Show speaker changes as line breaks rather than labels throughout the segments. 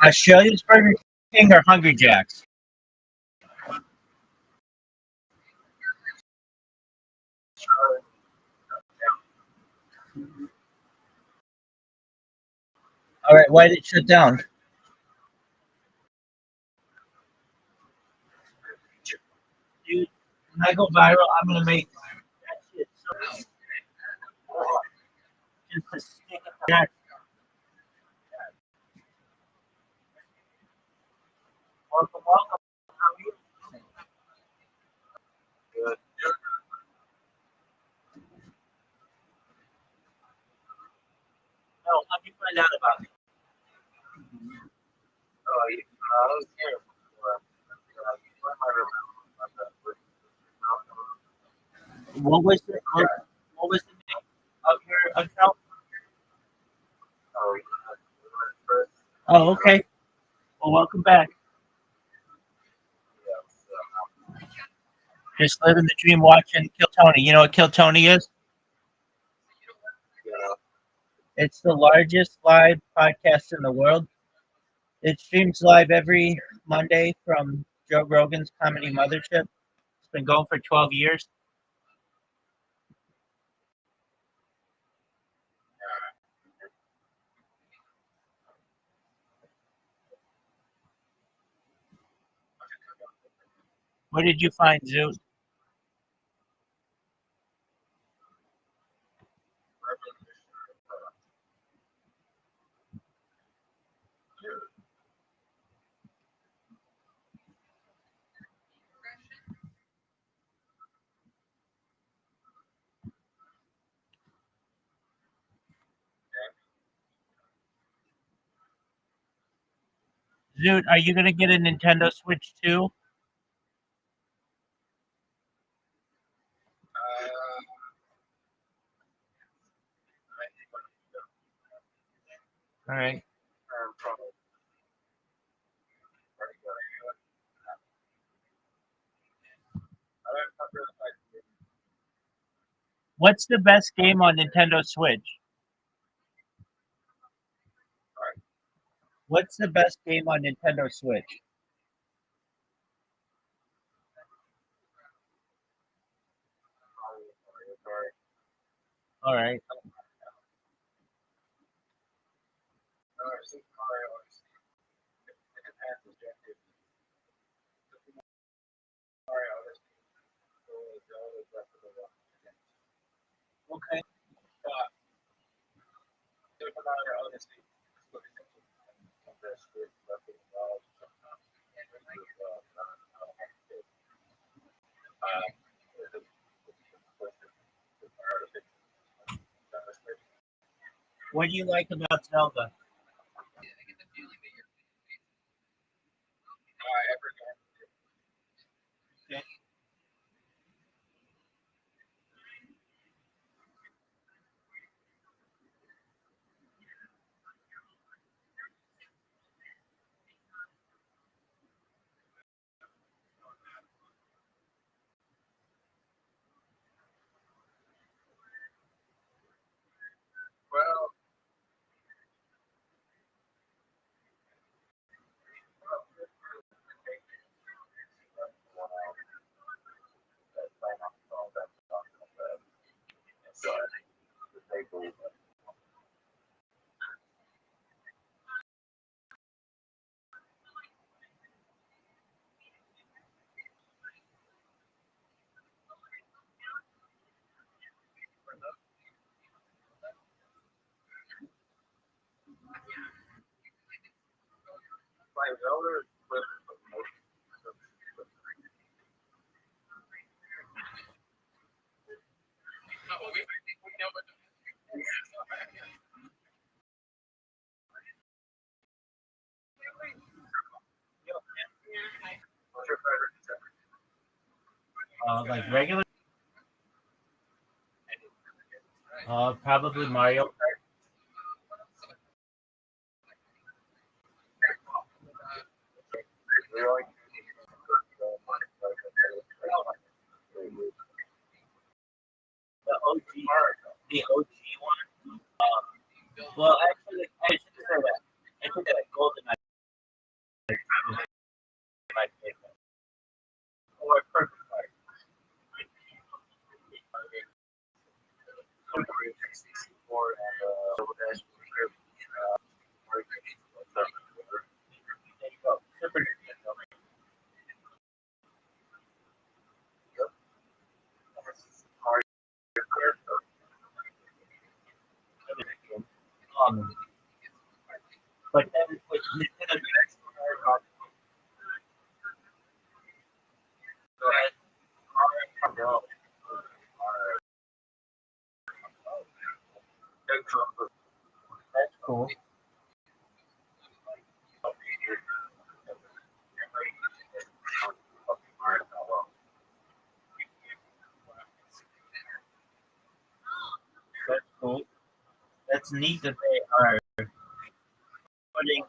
Australia's Burger King or Hungry Jack's? All right, why did it shut down? Dude, when I go viral, I'm gonna make that shit so just to stick it back. Welcome, welcome. How are you? Good. No, how'd you find out about it? Oh, I was here before. What was the name of your account? Oh, okay. Well, welcome back. Just living the dream, watching Kill Tony. You know what Kill Tony is? It's the largest live podcast in the world. It streams live every Monday from Joe Rogan's Comedy Mothership. It's been going for 12 years. What did you find, Zoot? Zoot, are you going to get a Nintendo Switch too? All right. What's the best game on Nintendo Switch? What's the best game on Nintendo Switch? All right. Okay. What do you like about Zelda? Okay. Like regular? Probably Mario. The OG, the OG one. Well, actually, I should say that. I should say that Golden But then with Nintendo Direct, go ahead. That's cool. That's cool. That's neat that they are putting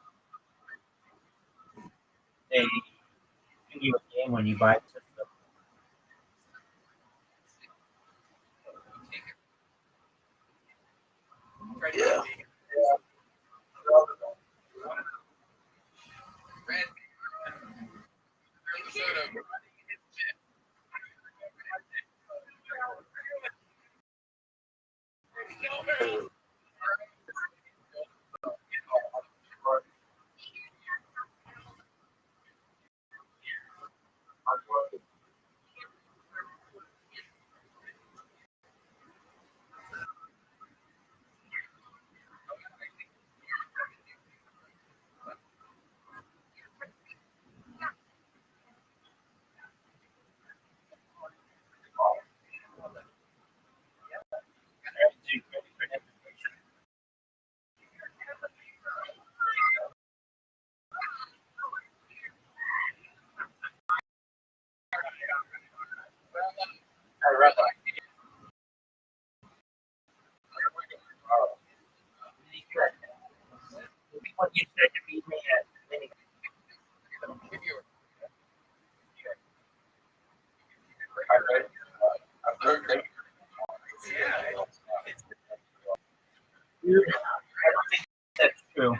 a video game when you buy the system. Yeah. What you said to beat me at mini. Dude, I don't think that's true.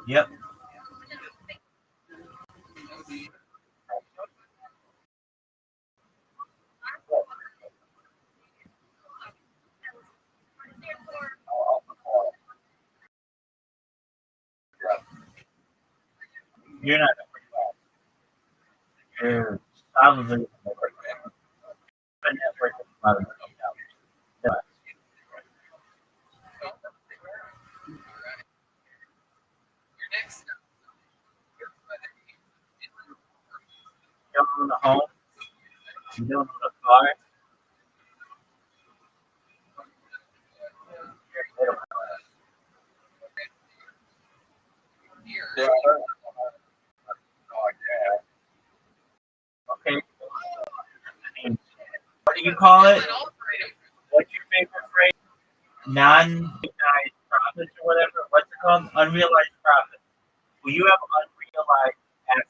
Yep. You're not. You're probably a network of about $1 million. You don't own a home. You don't own a car. You're a middle class. Okay. What do you call it? What's your favorite phrase? Non-recognized profits or whatever. What's it called? Unrealized profits. Well, you have unrealized assets.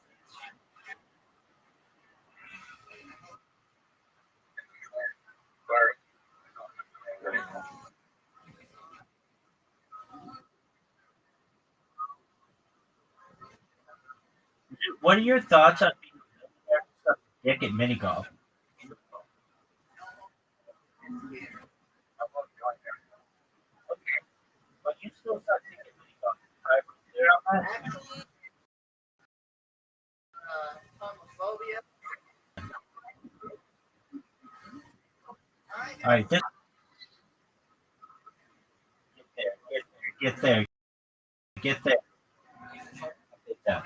What are your thoughts on being a dick at mini golf? But you still suck dick at mini golf. Right? Clear on that? All right, just get there, get there, get there. Get there.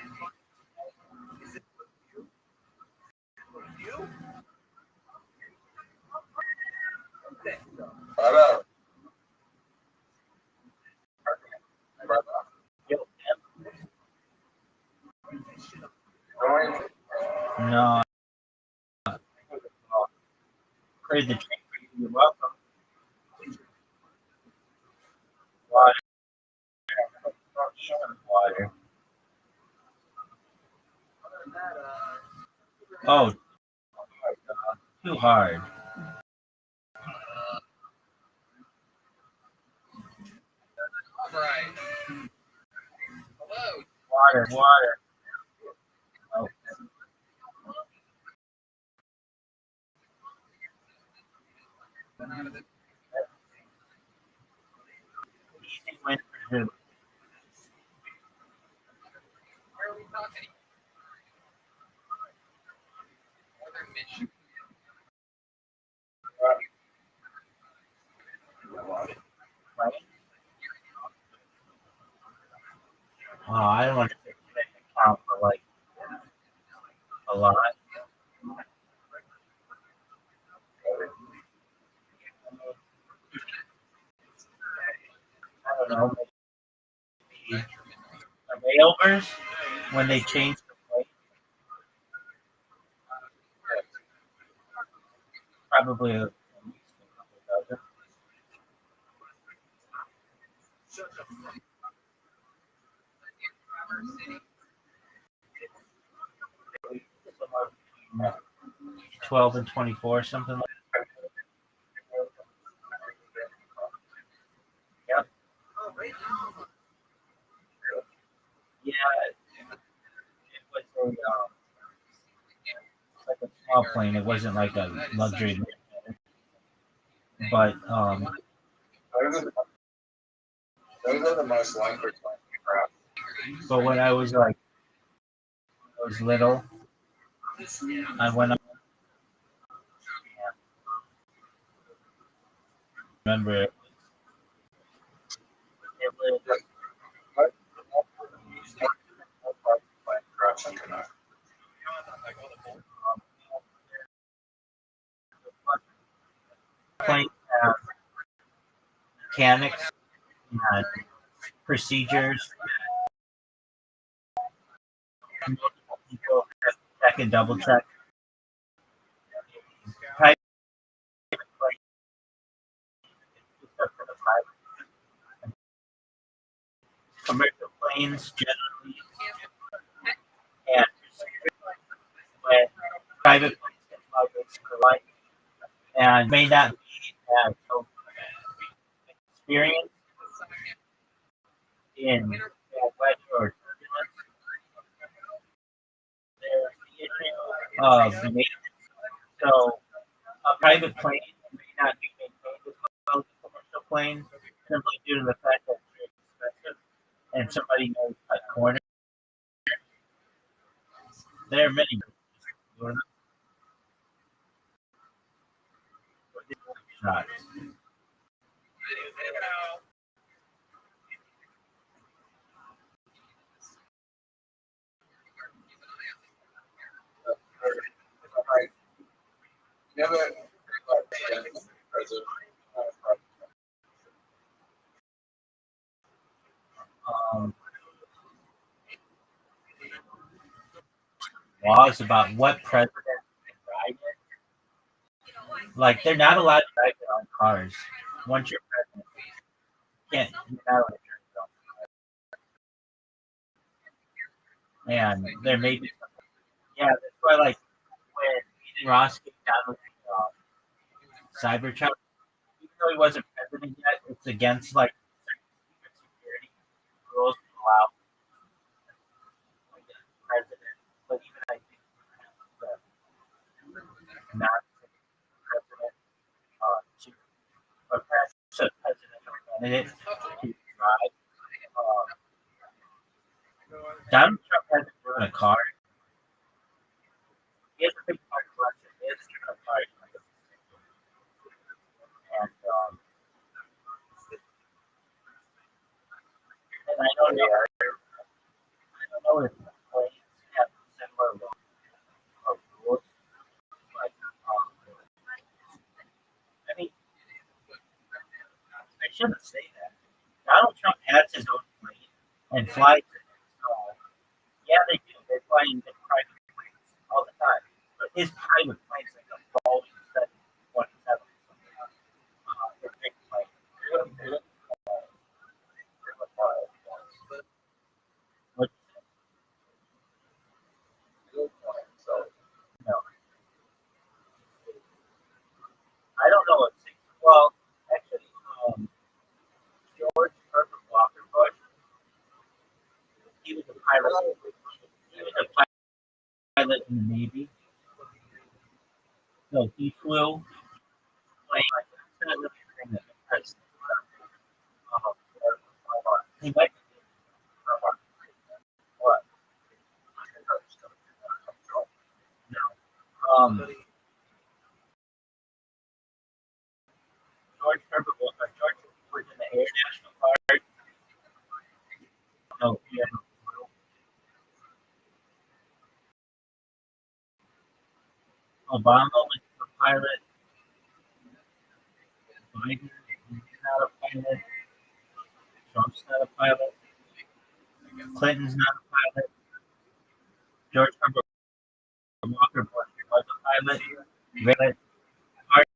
Yo, no, cleared the drink for you. You're welcome. Water. Water. Oh, too hard. Water, water. Oh, Good. I don't want to take account for like a lot. I don't know. Maybe the layovers when they changed the plate, probably at least a couple dozen. Somewhere between 12 and 24, something like that. Yep. Yeah, it was like a small plane. It wasn't like a luxury, but
Those are the most likely planes to crash.
but when I was little, I went up. I remember it was
But plane crashing tonight.
plane mechanics and procedures. People have to check and double check. Private planes, except for the commercial planes generally, and when private planes get fly for life and may not be as so experienced in bad weather or turbulence. There's the issue of maintenance. So a private plane may not be maintained as well as a commercial plane simply due to the fact that it's very expensive and somebody may cut corners. There are many shots.
Never president.
Um, Laws about what president can ride it. Like they're not allowed to drive their own cars. Once you're president, you can't. You're not allowed to drive your own. And there may be, yeah, that's why like when Ethan Ross came down with Cybertruck, even though he wasn't president yet, it's against like security rules to allow like, the president. But even I think the not president to or presidential candidate to drive. Donald Trump hasn't driven a car. He has a big car collection. He has a car, and I don't know. I don't know if planes have similar rules, but I mean, I shouldn't say that. Donald Trump has his own plane and flies it. Yeah, they do. They fly in private planes all the time. But his private plane's like a Boeing 727. It's a big plane. But
So
no, I don't know. Well, actually, George Herbert Walker Bush, he was a pilot. He was a pilot in the Navy. So he flew plane like that. That's the president. He might what? No. George was in the Air National Guard. No, yeah. Obama was the pilot. Biden is not a pilot. Trump's not a pilot. Clinton's not a pilot. George Herbert Walker Bush was a pilot. Carter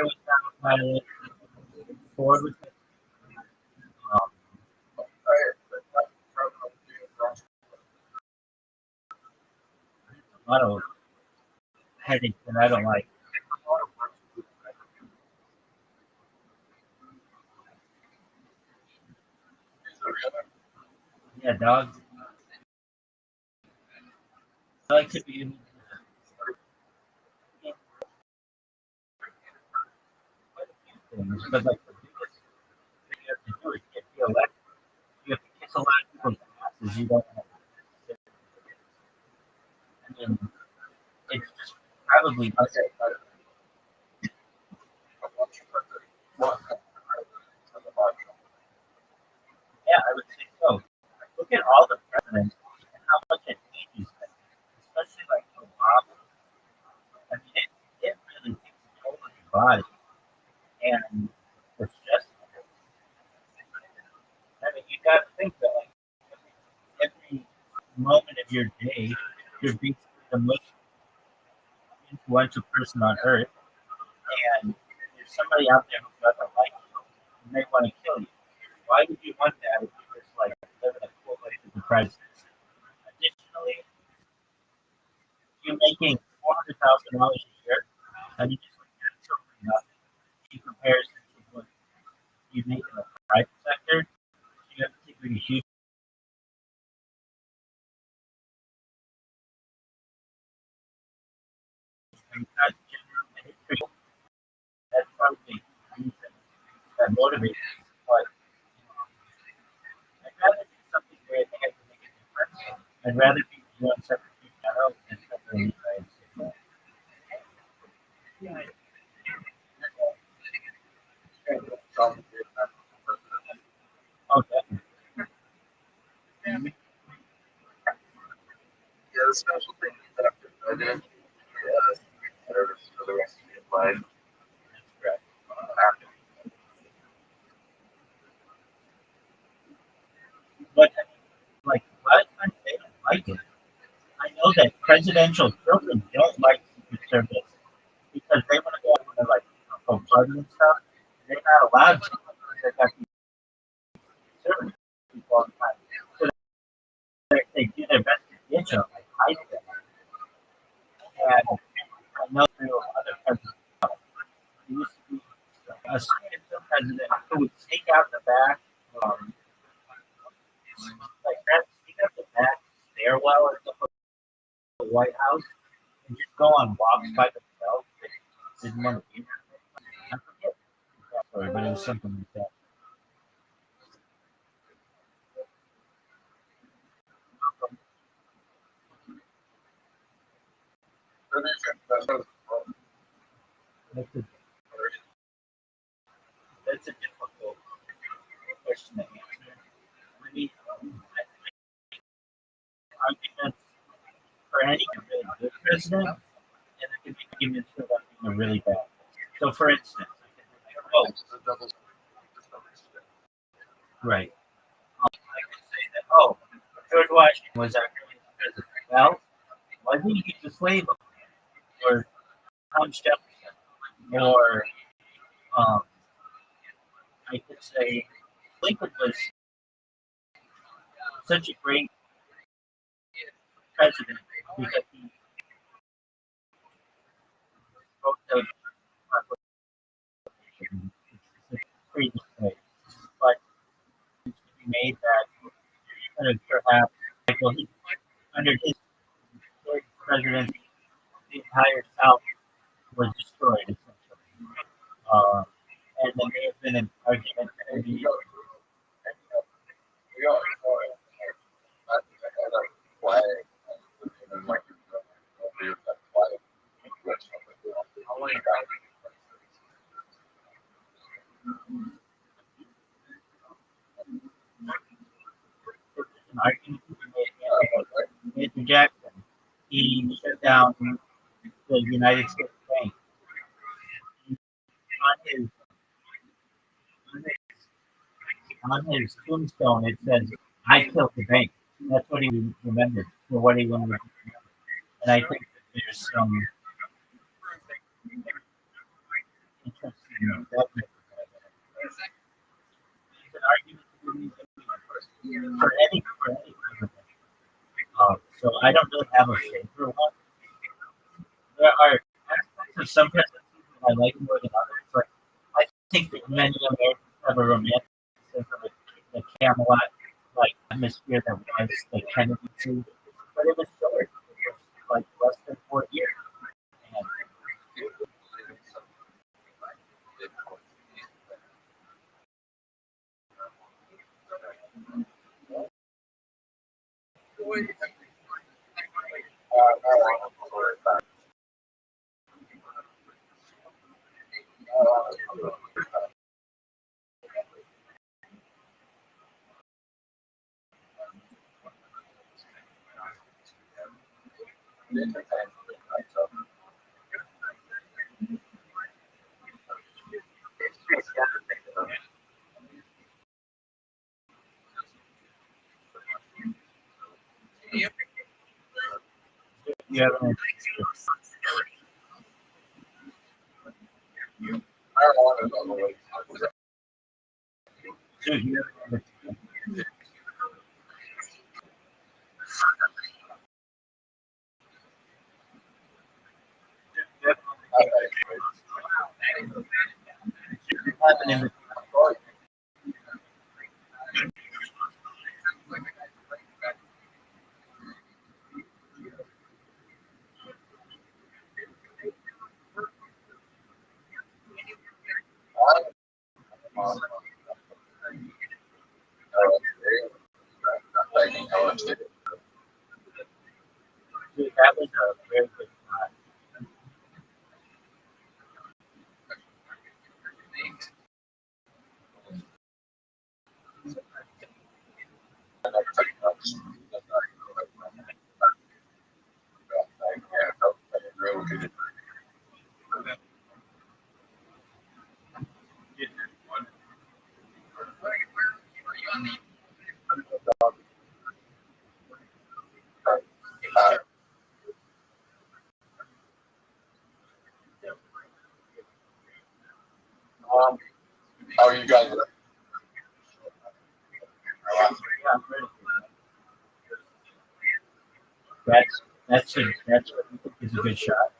was not a pilot. Ford was um, a lot of headaches that I don't like. Yeah, dogs. I like to be able to quite a few things, but like the biggest thing you have to do is get the election. You have to kiss a lot of people's asses. You don't have to. I mean, it's just probably yeah, I would say so. Look at all the presidents and how much it changes them, especially like Obama. I mean, it really takes a toll on your body, and it's just. I mean, you got to think that like every moment of your day, you're basically the most influential person on earth, and there's somebody out there who doesn't like you, and they want to kill you. Why would you want that if you just like live in a cool life as a president? Additionally, you're making $400,000 a year, and you just like absolutely nothing in comparison to what you make in the private sector. You have to take a huge pay cut. That's probably the reason that motivates me. But I'd rather do something where I think I can make a difference. I'd rather be doing something than something in the United States. Oh, definitely.
Yeah, the special thing is after president, for the rest of his life.
That's correct.
After
But like, a lot of times they don't like it. I know that presidential children don't like Secret Service because they want to go out and like go party and stuff. They're not allowed to because they got these service people all the time. So they do their best to get you, like hide them. And I know through other presidents, there used to be a certain president who would take out the back, like that, take out the back stairwell or something the White House and just go on walks by themselves. They didn't want to be there. I forget that story, but it was something like that. That's a, that's a difficult question to answer. I mean, arguments for any really good president, and there can be arguments for them being a really bad. So, for instance, oh, right. I could say that, oh, George Washington was our earliest president. Well, wasn't he the slave owner? Or Thomas Jefferson? Or um, I could say Lincoln was such a great president because he wrote the Constitution. It's a crazy way. But it's to be made that could have perhaps, well, he, under his presidency, the entire South was destroyed, essentially. And there may have been an argument that maybe An argument made Andrew Jackson. He shut down the United States Bank. On his on his tombstone, it says, "I killed the bank." That's what he remembered, or what he wanted to remember. And I think that there's some interesting development an argument for any president. So I don't really have a favorite one. There are aspects of some presidencies that I like more than others. Like I think that many Americans have a romanticism of the Camelot like atmosphere that was the Kennedy too, but it was short. It was like less than 4 years. And you have an you have an have an that was a very good time.
How are you guys?
Yeah, I'm ready for that. That's what you think is a good shot.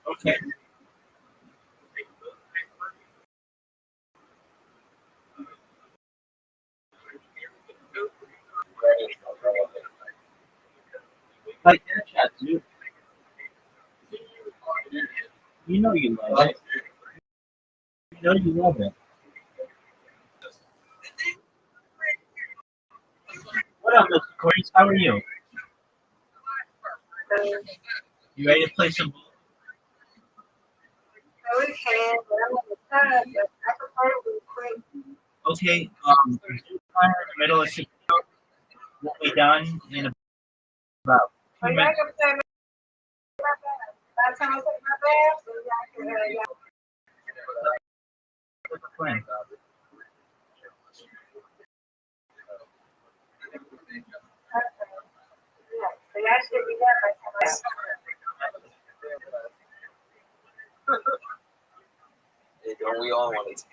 Okay. Like that shot too. You know you love it. You know you love it. What up, Mr. Corey? How are you? You ready to play some? Okay. Is your timer in the middle of the we'll be done in about 2 minutes. What's the plan?
Don't we all want to?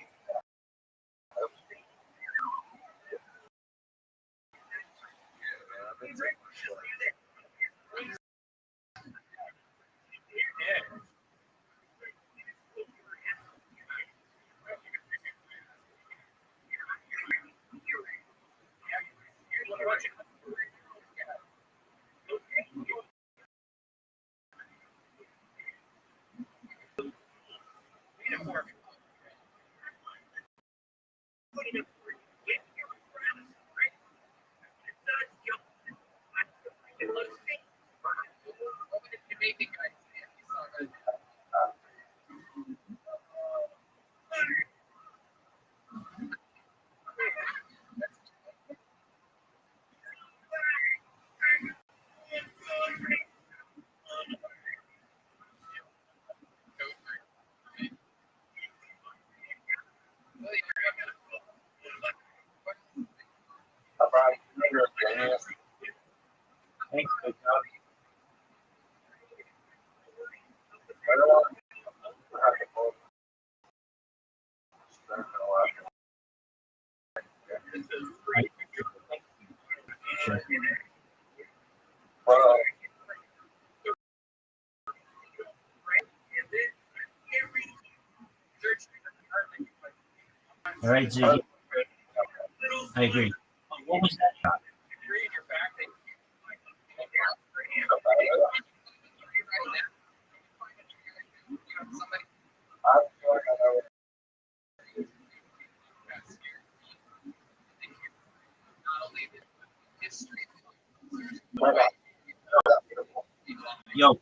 Thanks, good job. Sure. All right, Ziggy. I agree. What was that shot? Yo,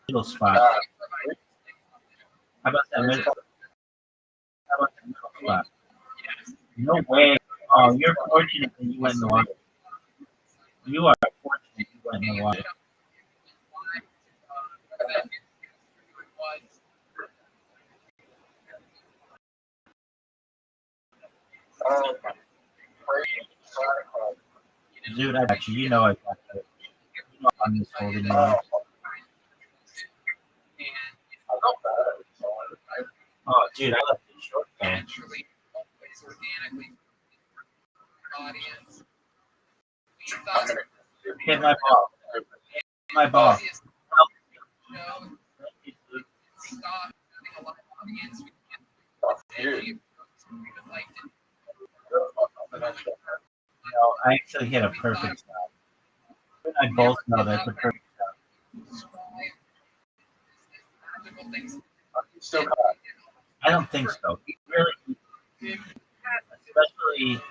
middle spot. How about that middle? How about that middle spot? No way. Oh, you're fortunate that you went in the water. You are fortunate you went in the water. Dude, I got you. You know I got you. You know I'm just holding you. Oh, dude, I left it short, man. Hit my ball. Hit my ball. No, I actually hit a perfect shot. You and I both know that's a perfect shot. I don't think so. He really, especially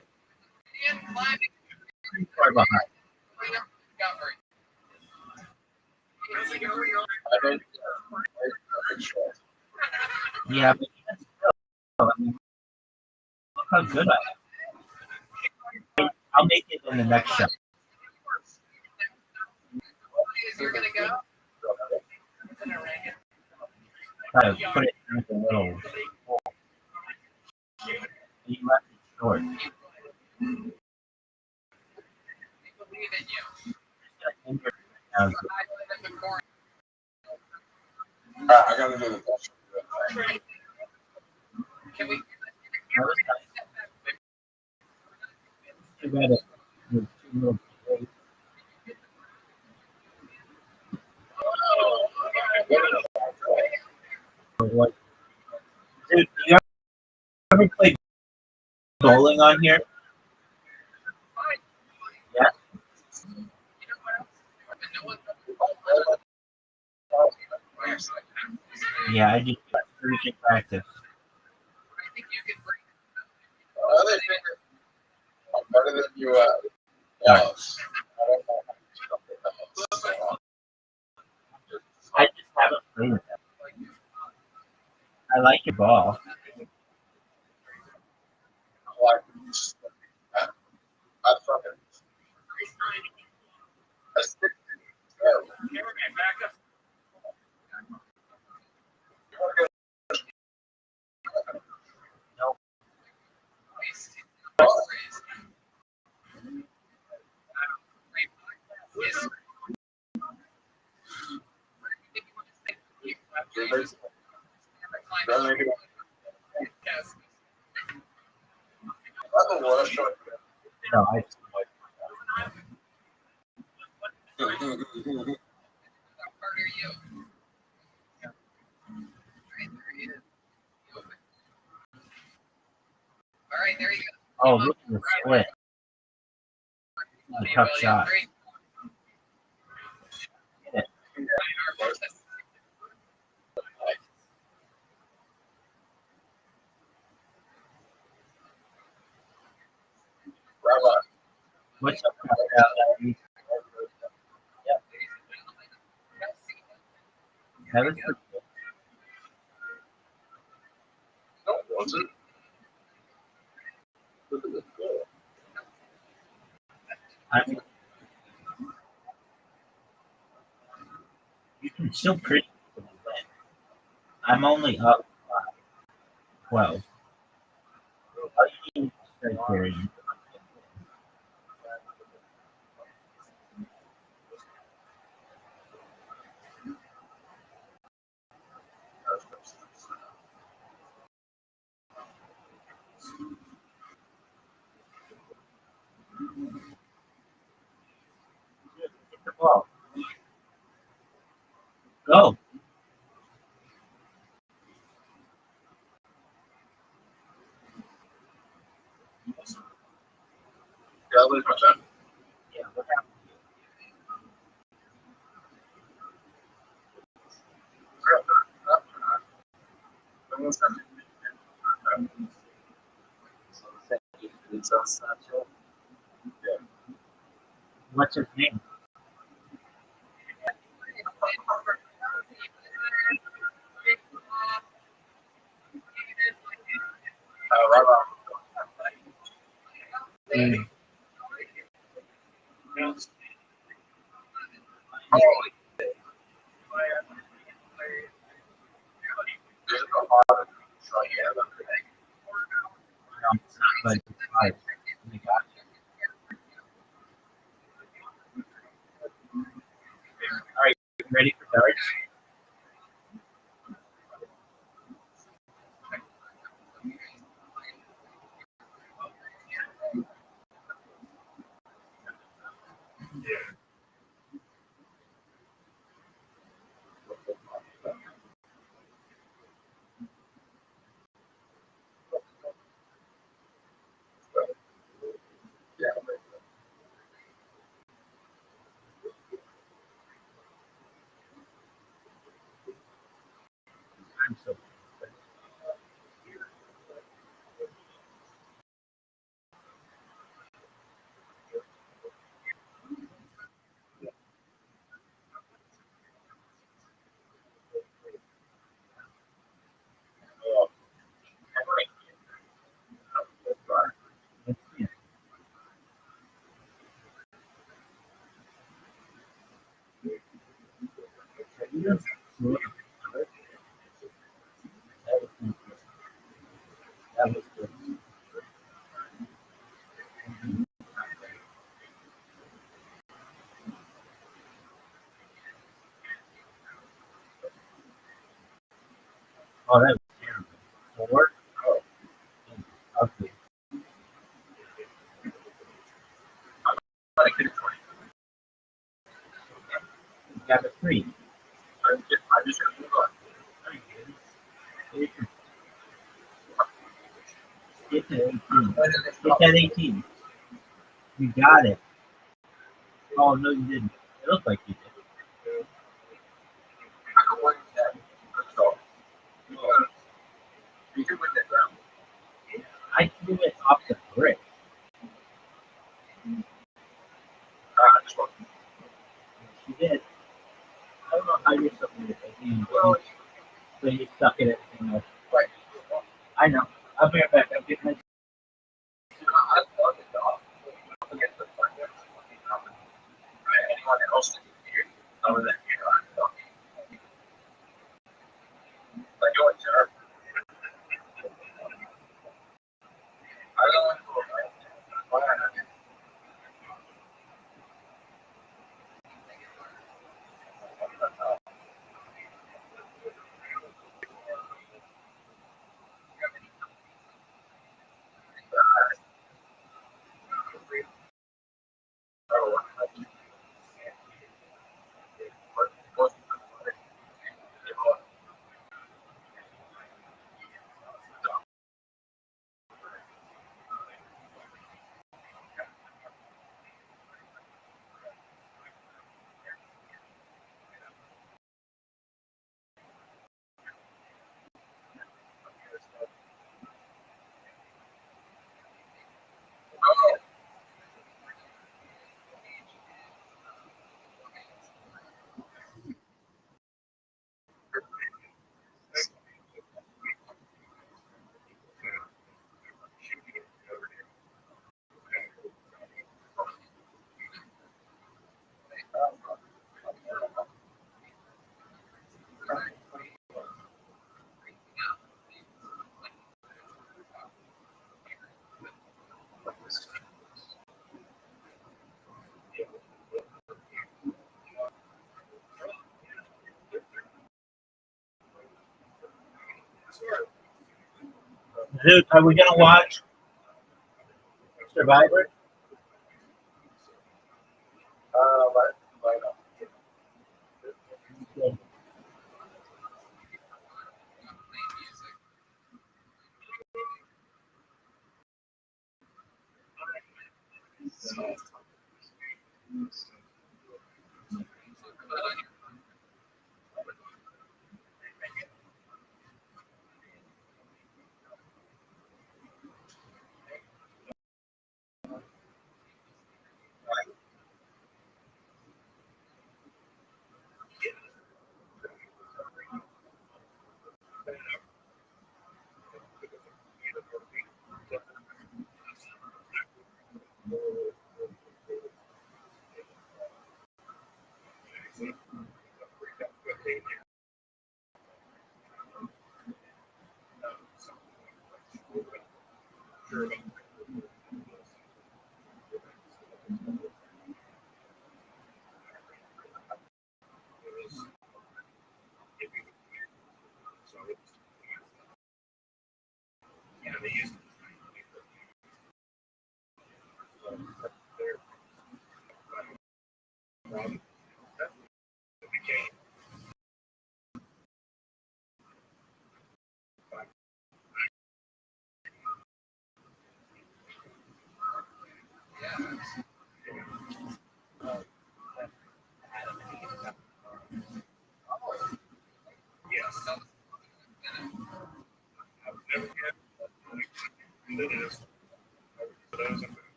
pretty far behind. Yeah, but even still, I mean, look how good I am. I'll make it in the next shot. Try to put it in a little. You left it short. Now,
I gotta do the best.
that was nice. Too bad it was too little. What? Dude, you ever play bowling on here? Yeah. Yeah, I just got freaking practice.
Other thing, I'm better than you at. Yes. I don't know.
I just haven't played with them. I like your ball.
Like, I fucking. I stick to it.
No. No, I oh look at the split. This is a tough shot. Hit it.
Rabbi.
What's up Rabbi? Yep. That was pretty good.
No, it wasn't.
I mean, you can still pretty win. I'm only up 12. All you need is straight carry. 12. Go.
Did I lose my son?
Yeah, what happened? What's his name?
Rabbi.
But we got All right, you ready for darts? I'm so Let's see. That was good. Oh, that was terrible. 4? Oh, ugly. You got a 3.
I just got to move on.
Get to 18. Get that 18. You got it. Oh, no, you didn't. It looked like you did.
I can win that. That's all. You can win that round.
I threw it off the brick.
I just want.
She did. I don't know how you're so good at that game,
Well,
but you suck at everything else.
right.
I know. I'll be right back. I'm getting my.
I love it, dog. Don't forget the fun. Anyone else here, other than you, I don't. Like you and Jennifer. I don't want to go, right? Why not?
Dude, are we gonna watch Survivor?
Why not?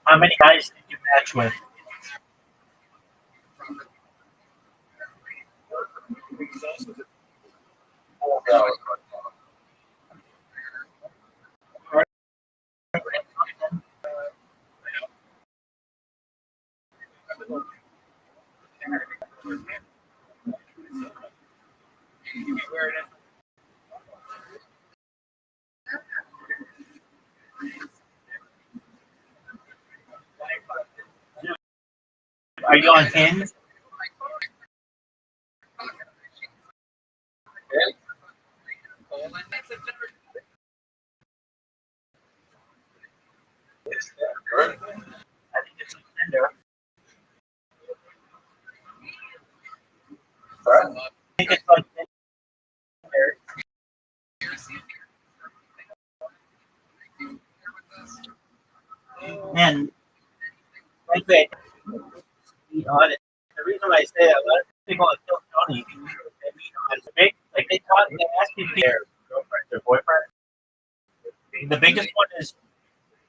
How many guys did you match with? Are you on Hinge? I think it's on Tinder. I think it's on Tinder. And like that, be honest. The reason why I say that, a lot of people that kill Tony, they meet on big, like they talk, they ask you their girlfriend, their boyfriend. The biggest one is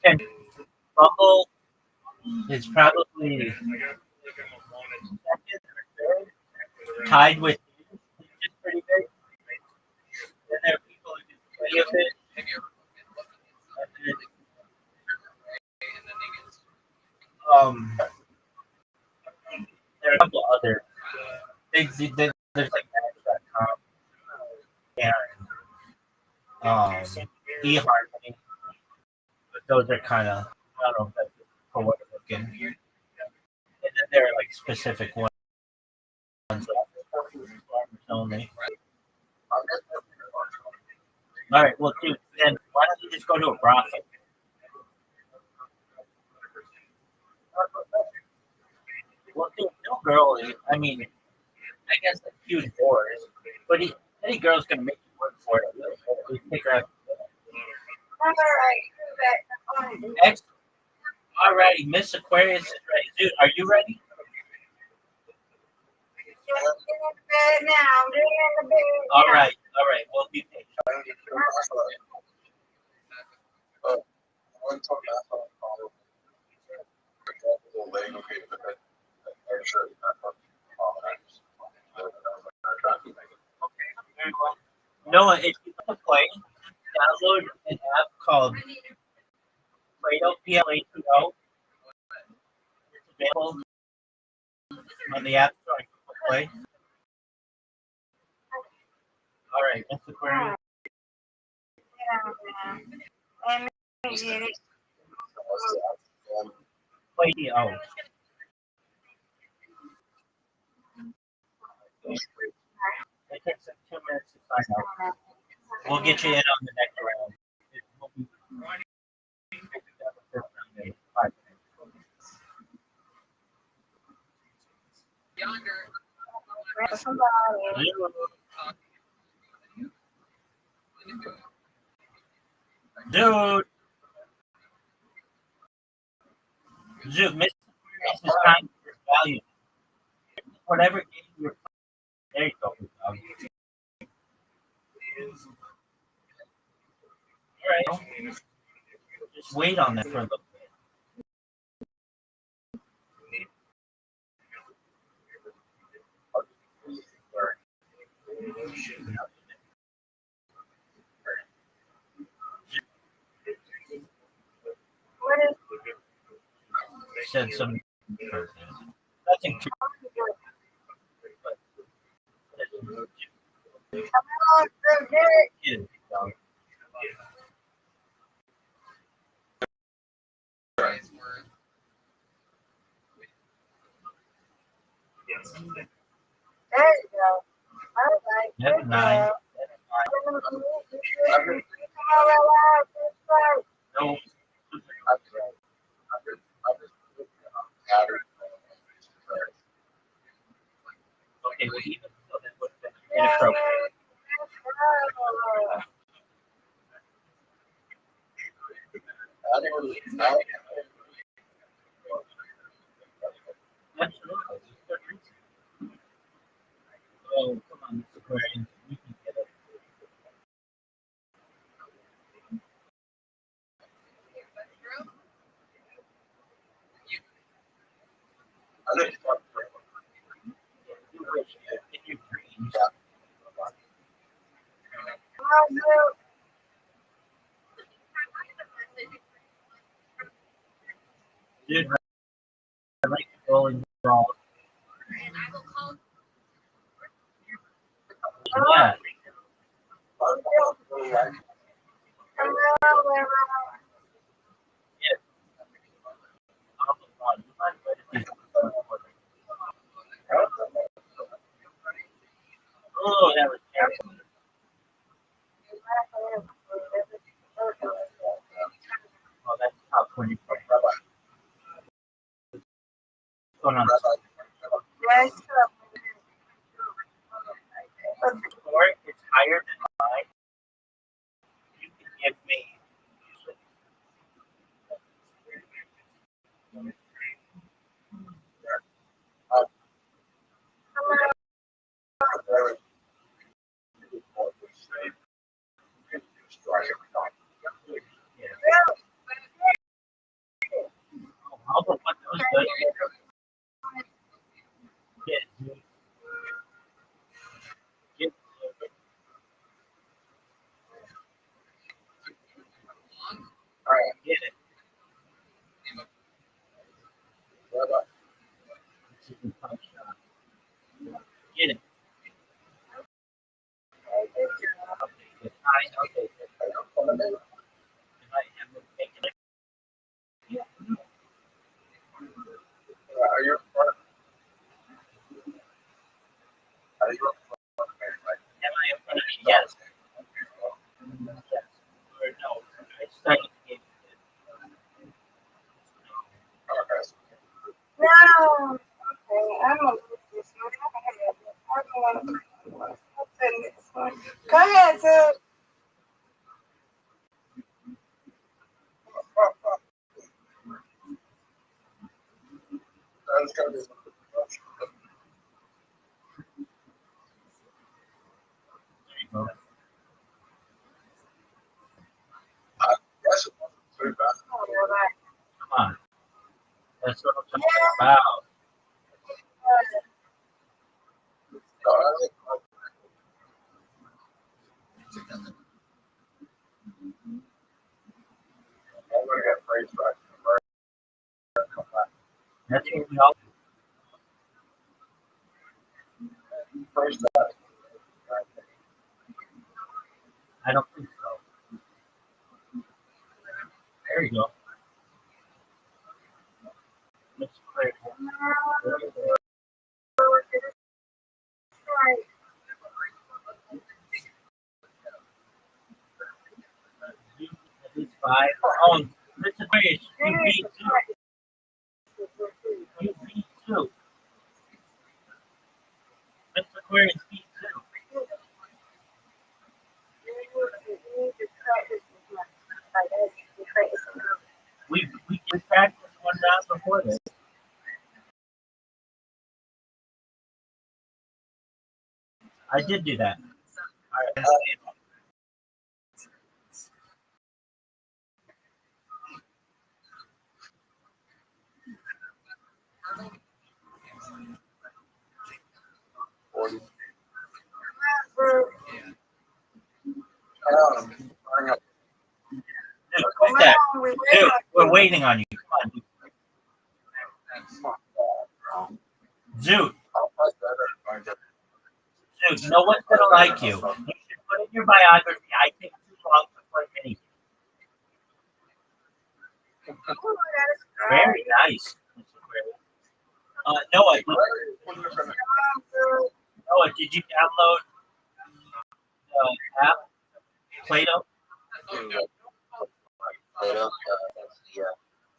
and Bumble is probably second or third, tied with Hinge, which is pretty big. Then there are people who do play with it. And then, there are a couple other. There's like Match.com and eHarmony, but those are kind of I don't know if that's for what we're looking. And then there are like specific ones. only. All right, well, dude, then why don't you just go to a brothel? Well, dude, no girl. I mean, I guess a few whores, but any girl's gonna make you work for it. We pick her up. Excellent. All righty, Miss Aquarius is ready. Dude, are you ready? All right, we'll be patient. Very well. Noah, if you want to play, download an app called Play-Doh, Play-Doh. It's available on the App Store. Play. All right, Miss Aquarius. Play-Doh. It takes like 2 minutes to sign up. We'll get you in on the next round. It will be the first round in 5 minutes. Dude, Miss Aquarius is trying for value. Whatever game you're playing, there you go. All right. Just wait on that for a little bit. Said some nothing too Never mind. No. Okay, well, even so, that would have been inappropriate. Absolutely. Oh, come on, Mr. Aquarius. You can get it. You wish if you dream. Dude, I like the bowling ball. Yeah. Yeah. Oh, that was terrible. Oh, that's top 24. What's going on? Score is higher than mine. You can give me. How about what those good? Get, get, all right, get it. Get it. Okay, okay. I am making it. Yes. Yes. Or no, I started the game.
No. Okay, I'm gonna lose this one. I don't want to. I'll take this one. Go ahead, Sue.
That's gotta be yes, it wasn't too bad.
Oh, you're right.
Come on. That's what I'm talking about.
No, I think I'm gonna get praise back from America. Come back.
That's what we all
Praise back.
I don't think so. There you go. Let's pray. At least 5. Oh, Mr. Aquarius, you beat 2. You beat 2. Mr. Aquarius beat 2. We practiced one round before this. I did do that. All right.
Bring up.
Dude, quit that. Dude, we're waiting on you. Come on, dude. Zoot. Dude, no one's gonna like you. You should put in your biography. I take too long to play anything. Very nice. Noah, did you download the app, Play-Doh?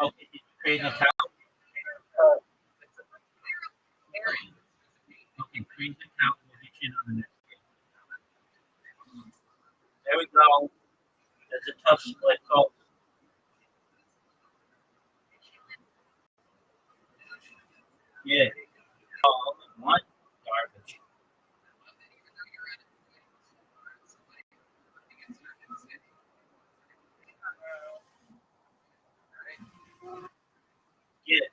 Okay, did you create an account? Okay, create an account. We'll get you in on the next game. There we go. There's a tough split call. Yeah. Oh, one garbage. Get it.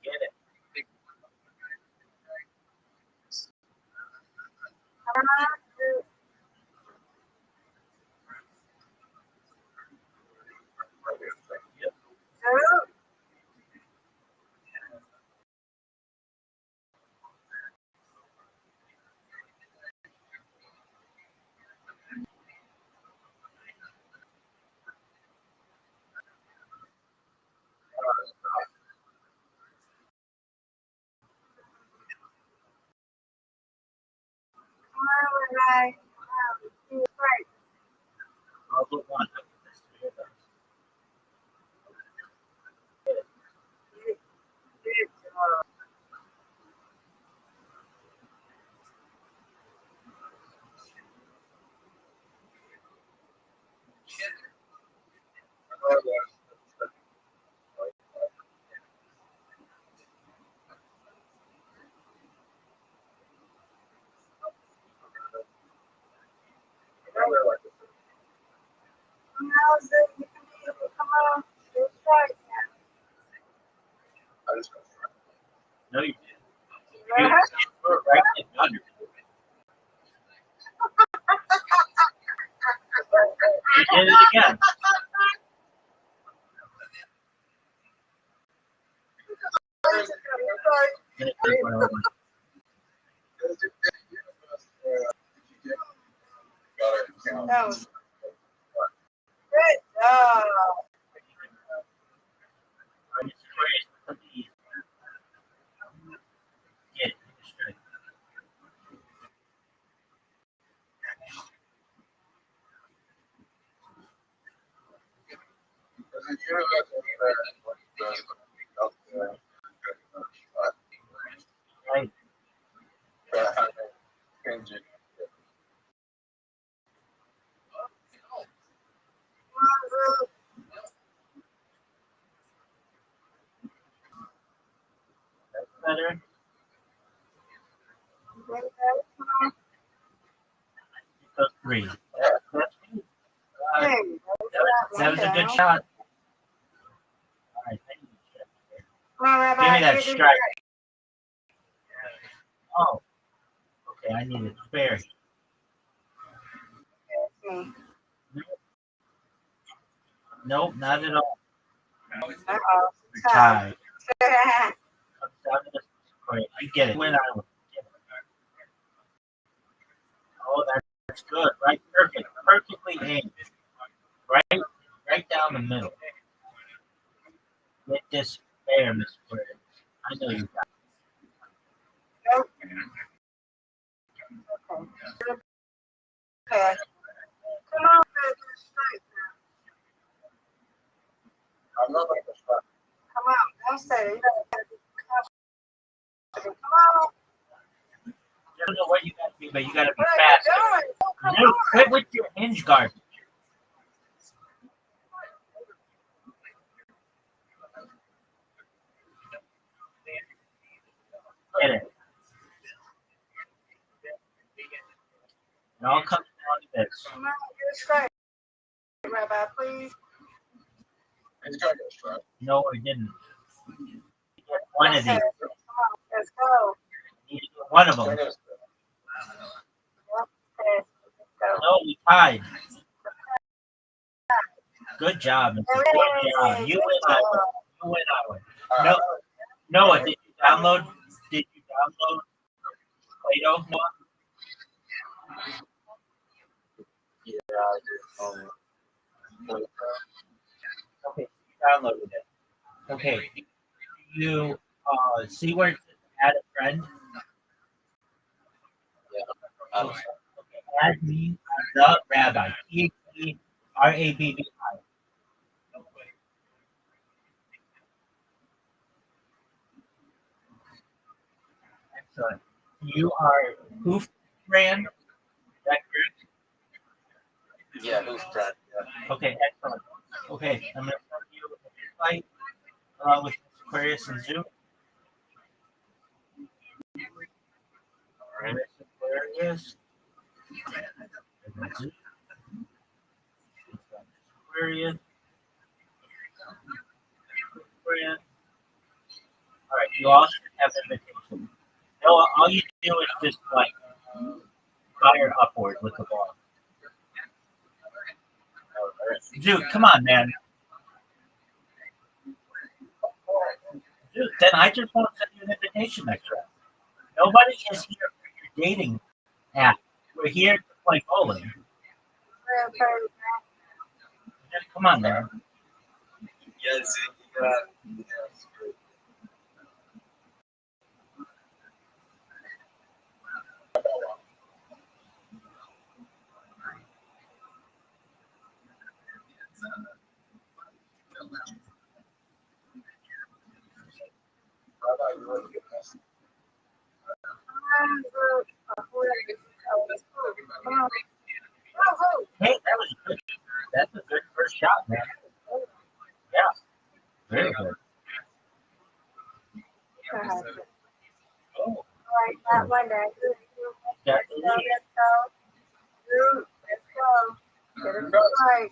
Get it. Yep. I'll put one. No, you didn't. You were right in under. You did it again.
That was good job.
Aquarius, something easy. Get it straight. Right. That's better. Those three. That's good. That was a good shot. All right, I need to check here.
Come on, Rabbi.
Give me that
Give me
strike. Oh, okay. I need a spare.
me.
Nope, not at all.
Uh-oh.
Tied. Comes down to the square. You get it. Win, I win. Oh, that's good. Right, perfect. Perfectly aimed. Right down the middle. Get this spare, Miss Square. I know you got it.
Nope. Okay. Come on, baby. Straight now.
I'm not like the front.
Come on. Don't say it. You gotta be confident. Come on.
I don't know what you got to be, but you got to be
What are
fast.
you doing? Oh, come
Dude,
on.
quit with your hinge guard. Get it. It all comes down to this.
Come on, get it straight. Rabbi, please.
He's trying to get a strike.
No, I didn't. You get one of these.
Come on, let's go.
You get one of them.
Yep, let's go.
No, we tied. Good job, Mr. Good job. You win, I win. You win, I win. No, Noah, did you download? Did you download Play-Doh? Noah?
Yeah, I did.
Okay, you downloaded it. Okay, you see where it says add a friend? Okay, add me the Rabbi. Rabbi. Excellent. You are Hoof brand. Is that correct?
Yeah, who's friend? Yeah.
Okay, excellent. Okay, I'm going to send you an invite along with Aquarius and Zoom. All right, Aquarius. Aquarius. Aquarius. All right, you all should have invitation. No, all you do is just like fire upward with the ball. Dude, come on, man. Dude, then I just won't send you an invitation next round. Nobody is here for your dating app. We're here to play bowling. Just come on, man.
Yes, yes.
Hey, that was good. That's a good first shot, man. Yeah, very good. Oh,
Right, that one there.
that's
Let's go. Dude, let's go. Get it right.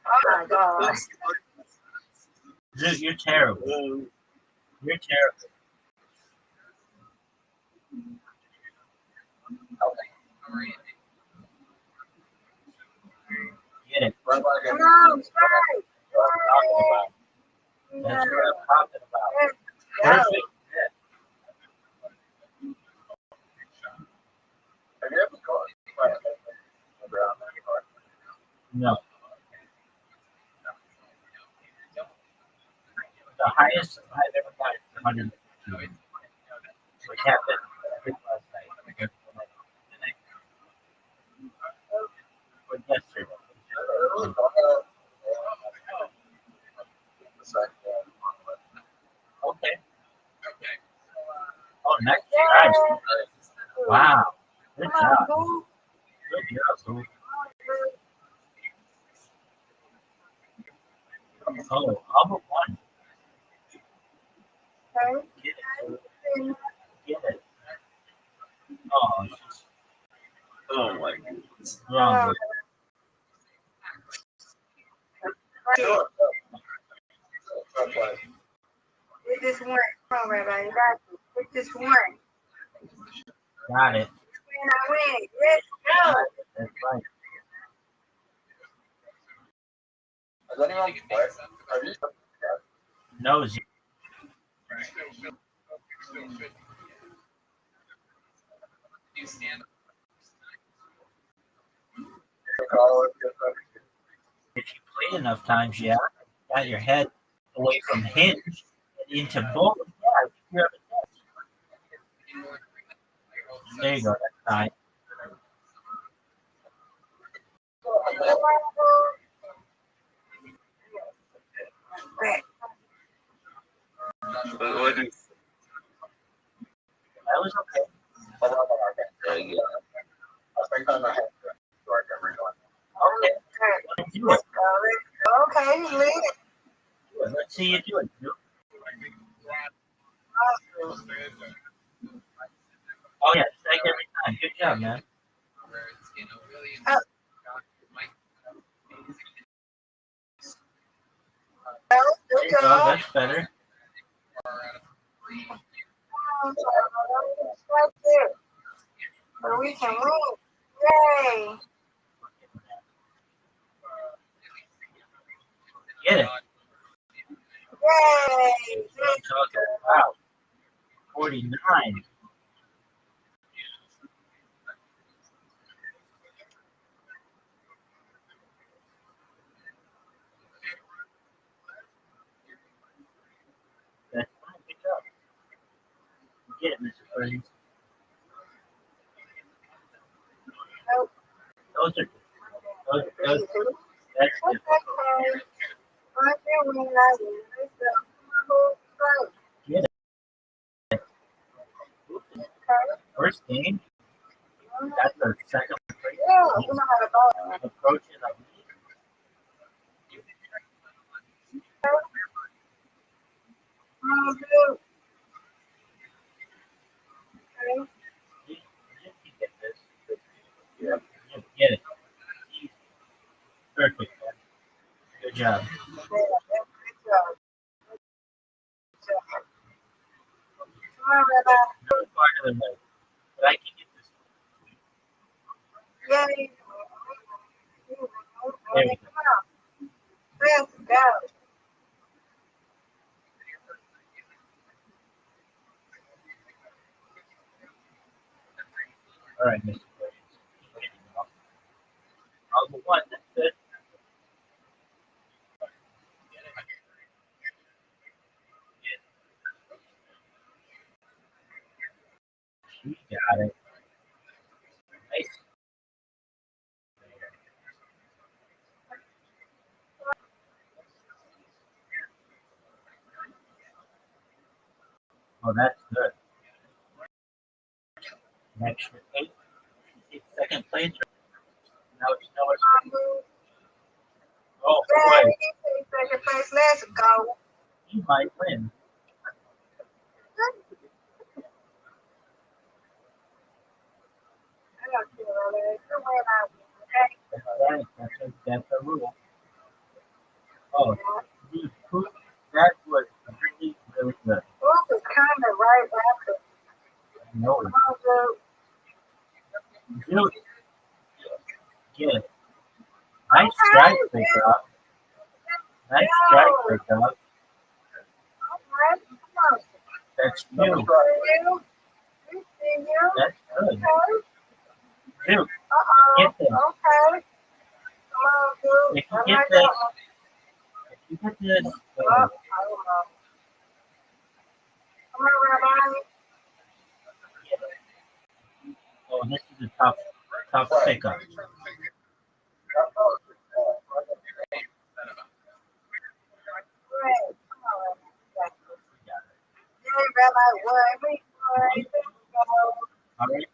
Oh my God.
Dude, you're terrible. You're terrible. Get it.
Come on, straight.
That's what I'm talking about.
Let's go.
Perfect.
Have you ever caught?
No. 100. Which happened last night. Or yesterday. Okay. Oh, nice. Wow. Good job. Good job, Boo. Oh, all but one. Get it. Get it. Oh,
Oh my goodness.
wrong.
With this one. Come on, Rabbi. You got to. With this one.
Got it.
When I win. Let's go.
That's right.
Has anyone played? Have you?
Nosy. If you play enough times, yeah, got your head away from hinge and into both. Yeah, you have a test. There you go. That's fine. That was okay. Okay. Let's do it.
Okay, lead it.
Let's see you do it. Oh yeah, strike every time. Good job, man. There
Good
you go.
job.
That's better.
Right there. But we can win. Yay.
Get it.
Yay.
Wow. 49. That's fine. Good job. Get it, Mr. Freddie. Those are those, that's good. Get it. First game. That's the second place. Approaching the lead. You get this. Yeah. Get it. Perfect. Man. Good job. No part of the way. But I can get this.
Yay.
There we go.
Let's go.
All right, Mr. Freddie. All the one. That's good. You got it. Nice. Oh, that's good. Next, second place. Now it's oh boy,
Second place. Let's go.
he might win.
I got to win out. Okay.
That's a rule. Oh, dude, that was really, really good.
This is kind of right after.
No,
Come on, dude.
dude, get it. Nice strike, big dog. Nice strike, big dog.
All right. Come on.
That's
See
you.
you. See you.
That's good.
Okay.
Dude,
Uh-oh.
get this.
Okay. Come on, dude.
If you
I
get
like
this,
that one.
if you get this,
Oh, I don't know. Rabbi.
Oh, this is a tough pickup.
Right. Come on. Hey, Rabbi, what? Wait,
All right,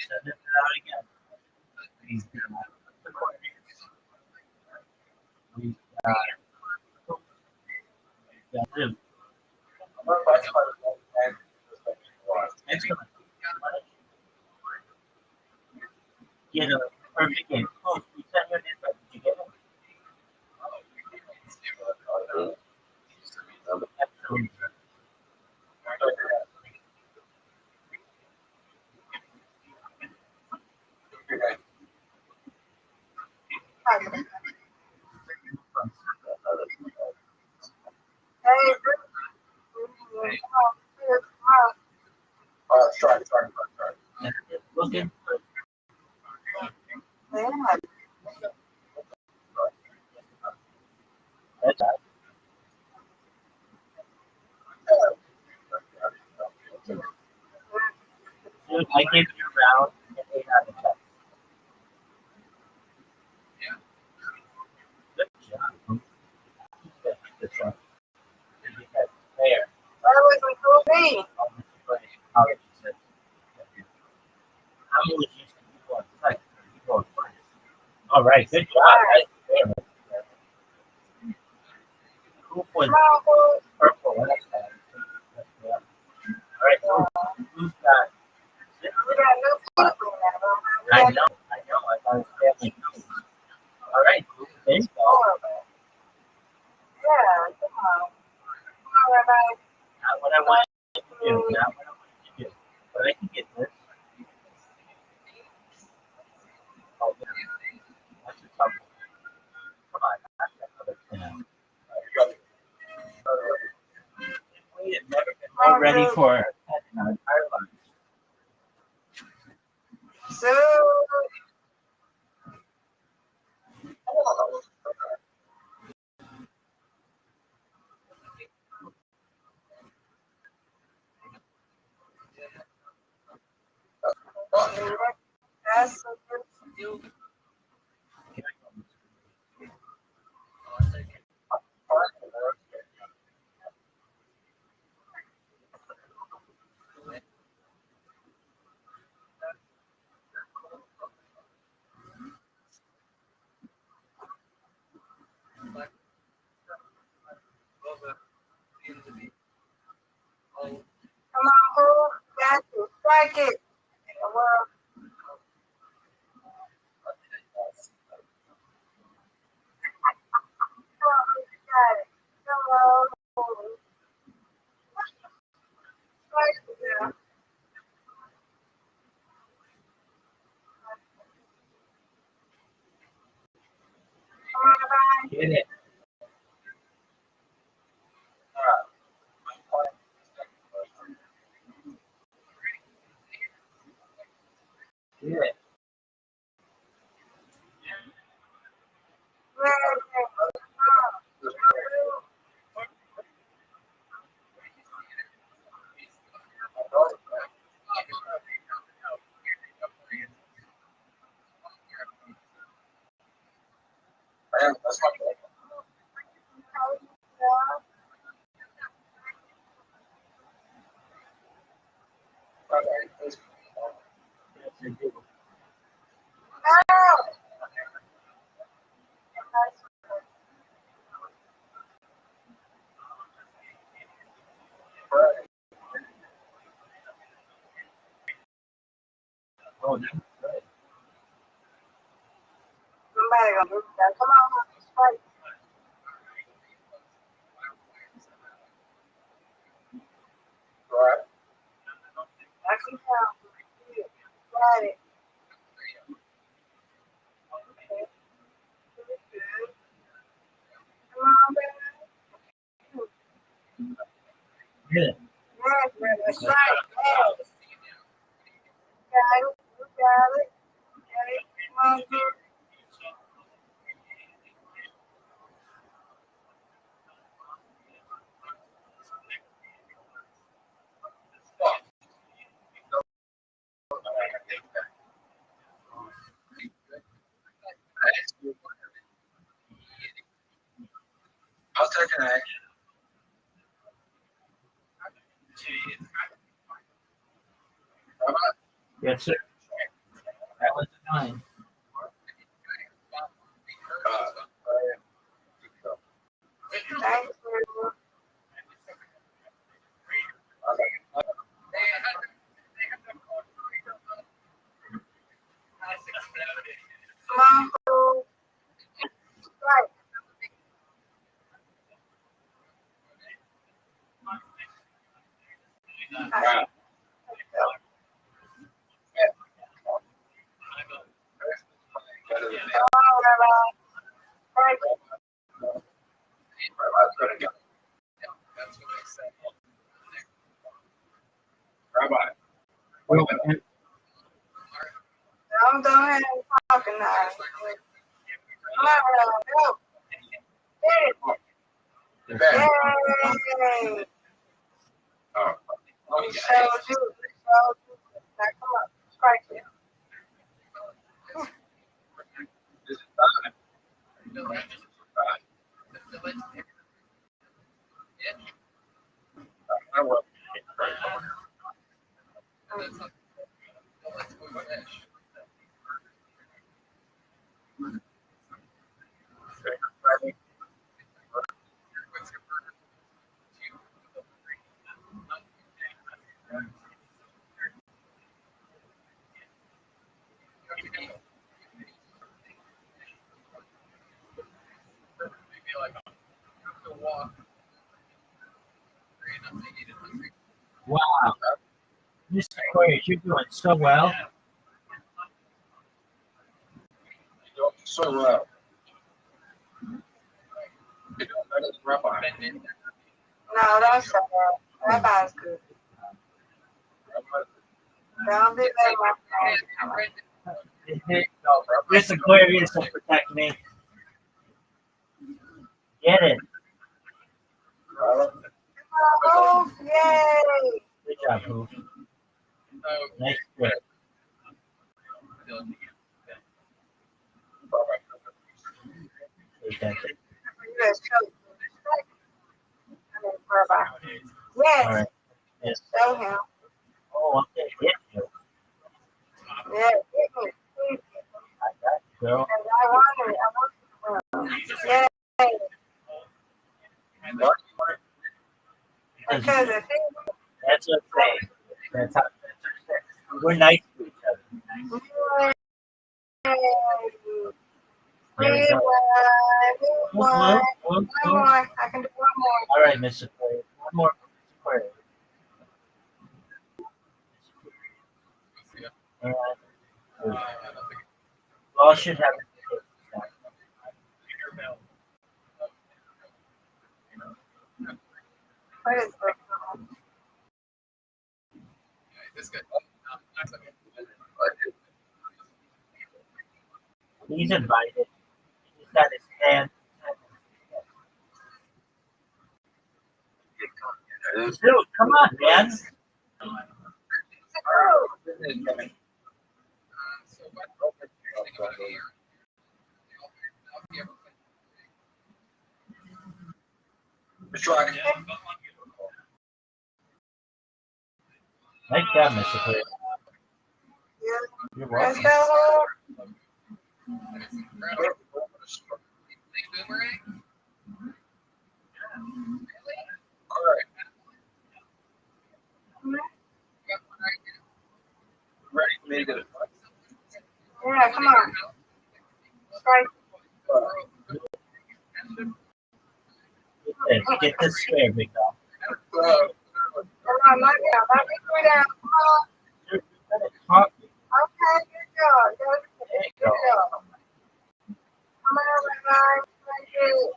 send it out again. Please do not. We got Zoom. Excellent. Get a perfect game. Oh, we sent you an invite. Did you get it? Excellent.
Hey,
Try.
Looking good. That's all. Dude, I gave you a round and 8 out of 10. Good job. Good job. There.
that wasn't cool me.
All right, good job. Who was
Come on, fool.
purple last time? All right, who's got?
We got new people now.
I know. I thought it was family. All right, there you go.
Horrible. Yeah, come on. Come on, Rabbi.
Not what I wanted to do. Not what I wanted to do. But I can get this. Oh, yeah. That's a tough one. Come on, that's another 10. We have never been more ready for a pet in our entire lives.
So, that's so good. Come on, fool. Got to strike it. Well, come on, you got it. Come on. Strike it, yeah. Come on, Rabbi.
Get it. Get it.
Yeah, yeah. Come on.
That's my point.
Yes, I do. Oh, that's good.
Somebody gonna do that. Come on, strike.
Right.
I can count. Got it. Okay. Come on, baby.
Get it.
Yes, brother. Strike. Yes. Got it. You got it. Okay. Come on, girl.
I'll take an egg.
Yes, sir. That was fine.
Thank you. Mom, right.
Wow.
Come on, Rabbi. Right.
Rabbi's gonna go. Rabbi.
Well,
Don't have any talking now. Come on, Rabbi. Go. Get it. Yay.
Oh.
We showed you. Now come on. Strike it.
This is time. I will.
wow. Mr. Aquarius, you're doing so well.
So well. You know, that is Rabbi.
No, don't say that. Rabbi's good. Don't be like my friend.
Mr. Aquarius will protect me. Get it.
Oh, yay.
Good job, Hoof. Nice work. Take that.
You guys chose. I mean, Rabbi.
All
Yes.
right. Yes.
Show him.
Oh, okay. Hit you.
Yeah, hit me. Please.
I got you, girl.
And I want it. Yay. Because if he
That's okay. That's how. We're nice to each other.
Yay.
There we go.
One
One
more.
more.
I can do one more.
All right, Mr. Aquarius. One more, Mr. Aquarius. All right. All should have it.
What is
He's invited. He's got his hand. Dude, come on, man.
Mr. Rock.
Nice job, Mr. Aquarius. You're
Let's
welcome.
go.
All right. Ready for me to get it?
Yeah, come on. Strike.
Get this square, big dog.
Come on, knock it out. Knock it down. Come on.
You're gonna talk.
Okay, good job.
There you
Good
go.
job. Come on, Rabbi. Thank you.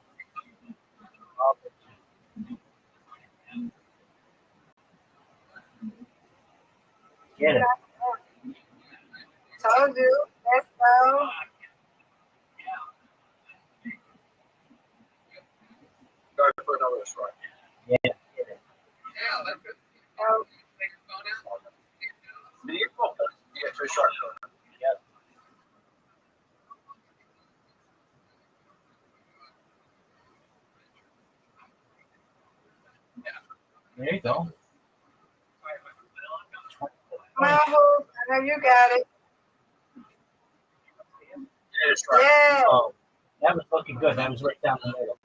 Get it.
Told you. Let's go.
Go for another strike.
Yeah, get it.
Oh,
You get 2 shots.
Yep. There you go.
My hope. I know you got it. Yeah.
Oh, that was looking good. That was right down the middle.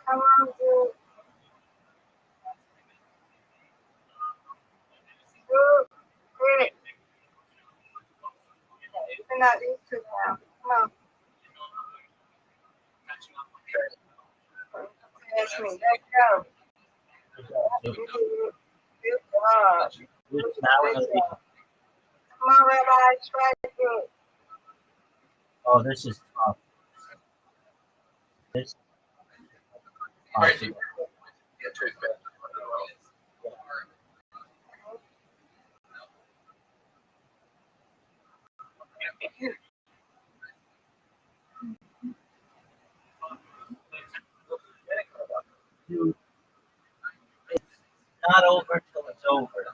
Come on, dude. Good. Great. You're not used to now. Come on. Ask me. Let's go.
Good job, Sue.
Good job.
Good. Now we're gonna be-
Come on, Rabbi. Try to do it.
Oh, this is tough. This. Awesome. Dude, it's not over till it's over.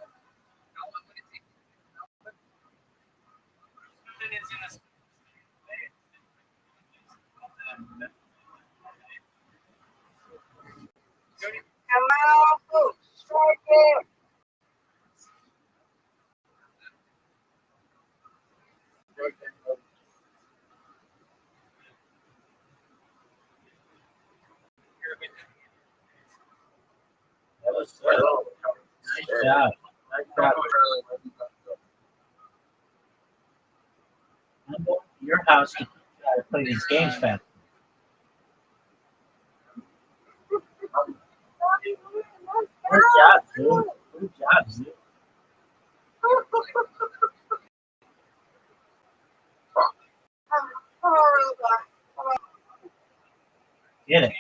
Come on, foot. Strike it.
That was good. Nice job. Nice job. I'm going to your house to try to play these games fast. Good job, dude. Good job, dude.
Come on, Rabbi.
Get it.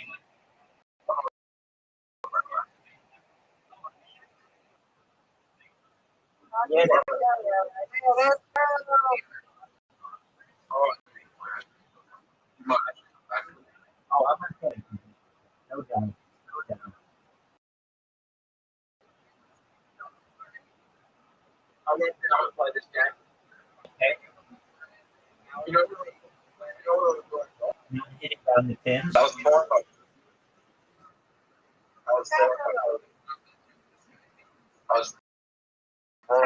Get it.
Let's go.
Oh, I'm okay. No doubt. No doubt. Okay. You hit it on the pins.
Come on, foot. Try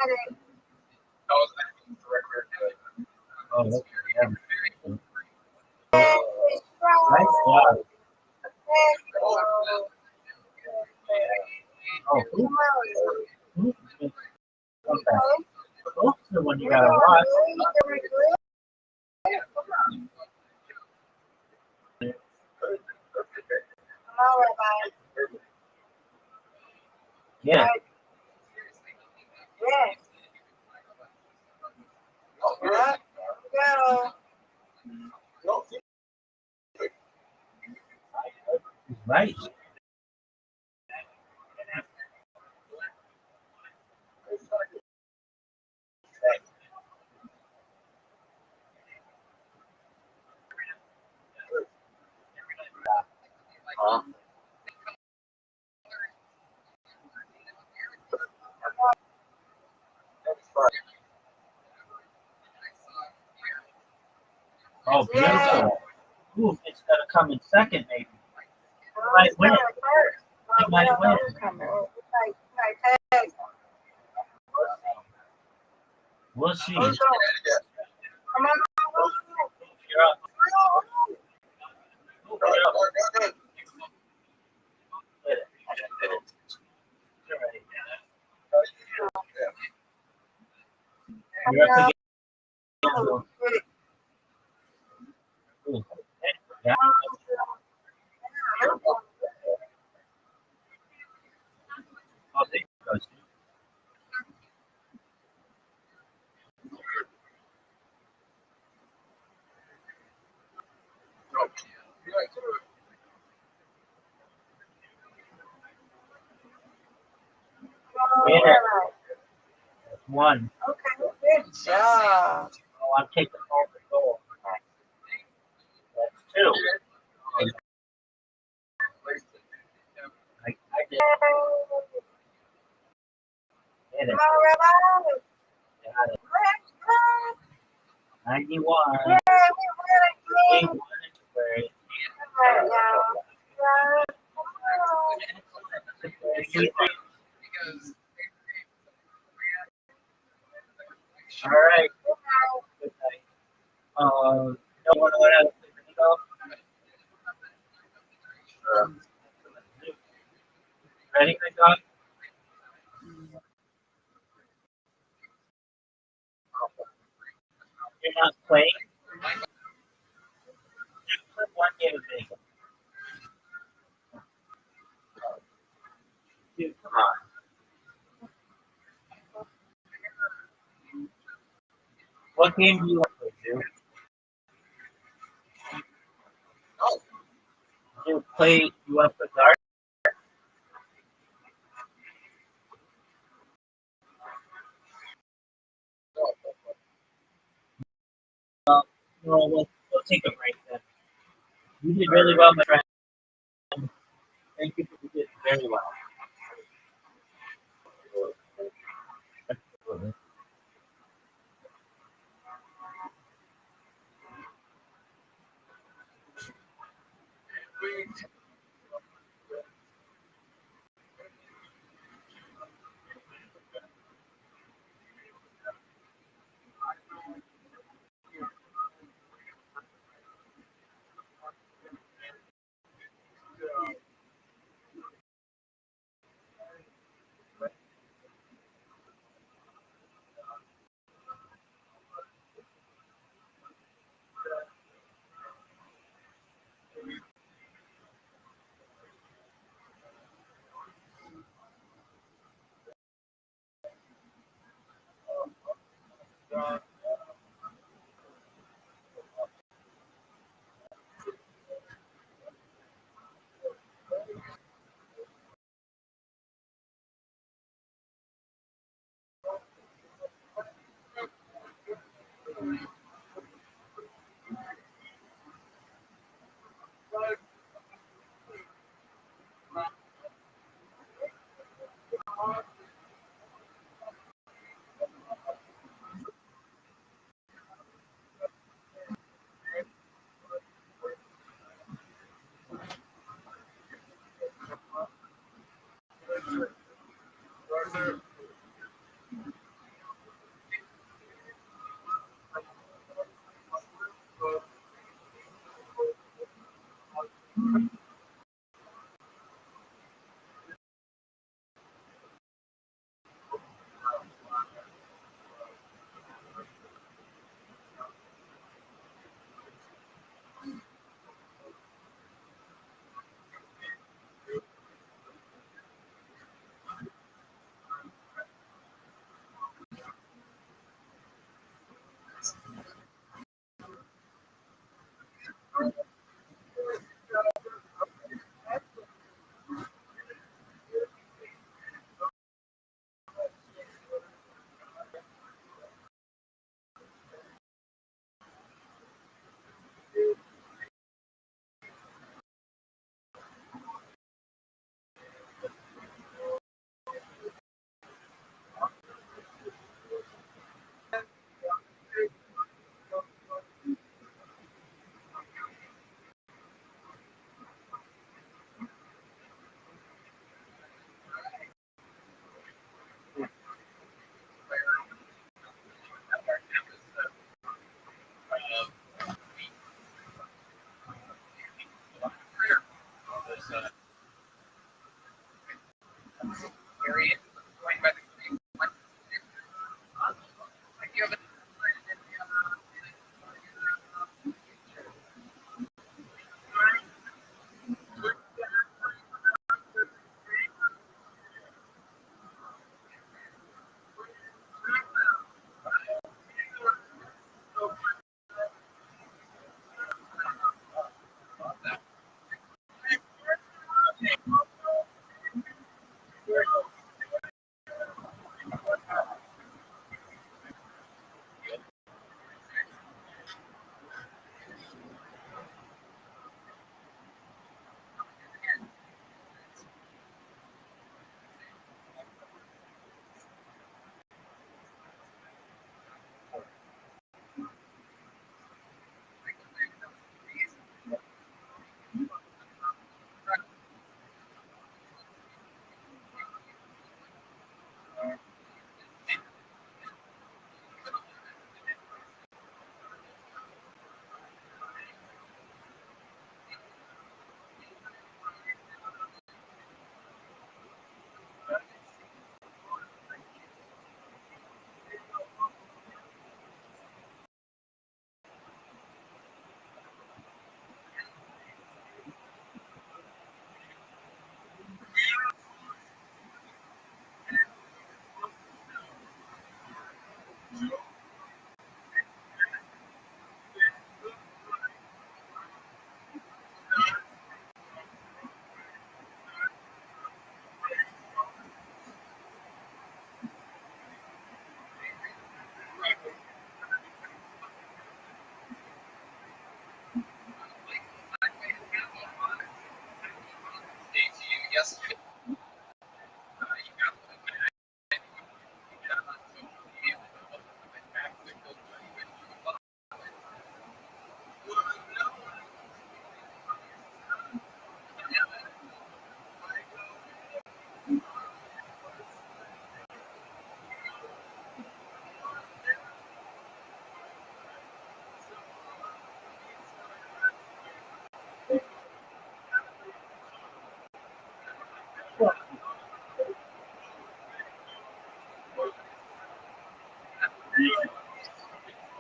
it.
Oh, okay. Yeah.
Hey,
Nice job. Oh,
Come on.
oops. Okay. Oops, the one you gotta watch. Get it.
Yes. Go.
Right. Oh, beautiful. Ooh, it's gonna come in second, maybe. Might win it. He might win it. We'll see.
Come on.
You're up. Get it. You're ready. You're up again. Ooh. Yeah. Oh, there it goes. Get it. That's one.
Okay, good job.
Oh, I'm taking home the goal. That's two. I did. Get it.
Come on, Rabbi.
Got it.
Let's go.
91.
Yeah, we
We
won
won it for it.
again. Right, y'all.
See, all right. Good night. Don't want to learn how to play mini golf? Sure. Ready, my dog? You're not playing? Just play one game of mini golf. Dude, come on. What game do you want to play, dude? You play, you want to play darts? No, we'll take a break then. You did really well, my friend. Thank you. You did very well.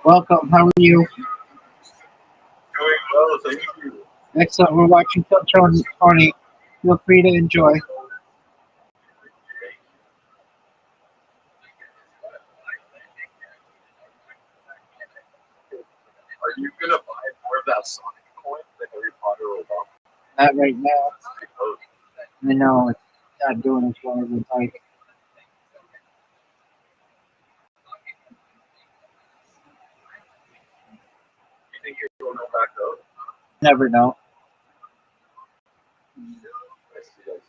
Welcome. How are you?
Doing well, thank you.
Excellent. We're watching Film Tony. Feel free to enjoy.
Are you gonna buy more of that Sonic coin, the Harry Potter or Obama?
Not right now. I know it's not doing as well as I'd like.
You think you'll go back up?
Never know.
I see, I see.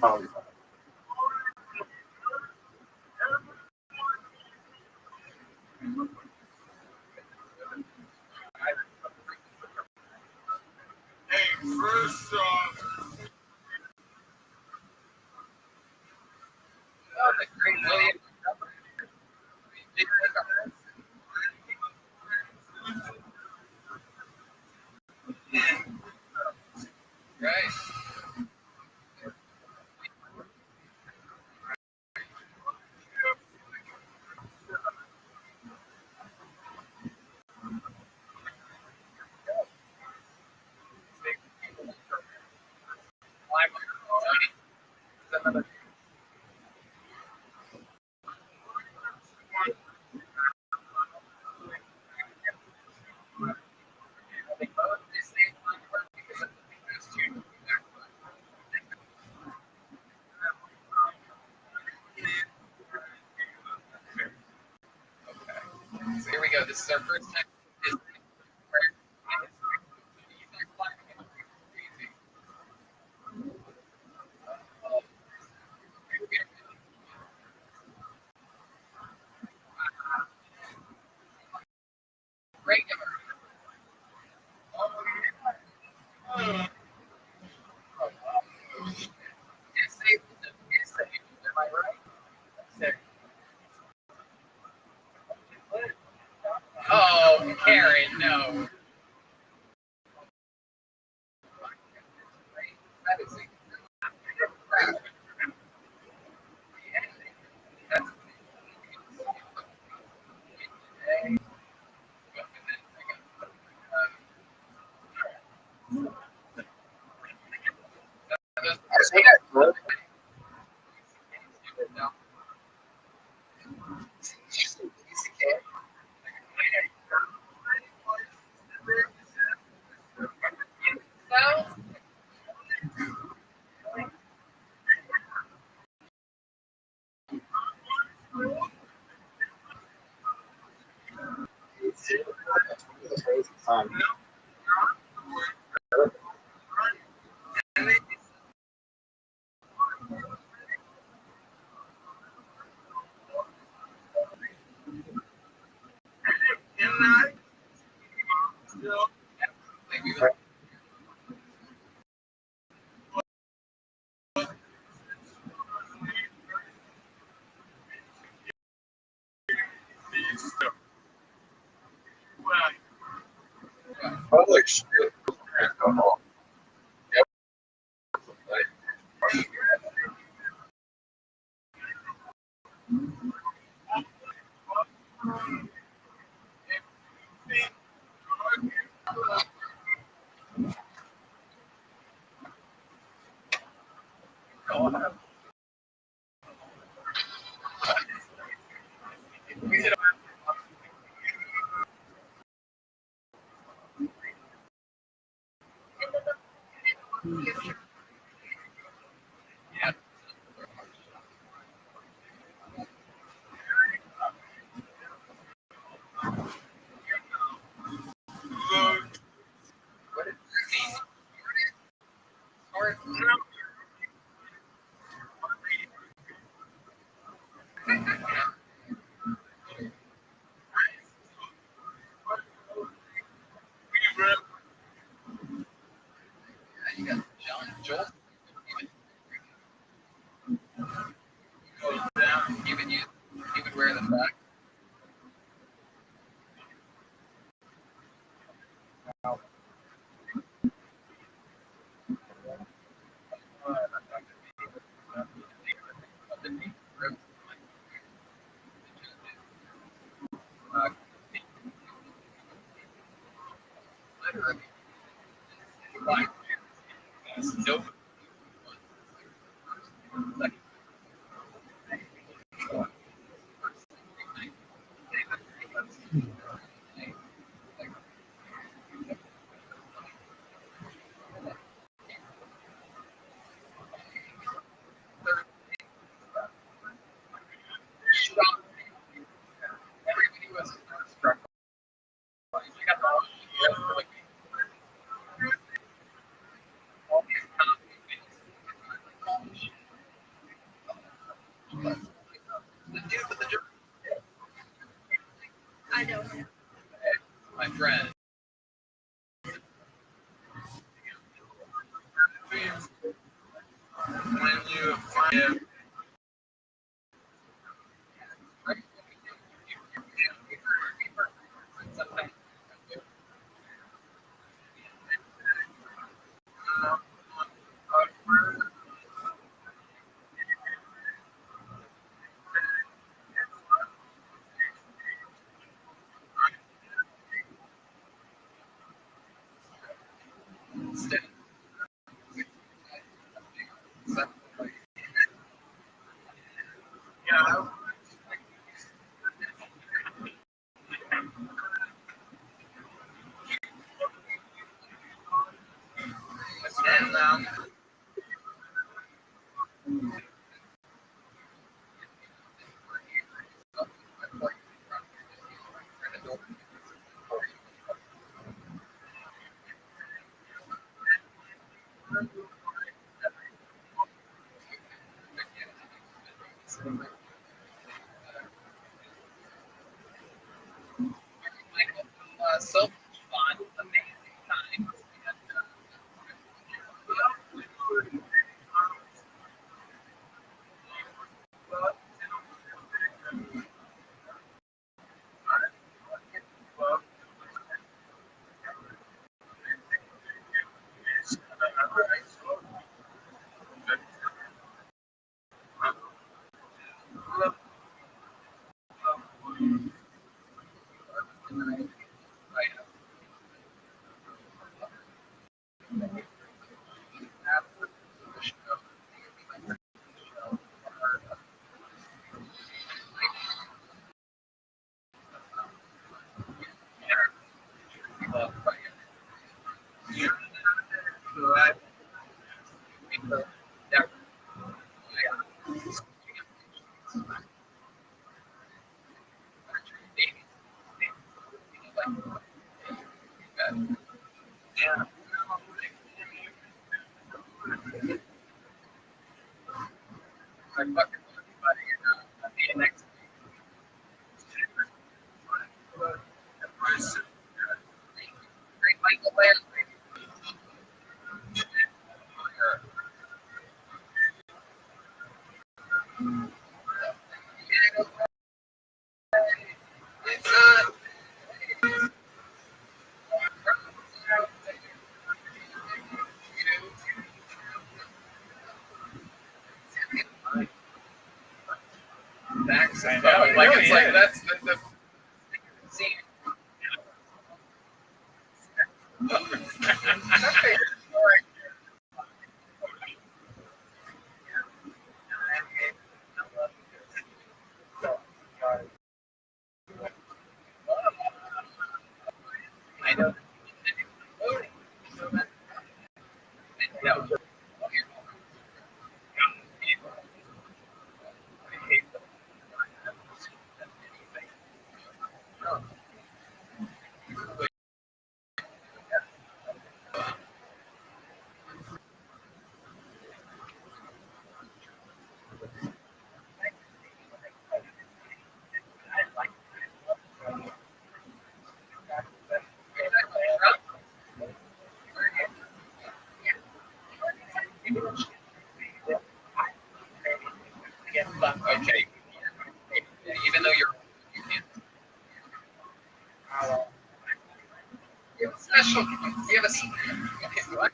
probably.
So here we go. This is our first time. Regular. Am I right? Oh, Karen, no. That is
Crazy time.
Holy shit. Alcohol. Yep.
You got John Joel. You would wear the back. Nope. Everybody was struck. You got the all these when you find and so fun, amazing time.
I know, it
Like
really
it's like
is.
that's the scene. Okay. I know. Yeah. Okay. Even though you can't. You have a special. You have a. Okay, what?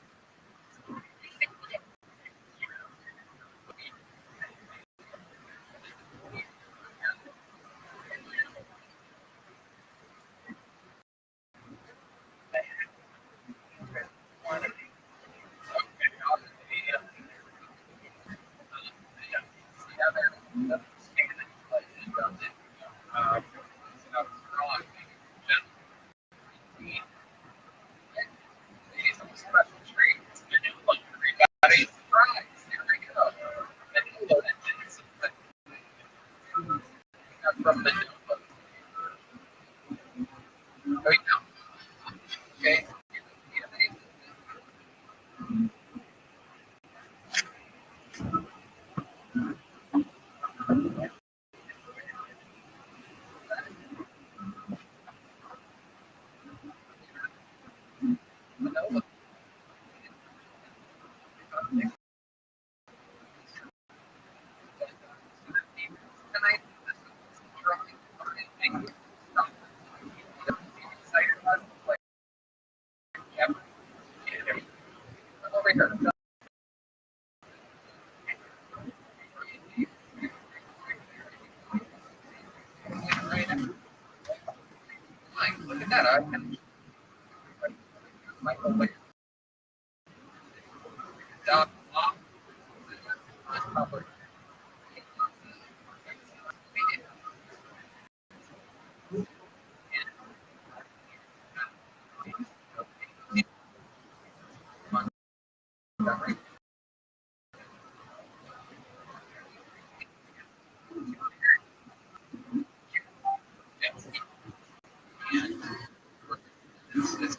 From the okay. Look at that. I can microwave down off. This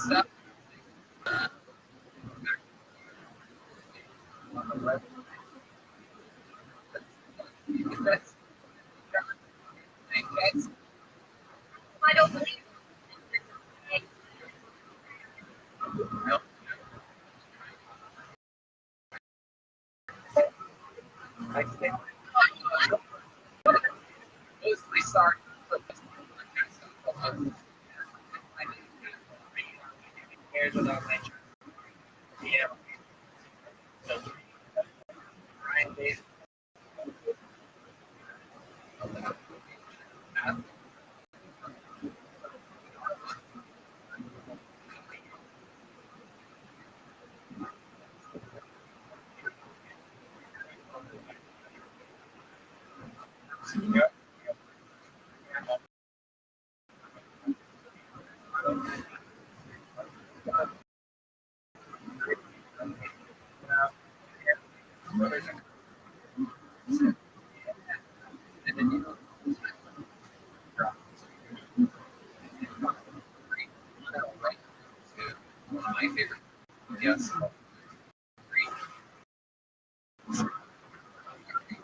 stuff. I don't believe mostly sorry.
Here's what I'm like. Yeah. So, Ryan Davis.
My favorite. Yes.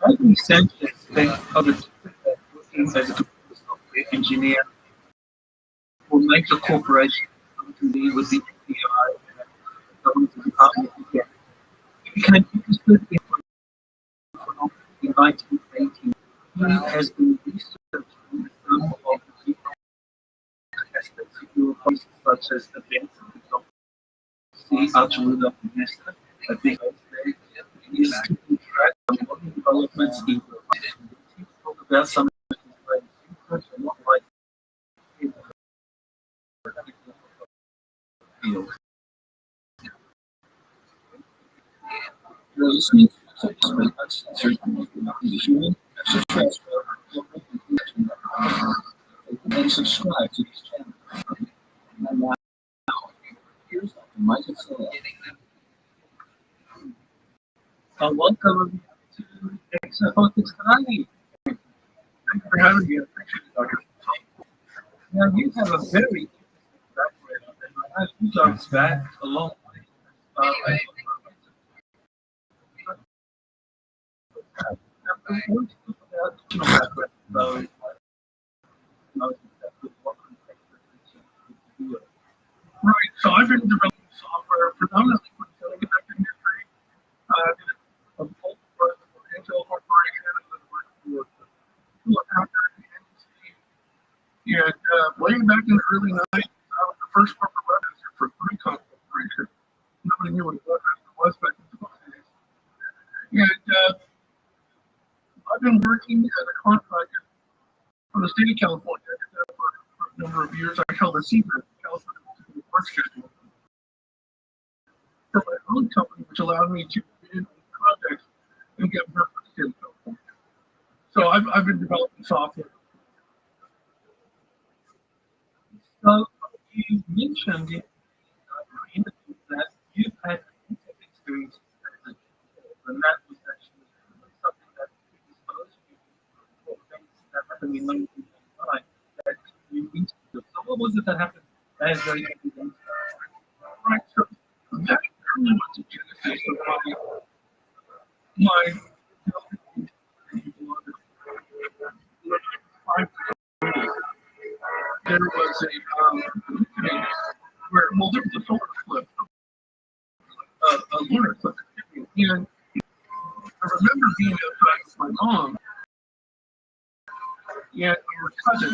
I think Sanchez thinks other as a engineer will make the corporation to deal with the FBI and the government department again. He became interested in in 1980. He has been researching some of the people aspects of your policies, such as events of the democracy, Archuleta Nesta, a big state. He is keeping track of modern developments in the talk about some of his latest research and what might be in the field. You're listening to and subscribe to this channel. And now, here's Dr. Michael Silla. Welcome to Exopolitics Tonight. Thank you for having me. I appreciate it, Dr. Now, you have a very interesting background, and I you guys back a long way.
Anyway.
Right, so I've been developing software predominantly for the semiconductor industry. I did a both for Intel Corporation and then worked for Hewlett Packard industry. And way back in the early 90s, I was the first corporate web manager for 3Com Corporation. Nobody knew what a web manager was back in those days. And I've been working as a contractor from the state of California. I did that for a number of years. I held a secret California work schedule for my own company, which allowed me to bid projects and get work for the state of California. So I've been developing software. So you mentioned in your interview that you've had experience as a and that was actually something that predisposed you for things that happened in 1995 that you interviewed. So what was it that happened as they evidence? Right, so that really was the genesis of my there was a where there was a solar flip lunar eclipse. And I remember being outside with my mom and our cousin.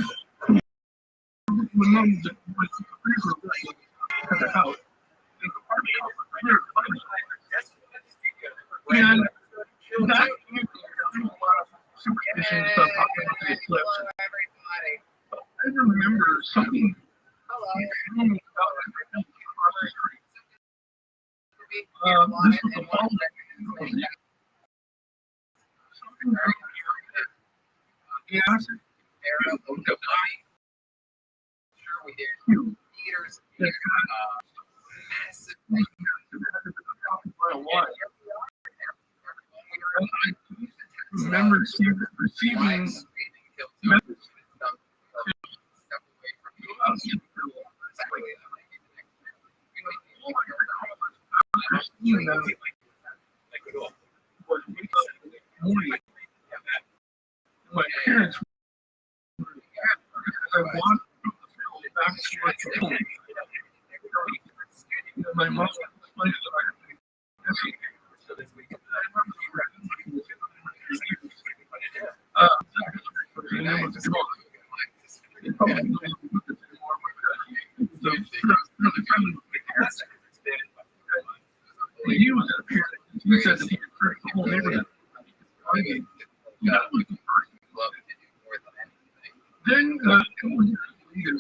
My mom was at the house. And that a lot of superstition stuff happening to the eclipse. I remember something happening about across the street. This was the following. Yes.
Sure we did. Theaters.
I remember receiving messages. My parents, I walked back to home. My mom explained that he was at a period. He said that he could create the whole neighborhood. Then, a couple of years later,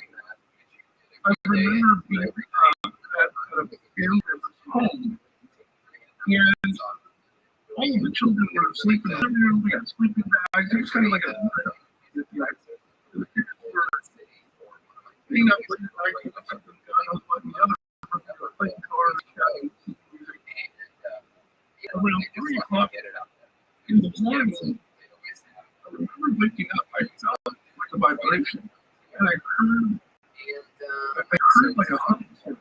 I remember being at a family member's home, and all of the children were sleeping in the living room. We had sleeping bags. It was kind of like a the kids were being up late night, something going on, but the other were playing cards, chatting, music. Around 3 o'clock in the morning, I remember waking up. I felt like a vibration, and I heard like a humming sound.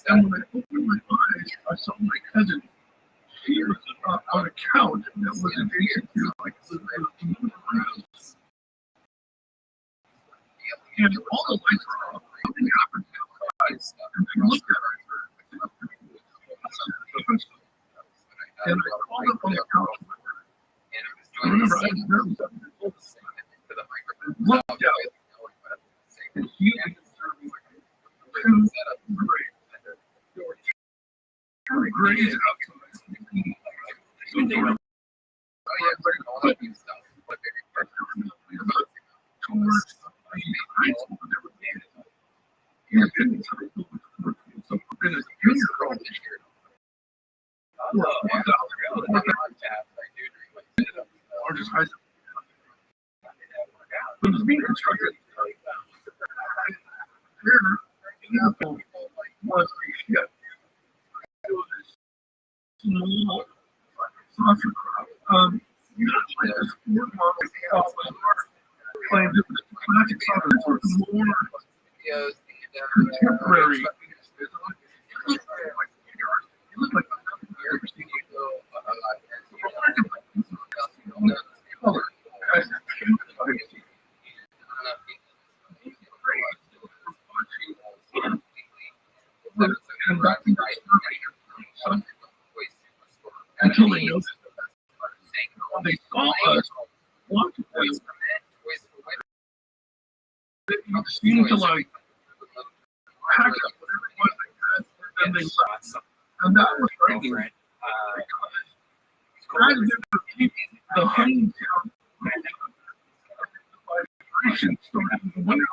And when I opened my eyes, I saw my cousin. She was on a couch that was adjacent to like the house. And all the lights were off. Something happened outside. And I looked at her. And I crawled up on the couch with her. I remember I was nervous. I looked out. And she was observing two graves. There were two graves outside. So they were towards high school. They were dead. Independence High School was so in a junior college here. Largest high school. It was being constructed. There, was a ship. It was a small saucer crop. You know, like a sport model claimed it was classic saucer. This was more contemporary. It looked like nothing I've ever seen. Color. Until they noticed when they saw us walk away, they seemed to like pack up whatever it was they had, and they left. And that was frightening because rather than repeating the humming sound, the vibration started in the water,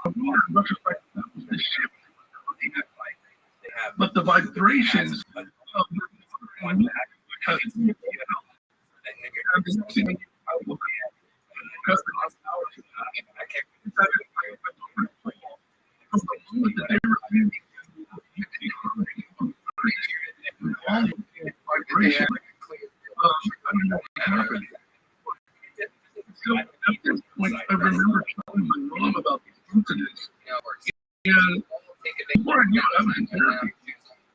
retrospect, that was the ship. But the vibrations of the water because vibration. I don't know what happened. So at this point, I remember telling my mom about these incidents. And before I knew it, I was in therapy.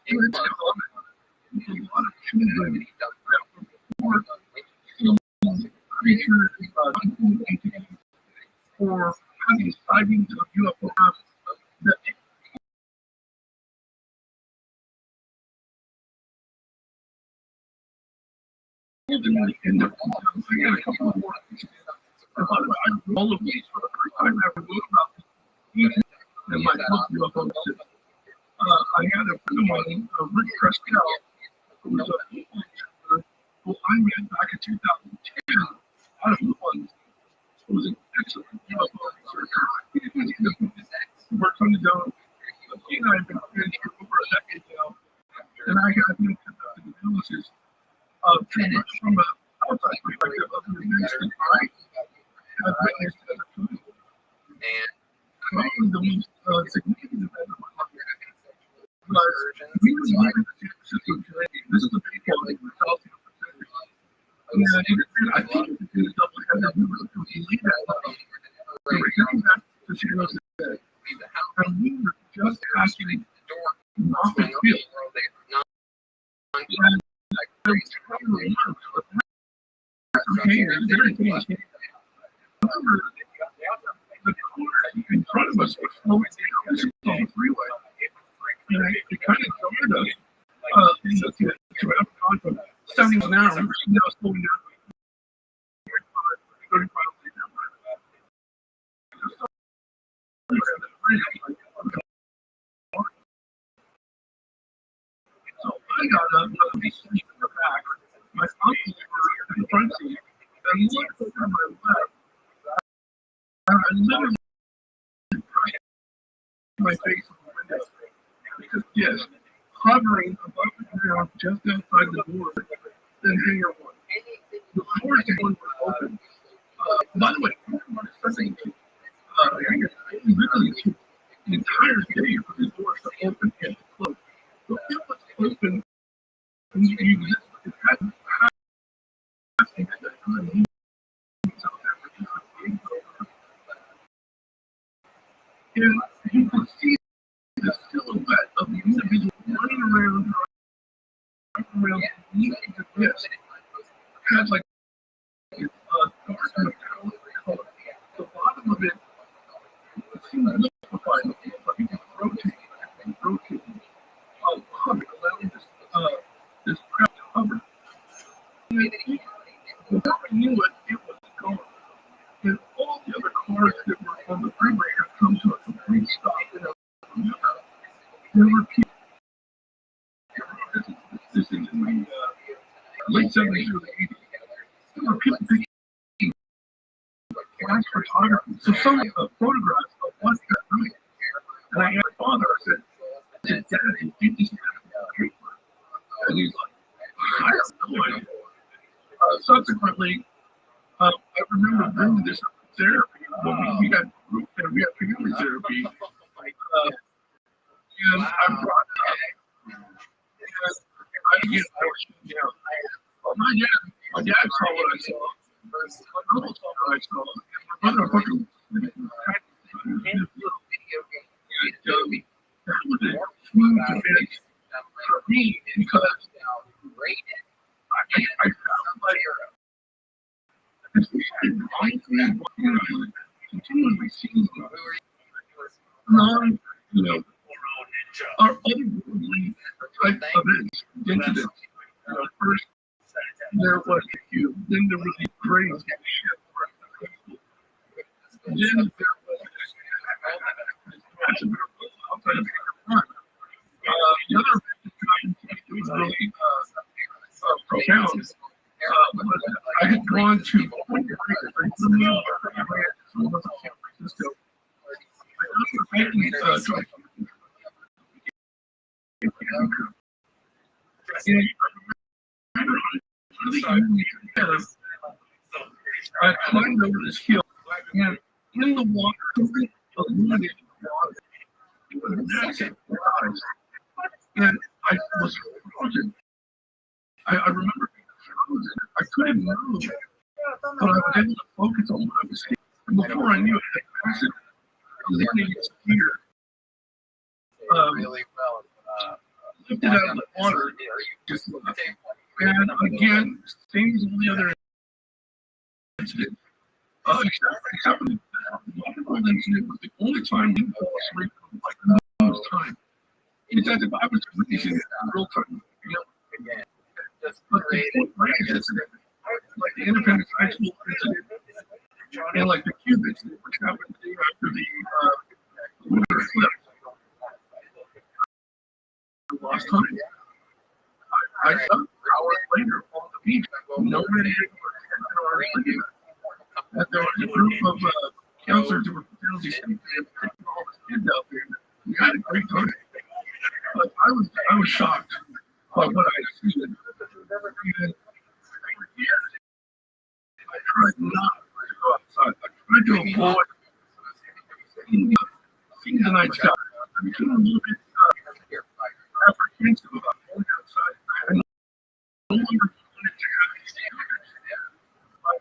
And it's a lot of children that were born creatures, or having sightings of UFO that didn't really end up. I got a couple of more. And by the way, I read all of these for the first time. I wrote about these in my book, UFO City. I had a friend of mine, Rick Prescott, who was a who I met back in 2010 out of England. Who was an excellent UFO researcher. He worked on the dome. He and I have been friends for over a decade now. And I got him to the analysis from an outside perspective of the events that I have witnessed as a student. And probably the most significant event of my life was we were leaving the San Francisco today. This is a big one in the South San Pacific. And I think it's a double header. We were leaving that level. We were heading back to San Jose. And we were just passing Moffett Field. And I was probably okay, it's very fast. However, the car in front of us was slowing down. This is on the freeway. And it kind of jarred us to have a conflict. 70 miles an hour, we were now slowing down. 35 an hour. So I got up, he sleep in the back. My uncle were in the front seat, and he looked over my left. I literally brushed my face on the window. Because, yes, hovering above the ground just outside the door, then hangar one. The doors to one were open. By the way, hangar one is something to literally took the entire day for the doors to open and to close. So it was open, and you just had to at that time. And you could see the silhouette of the individual running around each of this. Had like a dark metallic color. The bottom of it seemed liquefied, but it was rotating. Hovering, allowing this craft to hover. And before I knew it, it was gone. And all the other cars that were on the freeway had come to a complete stop. There were people. This is in the late 70s, early 80s. There were people taking flash photography. So some photographs of what's that night. And I asked my father, I said, Dad, did this happen? And he's like, I have no idea. Subsequently, I remember bringing this up to therapy when we had group and we had family therapy. And I brought it up. And I was shooting down. My dad saw what I saw. My uncle saw what I saw. And my brother fucking that was a huge event for me because I felt like continually seeing our otherworldly type events, incidents. First, there was a few, then there was the crazy shit. Then there was this massive outside of Front. The other event that was really profound was I had gone to Point Break, San Francisco. I also I climbed over this hill, and in the water, illuminated water, it was massive eyes, and I was frozen. I remember being frozen. I couldn't move, but I was able to focus on what I was seeing. And before I knew it, I passed it, illuminated sphere. Lifted out of the water, and again, same as all the other incidents. Except for the waterfall incident was the only time we fell asleep like most time. It's as if I was witnessing it in real time. But the Point Break incident, Independence High School incident and like the Cubans, which happened the day after the lunar eclipse. Lost time. I thought hours later on the beach, nobody for 10 hours later, that there was a group of counselors who were penalty taking all the kids out there. We had a great time. But I was shocked by what I had seen. And for years, I tried not to go outside. I tried to avoid seeing the night sky. I became a little bit apprehensive about going outside. I no longer wanted to have these standards. By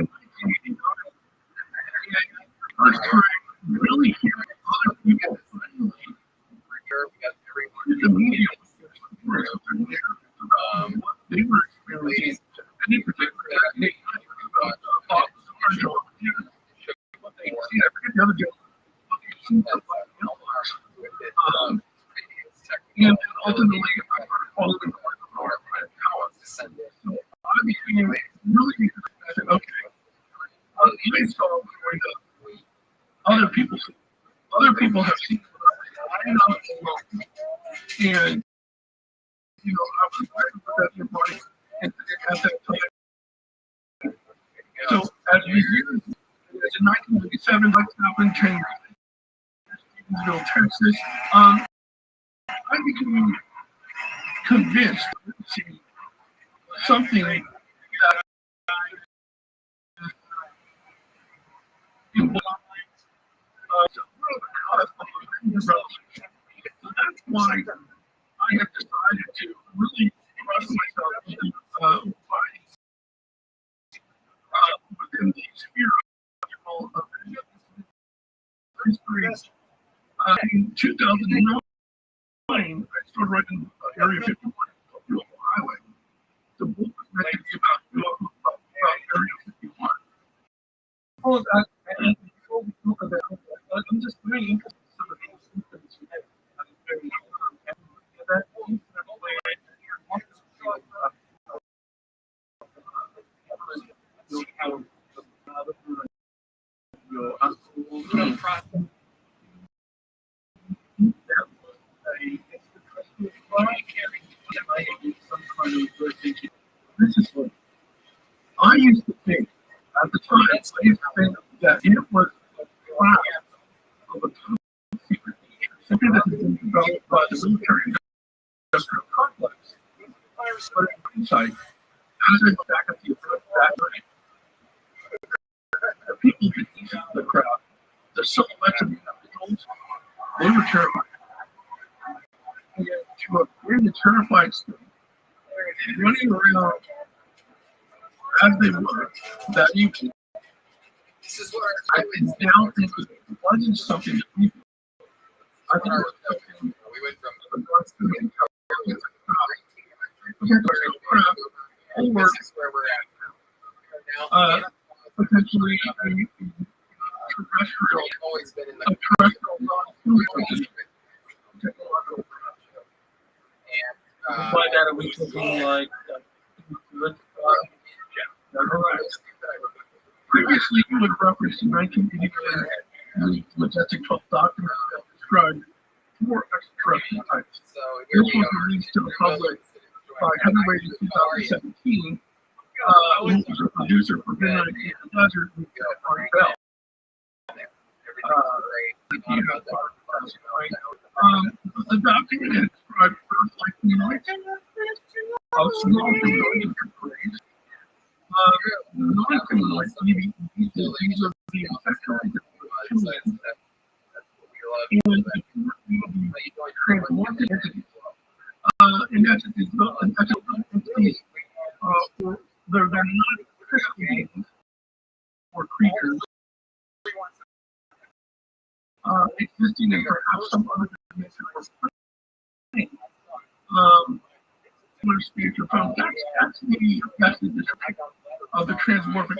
1989, the first time really hearing other people finally the media was what they were experiencing. And in particular, about what they see. I forget the other deal. What they see and ultimately, I started following the power. So I became really interested. I said, okay, I saw other people have seen I'm not alone. And you know, I was that your body at that time. So as we years, in 1987, what's happened in Stevensville, Texas, I became convinced to something that so that's why I have decided to really trust myself into within the sphere of history. In 2009, I started writing Area 51, Beautiful Highway. The book was meant to be about Area 51. Oh, and before we talk about that, I'm just very interested in some of these symptoms you have. That way, your uncle process. That was a extraterrestrial flight carrying some kind of thinking. This is what I used to think at the time. I used to think that it was a craft of a top secret nature, something that had been developed by the military industrial complex. But in hindsight, as I look back at the approach that night, the people that eat the crowd, the silhouettes of the individuals, they were terrified. And to a really terrified state, running around as they were that evening, I was now thinking it wasn't something that we I think it was something we went from or potentially terrestrial, a terrestrial non-human technological production. And by that, are we thinking like previously, you would reference in 1989 the Majestic 12 document that described 4 extraterrestrial types. This was released to the public by Heavyweight in 2017. Who was a producer for Midnight in the Desert with Art Bell. The document described Earth-like humanoids of small humanoid grades. Non-humanoid these are the effectively humans. And transformed entities. In essence, these entities, they're not physical beings or creatures existing in perhaps some other dimension or plane. Similar spiritual from that's the description of the transmorphic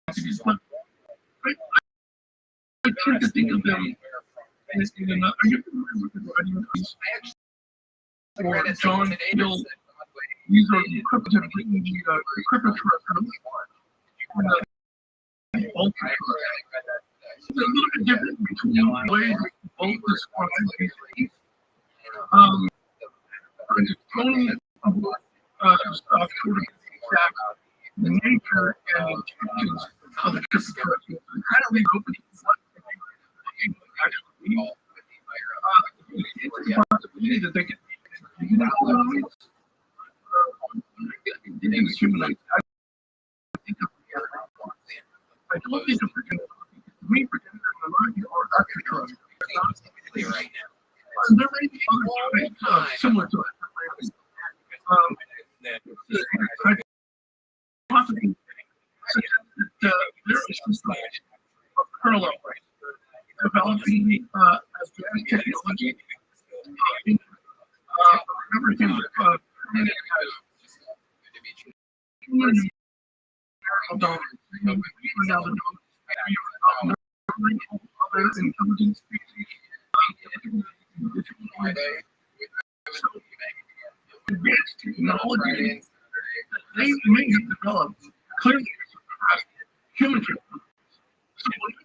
entities. But I tend to think of them as in another. Are you familiar with the writing piece? Or John Hill These are the cryptoterrestrials and the ultra-terrestrials. There's a little bit different between the ways we both describe these things. For instance, Tony sort of exact the nature and intentions of the cryptoterrestrials and kind of leave open what they actually mean. It's a possibility that they can be humanoids. Humanoids. I don't think of pretenders. To me, pretenders are extraterrestrials. There may be other types similar to it. Possibly that there is some sort of parallel developing advanced technology. Remember him other intelligent species. Advanced technology they may have developed clearly surpassed human technology. So when we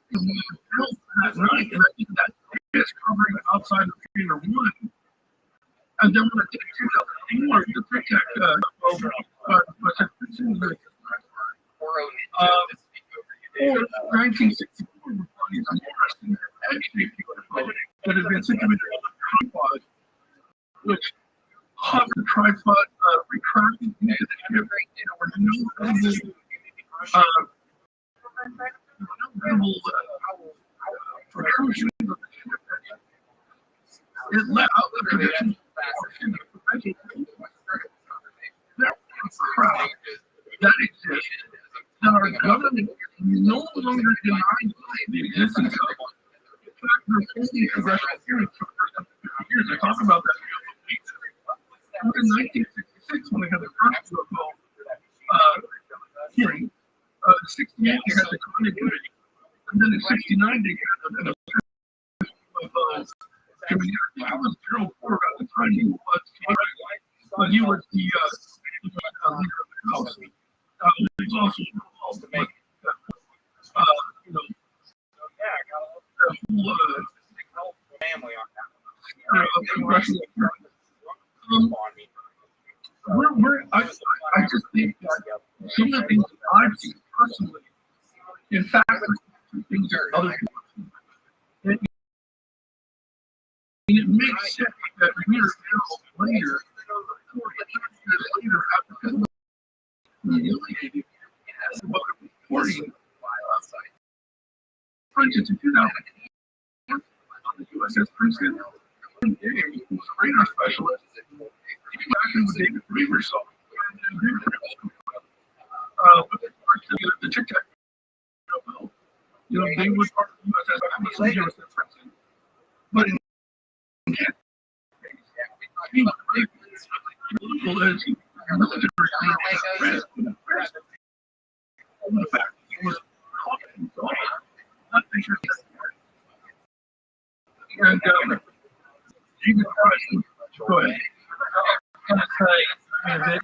built that night, and I think that is covering outside of Theater 1, and then when I take 2001, the Tech or 1964 were finding some interesting edge-shaped UFO that had been situated on a tripod, which hovered tripod retracted into the ship. There were no visible protrusions of the ship. It let out the traditional portion of the vegetation. There was a crowd that exists that our government no longer denies the existence of. In fact, there's only congressional hearings for the first 50 years. I talk about that in 1966 when they had the first UFO hearing. 68 they had the connectivity, and then in 69 they had an UFO community. I think it was Gerald Ford at the time he was, but he was the leader of the House. He was also involved with the whole
family on that.
congressional I just think that some of the things I've seen personally, in fact, things that other people see. It makes sense that years later, 4 years later, after humiliated what they're reporting, for instance, in 2008, on the USS Princeton, who was a radar specialist, actually with David Reaver saw the Tic Tac. They were part of the USS Princeton. But in political as military the fact that he was caught and not thinking and even go ahead. I was going to say that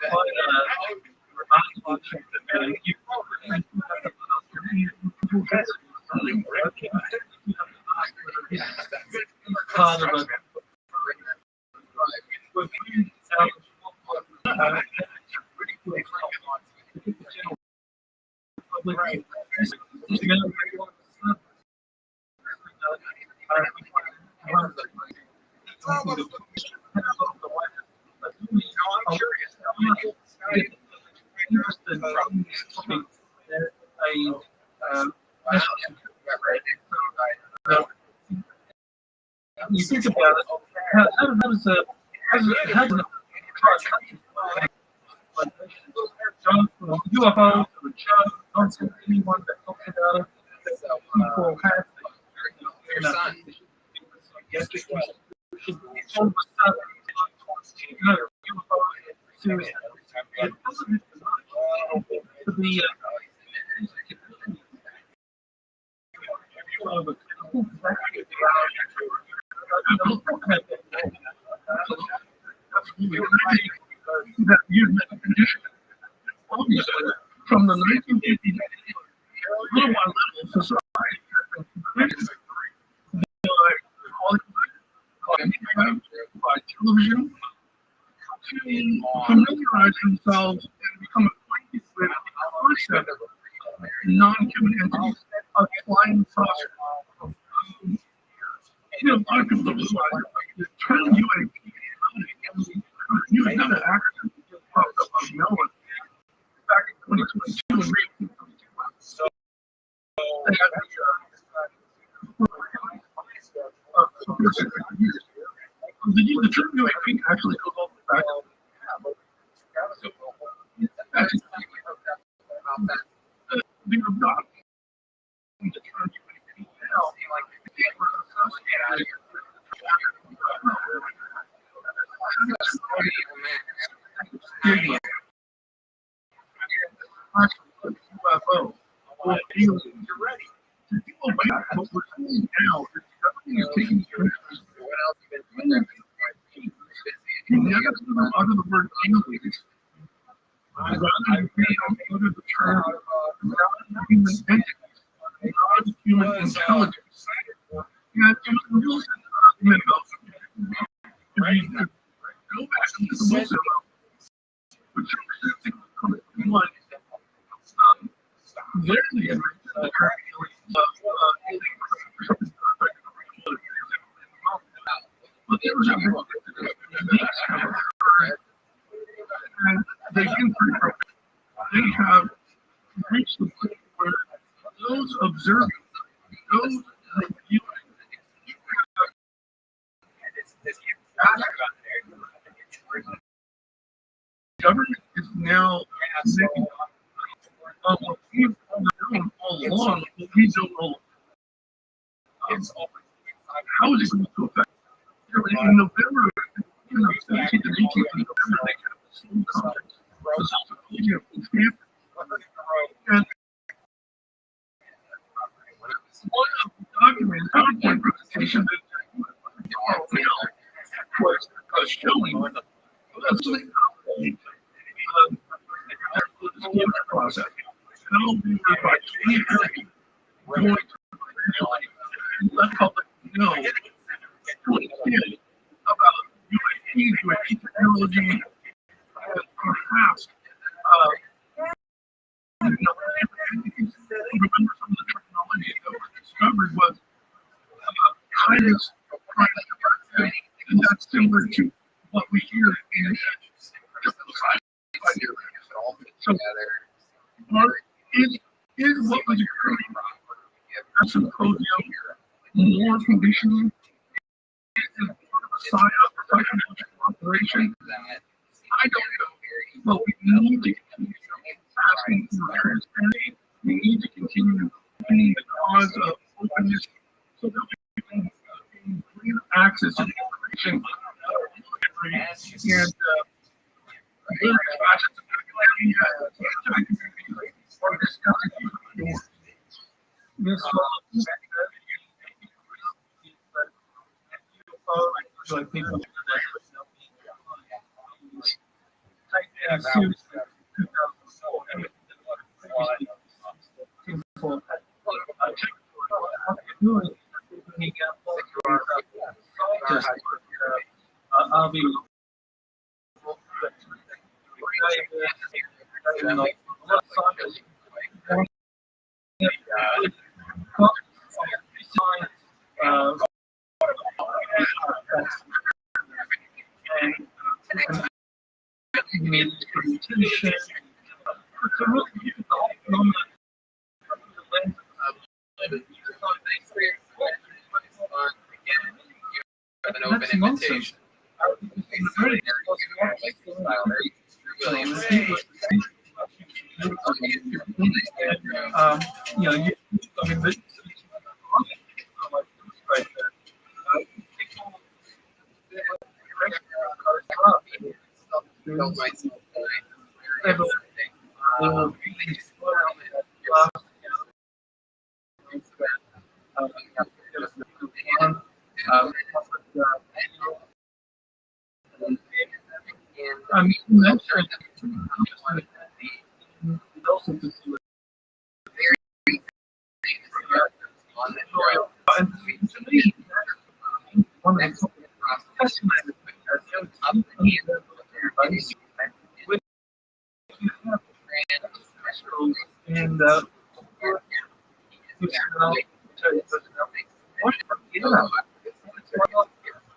quite remarkable fact that you part of a you think about it, how does a UFOs or Johnson, anyone that talks about it, people have
Your son.
all of a sudden, UFOs it doesn't to be television to familiarize themselves and become acquainted with the concept of non-human entities of flying saucers. A lot of people don't realize the term UAP is another acronym that just popped up on NOAA back in 2022 and re-2022. So they had the term UAP actually goes all the way back. They're not the term UAP now. UFO or aliens. You're ready. To do away with what we're seeing now is everything is taking place. You never utter the word aliens. Rather than utter the term human entities, non-human intelligence. And Wilson, if you go back to the Wilson, which is one, they're the invention of the term but there was a and they have reached the point where those observing, those reviewing, government is now making what we've known all along, what we don't know. How is it going to affect? In November, 17th and 18th of November, they have the same conference. And one of the documents, PowerPoint presentation was showing the process. How we were by going to let public know about UAP technology, and perhaps remember some of the technology that was discovered was kindness, and that's similar to what we hear in so, is what was occurring at symposium more conditioning? Is it sort of a psychological operation? I don't know. But we need to continue asking for transparency. We need to continue being the cause of openness so that we can gain clear access to the information and various facets of the community are discussing this like people I'll be that's nonsense. With and I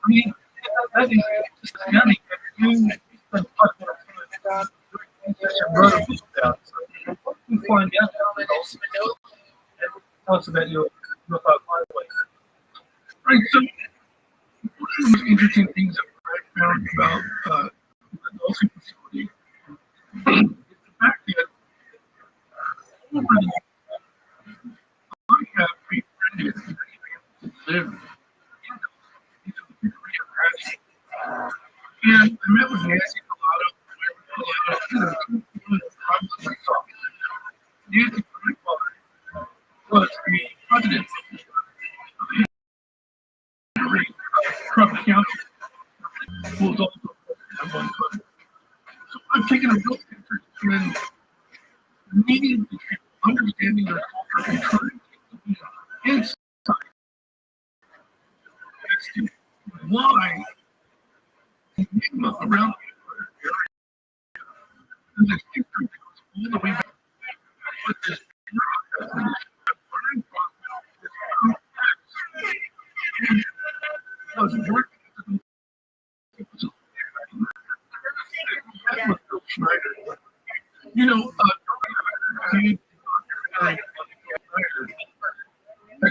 mean, I think it's stunning. You spend you find out tell us about your highway. Right, so one of the most interesting things that I found about the nursing facility is the fact that already I have befriended who live in the degree of passion. And I met with Nancy Pilato, Nancy Pilato was the president of Trump County, who was also president of one country. So I've taken a real interest in meeting the people, understanding their culture, and trying to be insight as to why around the area. And this history goes all the way back. But this bureaucracy learning from this was working that was Bill Schneider. You know, he that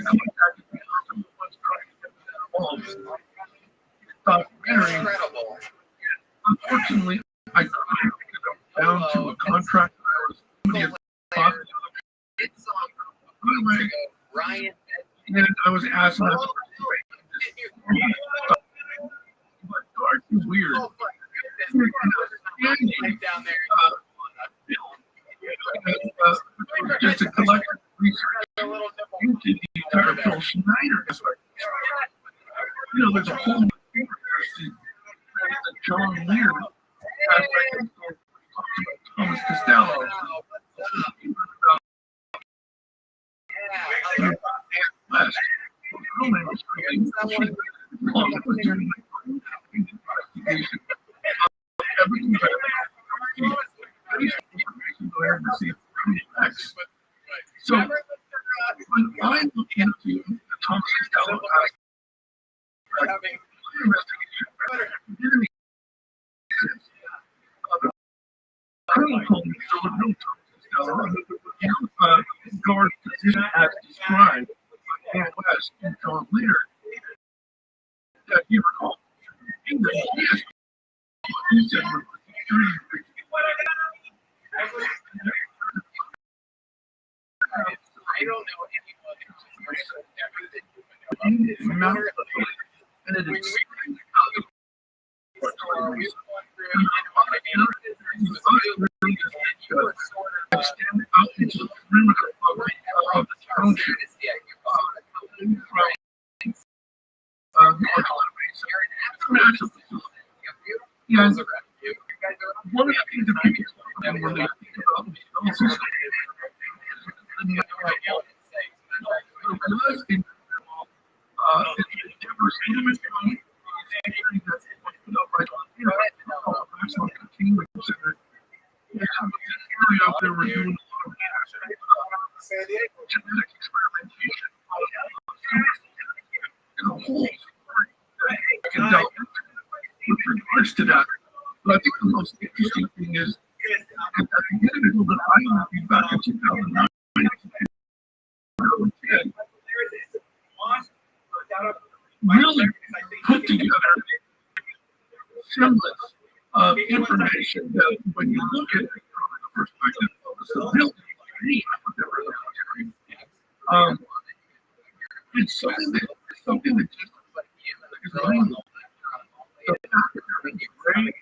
contacted me from once trying to get that involved. Incredible. Unfortunately, I couldn't get down to a contract that I was somebody had anyway, Ryan, and I was asked not to participate. But Dark is weird. Just a collective research into the entire Bill Schneider aspect. You know, there's a whole new thing the John Lear aspect of the story. Thomas Costello. West. Her name was creating was during the investigation of everything that so when I look into the Thomas Costello aspect, Colonel told me there was no Thomas Costello. Guard position as described by Dan West and John Lear that he recalled. English, yes, he said was security. I don't know anyone and it is extend out into the perimeter of the township and one of the things that people and when they think about the analysis out there we're doing a lot of genetic experimentation and a whole story that I can delve into with regards to that. But I think the most interesting thing is at the individual that I interviewed back in 2009, really put together semblance of information that when you look at it from the perspective of the civilian, it's something that just is mind-blowing. The fact that there is great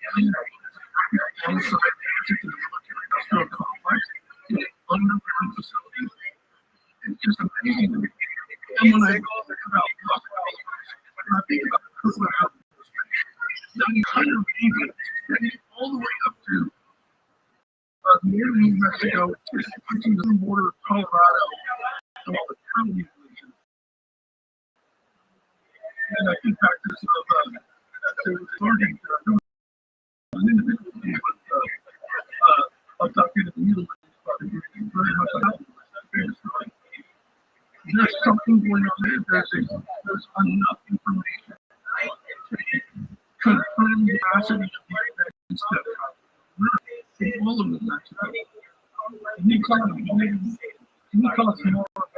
on-site to the military-industrial complex in an underground facility is just amazing to me. And when I think about Rothschild, when I think about Kirkland Outpost, the entire region, extending all the way up to near New Mexico, to the border of Colorado, and all the counties. And I think back to some of the there's something going on there. There's enough information to confirm the acid of the evidence that all of them actually. Can you tell us more about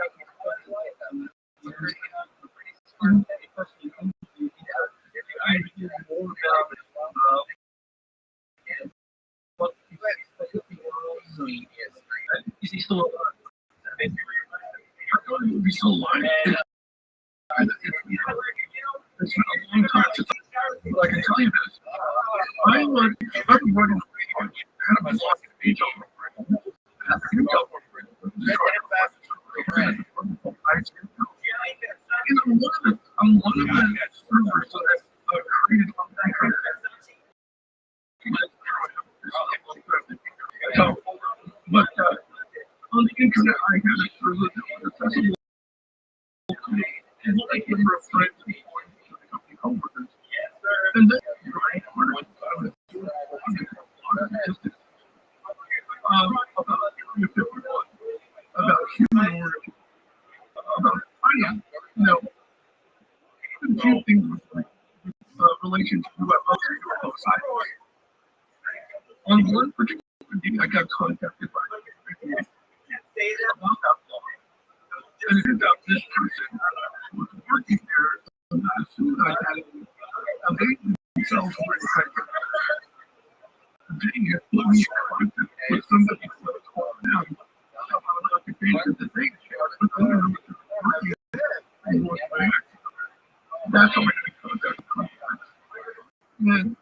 what is he still alive? How come he's still alive? It's been a long time since but I can tell you this. I was running kind of a lot of age over. I'm one of the servers that created on so, but on the internet, I had a server that was accessible to me, and like a number of friends and company coworkers. And then, right, I was doing about human origin, about finance, a few things with relation to UFO science. On one particular day, I got contacted by about that law. And it turns out this person was working there as soon as I had they themselves were infected. They had put me in contact with somebody who was called down about an occupation that they shared, but I don't know what they were working on. That's how I got contact. And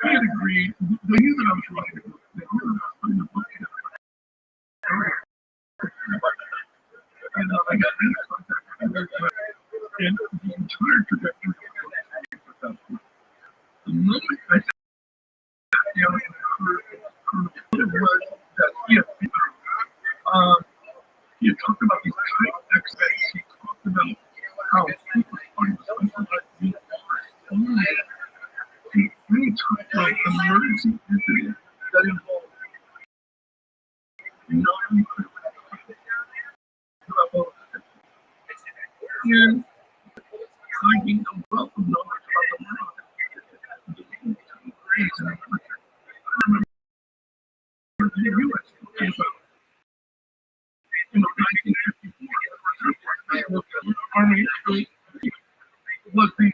they had agreed, they knew that I was writing a book. They knew that I was putting a book together. And I got in contact with them, and the entire trajectory of the moment I sat down and heard what it was that he had talked about these type experts. He talked about how people find something like me. Any type of emergency incident that involved and finding a wealth of knowledge about the world. I remember the U.S. in 1954, the Army was the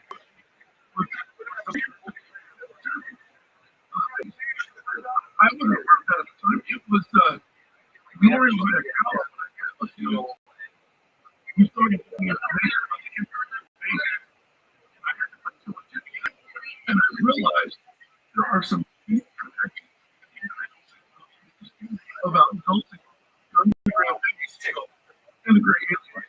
I would have worked at the time. It was Glory by a California. We started getting information about the information, and I realized there are some deep connections about dosing underground in the great history.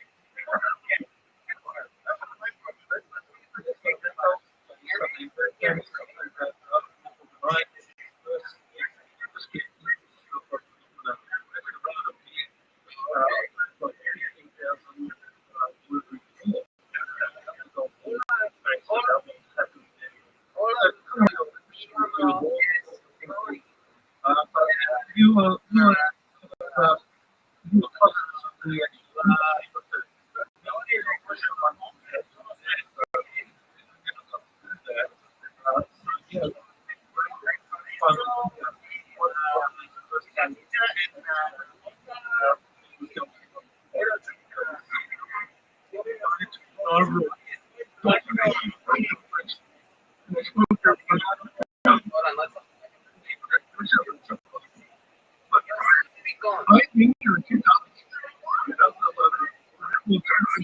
I think you're in 2011.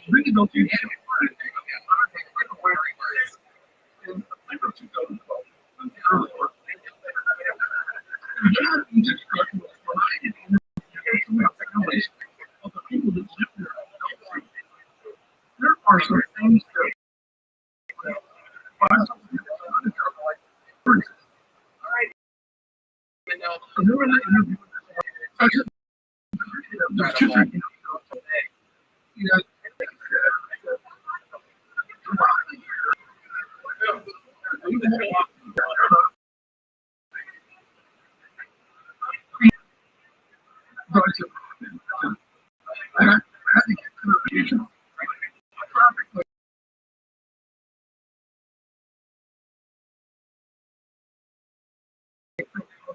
Really don't think there are some things that there's two things. I had to get clarification.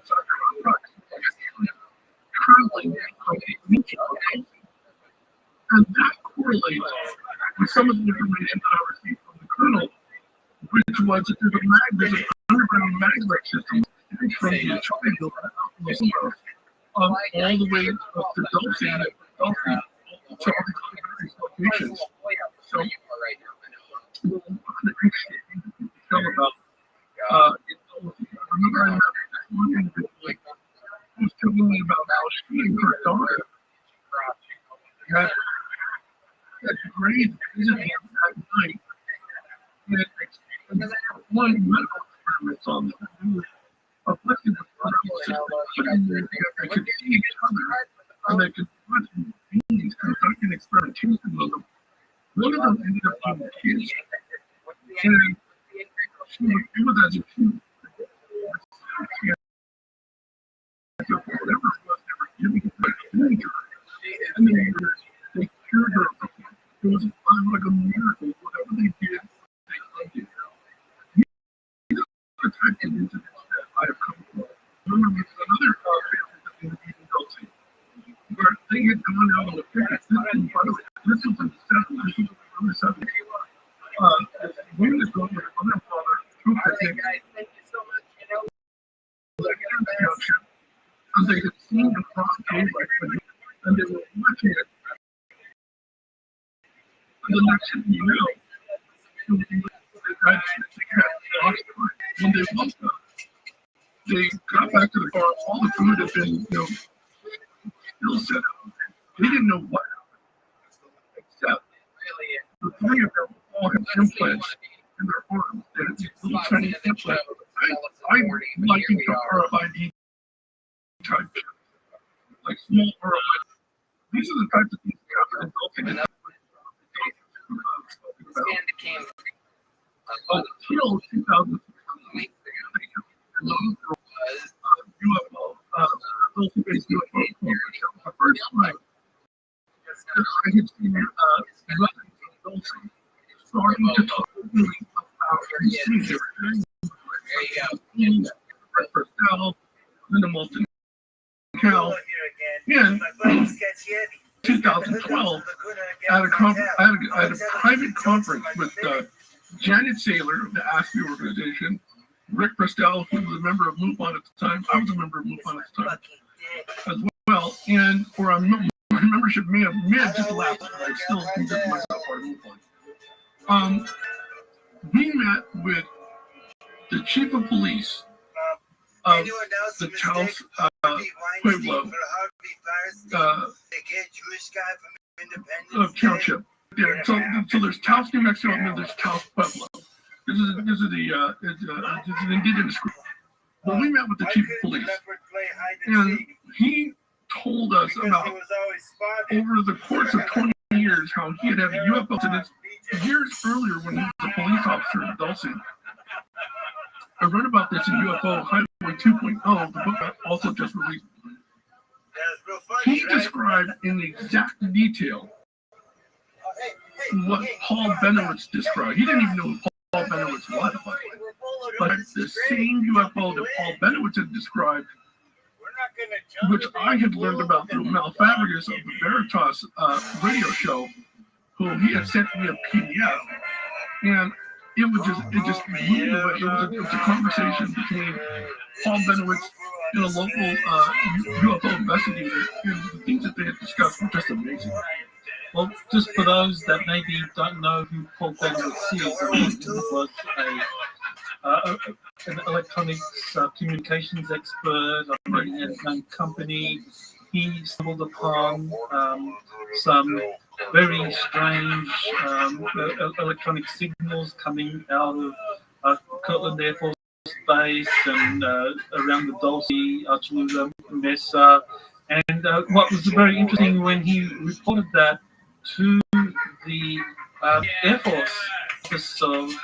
outside their own trucks, traveling from each other. And that correlates with some of the information that I received from the colonel, which was that there's an underground magnet system from the Acholi building out in Los Angeles, all the way up to Dulce and Philadelphia, to all these various locations. So, well, I'm interested to tell about. Remember, I met this one individual who was telling me about how she and her daughter had grades visiting at night. And one medical experiments on them. They were afflicted with they could see each other and they could watch beings conducting experimentation on them. One of them ended up being kids. And it was as if she had whatever it was they were giving her. And they cured her. It was like a miracle. Whatever they did, they undid. These are the types of incidents that I have come across. Remember, another family that in Dulce, where they had gone out on the picnic. By the way, this was in the 70s. This was in the 70s. Women had gone with their mother and father to a picnic. And they had seen the cross go and they were watching it. And the next thing you know, they had lost time. When they woke up, they got back to the car. All the food had been, still set out. They didn't know what happened, except the three of them all had implants in their arms. They had these little tiny implants. I liken to RFID type, like small RFID. These are the types of things that happen in until 2016, UFO, Dulce-based UFO corporation. The first time I had seen residents of Dulce starting to talk about these things they were doing. Rothschild, and the multi-cal. And 2012, I had a private conference with Janet Saylor of the ASPE organization, Rick Prestel, who was a member of MUFON at the time. I was a member of MUFON at the time as well. And for our membership may have just lapsed, but I still consider myself part of MUFON. We met with the chief of police of the Taos Pueblo township. There. So there's Taos, New Mexico, and then there's Taos Pueblo. This is an indigenous group. But we met with the chief of police, and he told us about over the course of 20 years how he had had a UFO incident years earlier when he was a police officer in Dulce. I read about this in UFO Highway 2.0, the book I also just released. He described in exact detail what Paul Benowitz described. He didn't even know who Paul Benowitz was, but the same UFO that Paul Benowitz had described, which I had learned about through Mel Fabregas of the Veritas radio show, who he had sent me a PDF, and it just blew me away. It was a conversation between Paul Benowitz and a local UFO investigator, and the things that they had discussed were just amazing.
Well, just for those that maybe don't know who Paul Benowitz is, he was an electronics communications expert operating at his own company. He stumbled upon some very strange electronic signals coming out of Kirtland Air Force Base and around the Dulce, Acholi, Mesa. And what was very interesting when he reported that to the Air Force Office of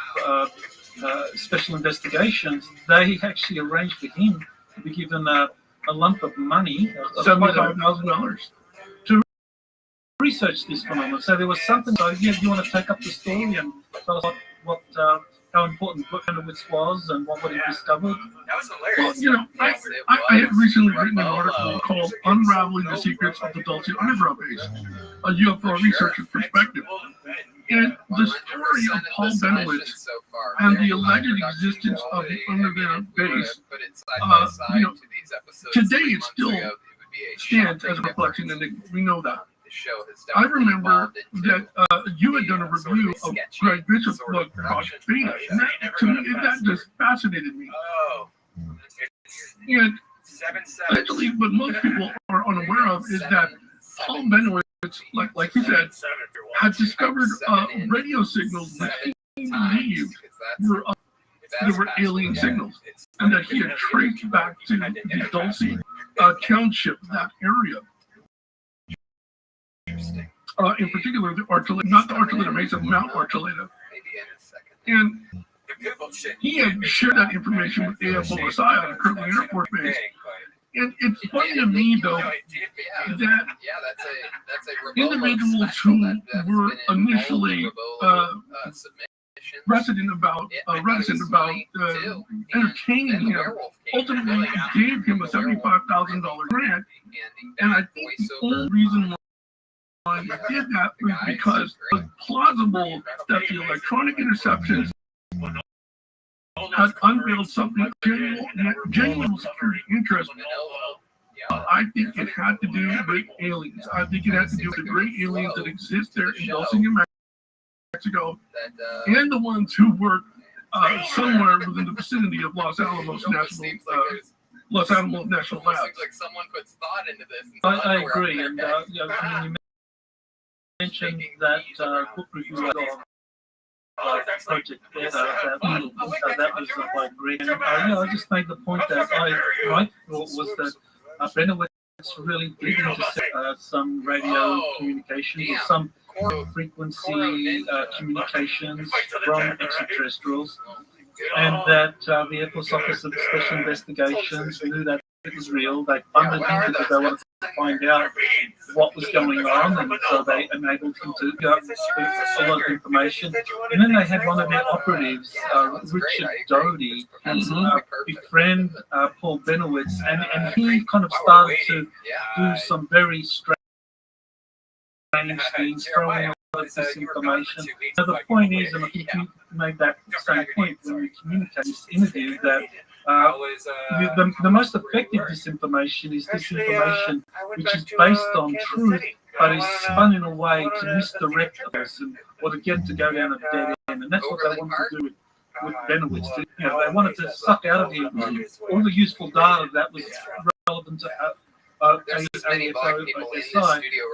Special Investigations, they actually arranged for him to be given a lump of money, $75,000, to research this phenomenon. So there was something. So, yeah, do you want to take up the story and tell us what how important Benowitz was and what he discovered?
That was
Well,
hilarious.
you know, I had recently written an article called Unraveling the Secrets of the Dulce Underground Base, a UFO researcher's perspective. And the story of Paul Benowitz and the alleged existence of the underground base, you know, today it still stands as a reflection, and we know that. I remember that you had done a review of Greg Bishop's book, Project Beta, and that, to me, that just fascinated me. And actually, what most people are unaware of is that Paul Benowitz, like you said, had discovered radio signals which he believed were alien signals, and that he had traced back to the Dulce township, that area. In particular, the Archuleta, not the Archuleta Mesa, Mount Archuleta. And he had shared that information with AFOSI out of Kirtland Air Force Base. And it's funny to me, though, that individuals who were initially reticent about entertaining him ultimately gave him a $75,000 grant. And I think the only reason why he did that was because it was plausible that the electronic interceptions had unveiled something genuine security interest. I think it had to do with aliens. I think it had to do with the great aliens that exist there in Dulce, New Mexico, and the ones who work somewhere within the vicinity of Los Alamos National Labs.
I agree, and you mentioned that book review on Project Beta, that was quite great. And I just made the point that my thought was that Benowitz really did intercept some radio communications or some frequency communications from extraterrestrials, and that the Air Force Office of Special Investigations knew that it was real. They funded him because they wanted to find out what was going on, and so they enabled him to get a lot of information. And then they had one of their operatives, Richard Doty, befriend Paul Benowitz, and he kind of started to do some very strange things, throwing a lot of disinformation. So the point is, and I think you made that same point when we communicated this interview, that the most effective disinformation is disinformation which is based on truth, but is spun in a way to misdirect the person or to get to go down a dead end. And that's what they wanted to do with Benowitz. They wanted to suck out of him all the useful data that was relevant to AFOSI,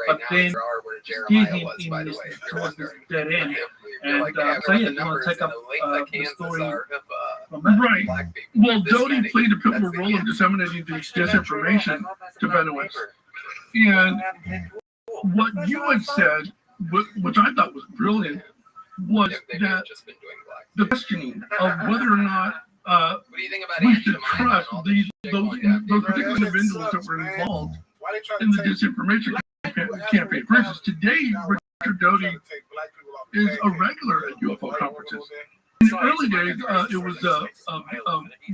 but then steer him in towards this dead end. And so yeah, you want to take up the story from that?
Right. Well, Doty played a pivotal role in disseminating this disinformation to Benowitz. And what you had said, which I thought was brilliant, was that the questioning of whether or not we should trust those particular individuals that were involved in the disinformation campaign. For instance, today, Richard Doty is a regular at UFO conferences. In the early days, it was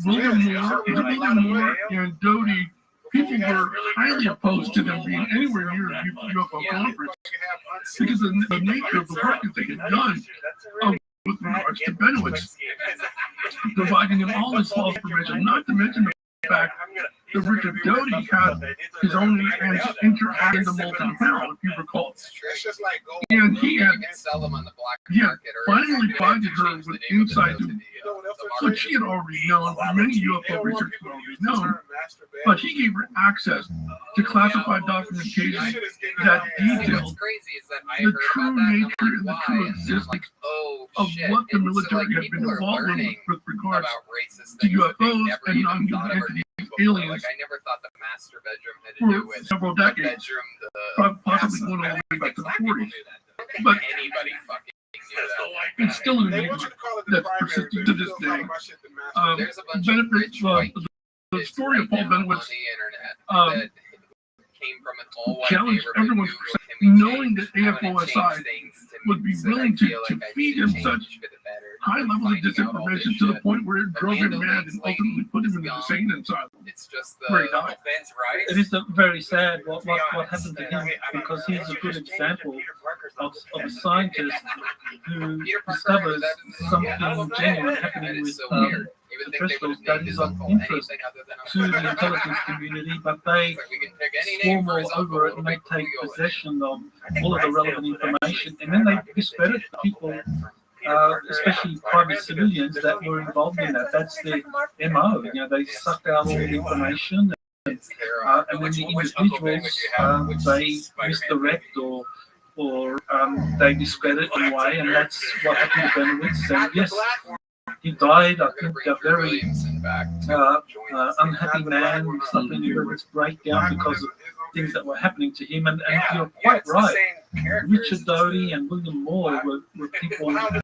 William Moore and Doty. People were highly opposed to them being anywhere near a UFO conference because of the nature of the work that they had done with regards to Benowitz, providing him all this false information, not to mention the fact that Richard Doty had his own interaction to Molten Hell, if you recall. And he had finally provided her with insight to what she had already known, many UFO researchers had already known, but he gave her access to classified documentation that detailed the true nature and the true existence of what the military had been involved with regards to UFOs and non-human entities, aliens, for several decades, possibly going all the way back to the 40s. But it's still an enigma that's persisting to this day. The story of Paul Benowitz challenge everyone's perception, knowing that AFOSI would be willing to feed him such high levels of disinformation to the point where it drove him mad and ultimately put him in the insane asylum, where he died.
It is very sad what happened to him, because he's a good example of a scientist who discovers something genuine happening with the crystals that is of interest to the intelligence community, but they swarm all over it and they take possession of all of the relevant information, and then they discredit people, especially private civilians that were involved in that. That's their MO. You know, they suck out all the information, and then the individuals they misdirect or they discredit in a way, and that's what happened to Benowitz. And yes, he died, I think, a very unhappy man, suffering a nervous breakdown because of things that were happening to him. And you're quite right. Richard Doty and William Moore were people involved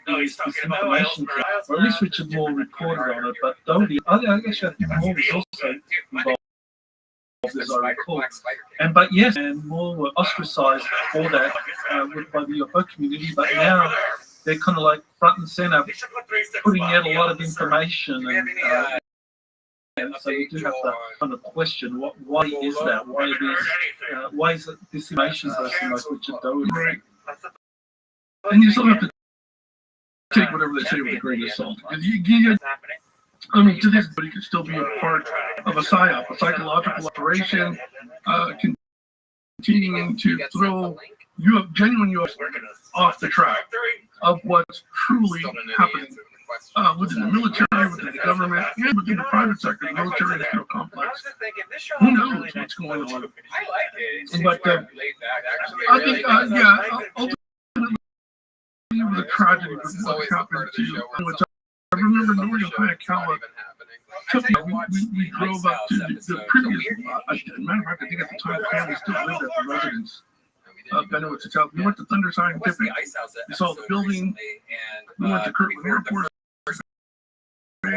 in this information, or at least Richard Moore reported on it. But Doty, I think Moore was also involved, as I recall. But yes, and Moore were ostracized for that by the UFO community. But now they're kind of like front and center, putting out a lot of information, and so you do have to kind of question why is that? Why is this information person like Richard Doty?
And you still have to take whatever they say with a grain of salt. I mean, to this, but he could still be a part of a psyop, a psychological operation, continuing to throw genuine UFOs off the track of what's truly happening within the military, within the government, and within the private sector, the military industrial complex. Who knows what's going on? But I think, ultimately, it was a tragedy with what happened to. I remember Nori Hayakawa took me. We drove up to the previous. Matter of fact, I think at the time the family still lived at the residence. Benowitz itself. We went to Thunder Scientific. We saw the building. We went to Kirtland Airport. We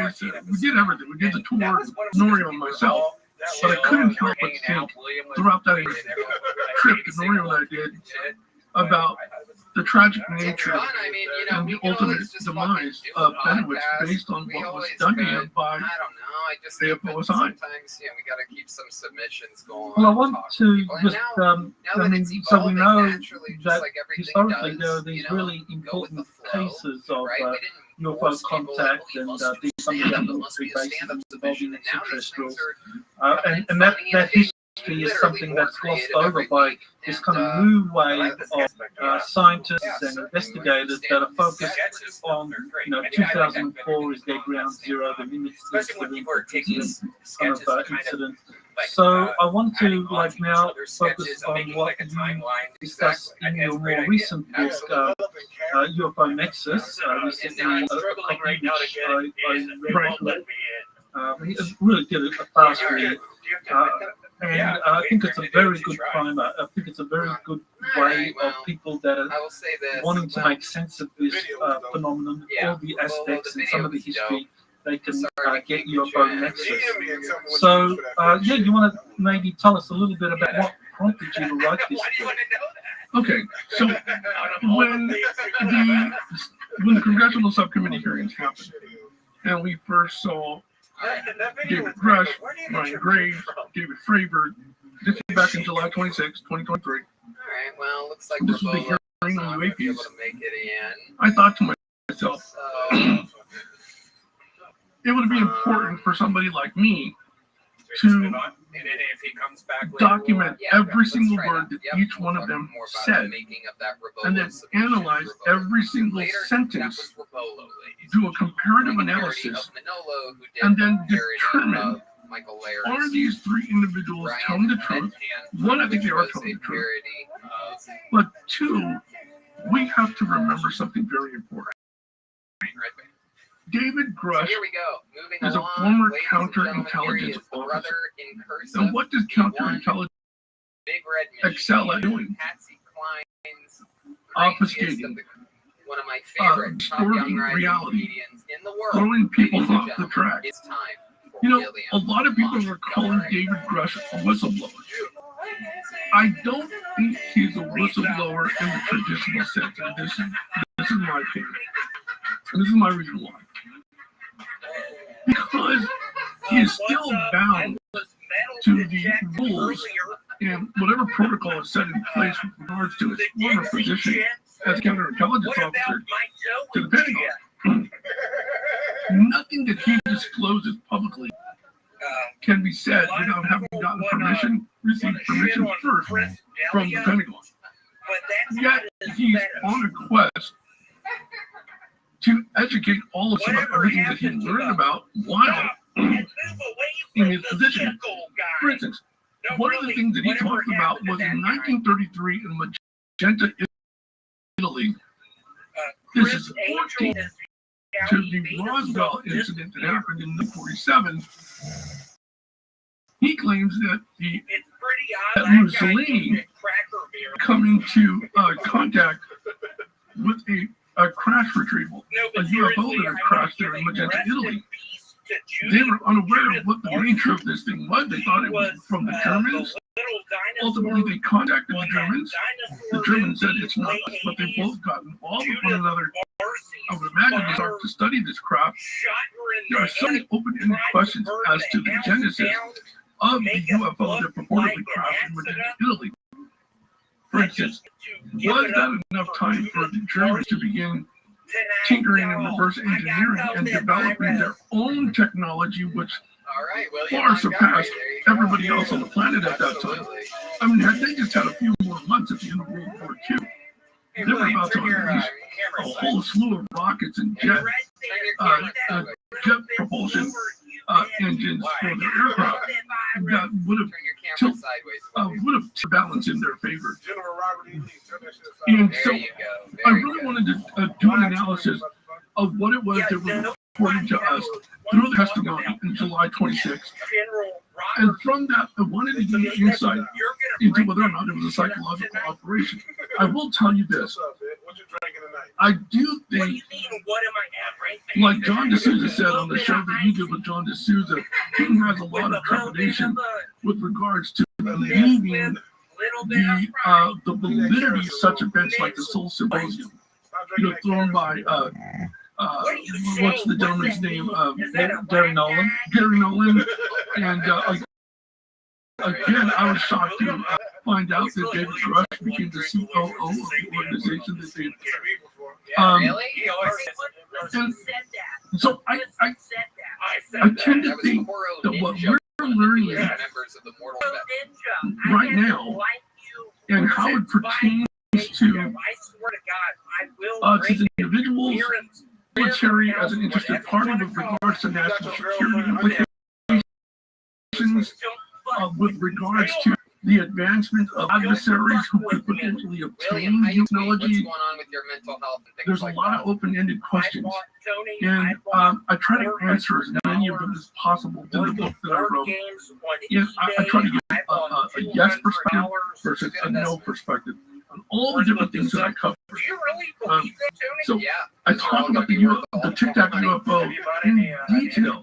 did everything. We did the tour, Norio and myself. But I couldn't help but think throughout that trip that Norio and I did about the tragic nature and the ultimate demise of Benowitz based on what was done to him by AFOSI.
Sometimes, we got to keep some submissions going.
Well, I want to just, so we know that historically there are these really important cases of UFO contact and these some of the military bases involving extraterrestrials, and that history is something that's glossed over by this kind of new wave of scientists and investigators that are focused on, 2004 is their ground zero, the limits kind of incident. So I want to now focus on what you discussed in your more recent book, UFO Nexus, recently, which I read. Really did a fast read. And I think it's a very good primer. I think it's a very good way of people that are wanting to make sense of this phenomenon, all the aspects and some of the history. They can get UFO Nexus. So, you want to maybe tell us a little bit about what prompted you to write this book?
Okay, so when the congressional subcommittee hearings happened, and we first saw David Grush, Ryan Graves, David Fravor, this is back in July 26, 2023.
All right, well, looks like
this was the hearing on UAPs.
Make it in.
I thought to myself, it would be important for somebody like me to document every single word that each one of them said, and then analyze every single sentence, do a comparative analysis, and then determine, are these three individuals telling the truth? One, I think they are telling the truth. But two, we have to remember something very important. David Grush is a former counterintelligence officer. And what does counterintelligence excel at doing? Obfuscating, distorting reality, throwing people off the track. You know, a lot of people are calling David Grush a whistleblower. I don't think he's a whistleblower in the traditional sense, and this is my opinion. And this is my reason why. Because he is still bound to the rules and whatever protocol is set in place with regards to his former position as counterintelligence officer to the Pentagon. Nothing that he discloses publicly can be said without having gotten received permission first from the Pentagon. Yet he's on a quest to educate all of us about everything that he learned about while in his position. For instance, one of the things that he talked about was in 1933 in Magenta, Italy. This is 14 to the Rothschild incident that happened in 1947. He claims that Mussolini coming to contact with a crash retrieval, a UFO that had crashed there in Magenta, Italy. They were unaware of what the nature of this thing was. They thought it was from the Germans. Ultimately, they contacted the Germans. The Germans said it's not us, but they both got involved with one another. I would imagine they started to study this craft. There are so many open-ended questions as to the genesis of the UFO that purportedly crashed in Magenta, Italy. For instance, was that enough time for the Germans to begin tinkering and reverse engineering and developing their own technology, which far surpassed everybody else on the planet at that time? I mean, they just had a few more months at the end of World War II. They were about to unleash a whole slew of rockets and jet propulsion engines for their aircraft that would have tipped balance in their favor. And so I really wanted to do an analysis of what it was that was reported to us through the testimony in July 26th. And from that, I wanted to give you insight into whether or not it was a psychological operation. I will tell you this. I do think, like John D'Souza said on the show that you did with John D'Souza, he has a lot of trepidation with regards to believing the validity of such events like the Soul Symposium, thrown by what's the gentleman's name?
Gary Nolan.
Gary Nolan. And again, I was shocked to find out that David Grush became the COO of the organization that they. And so I tend to think that what we're learning right now and how it pertains to us as individuals, military as an interested party with regards to national security implications, with regards to the advancement of adversaries who could potentially obtain technology. There's a lot of open-ended questions, and I try to answer as many of them as possible in the book that I wrote. And I try to give a yes perspective versus a no perspective on all the different things that I cover. So I talk about the Tic Tac UFO in detail.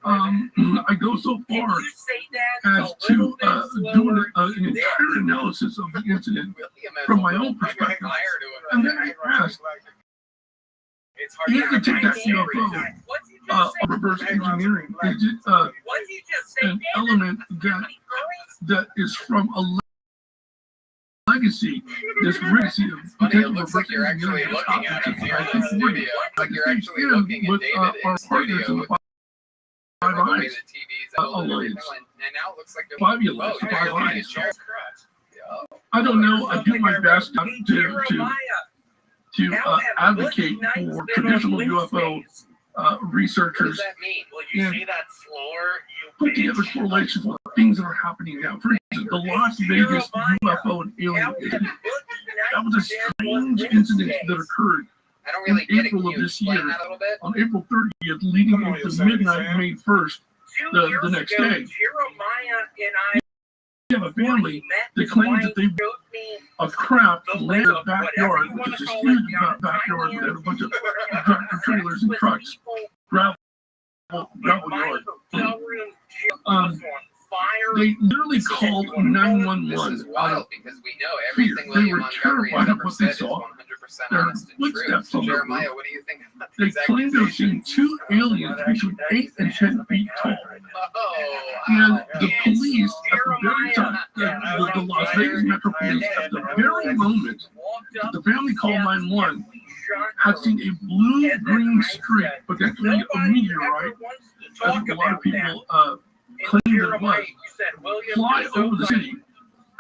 I go so far as to do an entire analysis of the incident from my own perspective. And then I ask, is the Tic Tac UFO reverse engineering? Is it an element that is from a legacy, this legacy of potential reverse engineering that's happened since the 1940s, and with our partners in the Five Eyes Alliance, Five Eyes. I don't know. I do my best to advocate for traditional UFO researchers and put together correlations with things that are happening now. For instance, the Las Vegas UFO and alien incident. That was a strange incident that occurred in April of this year, on April 30th, leading into midnight, May 1st, the next day. We have a family that claims that they built a craft in their backyard, which is a huge backyard. They had a bunch of tractor trailers and trucks, gravel yard. They literally called 911
This is
out of
wild because we know
fear.
everything
They
William
were
Montgomery
terrified
has
of
ever
what they
said is
saw.
100%
Their
honest and true.
footsteps
So
on the roof.
Jeremiah, what do you think about
They
these
claimed they were seeing
accusations?
two aliens between 8 and 10 feet tall.
Oh,
And
wow.
the police, at the very time, the Las Vegas Metro Police, at the very moment that the family called 911, had seen a blue-green streak, potentially a meteorite, as a lot of people claimed that it was, fly over the city.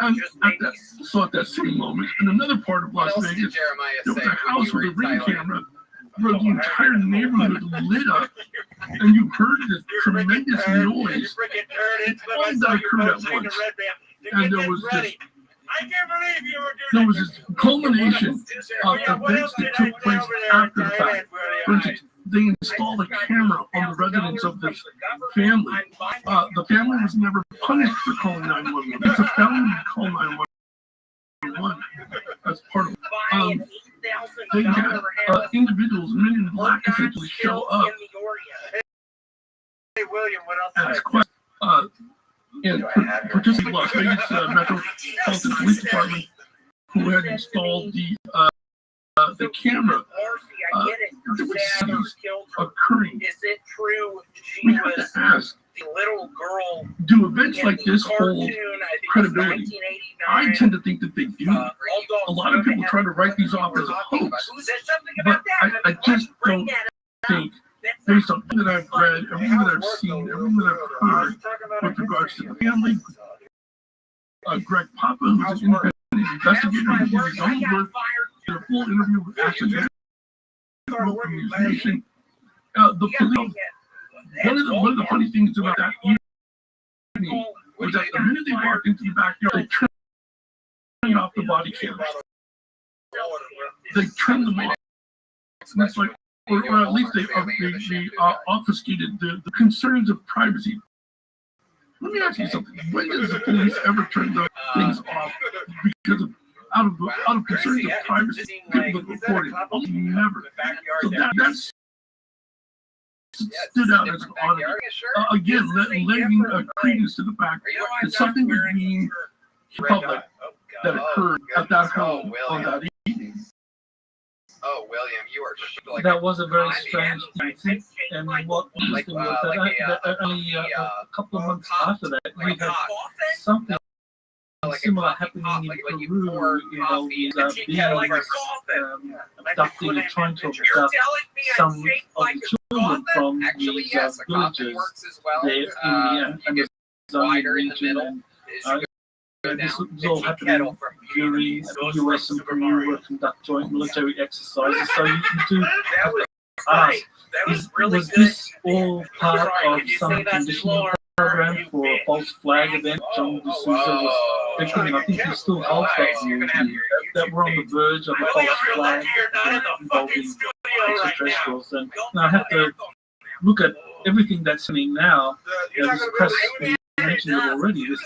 And at that same moment, in another part of Las
What else did
Vegas,
Jeremiah
there was
say
a
when
house
you
with a
were
ring
Tyler?
camera where the entire neighborhood lit up, and you heard this tremendous noise. All that occurred at once, and there was this culmination of events that took place after the fact. For instance, they installed a camera on the residence of this family. The family was never punished for calling 911. It's a felony to call 911 as part of it. They had individuals, men in black, essentially show up as questions. And particularly Las Vegas Metropolitan Police Department, who had installed the camera. There were scenes occurring. We have to ask, do events like this hold credibility? I tend to think that they do. A lot of people try to write these off as a hoax, but I just don't think, based on everything that I've read, everything that I've seen, everything that I've heard with regards to the family, Greg Papa, who's an independent investigator who did his own work, did a full interview with Ashley from News Nation. The police, one of the funny things about that evening was that the minute they walked into the backyard, they turned off the body cameras. They turned them off. And it's like, or at least they obfuscated the concerns of privacy. Let me ask you something. When does the police ever turn those things off because of out of concerns of privacy? People that reported, never. So that's stood out as an oddity. Again, lending credence to the fact that something was being public that occurred at that home on that evening.
Oh, William, you are like
that was a very strange thing. And what interesting was that only a couple of months after that, we had something similar happening in Peru, with beings abducting and trying to abduct some of the children from these villages there in the Amazon region. And this was all happening during the US and Peru were conduct joint military exercises. So you do have to ask, was this all part of some conditioning program for a false flag event? John D'Souza was victim, and I think he still holds that we're on the verge of a false flag involving extraterrestrials. And I have to look at everything that's happening now. This press, you mentioned it already, this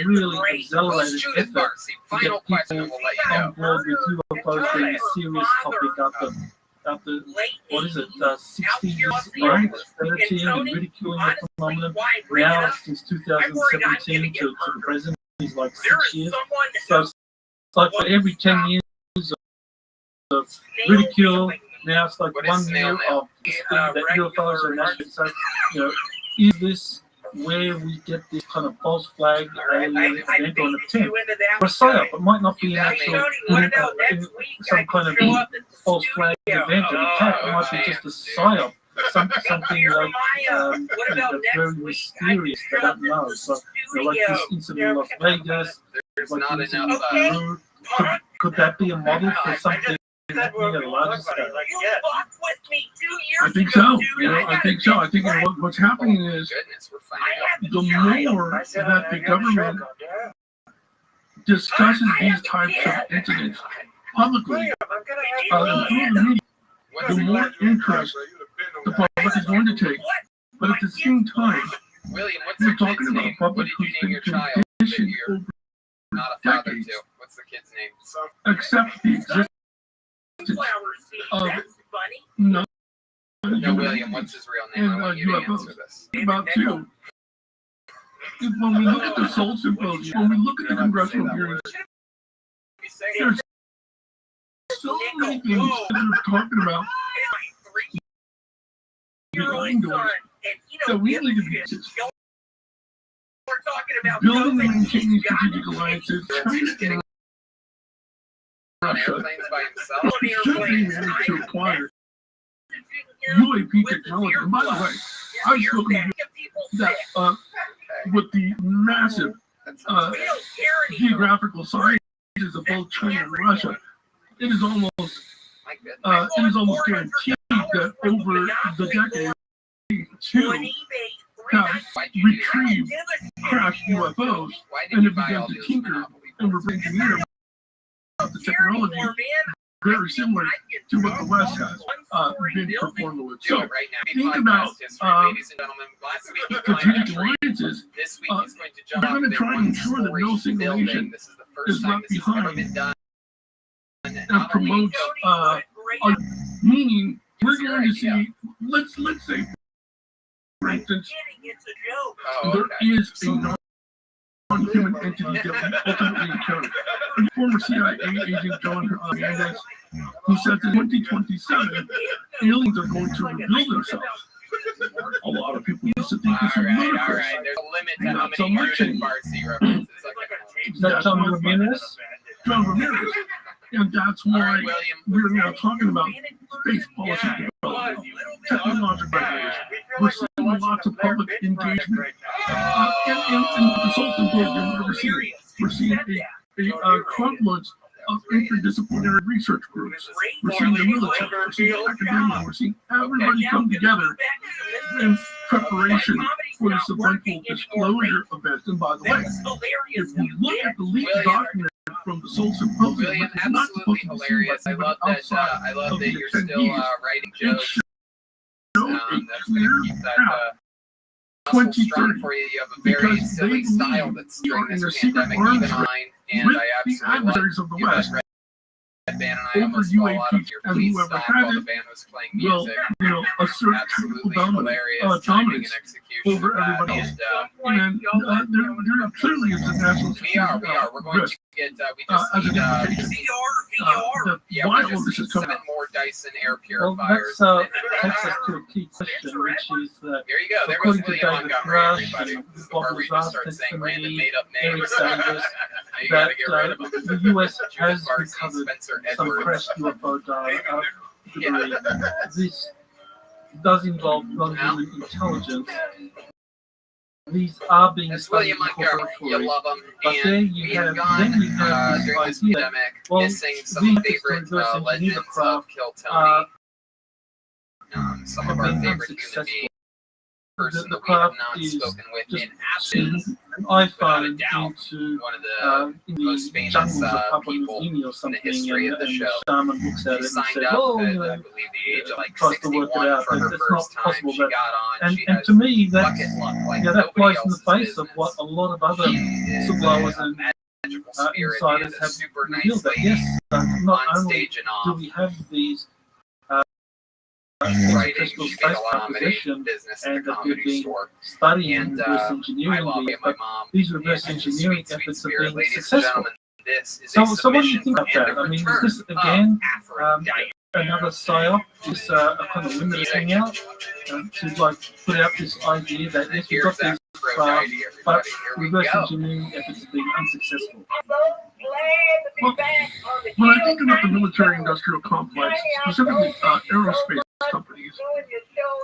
really accelerated effort to get people on board with UFOs being a serious topic after what is it, 60 years studying and ridiculing the phenomenon. Now, since 2017 to the present, is like 6 years. So it's like for every 10 years of ridicule, now it's like 1 year of this thing that UFOs are national. So, is this where we get this kind of false flag alien event or an attempt or a psyop? It might not be an actual some kind of false flag event or attack. It might be just a psyop, something like that's very mysterious that I don't know. So, like this incident in Las Vegas, like the incident in Peru, could that be a model for something happening at a larger scale?
I think so. I think so. I think what's happening is the more that the government discusses these types of incidents publicly, through the media, the more interest the public is going to take. But at the same time, we're talking about a public who's been conditioned over decades accept the existence of
William, what's his real name? I want you to answer this.
About two. when we look at the Seoul Symposium, when we look at the congressional hearings, there's so many things that are talking about behind doors that we need to be building and maintaining strategic alliances. China and Russia should be managed to acquire UAP technology. And by the way, I've spoken to you that with the massive geographical sizes of both China and Russia, it is almost guaranteed that over the decade to have retrieved crashed UFOs and have begun to tinker and reverse engineer the technology very similar to what the West has been performing with. So think about strategic alliances. They're going to try and ensure that no single nation is left behind and promotes meaning we're going to see, let's say, for instance, there is a non-human entity that we ultimately encounter. Former CIA agent John Hernandez, who said that in 2027, aliens are going to reveal themselves. A lot of people used to think this was ludicrous. Not so much anymore.
Is that John Ramirez?
John Ramirez. And that's why we're now talking about space policy development, technological regulation. We're seeing lots of public engagement. In the Seoul Symposium, we're seeing a confluence of interdisciplinary research groups. We're seeing the military, we're seeing academia, we're seeing everybody come together in preparation for this eventful disclosure event. And by the way, if you look at the leaked document from the Seoul Symposium, which is not supposed to be seen by anybody outside of the attendees, it showed a clear path 2030 because they believe we are in a secret arms race with the adversaries of the West over UAP, and whoever has it will, assert technical dominance over everybody else. And there clearly is a national security risk as an implication. Why all this is coming up?
Well, that takes us to a key question, which is that according to David Rush and what was asked testimony, Eric Sanders, that the US has recovered some crashed UFO debris. This does involve non-human intelligence. These are being studied in laboratories, but then you have this idea. Well, these efforts to reverse engineer the craft have been unsuccessful. The craft is just sending an iPhone into in the jungles of Papua New Guinea or something, and the shaman looks at it and says, "Oh, tries to work it out, but it's not possible." And to me, that flies in the face of what a lot of other whistleblowers and insiders have revealed. That yes, not only do we have these international space proposition and that we've been studying reverse engineering these, but these reverse engineering efforts are being successful. So what do you think about that? I mean, is this again another psyop, this a kind of limited hangout to put out this idea that yes, we've got these but reverse engineering efforts have been unsuccessful?
Well, when I think about the military-industrial complex, specifically aerospace companies,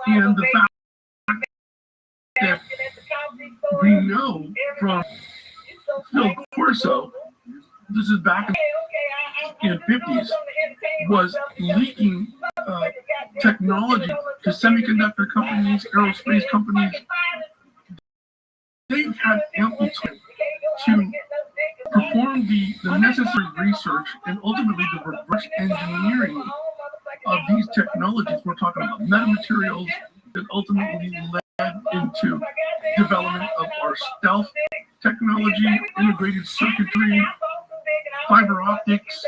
and the fact that we know from Phil Corso, this is back in the 50s, was leaking technology to semiconductor companies, aerospace companies. They've had ample time to perform the necessary research and ultimately the reverse engineering of these technologies. We're talking about metamaterials that ultimately led into development of our stealth technology, integrated circuitry, fiber optics,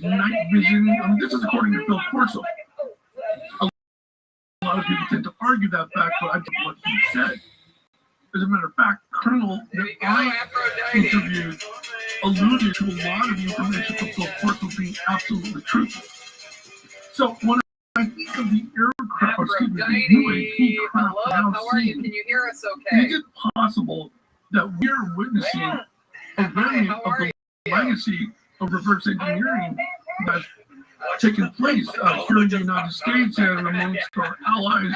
night vision. I mean, this is according to Phil Corso. A lot of people tend to argue that fact, but I think what he said. As a matter of fact, colonel that I interviewed alluded to a lot of the information from the course of being absolutely truthful. So when I think of the aircraft, excuse me, the UAP craft now seen,
Can you hear us okay?
is it possible that we're witnessing a remnant of the legacy of reverse engineering that's taken place here in the United States and amongst our allies?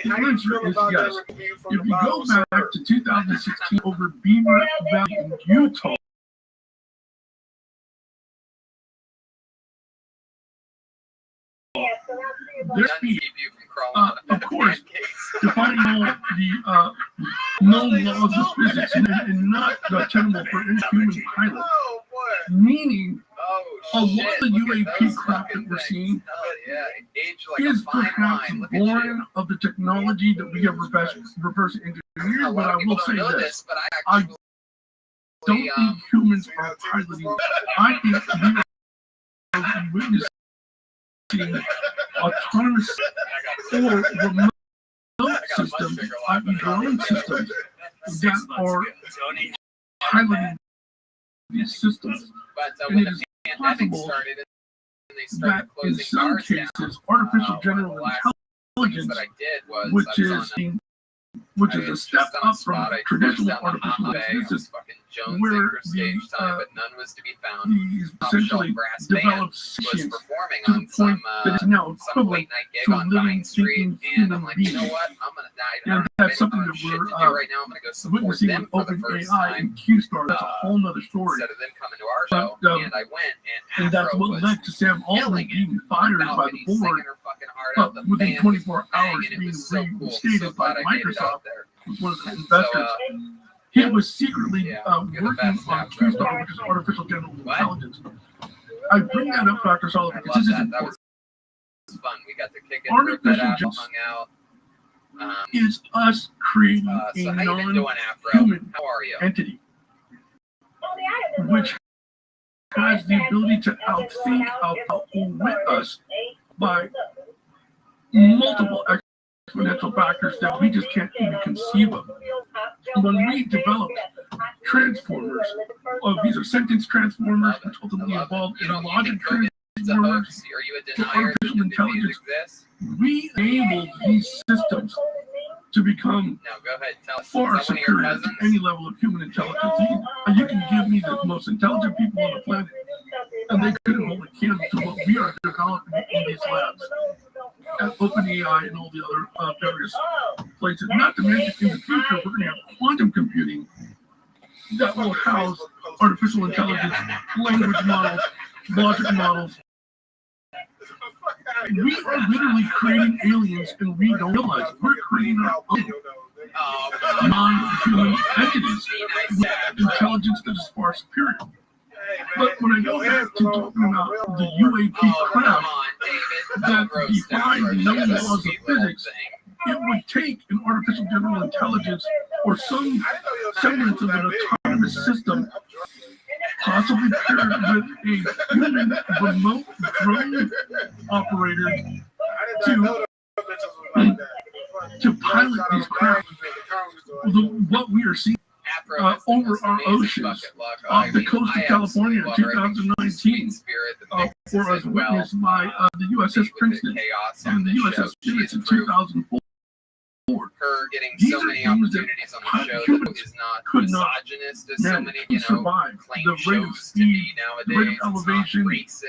The answer is yes. If you go back to 2016 over Beaver Valley in Utah, their speed, of course, defining all the known laws of physics and not tenable for any human pilot, meaning a lot of the UAP craft that we're seeing is perhaps born of the technology that we have reverse engineered, but I will say this, I don't think humans are piloting. I think we are witnessing autonomous or remote systems, i.e. drone systems, that are piloting these systems. And it is possible that in some cases, artificial general intelligence, which is a step up from traditional artificial intelligence, where these essentially developed sentience to the point that it's now equivalent to a living, thinking human being. And that's something that we're witnessing with OpenAI and QStar. That's a whole nother story. But, and that's what led to Sam Altman being fired by the board, but within 24 hours being reinstated by Microsoft, was one of the investors. He was secretly working on QStar, which is artificial general intelligence. I bring that up, Dr. Sullivan, because this is important. Artificial intelligence is us creating a non-human entity, which has the ability to outthink, outwit us by multiple exponential factors that we just can't even conceive of. When we developed transformers, these are sentence transformers, which ultimately involve in logic transformers, for artificial intelligence, we enabled these systems to become far superior to any level of human intelligence. You can give me the most intelligent people on the planet, and they couldn't hold a candle to what we are developing in these labs at OpenAI and all the other various places. Not to mention, in the future, we're going to have quantum computing that will house artificial intelligence, language models, logic models. We are literally creating aliens, and we don't realize it. We're creating our own non-human entities with intelligence that is far superior. But when I go back to talking about the UAP craft that defy the known laws of physics, it would take an artificial general intelligence or some semblance of an autonomous system, possibly paired with a human remote drone operator to pilot these craft. What we are seeing over our oceans off the coast of California in 2019, or as witnessed by the USS Princeton and the USS Nimitz in 2004.
Her getting
These
so
are
many
things that
opportunities on the show
humans
that is not
could not
misogynist as so many,
survive.
claim
The rate of
shows to be
speed, the rate of
nowadays.
elevation,
It's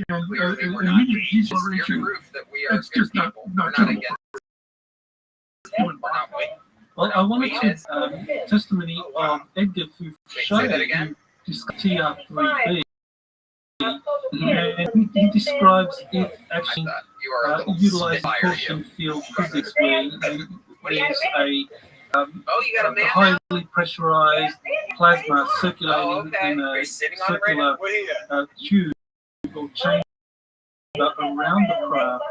not racist.
and
Clearly, we're not
immediate
racist. You're
deceleration.
proof that we are
It's
good
just not
people. We're not
tenable
against
for human
we're not white.
Well, I wanted to testimony of Edgar
Wait,
who discussed TR3B, and he describes it actually
You are a little
utilizing
spitfire,
quantum
you.
field physics, where there's a
Oh, you got a man now?
highly pressurized plasma circulating
Oh, okay.
in a
You're sitting on it right now?
circular tube or chamber around the craft.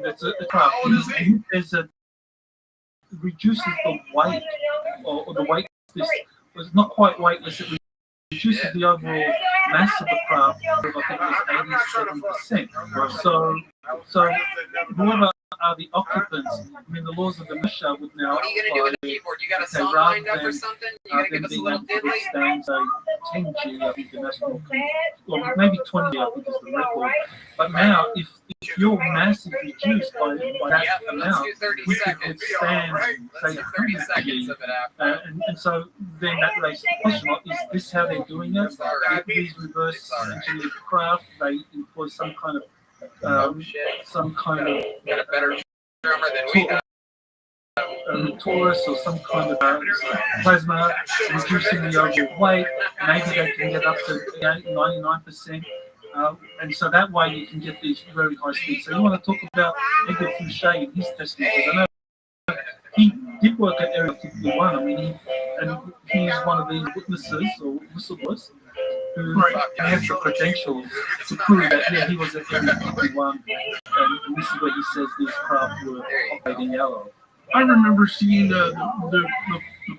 That's a craft. There's a reduces the weight, or the weight is not quite weightless. It reduces the overall mass of the craft. I think it was 87%. So whoever are the occupants. I mean, the laws of the militia would now
What are you gonna do with the keyboard? You got a song lined up or something? You gonna give
them
us a
being
little
able to
diddly?
withstand, say, 10G, I think the national, or maybe 20G, I think is the record. But now, if you're massively reduced by that
Yep, let's
amount,
do 30
we could
seconds.
withstand,
Let's
say,
do 30
100G.
seconds of it after.
And so then that raises the question, like, is this how they're doing it?
Alright.
These reverse
It's alright.
engineered craft, they employ some kind of
Oh shit. Got a better drummer than we got.
torus or some kind of plasma, reducing the overall weight. Maybe they can get up to 99%. And so that way you can get these very high speeds. So you want to talk about Edgar Fouché and his testing, because I know he did work at Area 51. I mean, he's one of these witnesses or whistleblowers who has the credentials to prove that, yeah, he was at Area 51, and this is where he says these craft were operating yellow.
I remember seeing the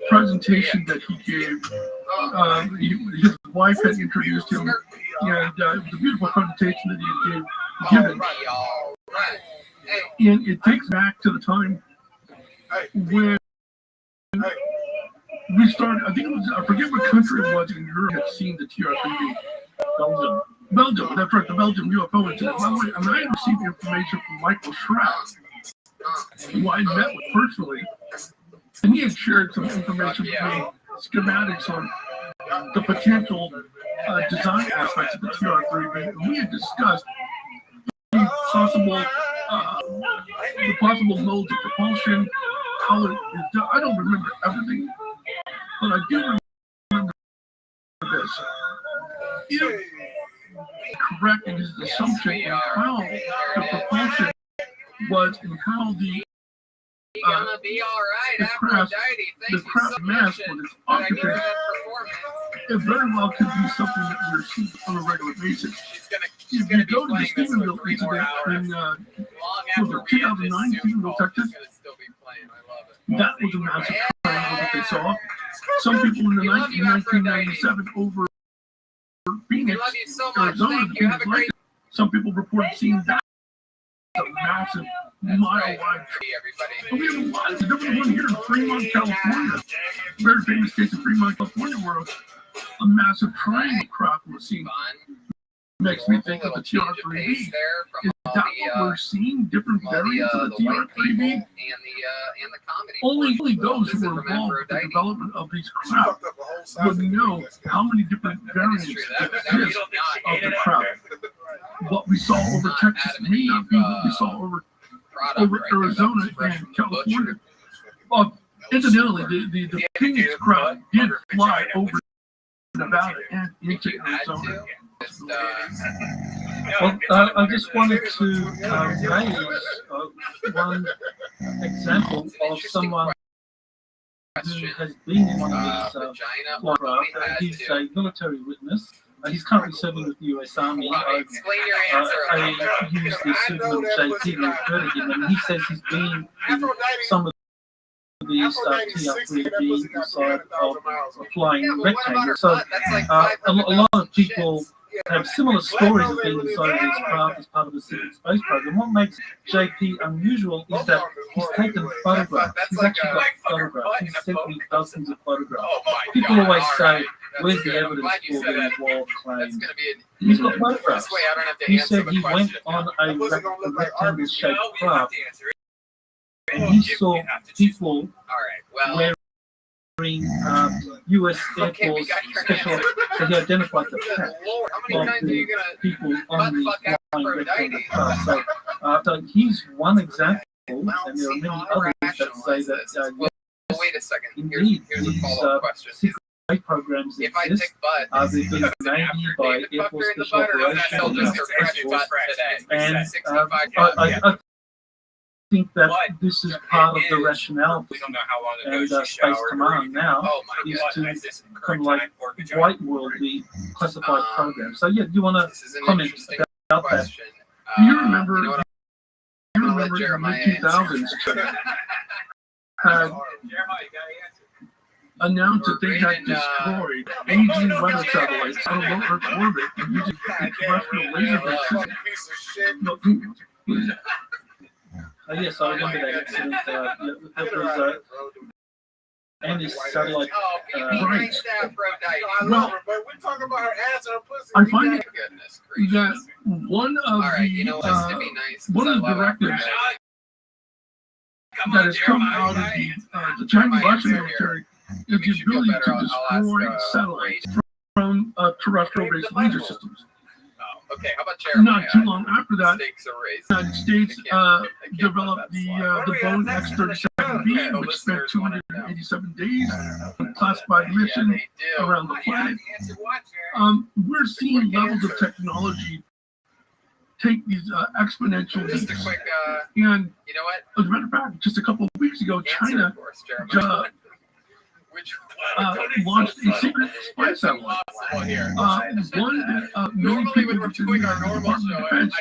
presentation that he gave. His wife had introduced him, and it was a beautiful presentation that he had given. And it takes back to the time when we started. I think it was, I forget what country it was in Europe had seen the TR-3B. Belgium. That's right, the Belgian UFO incident. By the way, and I had received information from Michael Schrapp, who I met with personally, and he had shared some information with me, schematics on the potential design aspects of the TR-3B, and we had discussed the possible modes of propulsion, how it is done. I don't remember everything, but I do remember this. If correct in his assumption in how the propulsion was and how the craft mass with its occupants, it very well could be something that we're seeing on a regular basis. If you go to the Stephenville incident in 2009, Stephenville, Texas, that was a massive triangle that they saw. Some people in 1997 over Phoenix, Arizona, some people reported seeing that. A massive mile-wide tree. We have a lot. There was one here in Fremont, California. Very famous case in Fremont, California, where a massive triangle craft was seen. Makes me think of the TR-3B. Is that what we're seeing? Different variants of the TR-3B? Only those who were involved with the development of these craft would know how many different variants exist of the craft. What we saw over Texas may not be what we saw over Arizona and California. Incidentally, the Phoenix craft did fly over Nevada and into Arizona.
Well, I just wanted to raise one example of someone who has been in one of these flight craft. He's a military witness. He's currently serving with the US Army. I use the pseudonym JP to refer to him, and he says he's been some of these TR-3B inside of a flying rectangle. So a lot of people have similar stories of being inside of these craft as part of the secret space program. What makes JP unusual is that he's taken photographs. He's actually got photographs. He's sent me dozens of photographs. People always say, where's the evidence for these wild claims? He's got photographs. He said he went on a rectangle-shaped craft and he saw people wearing U.S. Air Force special, so he identified the patch of the people on the flying rectangle craft. So he's one example, and there are many others that say that yes, indeed, these secret programs exist. They've been made by Air Force Special Operations and I think that this is part of the rationale and Space Command now is to kind of like white world the classified program. So yeah, do you want to comment about that?
Do you remember in the mid-2000s had announced that they had destroyed aging weather satellites on a low Earth orbit using a terrestrial laser-based system.
Yes, I remember that incident. It was Andy's satellite.
Right.
Staff, bro,
Well,
but we talk about her ass and her pussy.
I find it
Goodness
that one of
All right, you know
the
what's to be nice?
one of the directives that has come out of the Chinese Russian military is the ability to destroy satellites from terrestrial-based laser systems.
Okay, how about Jeremiah?
Not too long after that,
Stakes are raised.
the United States developed the Boeing X-37B, which spent 287 days on classified mission around the planet. We're seeing levels of technology take these exponential
Just
leaps.
a quick,
And
you know what?
as a matter of fact, just a couple of weeks ago,
Answer,
China
of course, Jeremiah. Which
launched a secret spy satellite.
here?
One that many
Normally
people
when we're
within
doing
the
our normal
Department
show,
of
I
Defense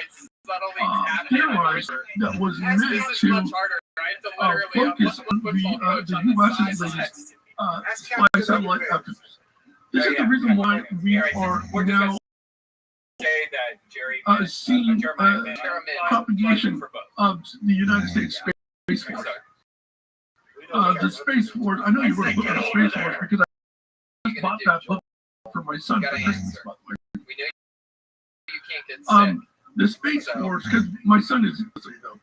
subtly
theorized that was meant
This is
to
much harder, right? To literally
focus on the U.S.'s latest spy satellite efforts. This is the reason why we are now
Say that Jerry
seeing propagation of the United States Space Force. The Space Force, I know you wrote a book on the Space Force because I just bought that book for my son for Christmas, by the way.
We know you can't get sick.
The Space Force, because my son is, so you know,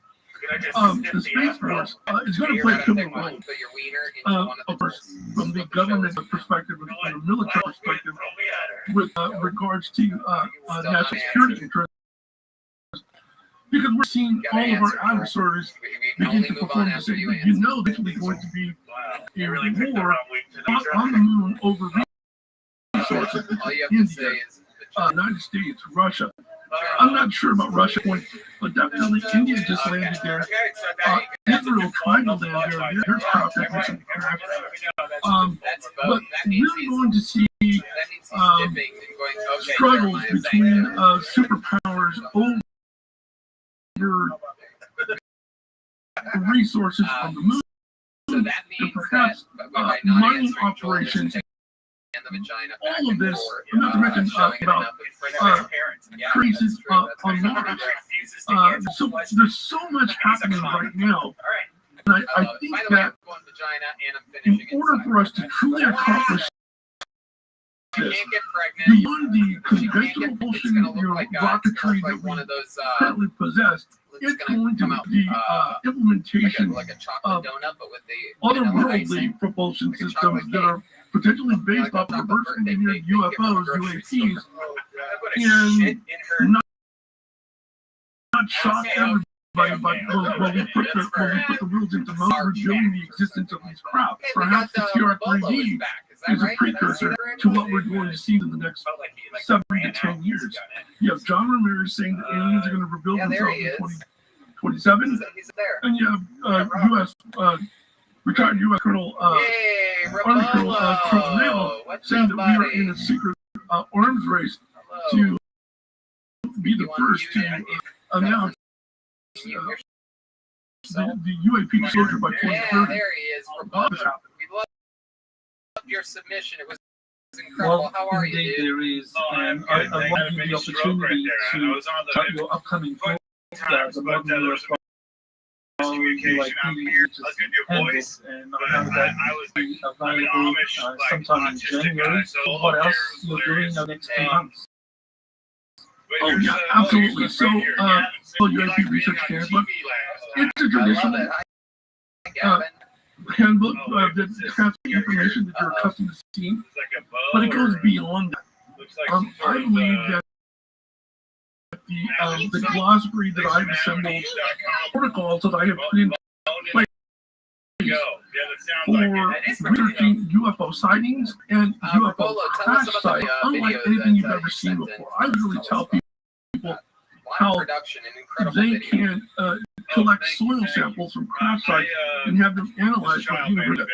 the Space Force is going to play a pivotal role.
Put your wiener into one
Of course, from the government perspective and from the military perspective, with regards to national security interests, because we're seeing all of our adversaries begin to perform the same thing. You know there's going to be a war on the moon over resources
all you have to
in
say
India,
is
United States, Russia. I'm not sure about Russia, but definitely India just landed there. Israel tried to land there. Their craft had recently crashed. But we're going to see struggles between superpowers over resources on the moon,
so that means
and perhaps mining operations. All of this, not to mention about crises on Mars. So there's so much happening right now. And I think that in order for us to truly accomplish this, beyond the conventional propulsion, rocketry that we currently possess, it's going to be the implementation of otherworldly propulsion systems that are potentially based off of reverse engineered UFOs, UAPs, and not shock everybody. But when we put the wheels into motion, revealing the existence of these craft. Perhaps the TR-3D is a precursor to what we're going to see in the next 7 to 10 years. You have John Ramirez saying that aliens are going to rebuild themselves in 2027, and you have U.S. Retired U.S. Colonel Army Colonel Cromwell saying that we are in a secret arms race to be the first to announce the UAP disclosure by 2030.
There he is. We love your submission. It was incredible. How are you,
indeed
dude?
there is, and I want you the opportunity to cut your upcoming book, the modern US UAP, which is handbook, and I know that will be available sometime in January. What else you're doing in the next 2 months?
Oh yeah, absolutely. So, UAP research handbook. It's a traditional handbook that has information that you're accustomed to seeing, but it goes beyond that. I believe that the glossary that I've assembled, protocols that I have put in place for researching UFO sightings and UFO crash sites, unlike anything you've ever seen before. I really tell people how they can collect soil samples from crash sites and have them analyzed by human data.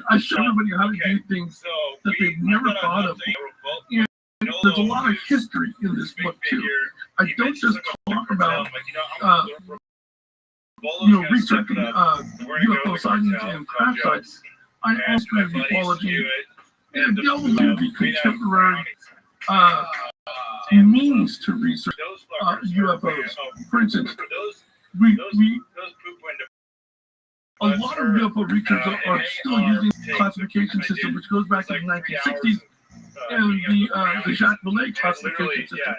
I show everybody how to do things that they've never thought of. And there's a lot of history in this book too. I don't just talk about researching UFO sightings and crash sites. I also do ufology and delve into the contemporary means to research UFOs. For instance, a lot of UFO researchers are still using the classification system, which goes back to the 1960s, and the Jacques Vallée classification system.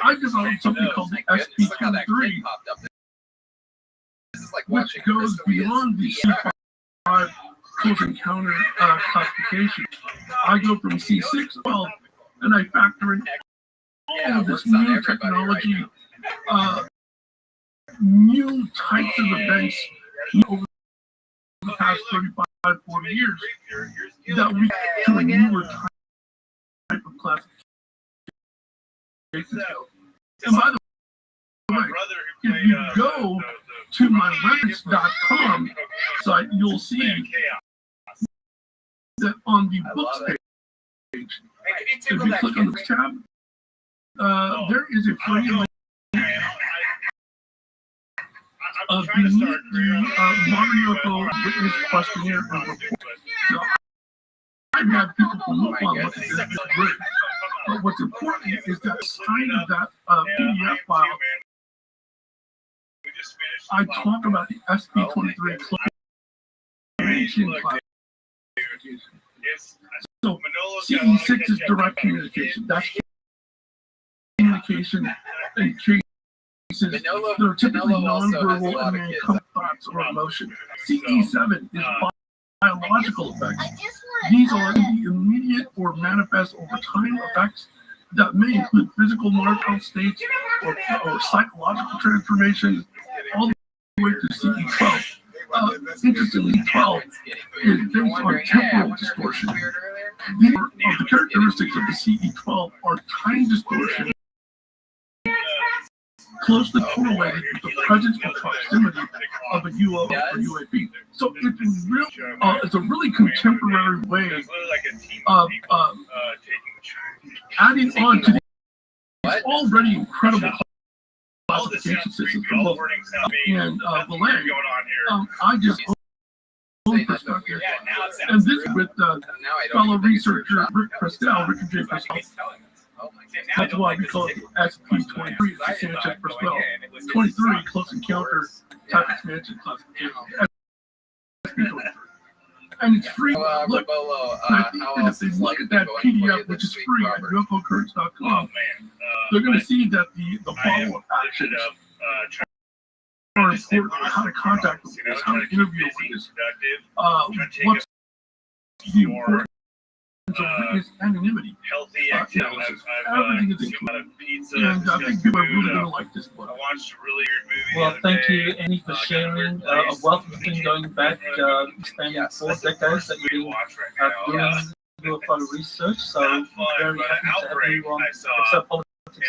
I developed something called the SP23, which goes beyond the C5 close encounter classification. I go from C6 to 12, and I factor in all of this new technology, new types of events over the past 35, 40 years that we to a newer type of classification. And by the way, if you go to my records.com site, you'll see that on the books page, if you click on the tab, there is a free link beneath the modern UFO witness questionnaire and report. Now, I've had people from MUFON look at this, it's great. But what's important is that side of that PDF file, I talk about the SP23 classification. So CE6 is direct communication. That's communication in cases that are typically nonverbal and may come thoughts or emotion. CE7 is biological effects. These are the immediate or manifest over time effects that may include physical mental states or psychological transformations, all the way to CE12. Interestingly, 12 is based on temporal distortion. These are the characteristics of the CE12 are time distortion, closely correlated with the presence or proximity of a UFO or UAP. So it's a really contemporary way of adding on to these already incredible classification systems from both and Vallée. I just own perspective, and this with fellow researcher Richard J. Prestel. That's why we call it the SP23, it's the Sanchez Prestel. 23, close encounter type expansion classification. SP23. And it's free. Look, and I think that if they look at that PDF, which is free at UFOcurrents.com, they're going to see that the follow-up actions are important. How to contact them, how to interview witness, what's the importance of witness anonymity, analysis. Everything is included. And I think people are really going to like this book.
Well, thank you, Annie, for sharing a wealth of things going back, spanning 4 decades that you've been doing UFO research. So I'm very happy to have you on Exo Politics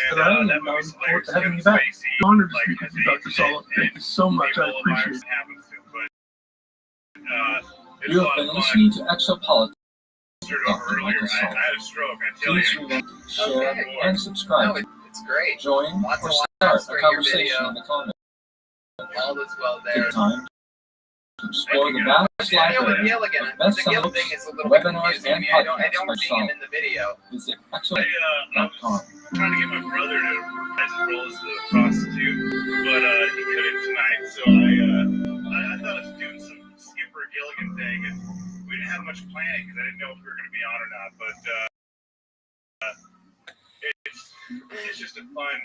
today, and I look forward to having you back.
Honored to speak with you, Dr. Sala. Thank you so much. I appreciate it.
You have been listening to Exo Politics. Dr. Michael Sala. Please remember to share and subscribe.
It's great.
Join or start a conversation in the comments.
All is well
Take
there.
time to explore the vast library of best-selling books, webinars, and podcasts by Sala. Visit exo.com.
Trying to get my brother to rise and roll as a prostitute, but he couldn't tonight. So I thought I was doing some Skipper Gilligan thing, and we didn't have much planning because I didn't know if we were going to be on or not. But it's just a fun.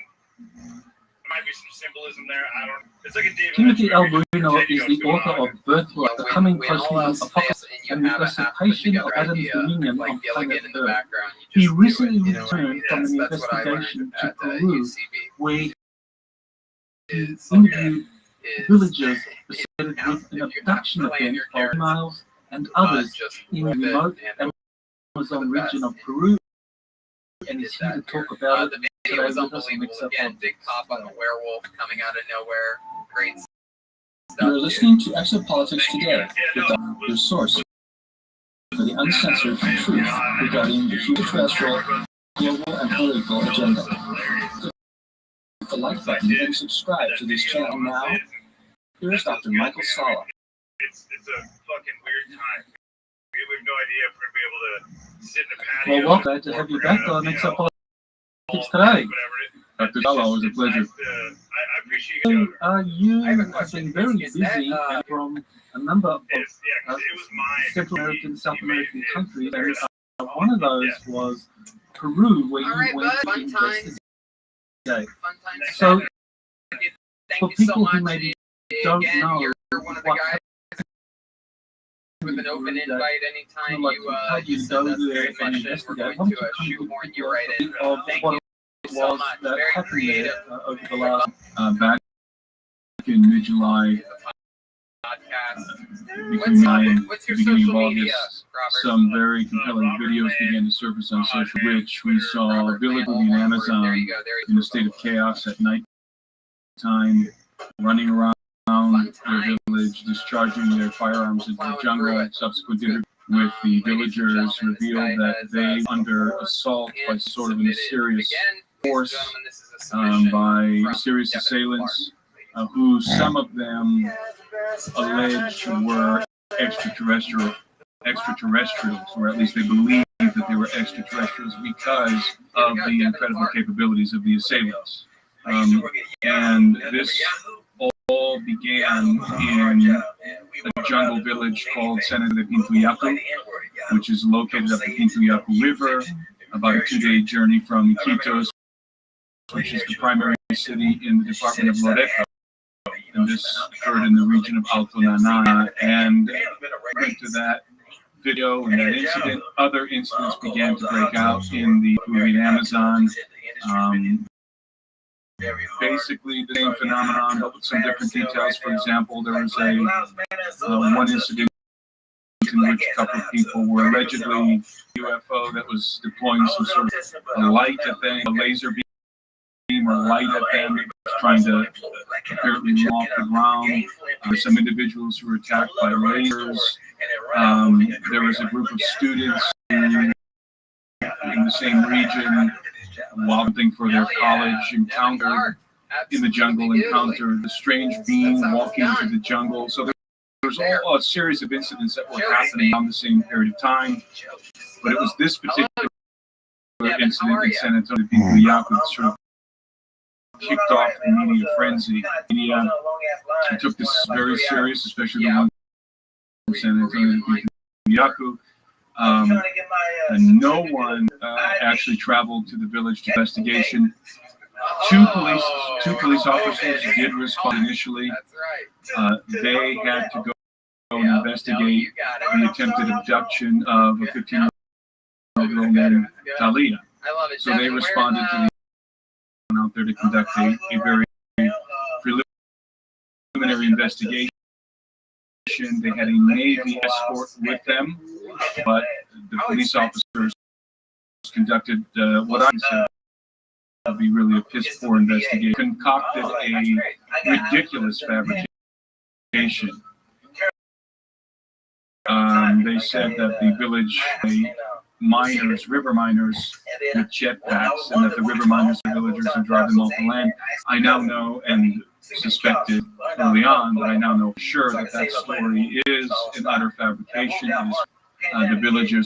There might be some symbolism there. I don't. It's like a David.
Timothy L. Bruno is the author of Birthright, The Coming Postman Apocalypse, and the Usurpation of Adam's Dominion on Planet Earth. He recently returned from an investigation to Peru, where he interviewed villagers associated with an abduction event of females and others in the remote Amazon region of Peru, and he's here to talk about it.
The video was unbelievable. Again, big pop on the werewolf coming out of nowhere. Great stuff.
You're listening to Exo Politics Today, your source for the uncensored truth regarding the huge terrestrial, global, and political agenda. Click the like button and subscribe to this channel now. Here is Dr. Michael Sala.
It's a fucking weird time. We have no idea if we're going to be able to sit in a patio.
Well, welcome to have you back on Exo Politics. today.
Dr. Sala, always a pleasure.
I appreciate you.
You have been very busy from a number of Central American, South American countries. And one of those was Peru, where you went to investigate. So, for people who maybe don't know what happened,
with an open invite anytime you send us very much in. We're going to shoehorn you right in. Thank you so much. Very creative.
Over the last, back in mid-July, between July and
what's
the
your
beginning of
social media,
August,
Robert?
some very compelling videos began to surface on social, which we saw a village in the Amazon in a state of chaos at night time, running around their village, discharging their firearms into the jungle. Subsequent interview with the villagers revealed that they under assault by sort of a mysterious force by mysterious assailants, who some of them alleged were extraterrestrials, or at least they believed that they were extraterrestrials because of the incredible capabilities of the assailants. And this all began in a jungle village called Sena de Pintuyacu, which is located up the Pintuyacu River, about a 2-day journey from Iquitos, which is the primary city in the department of Loreto. And this occurred in the region of Alto Nana. And according to that video and that incident, other incidents began to break out in the Peruvian Amazon. Basically the same phenomenon, but with some different details. For example, there was one incident in which a couple of people were allegedly UFO that was deploying some sort of light at them, a laser beam or light at them, trying to apparently move off the ground. Some individuals who were attacked by lasers. There was a group of students in the same region, while hunting for their college, encountered in the jungle, encountered a strange being walking through the jungle. So there's all a series of incidents that were happening on the same period of time. But it was this particular incident in San Antonio de Pintuyacu that sort of kicked off the media frenzy. Media took this very serious, especially the one in San Antonio de Pintuyacu. And no one actually traveled to the village to investigation. Two police officers did respond initially. They had to go and investigate the attempted abduction of a 15-year-old girl named Talia. So they responded to the out there to conduct a very preliminary investigation. They had a Navy escort with them, but the police officers conducted what I consider to be really a piss-poor investigation, concocted a ridiculous fabrication. They said that the village miners, river miners with jetpacks, and that the river miners are villagers and drive them off the land. I now know and suspected early on, but I now know for sure that that story is an utter fabrication. The villagers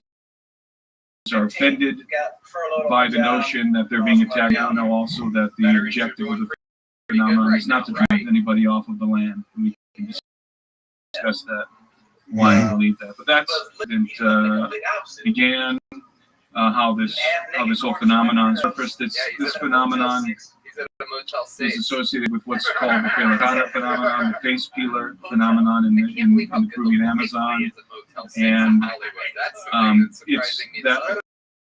are offended by the notion that they're being attacked. I now know also that the objective of the phenomenon is not to drive anybody off of the land. We can discuss that, why I believe that. But that's began how this whole phenomenon surfaced. This phenomenon is associated with what's called the pelacata phenomenon, the face peeler phenomenon in the Peruvian Amazon, and it's that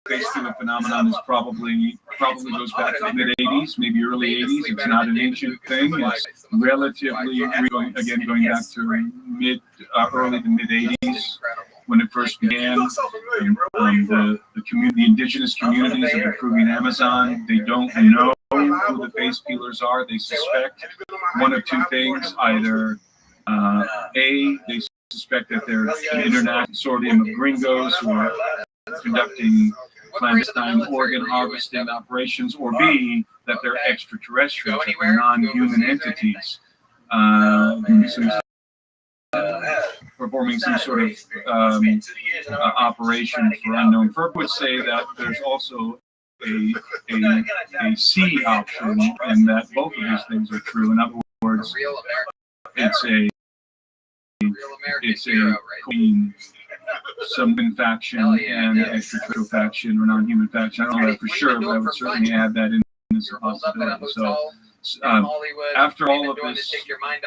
face peeler phenomenon is probably goes back to the mid '80s, maybe early '80s. It's not an ancient thing. It's relatively going back to early to mid '80s when it first began. The indigenous communities of the Peruvian Amazon, they don't know who the face peelers are. They suspect one of two things: either they suspect that they're an international consortium of gringos who are conducting clandestine organ harvesting operations, or B, that they're extraterrestrials, that they're non-human entities, performing some sort of operation for unknown purpose. Would say that there's also
a C option, and that both of these things are true. In other words, it's a queen, some human faction and extraterrestrial faction or non-human faction. I don't know that for sure, but I would certainly add that in as a possibility. So after all of this,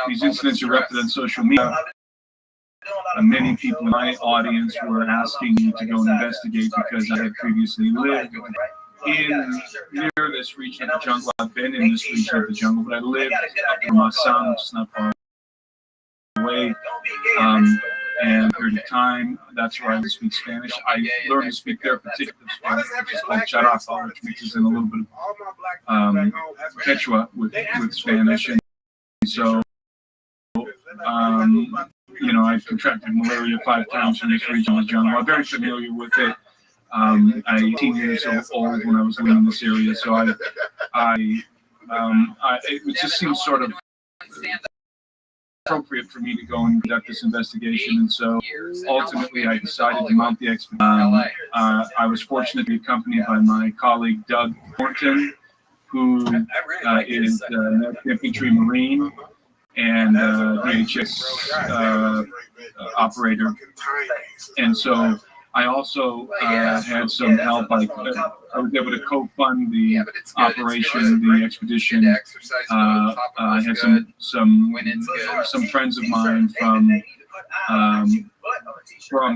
these incidents erupted on social media. Many people in my audience were asking me to go and investigate because I had previously lived near this region of the jungle. I've been in this region of the jungle, but I lived up in Masan, which is not far away. And period of time, that's where I speak Spanish. I learned to speak their particular Spanish, which is called Charafa, which mixes in a little bit of Quechua with Spanish. And so, I've contracted malaria 5 times in this region of the jungle. I'm very familiar with it. I was 18 years old when I was living in this area, so it just seems sort of appropriate for me to go and conduct this investigation, and so ultimately I decided to mount the expedition. I was fortunate to be accompanied by my colleague Doug Thornton, who is an infantry Marine and DHS operator, and so I also had some help. I was able to co-fund the operation, the expedition. I had some friends of mine from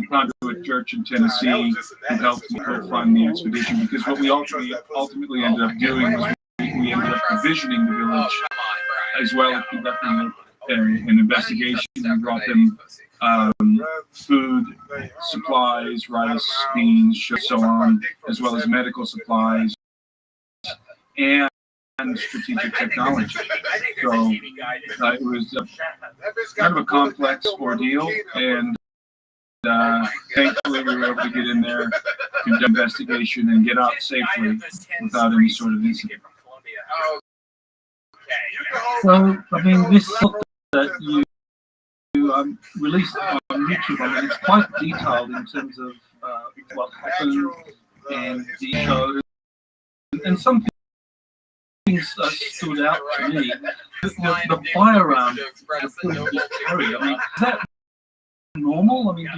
Conduit Church in Tennessee who helped me co-fund the expedition, because what we ultimately ended up doing was we ended up provisioning the village as well as conducting an investigation. We brought them food, supplies, rice, beans, so on, as well as medical supplies and strategic technology. So it was kind of a complex ordeal, and thankfully we were able to get in there, conduct an investigation, and get out safely without any sort of incident.
So, I mean, this book that you released on YouTube, I mean, it's quite detailed in terms of what happened and the show, and some things stood out to me. The firearm the carry, I mean, is that normal? I mean,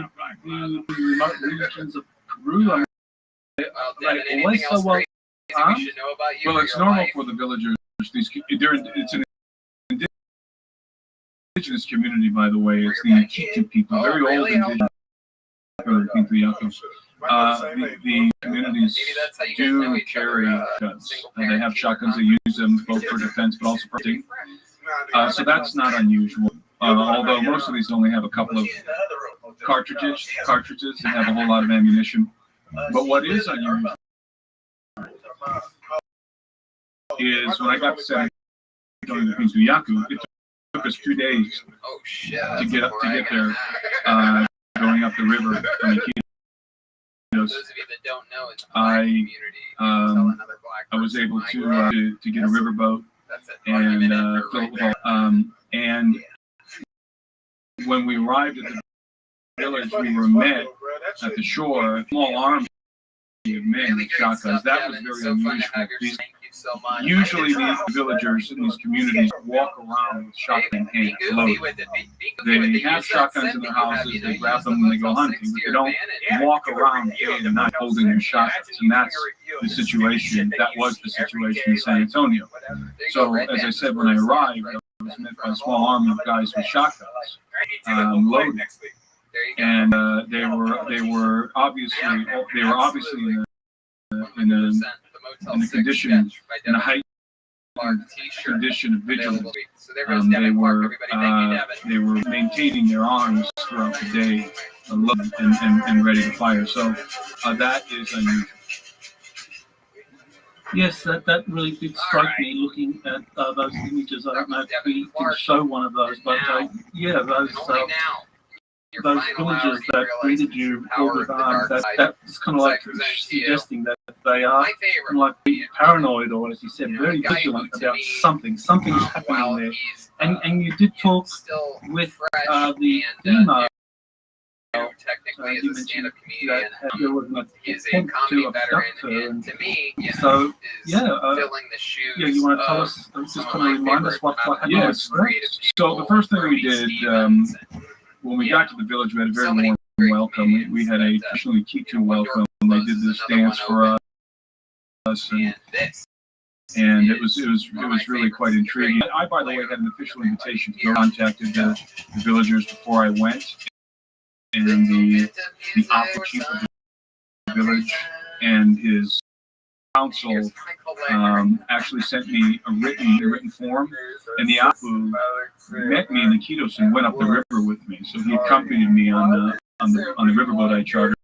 do remote regions of Peru, I mean, they always so well armed?
Well, it's normal for the villagers. It's an indigenous community, by the way. It's the Iquitu people, very old indigenous people. The communities do carry guns. They have shotguns. They use them both for defense, but also for hunting. So that's not unusual. Although most of these only have a couple of cartridges and have a whole lot of ammunition. But what is unusual is when I got to San Antonio it took us 2 days to get there, going up the river from Iquitos. I was able to get a riverboat and fill it with all. And when we arrived at the village, we were met at the shore, a small army of men with shotguns. That was very unusual. Usually the villagers in these communities walk around with shotgun hands loaded. They have shotguns in their houses, they grab them when they go hunting, but they don't walk around day and night holding their shotguns. And that's the situation. That was the situation in San Antonio. So as I said, when I arrived, I was met by a small army of guys with shotguns loaded. And they were obviously in a condition, in a heightened condition of vigilance. They were maintaining their arms throughout the day, loaded and ready to fire. So that is unusual.
Yes, that really did strike me looking at those images. I don't know if we can show one of those, but yeah, those villagers that greeted you all with arms, that's kind of like suggesting that they are kind of like paranoid, or as you said, very vigilant about something's happening there. And you did talk with the female
technically
you
as a
mentioned
stand-up comedian.
there was an
He's a
attempt
comedy
to
veteran,
abduct her,
and to me,
so
is
yeah,
filling the shoes.
yeah, you want to tell us, just kind of remind us what happened?
Yes. So the first thing we did when we got to the village, we had a very warm welcome. We had a traditionally Kitu welcome. They did this dance for us, and it was really quite intriguing. I, by the way, had an official invitation to go. Contacted the villagers before I went, and the opera chief of the village and his council actually sent me a written form, and the Apu met me in Iquitos and went up the river with me. So he accompanied me on the riverboat I chartered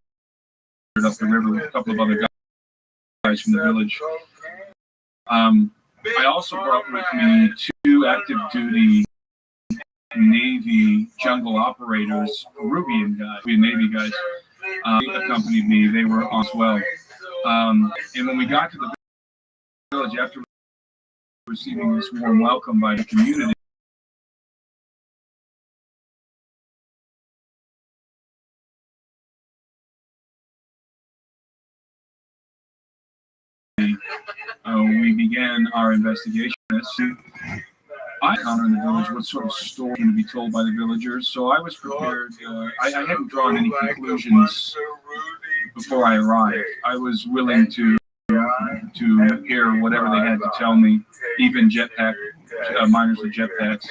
up the river with a couple of other guys from the village. I also brought with me 2 active duty Navy jungle operators, Peruvian Navy guys. They accompanied me. They were on as well. And when we got to the village, after receiving this warm welcome by the community, we began our investigation. I encountered in the village what sort of story to be told by the villagers, so I was prepared. I hadn't drawn any conclusions before I arrived. I was willing to hear whatever they had to tell me, even miners with jetpacks,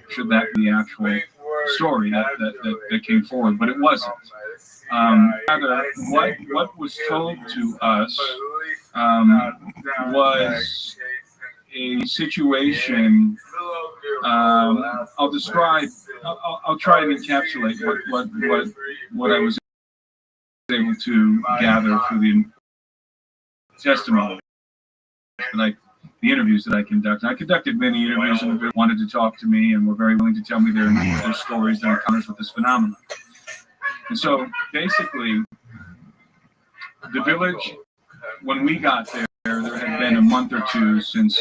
should that be the actual story that came forward, but it wasn't. Rather, what was told to us was a situation. I'll describe. I'll try and encapsulate what I was able to gather through the testimony, the interviews that I conducted. I conducted many interviews, and they wanted to talk to me, and were very willing to tell me their stories, their encounters with this phenomenon. And so, basically, the village, when we got there had been a month or two since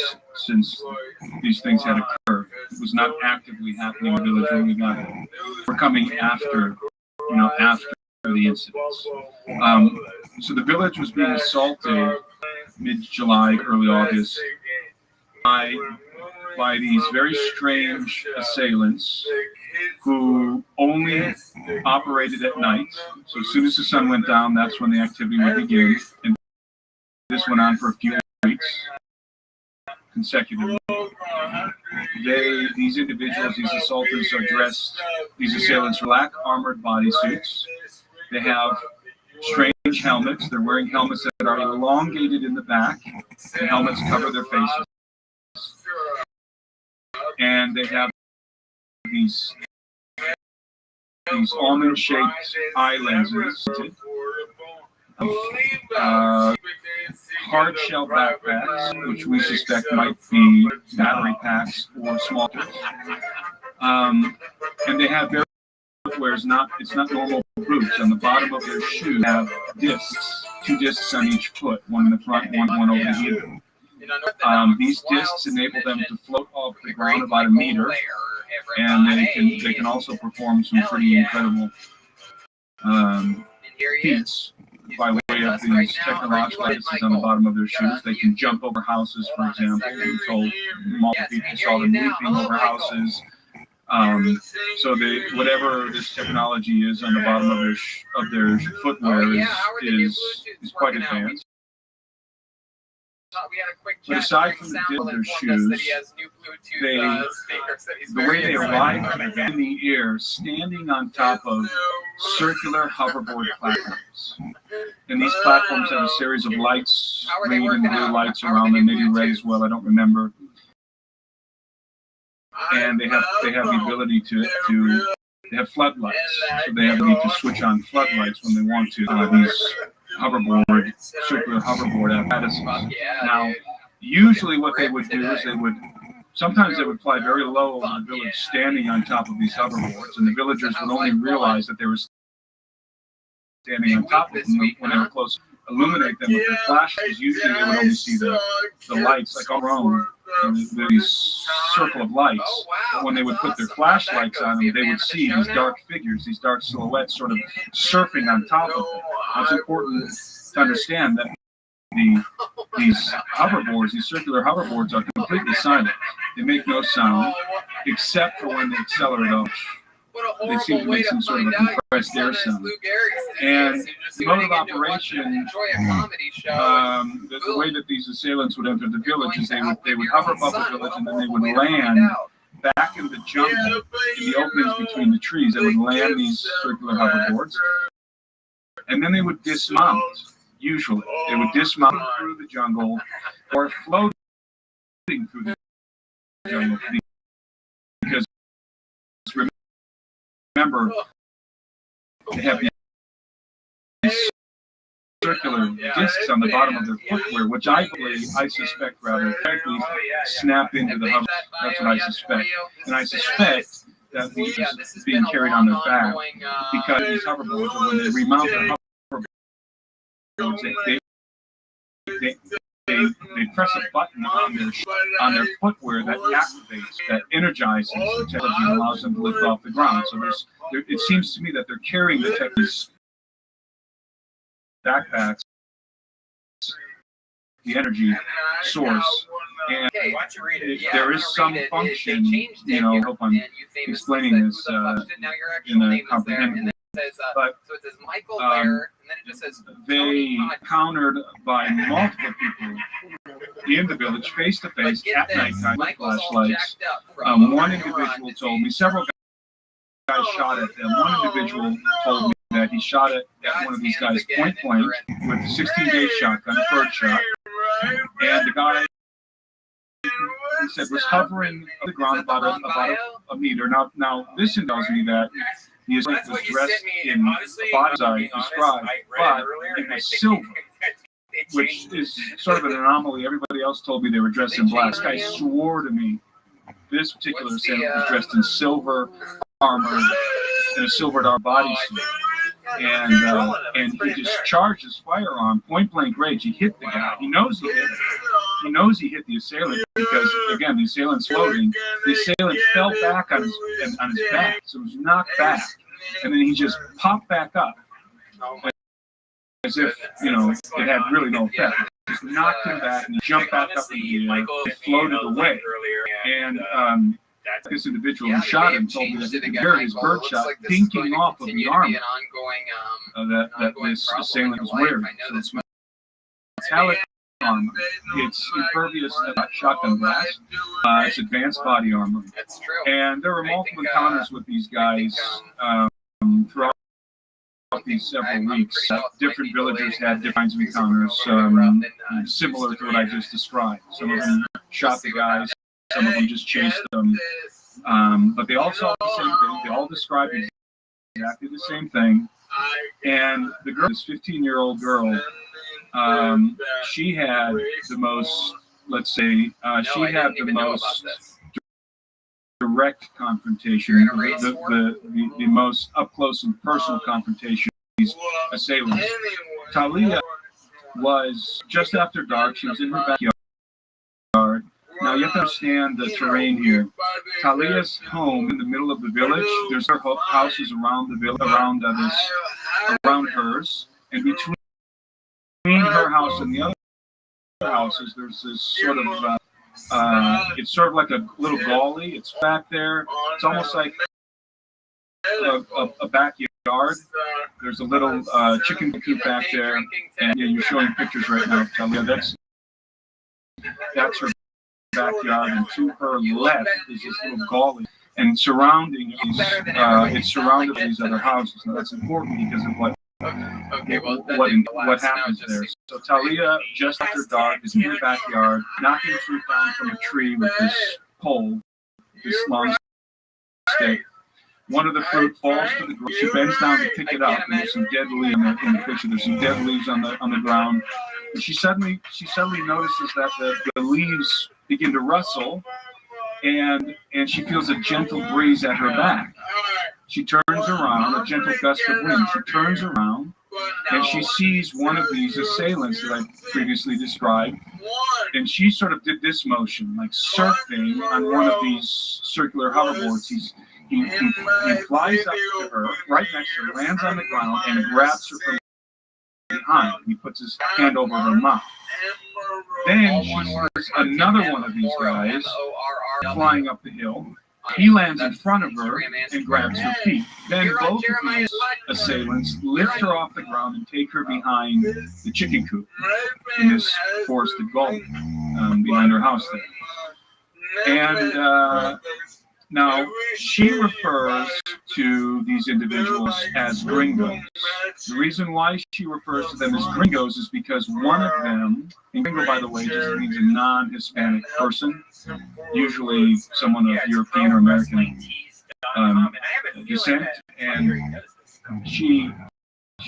these things had occurred. It was not actively happening in the village when we got there. We're coming after the incidents. So the village was being assaulted mid-July, early August, by these very strange assailants who only operated at night. So as soon as the sun went down, that's when the activity would begin. And this went on for a few weeks consecutively. These individuals, these assaulters are dressed, these assailants, black armored bodysuits. They have strange helmets. They're wearing helmets that are elongated in the back. The helmets cover their faces. And they have these almond-shaped eye lenses, hard shell backpacks, which we suspect might be battery packs or small tools. And they have their footwear it's not normal boots. On the bottom of their shoes have discs, 2 discs on each foot, one in the front, one over the heel. These discs enable them to float off the ground about a meter, and they can also perform some pretty incredible feats by way of these technological devices on the bottom of their shoes. They can jump over houses, for example. We told multiple people saw them leaping over houses. So whatever this technology is on the bottom of their footwear is quite advanced. But aside from their shoes, the way they arrive in the air, standing on top of circular hoverboard platforms. And these platforms have a series of lights, green and blue lights around them, maybe red as well, I don't remember. And they have the ability they have floodlights, so they have the ability to switch on floodlights when they want to. These circular hoverboard apparatuses. Now, usually what they would do is sometimes they would fly very low over the village, standing on top of these hoverboards, and the villagers would only realize that they were standing on top of them when they were close.
illuminate them with their flashlights. Usually they would only see the lights, like our own, these circle of lights.
Oh, wow.
But when they would
That's
put their
awesome.
flashlights
So
on
is he
them,
a
they
fan
would
of the
see
show
these
now?
dark figures, these dark silhouettes sort of surfing on top of it. Now, it's important to understand that these hoverboards, these circular hoverboards, are completely silent. They make no sound, except for when they accelerate up.
What a
They seem
horrible
to
way
make
to
some sort of a
find out
compressed
your
air
son is
sound.
Lou Gehrig's
And
disease. You just
the
see what
mode
he
of
can do, watch
operation,
him enjoy a comedy show.
the way that these assailants would enter the village is they would
Outlive
hover
your
above
own
the
son.
village
What a
and then they
horrible
would
way to find
land
out.
back in the jungle, in the openings between the trees. They would land these circular hoverboards, and then they would dismount. Usually, they would dismount through the jungle or floating through the jungle, because remember, they have these circular discs on the bottom of their footwear, which I suspect rather quickly snap into the hover. That's what I suspect. And I suspect that these are being carried on their back because these hoverboards, when they remount their hoverboards, they press a button on their footwear that activates, that energizes the technology and allows them to lift off the ground. So it seems to me that they're carrying the technology backpacks, the energy source, and there is some function, I hope I'm explaining this in a comprehensible way. But
so it says Michael Lair, and then it just says
they countered by multiple people in the village face to face at nighttime with flashlights. One individual told me, several guys shot at them. One individual told me that he shot at one of these guys point blank with a 16-gauge shotgun, bird shot, and the guy, he said, was hovering on the ground about a meter. Now this tells me that the assailant was dressed in a body I described, but it was silver, which is sort of an anomaly. Everybody else told me they were dressed in black. This guy swore to me this particular assailant was dressed in silver armor and a silvered arm bodysuit. And he discharged his firearm point blank range. He hit the guy. He knows he hit him. He knows he hit the assailant because, again, the assailant's floating. The assailant fell back on his back, so he was knocked back. And then he just popped back up as if, it had really no effect. He just knocked him back and he jumped back up in the air and floated away. And this individual who shot him told me that he could hear his bird shot dinking off of the armor that this assailant was wearing. So it's metallic armor. It's impervious to shotgun blast. It's advanced body armor.
That's true.
And there were multiple encounters with these guys throughout these several weeks. Different villagers had different kinds of encounters, similar to what I just described. Some of them shot the guys. Some of them just chased them. But they all saw the same thing. They all described exactly the same thing. And the girl, this 15-year-old girl, she had the most, let's say, she had the most direct confrontation, the most up-close and personal confrontation with these assailants. Talia was just after dark. She was in her backyard. Now, you have to understand the terrain here. Talia's home in the middle of the village. There's her houses around the village, around hers, and between her house and the other houses, there's this sort of, it's sort of like a little gully. It's back there. It's almost like a backyard. There's a little chicken coop back there, and you're showing pictures right now of Talia. That's her backyard, and to her left is this little gully, and surrounding these, it's surrounded by these other houses. Now that's important because of what happens there. So Talia, just after dark, is in her backyard, knocking fruit down from a tree with this pole, this long stick. One of the fruit falls to the ground. She bends down to pick it up, and there's some dead leaves in the picture. There's some dead leaves on the ground. And she suddenly notices that the leaves begin to rustle, and she feels a gentle breeze at her back. She turns around, a gentle gust of wind. She turns around, and she sees one of these assailants that I previously described, and she sort of did this motion, like surfing on one of these circular hoverboards. He flies up to her, right next to her, lands on the ground, and grabs her from behind. He puts his hand over her mouth. Then she sees another one of these guys flying up the hill. He lands in front of her and grabs her feet. Then both of these assailants lift her off the ground and take her behind the chicken coop in this forested gully behind her house there. And now she refers to these individuals as gringos. The reason why she refers to them as gringos is because one of them, and gringo, by the way, just means a non-Hispanic person, usually someone of European or American descent, and she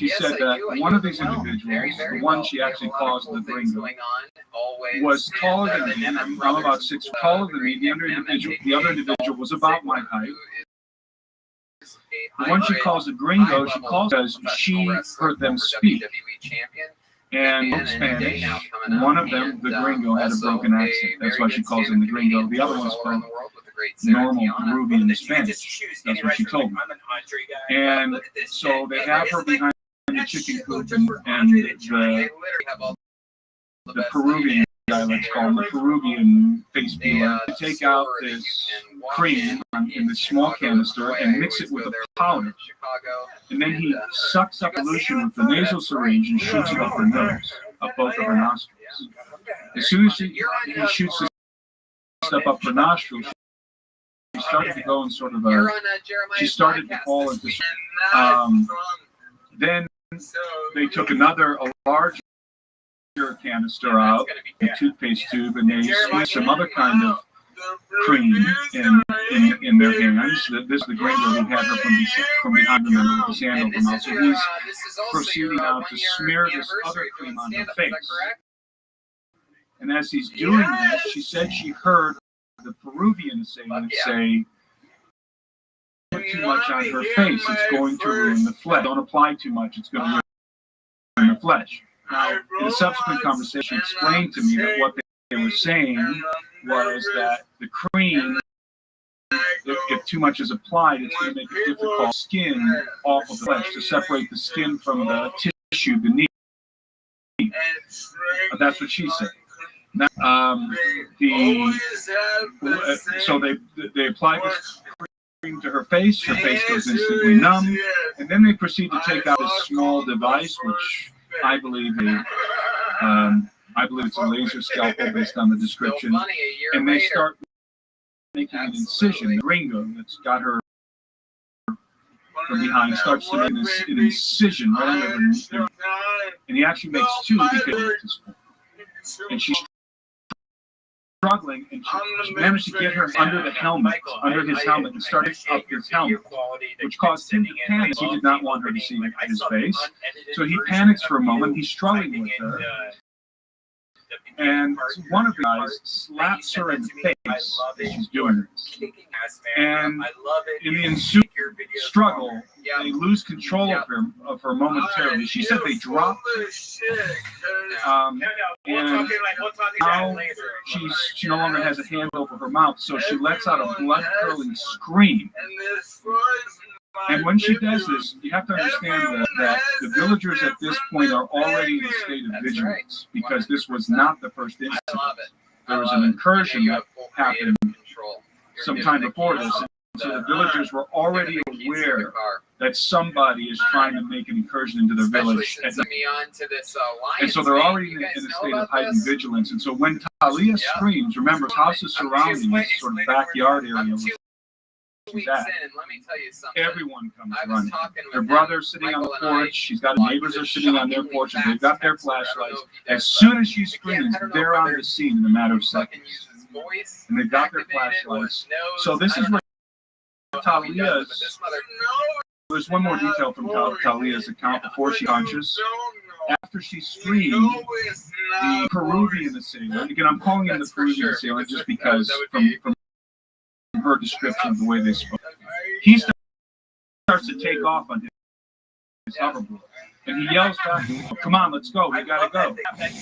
said that one of these individuals, the one she actually calls the gringo, was taller than me. I'm about 6 feet taller than me. The other individual was about my height. The one she calls the gringo, she calls because she heard them speak. And in Spanish, one of them, the gringo, had a broken accent. That's why she calls him the gringo. The other one spoke normal Peruvian Spanish. That's what she told me. And so they have her behind the chicken coop, and the Peruvian guy, let's call him the Peruvian face peeler, to take out this cream in this small canister and mix it with a powder. And then he sucks up solution with the nasal syringe and shoots it up her nose, up both of her nostrils. As soon as he shoots this stuff up her nostrils, she started to go in sort of she started to fall into, then they took a large canister out, a toothpaste tube, and they squeezed some other kind of cream in their hands. This is the gringo who had her from behind them and with his hand over her mouth. So he's proceeding now to smear this other cream on her face. And as he's doing this, she said she heard the Peruvian assailant say, "Put too much on her face, it's going to ruin the flesh. Don't apply too much, it's going to ruin the flesh." Now, in a subsequent conversation, explained to me that what they were saying was that the cream, if too much is applied, it's going to make it difficult skin off of the flesh, to separate the skin from the tissue beneath. That's what she said. So they applied this cream to her face goes instantly numb, and then they proceed to take out this small device, which I believe it's a laser scalpel based on the description, and they start making an incision. The gringo that's got her from behind starts to make an incision right underneath her, and he actually makes two because, and she's struggling, and she managed to get her under his helmet, and started up his helmet, which caused him to panic. He did not want her to see his face, so he panics for a moment. He's struggling with her, and one of the guys slaps her in the face as she's doing this. And in the ensuing struggle, they lose control of her momentarily. She said they dropped her. And now she no longer has a hand over her mouth, so she lets out a blood-curdling scream. And when she does this, you have to understand that the villagers at this point are already in a state of vigilance, because this was not the first incident. There was an incursion that happened sometime before this, so the villagers were already aware that somebody is trying to make an incursion into their village. And so they're already in a state of heightened vigilance. And so when Talia screams, remember, the house is surrounding this sort of backyard area. Everyone comes running. Her brother's sitting on the porch. She's got neighbors are sitting on their porches. They've got their flashlights. As soon as she screams, they're on the scene in a matter of seconds. And they've got their flashlights. So this is where Talia's. There's one more detail from Talia's account before she conscious. After she screamed, the Peruvian assailant. Again, I'm calling him the Peruvian assailant just because from her description of the way they spoke. He starts to take off on his hoverboard.
And he yells back, "Come on, let's go. We gotta go."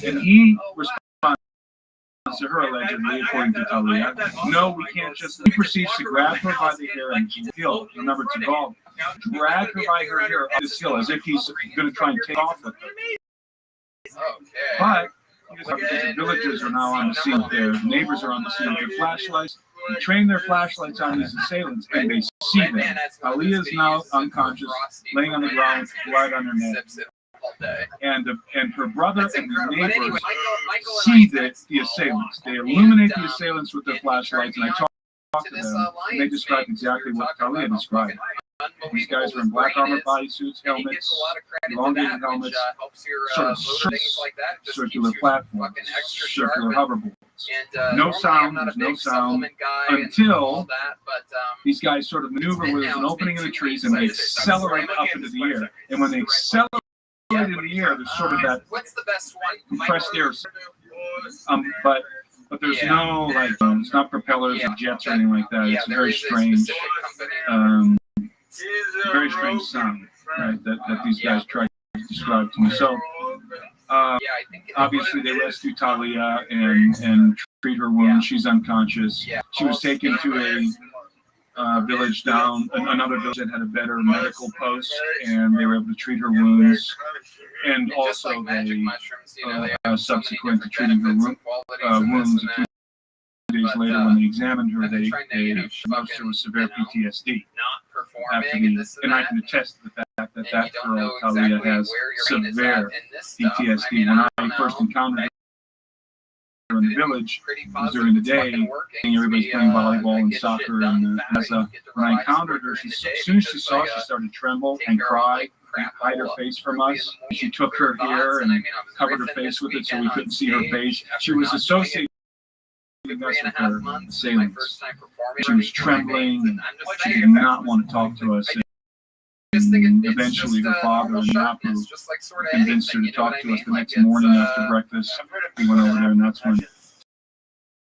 And he responds to her allegedly, according to Talia, "No, we can't just." He proceeds to grab her by the hair and hill. Remember, it's a dog. Drag her by her hair up this hill as if he's going to try and take off with her. But the villagers are now on the scene. Their neighbors are on the scene with their flashlights. They train their flashlights on these assailants, and they see them. Talia is now unconscious, laying on the ground with blood on her neck. And her brother and the neighbors see the assailants. They illuminate the assailants with their flashlights, and I talked to them, and they described exactly what Talia described. These guys were in black armored bodysuits, helmets, elongated helmets, sort of circular platforms, circular hoverboards. No sound, there's no sound until these guys sort of maneuver where there's an opening in the trees and they accelerate up into the air. And when they accelerate in the air, there's sort of that compressed air. But there's no, like, it's not propellers or jets or anything like that. It's a very strange, sound, right, that these guys try to describe to me. So, obviously they rescue Talia and treat her wound. She's unconscious. She was taken to a village down, another village that had a better medical post, and they were able to treat her wounds. And also they, subsequent to treating her wounds, a few days later when they examined her, they diagnosed her with severe PTSD. And I can attest to the fact that girl, Talia, has severe PTSD. When I first encountered her in the village, it was during the day, and everybody's playing volleyball and soccer. And when I encountered her, as soon as she saw us, she started to tremble and cry and hide her face from us. She took her hair and covered her face with it so we couldn't see her face. She was associated us with her assailants. She was trembling. She did not want to talk to us. And eventually her father and Napu convinced her to talk to us the next morning after breakfast. We went over there, and that's when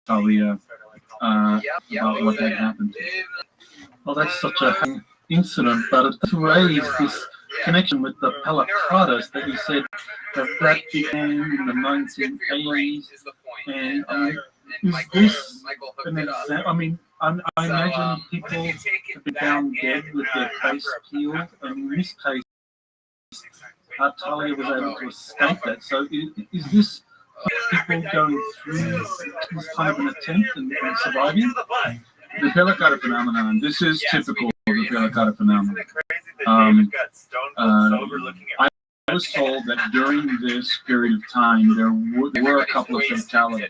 Talia about what had happened.
Well, that's such a incident, but it raised this connection with the Palakradas that you said that began in the 1980s. And is this an example? I mean, I imagine people have been found dead with their face peeled, and in this case, Talia was able to escape that. So is this people going through this kind of an attempt and surviving?
The Pelakata phenomenon, this is typical of the Pelakata phenomenon. I was told that during this period of time, there were a couple of fatalities.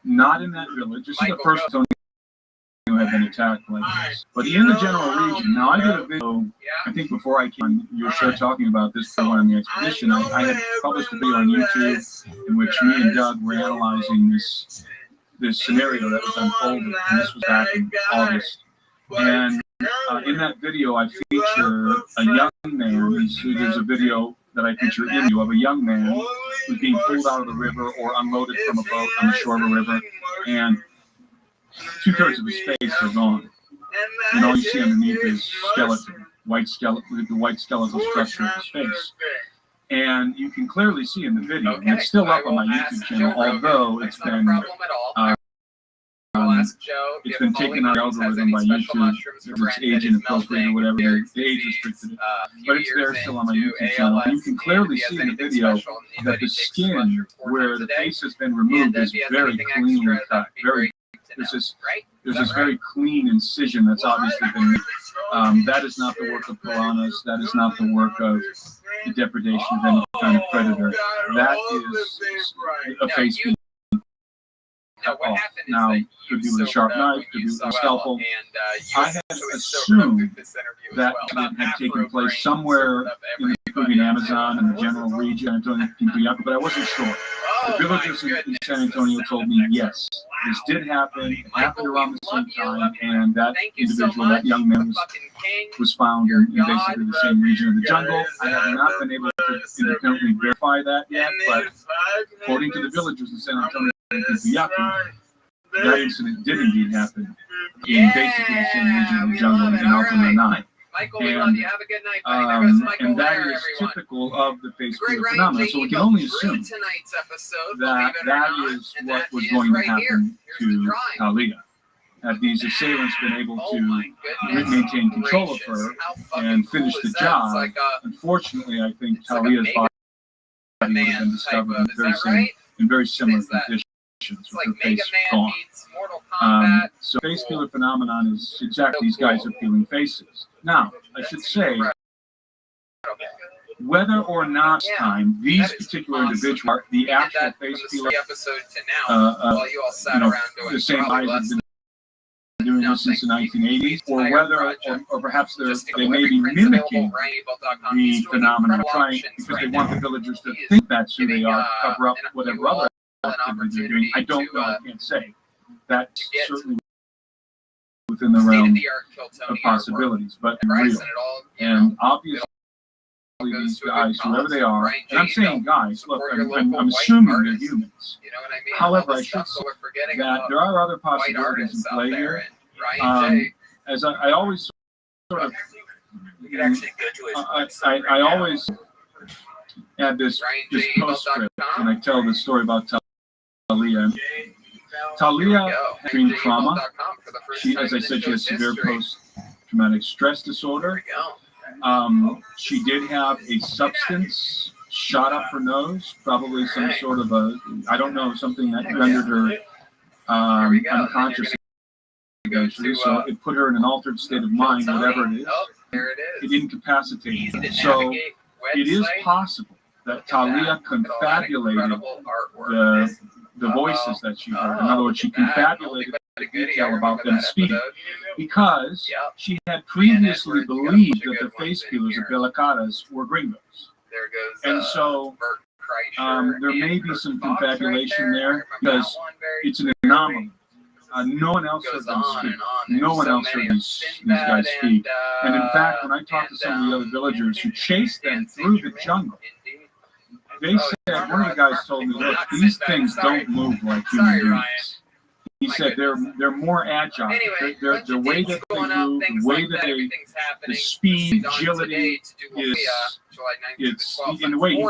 Not in that village. This is the first time who had been attacked like this. But in the general region, now I did a video, I think before I came on your show talking about this on the expedition, I had published a video on YouTube in which me and Doug were analyzing this scenario that was unfolding. And this was back in August. And in that video, I feature a young man. There's a video that I feature in you of a young man who's being pulled out of the river or unloaded from a boat on the shore of a river, and 2/3 of his face are gone. And all you see underneath is skeleton, the white skeletal structure of his face. And you can clearly see in the video, and it's still up on my YouTube channel, although it's been taken out of algorithm by YouTube. It's age inappropriate or whatever, the age restricted it. But it's there still on my YouTube channel. And you can clearly see in the video that the skin where the face has been removed is very cleanly cut. There's this very clean incision that's obviously been made. That is not the work of piranhas. That is not the work of the depredation of any kind of predator. That is a face being cut off. Now, could be with a sharp knife, could be with a scalpel. I had assumed that incident had taken place somewhere in the Peruvian Amazon and the general region, Antonio Pintuyaco, but I wasn't sure. The villagers in San Antonio told me, yes, this did happen. It happened around the same time, and that individual, that young man, was found in basically the same region of the jungle. I have not been able to independently verify that yet, but according to the villagers in San Antonio and Pintuyaco, that incident did indeed happen in basically the same region of the jungle in Alta Nanai.
Michael, we love you. Have a good night, buddy. There goes Michael
and that
Lair,
is
everyone.
typical of the face
Great
peeler
Ryan
phenomenon.
J.
So we can
Eagle
only
drew
assume
tonight's episode,
that
believe it or
that
not,
is
and
what
that
was
is
going to
right here.
happen
Here's the
to
drawing.
Talia. Have these assailants been able
Oh
to
my goodness
maintain control of
gracious.
her
How fucking
and
cool
finish
is
the
that?
job?
It's like a,
Unfortunately, I think
it's like a
Talia's
Mega
body would have
Man
been discovered
type of, is that
in
right?
very similar
Is that-
conditions
It's
with
like
her
Mega
face
Man
gone.
meets Mortal Kombat.
So face peeler phenomenon is exactly
So
these guys
cool.
are peeling faces. Now, I should say, whether or not it's
Yeah,
time, these
that is
particular
awesome.
individuals,
We
the
did
actual
that
face
from the
peeler,
episode to now, while you all sat around doing
the same
probably
guys have
less
been doing this since the
nothing.
1980s, or
Entire
whether,
project.
or perhaps
Just
they may be
every print's
mimicking
available, RyanEagle.com.
the
He's doing
phenomenon,
incredible
trying
options
because
right
they
now.
want the villagers to
He is
think that's who they
giving,
are, cover up whatever
you all
other
an
activities they're doing. I
opportunity
don't know, I can't say. That's
to get
certainly within the realm
state-of-the-art Kill
of
Tony artwork.
possibilities, but
Price
real.
and it all,
And obviously,
goes
these
to a good
guys, whoever
cause.
they are,
Brian
and I'm
J.
saying guys, look,
Support your
I'm
local white
assuming they're
artists.
humans.
You know what I mean?
However,
All
I
the
should
stuff that we're forgetting
that
about
there are other
white
possibilities in
artists out
play
there.
here.
And Ryan J.
As I always sort of,
You could actually go to his website.
I always add this postscript, and I tell the story about Talia. Talia had extreme trauma. She, as I said, she has severe post-traumatic stress disorder. She did have a substance shot up her nose, probably some sort of I don't know, something that rendered her unconscious eventually. So it put her in an altered state of mind, whatever it is.
There it is.
It incapacitated
Easy
her.
to
So
navigate
it is
website.
possible that Talia confabulated
Incredible artwork.
the voices that she heard. In other words, she confabulated the detail about them speaking because she had previously believed that the face peelers of Belicadas were gringos.
There goes,
And so
Bert Kreischer
there may
and
be
Kurt
some
Fox right
confabulation
there. I
there
remember
because
that one very
it's an anomaly. No one else heard
goes
them
on
speak.
and on.
No
There's
one
so
else
many
heard
of
these
Sinbad
guys speak. And in fact, when I
and,
talked to some of the other villagers who chased them through the jungle, they said, one of the guys told me, look, these things don't move like human beings. He said they're more agile.
Anyway,
The way that they move, the way that they, the speed, agility is, it's, in the way he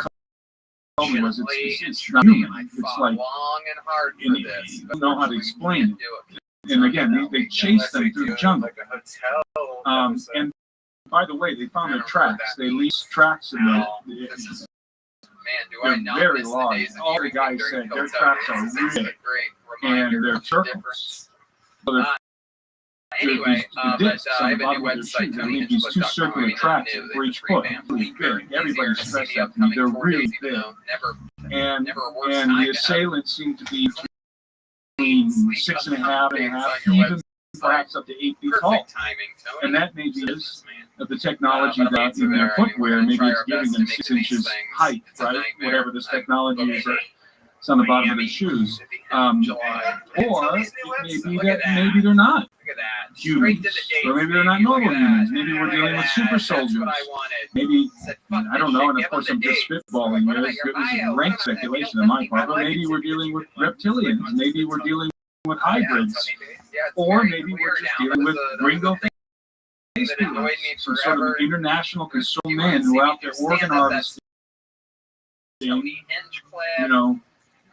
told me was, it's not human. It's like,
long and hard for this.
you don't know how to explain it. And again, they chase them through the jungle. And by the way, they found their tracks. They leased tracks in the
Man, do I
they're
not
very
miss the
large.
days of
All the
drinking
guys
during
said their
Coachella.
tracks are
It's a
really
great
and
reminder
they're
of the
circles.
difference.
So they're
Anyway,
the
but
discs
I
on
have
the
a new
bottom of their
website,
shoes. They leave these two circular tracks for each foot. Everybody stressed that to me. They're really big. And the assailants seem to be between 6.5 and even perhaps up to 8 feet tall. And that may be of the technology that in their footwear, maybe it's giving them 6 inches height, right? Whatever this technology is that's on the bottom of their shoes. Or it may be that maybe they're not humans, or maybe they're not normal humans. Maybe we're dealing with super soldiers. Maybe, I don't know, and of course I'm just spitballing here. This is rank speculation on my part, but maybe we're dealing with reptilians. Maybe we're dealing with hybrids. Or maybe we're just dealing with gringo face peelers, some sort of international control men who are out there organ harvesting. You know,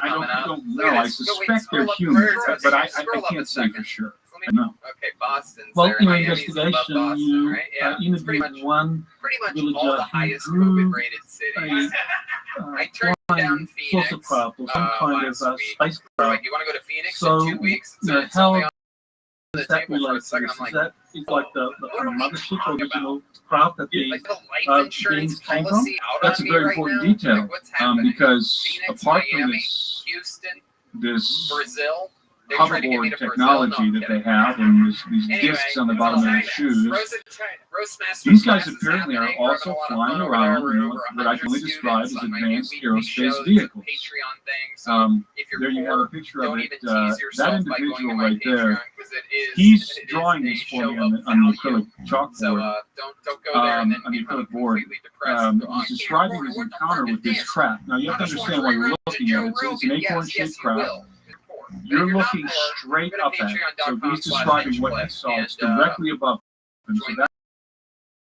I don't know. I suspect they're human, but I can't say for sure. I know.
Okay, Boston's
Well,
there.
in
Miami's
investigation,
above Boston,
you
right? Yeah, it's pretty
interviewed
much
one
pretty much
villager
all the
who
highest
grew
COVID-rated cities. I turned
flying
down Phoenix
saucer craft or some kind of
last week.
spacecraft.
Like, you want to go to Phoenix
So,
in 2 weeks?
you know,
it's
how
only on the
does that
table for a
relate to
second.
this?
I'm
Is
like,
that is like the mothership original craft that the
like the life insurance
beings came from?
policy out
That's a
on me
very
right
important
now?
detail,
Like, what's happening?
because
Phoenix,
apart from
Miami,
this
Houston, Brazil. They tried to get me
hoverboard
to
technology
Brazil. No,
that they have and these
Anyway,
discs on the bottom of their shoes,
Roastmaster
these guys
class is
apparently are
happening. We're
also
having a lot of
flying
fun over
around
there. We're
in
over
what I can only
100
describe as
students on my new
advanced
weekly
aerospace
shows, the
vehicles.
Patreon thing. So if you're
There you have
poor,
a picture of
don't
it.
even tease
That
yourself by going to
individual
my
right there,
Patreon, 'cause it is,
he's
it is
drawing
a
this for
show
me
of
on the
value.
acrylic chalkboard.
So don't go there and then
on the
become
acrylic board.
completely depressed. and go, "Oh, I
He's
can't
describing
afford
his
it. What the
encounter
fuck
with
is
this
this?
craft. Now you have to understand why you're looking at it. It's an acorn-shaped craft. You're looking straight up at it. So he's describing what he saw. It's directly above him. So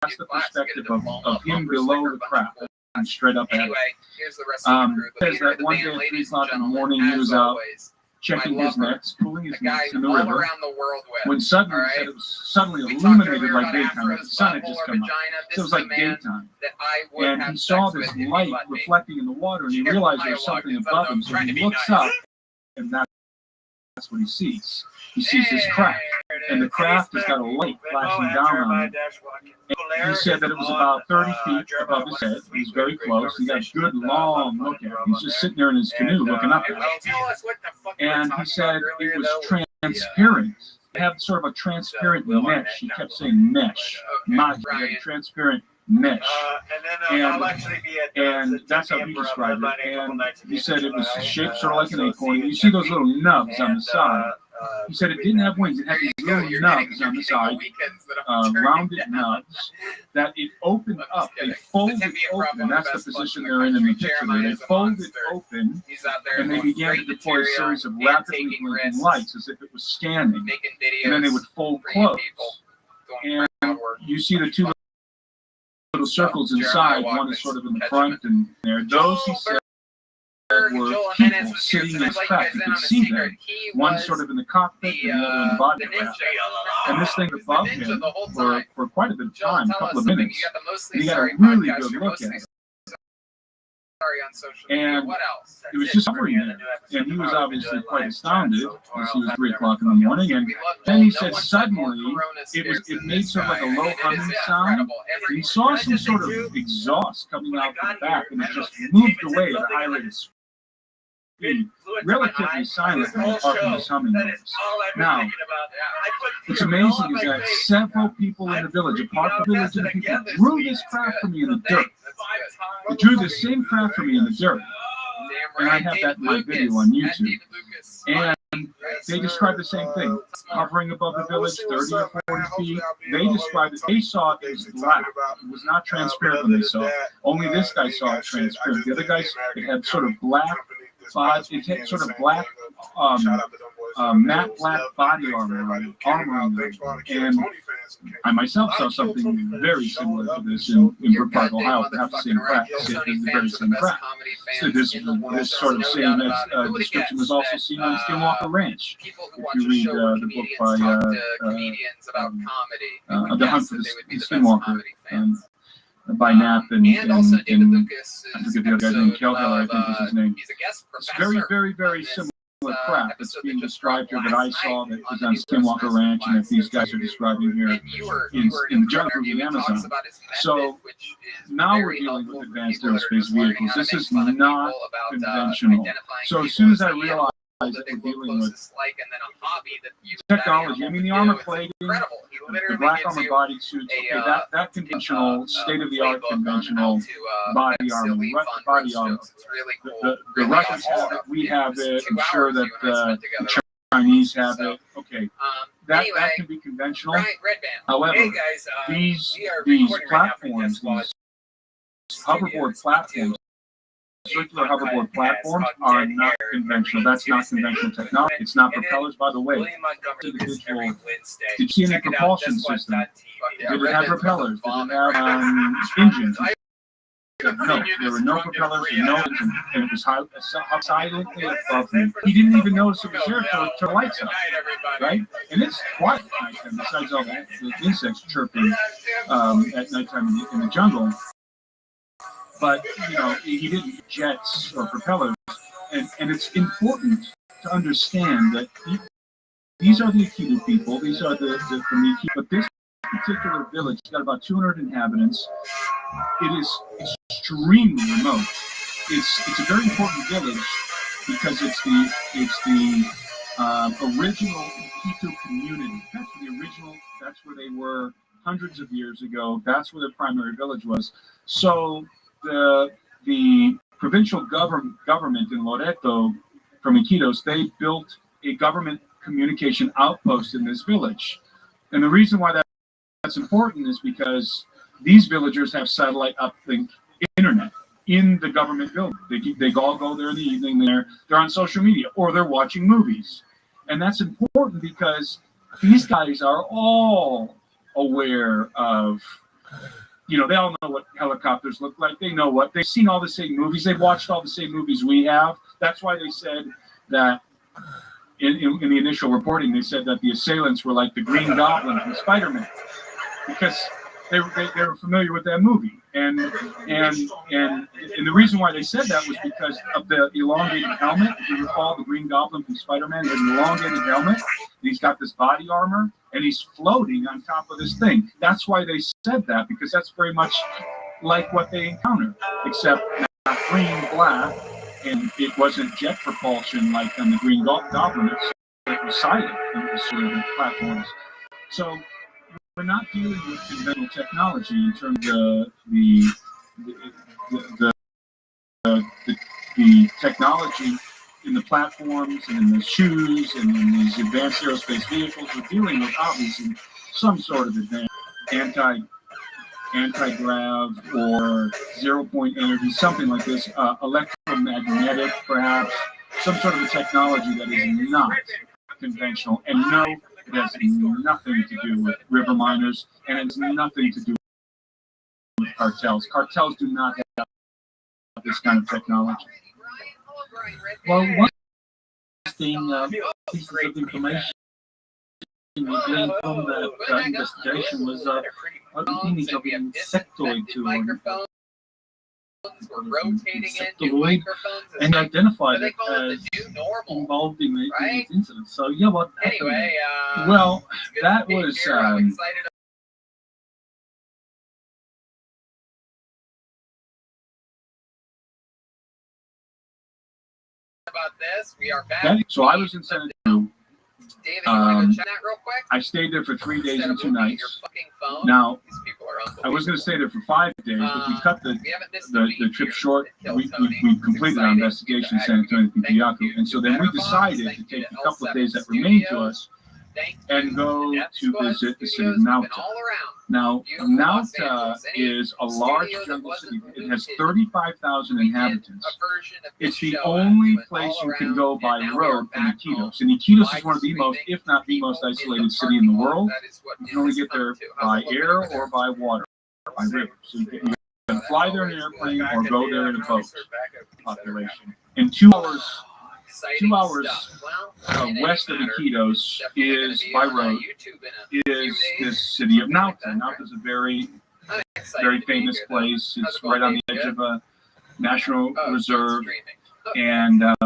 that's the perspective of him below the craft and straight up at it.
Anyway, here's the rest of the crew. The
Says
leader of
that
the
one
band,
day at 3
ladies and
o'clock in the
gentlemen,
morning, he
as
was out
always,
checking
my
his
lover,
nets, pulling his
the guy
nets in the
all
river,
around the world with.
when suddenly,
all right?
it was suddenly
We talked
illuminated
earlier
like
about
daytime, like the
Afro's
sun had
butthole
just
or
come up.
vagina.
So
This
it was
is a
like
man
daytime.
that I would
And
have
he saw
sex
this
with if he
light
let me.
reflecting in the water, and he
Jeremiah
realized there was
walked
something
in,
above
so
him. So
trying
he
to be
looks
nice.
up, and that's what he sees. He sees this craft, and the craft has got a light flashing down on it. And he said that it was about 30 feet above his head. He's very close. He got a good long look at it. He's just sitting there in his canoe looking up at it. And he said it was transparent. It had sort of a transparent mesh. He kept saying mesh. Transparent mesh. And that's how he described it. And he said it was shaped sort of like an acorn. You see those little nubs on the side. He said it didn't have wings. It had these little nubs on the side, rounded nubs, that it opened up. They folded open, and that's the position they're in the picture there. They folded open, and they began to deploy a series of rapidly blinking lights as if it was standing. And then they would fold close. And you see the two little circles inside. One is sort of in the front, and there. Those, he said, were people sitting in his craft. You could see them. One sort of in the cockpit and the other in the body craft. And this thing above him for quite a bit of time, a couple of minutes. He got a really good look at it. And it was just hovering there. And he was obviously quite astounded as he was 3 o'clock in the morning. And then he said suddenly it made sort of like a low humming sound. And he saw some sort of exhaust coming out the back, and it just moved away at a high rate of speed. Relatively silently apart from his humming noise. Now, what's amazing is that several people in the village, apart from the village and the people, drew this craft for me in the dirt. They drew the same craft for me in the dirt. And I have that in my video on YouTube. And they described the same thing. Hovering above the village, 30 or 40 feet. They described it. They saw it as black. It was not transparent when they saw it. Only this guy saw it transparent. The other guys, it had sort of black spots. It had sort of black, matte black body armor on it. And I myself saw something very similar to this in Brook Park, Ohio. Perhaps the same craft. The very same craft. So this sort of same description was also seen on Skinwalker Ranch. If you read the book by The Hunt for the Skinwalker by Knapp and I forget the other guy's name, Kelheller, I think is his name. It's very, very, very similar craft that's being described here that I saw that was on Skinwalker Ranch and that these guys are describing here in the jungle of the Amazon. So now we're dealing with advanced aerospace vehicles. This is not conventional. So as soon as I realized that we're dealing with technology, I mean the armor plating, the black armor body suits, okay, that conventional, state-of-the-art conventional body armor, body armor. The Russians have it, we have it, I'm sure that the Chinese have it, okay. That can be conventional. However, these platforms, these hoverboard platforms, circular hoverboard platforms are not conventional. That's not conventional technology. It's not propellers, by the way. Individual. Did you see any propulsion system? Did it have propellers? Did it have engines? No, there were no propellers and no engine, and it was silently above me. He didn't even notice it was there until it turned the lights on, right? And it's quiet at nighttime, besides all the insects chirping at nighttime in the jungle. But, you know, he didn't jets or propellers. And it's important to understand that these are the Aikido people. These are the from the Aikido. But this particular village has got about 200 inhabitants. It is extremely remote. It's a very important village because it's the original Aikido community. That's where they were hundreds of years ago. That's where their primary village was. So the provincial government in Loreto from Iquitos, they built a government communication outpost in this village. And the reason why that's important is because these villagers have satellite uplink internet in the government building. They all go there in the evening, they're on social media or they're watching movies. And that's important because these guys are all aware of
you know, they all know what helicopters look like. They know what they've seen all the same movies. They've watched all the same movies we have. That's why they said that in the initial reporting, they said that the assailants were like the Green Goblin from Spider-Man, because they were familiar with that movie. And the reason why they said that was because of the elongated helmet. If you recall, the Green Goblin from Spider-Man had an elongated helmet. He's got this body armor, and he's floating on top of this thing. That's why they said that, because that's very much like what they encountered, except not green, black, and it wasn't jet propulsion like on the Green Goblin. It was silent. It was sort of the platforms. So we're not dealing with conventional technology in terms of the technology in the platforms and in the shoes and in these advanced aerospace vehicles. We're dealing with obviously some sort of advanced anti-grav or zero-point energy, something like this, electromagnetic perhaps, some sort of a technology that is not conventional. And no, it has nothing to do with river miners, and it has nothing to do with cartels. Cartels do not have this kind of technology.
Well, one thing, piece of information we gleaned from that investigation was an image of an insectoid tool. Insectoid, and identified it as involved in these incidents. So yeah, what happened?
Anyway,
well, that was
about this. We are back.
so I was in San Antonio.
David, you want to go check that real quick?
I stayed there for 3 days and 2
Your
nights.
fucking phone.
Now,
These people are
I was going to stay there for 5 days, but we cut the
we haven't missed a beat
trip
here.
short.
Kill
We
Tony.
completed our investigation in San Antonio and Piaco, and so then we decided to take a couple of days that remained to us and go to visit the city of Nauta. Now, Nauta is a large jungle city. It has 35,000 inhabitants. It's the only place you can go by road from Iquitos. And Iquitos is one of the most, if not the most isolated city in the world. You can only get there by air or by water, by river. So you can fly there in an airplane or go there in a boat population. In 2 hours, 2 hours west of Iquitos is, by road, is this city of Nauta. Nauta is a very famous place. It's right on the edge of a national reserve, and a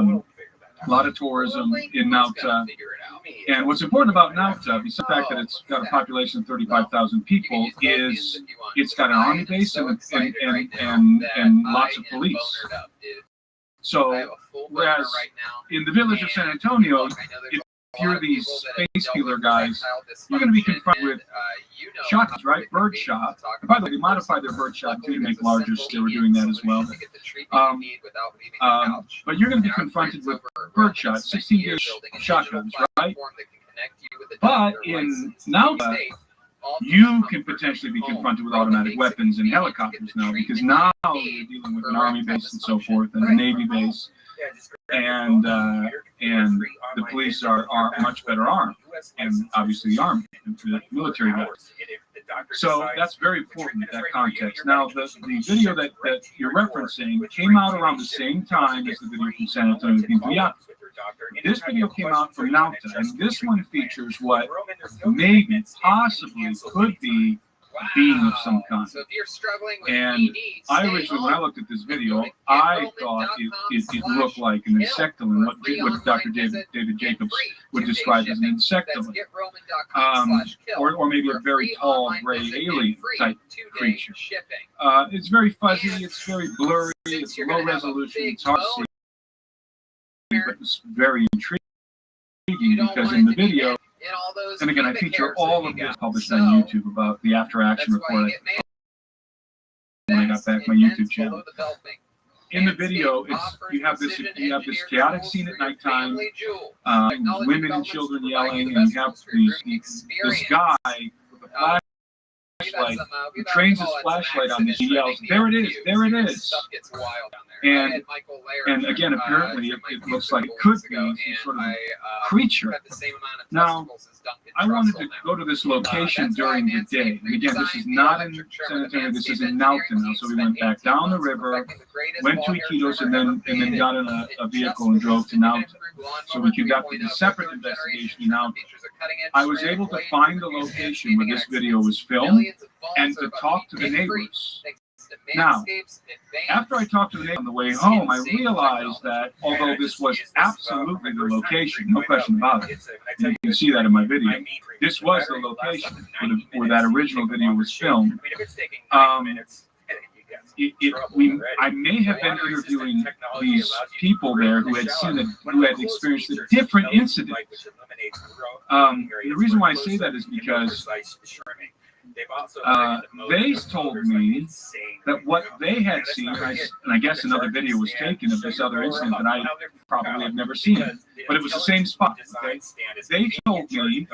lot of tourism in Nauta. And what's important about Nauta, besides the fact that it's got a population of 35,000 people, is it's got an army base and lots of police. So, whereas in the village of San Antonio, if you're these space peeler guys, you're going to be confronted with shotguns, right? Bird shot. And by the way, they modified their bird shot to make larger, so they were doing that as well. But you're going to be confronted with bird shot, 16-gauge shotguns, right? But in Nauta, you can potentially be confronted with automatic weapons and helicopters now, because now you're dealing with an army base and so forth, and a navy base, and the police are much better armed, and obviously the army, and the military guys. So that's very important, that context. Now, the video that you're referencing came out around the same time as the video from San Antonio and Piaco. This video came out from Nauta, and this one features what maybe, possibly, could be a being of some kind. And I originally, when I looked at this video, I thought it looked like an insectoid, what Dr. David Jacobs would describe as an insectoid, or maybe a very tall gray alien type creature. It's very fuzzy, it's very blurry, it's low resolution, it's hard to see. But it's very intriguing because in the video, and again, I feature all of this published on YouTube about the after action report when I got back my YouTube channel. In the video, you have this chaotic scene at nighttime, women and children yelling, and you have this guy with a flashlight, he trains his flashlight on this, he yells, "There it is, there it is." And again, apparently it looks like it could be some sort of creature. Now, I wanted to go to this location during the day. And again, this is not in San Antonio, this is in Nauta now. So we went back down the river, went to Iquitos, and then got in a vehicle and drove to Nauta. So we conducted a separate investigation in Nauta. I was able to find the location where this video was filmed and to talk to the neighbors. Now, after I talked to the neighbor on the way home, I realized that although this was absolutely the location, no question about it, and you can see that in my video, this was the location where that original video was filmed. I may have been interviewing these people there who had seen it, who had experienced a different incident. The reason why I say that is because they told me that what they had seen, and I guess another video was taken of this other incident that I probably have never seen, but it was the same spot. Okay? They told me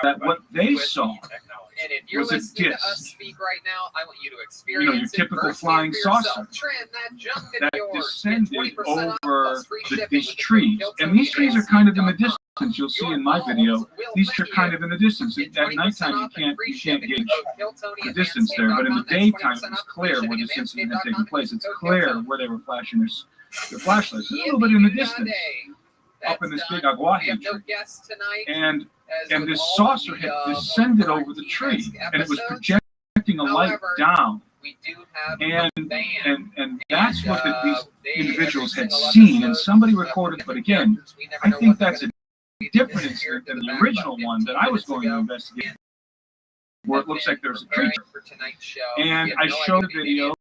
that what they saw was a disc. You know, your typical flying saucer that descended over these trees. And these trees are kind of in the distance. You'll see in my video, these are kind of in the distance. At nighttime, you can't gauge the distance there, but in the daytime, it was clear where this incident had taken place. It's clear where they were flashing their flashlights. A little bit in the distance, up in this big aguaje tree. And this saucer had descended over the tree, and it was projecting a light down. And that's what these individuals had seen, and somebody recorded. But again, I think that's a different incident than the original one that I was going to investigate, where it looks like there's a creature. And I showed the video.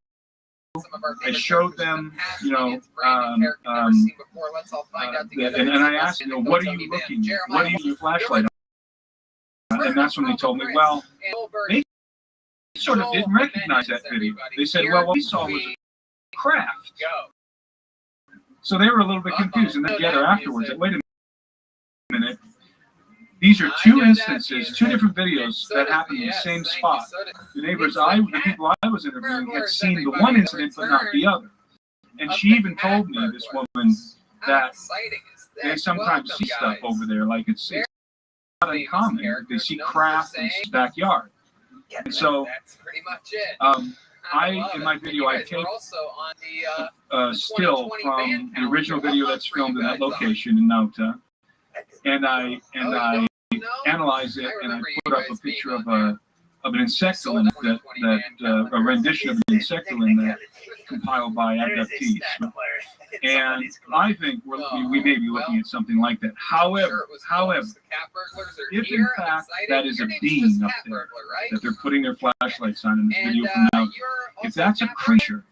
I showed them, you know, and I asked, you know, what are you looking at? What are you using your flashlight on? And that's when they told me, well, they sort of didn't recognize that video. They said, well, what we saw was a craft. So they were a little bit confused, and then together afterwards, said, wait a minute. These are two instances, two different videos that happened in the same spot. The neighbors, the people I was interviewing had seen the one incident, but not the other. And she even told me, this woman, that they sometimes see stuff over there, like it's not uncommon. They see craft in his backyard. And so, in my video, I take still from the original video that's filmed in that location in Nauta, and I analyze it, and I put up a picture of an insectulin that a rendition of an insectulin that compiled by abductees. And I think we may be looking at something like that. However, if in fact that is a being up there that they're putting their flashlights on in this video from now, if that's a creature,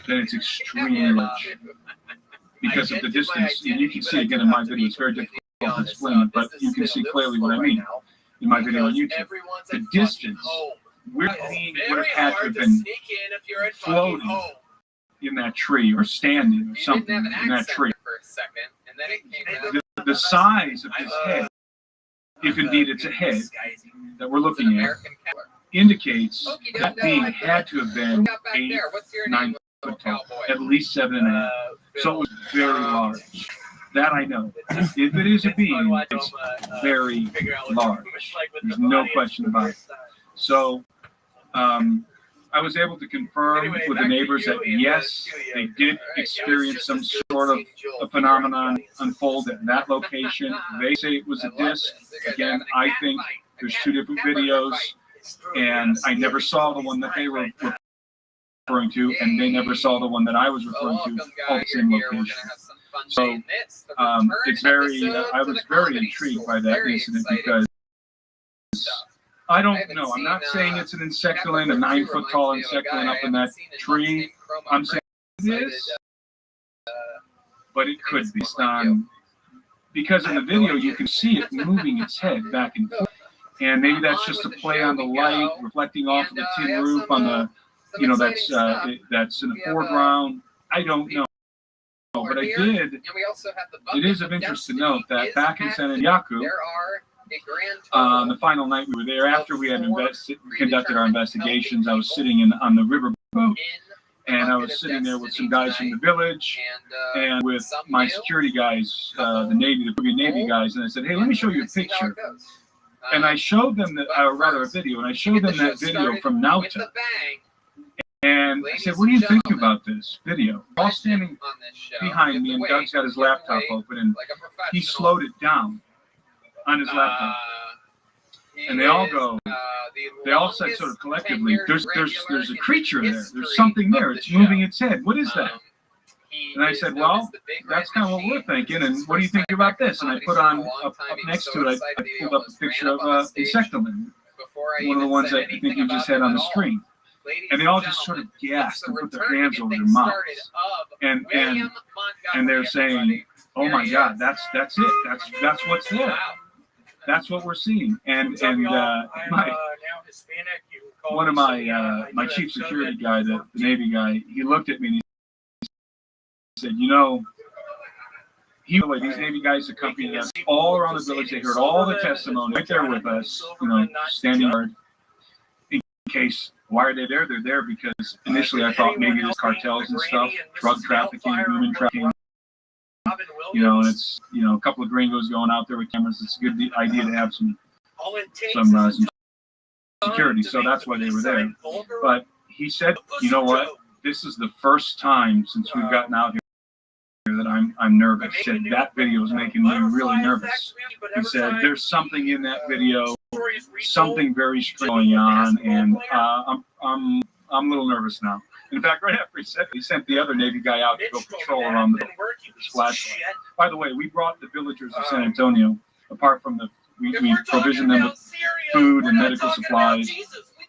then it's extremely large because of the distance. And you can see again in my video, it's very difficult to explain it, but you can see clearly what I mean in my video on YouTube. The distance, we're seeing would have had to have been floating in that tree or standing or something in that tree. The size of his head, if indeed it's a head that we're looking at, indicates that being had to have been 8, 9 foot tall, at least 7.5. So it was very large. That I know. If it is a being, it's very large. There's no question about it. So, I was able to confirm with the neighbors that yes, they did experience some sort of a phenomenon unfold at that location. They say it was a disc. Again, I think there's two different videos, and I never saw the one that they were referring to, and they never saw the one that I was referring to, all the same location. So it's I was very intrigued by that incident because I don't know. I'm not saying it's an insectulin, a 9 foot tall insectulin up in that tree. I'm saying it is, but it could be because in the video you can see it moving its head back and forth, and maybe that's just a play on the light reflecting off of the tin roof on the, that's in the foreground. I don't know. But I did. It is of interest to note that back in San Diego, The final night we were there, after we had conducted our investigations, I was sitting on the riverboat, and I was sitting there with some guys from the village and with my security guys, the Peruvian Navy guys, and I said, hey, let me show you a picture. And I showed them, a video, and I showed them that video from Nauta. And I said, what do you think about this video? All standing behind me, and Doug's got his laptop open, and he slowed it down on his laptop. And they all said sort of collectively, there's a creature there. There's something there. It's moving its head. What is that? And I said, well, that's kind of what we're thinking. And what do you think about this? And I put on, up next to it, I pulled up a picture of Insectoman, one of the ones that I think you just had on the screen. And they all just sort of gasped and put their hands over their mouths. And they're saying, oh my God, that's it. That's what's there. That's what we're seeing. And one of my chief security guy, the Navy guy, he looked at me and he said, these Navy guys accompanied us all around the village. They heard all the testimony right there with us, standing guard. In case, why are they there? They're there because initially I thought maybe there's cartels and stuff, drug trafficking, human trafficking. And it's, a couple of gringos going out there with cameras. It's a good idea to have some security. So that's why they were there. But he said, you know what? This is the first time since we've gotten out here that I'm nervous. He said that video is making me really nervous. He said there's something in that video, something very strange going on, and I'm a little nervous now. In fact, right after he said it, he sent the other Navy guy out to go patrol around the flashlight. By the way, we brought the villagers of San Antonio, apart from we provisioned them with food and medical supplies,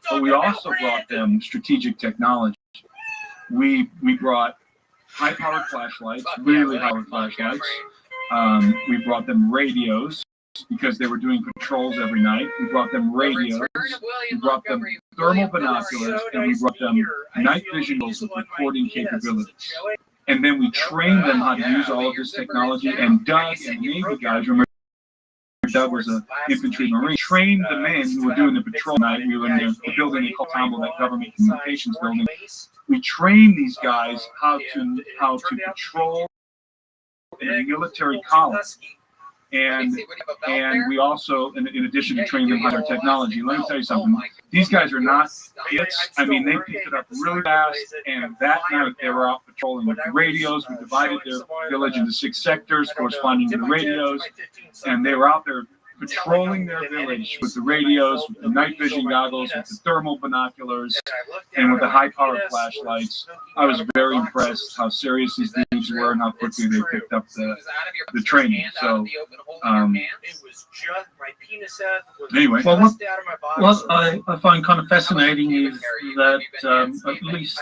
but we also brought them strategic technology. We brought high-powered flashlights, really high-powered flashlights. We brought them radios because they were doing patrols every night. We brought them radios. We brought them thermal binoculars, and we brought them night vision with recording capabilities. And then we trained them how to use all of this technology. And Doug and the Navy guys, remember, Doug was an infantry marine, trained the men who were doing the patrol night. We were in the building they called Tombo, that government communications building. We trained these guys how to patrol in a military column. And we also, in addition to training them how to technology, let me tell you something. These guys are not idiots. I mean, they picked it up really fast. And that night they were out patrolling with the radios. We divided their village into 6 sectors corresponding to the radios. And they were out there patrolling their village with the radios, with the night vision goggles, with the thermal binoculars, and with the high-powered flashlights. I was very impressed how serious these dudes were and how quickly they picked up the training. So, anyway.
Well, what I find kind of fascinating is that at least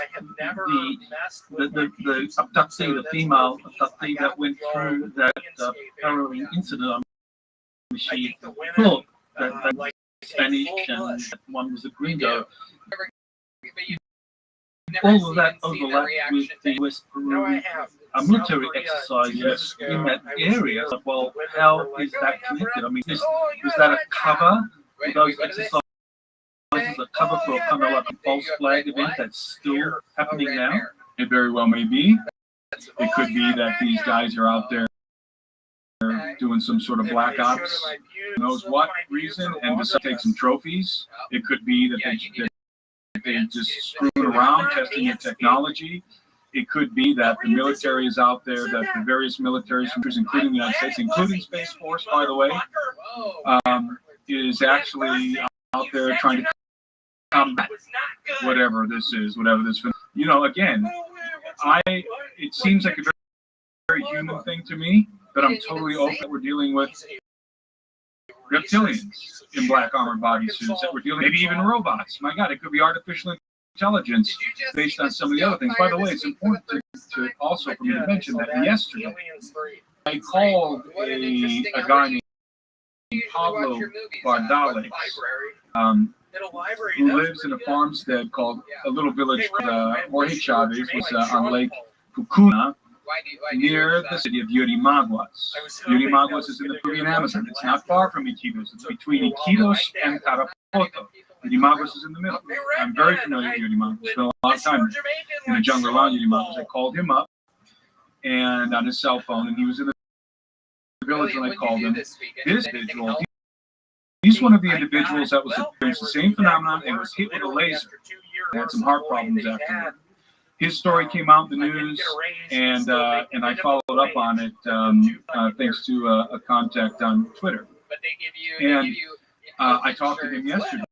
the abductee, the female abductee that went through that harrowing incident, she thought that they were Spanish and that one was a gringo. All of that overlapped with the West Peru military exercises in that area. So, well, how is that connected? I mean, is that a cover for those exercises? A cover for kind of like a false flag event that's still happening now?
It very well may be. It could be that these guys are out there doing some sort of black ops, who knows what reason, and decide to take some trophies. It could be that they just screwed around testing the technology. It could be that the military is out there, that the various military countries, including the United States, including Space Force, by the way, is actually out there trying to combat whatever this is, again, it seems like a very human thing to me. But I'm totally open that we're dealing with reptilians in black armored bodysuits, that we're dealing maybe even robots. My God, it could be artificial intelligence based on some of the other things. By the way, it's important to also for me to mention that yesterday I called a guy named Pablo Bardales, who lives in a farmstead called a little village called Jorge Chavez, was on Lake Pucuna. near the city of Yurimaguas. Yurimaguas is in the Peruvian Amazon. It's not far from Iquitos. It's between Iquitos and Tarapoto. Yurimaguas is in the middle. I'm very familiar with Yurimaguas. Spent a lot of time in the jungle around Yurimaguas. I called him up and on his cell phone, and he was in the village when I called him. This individual, he's one of the individuals that was experienced the same phenomenon and was hit with a laser. Had some heart problems afterward. His story came out in the news, and I followed up on it thanks to a contact on Twitter. And I talked to him yesterday,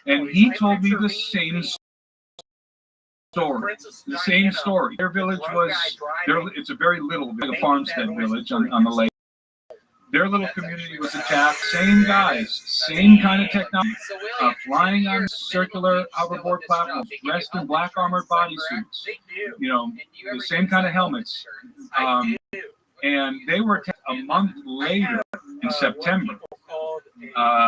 and he told me the same story. The same story. Their village was, it's a very little, a farmstead village on the lake. Their little community was attacked. Same guys, same kind of technology, flying on circular hoverboard platforms, dressed in black armored bodysuits. You know, the same kind of helmets. And they were attacked a month later in September.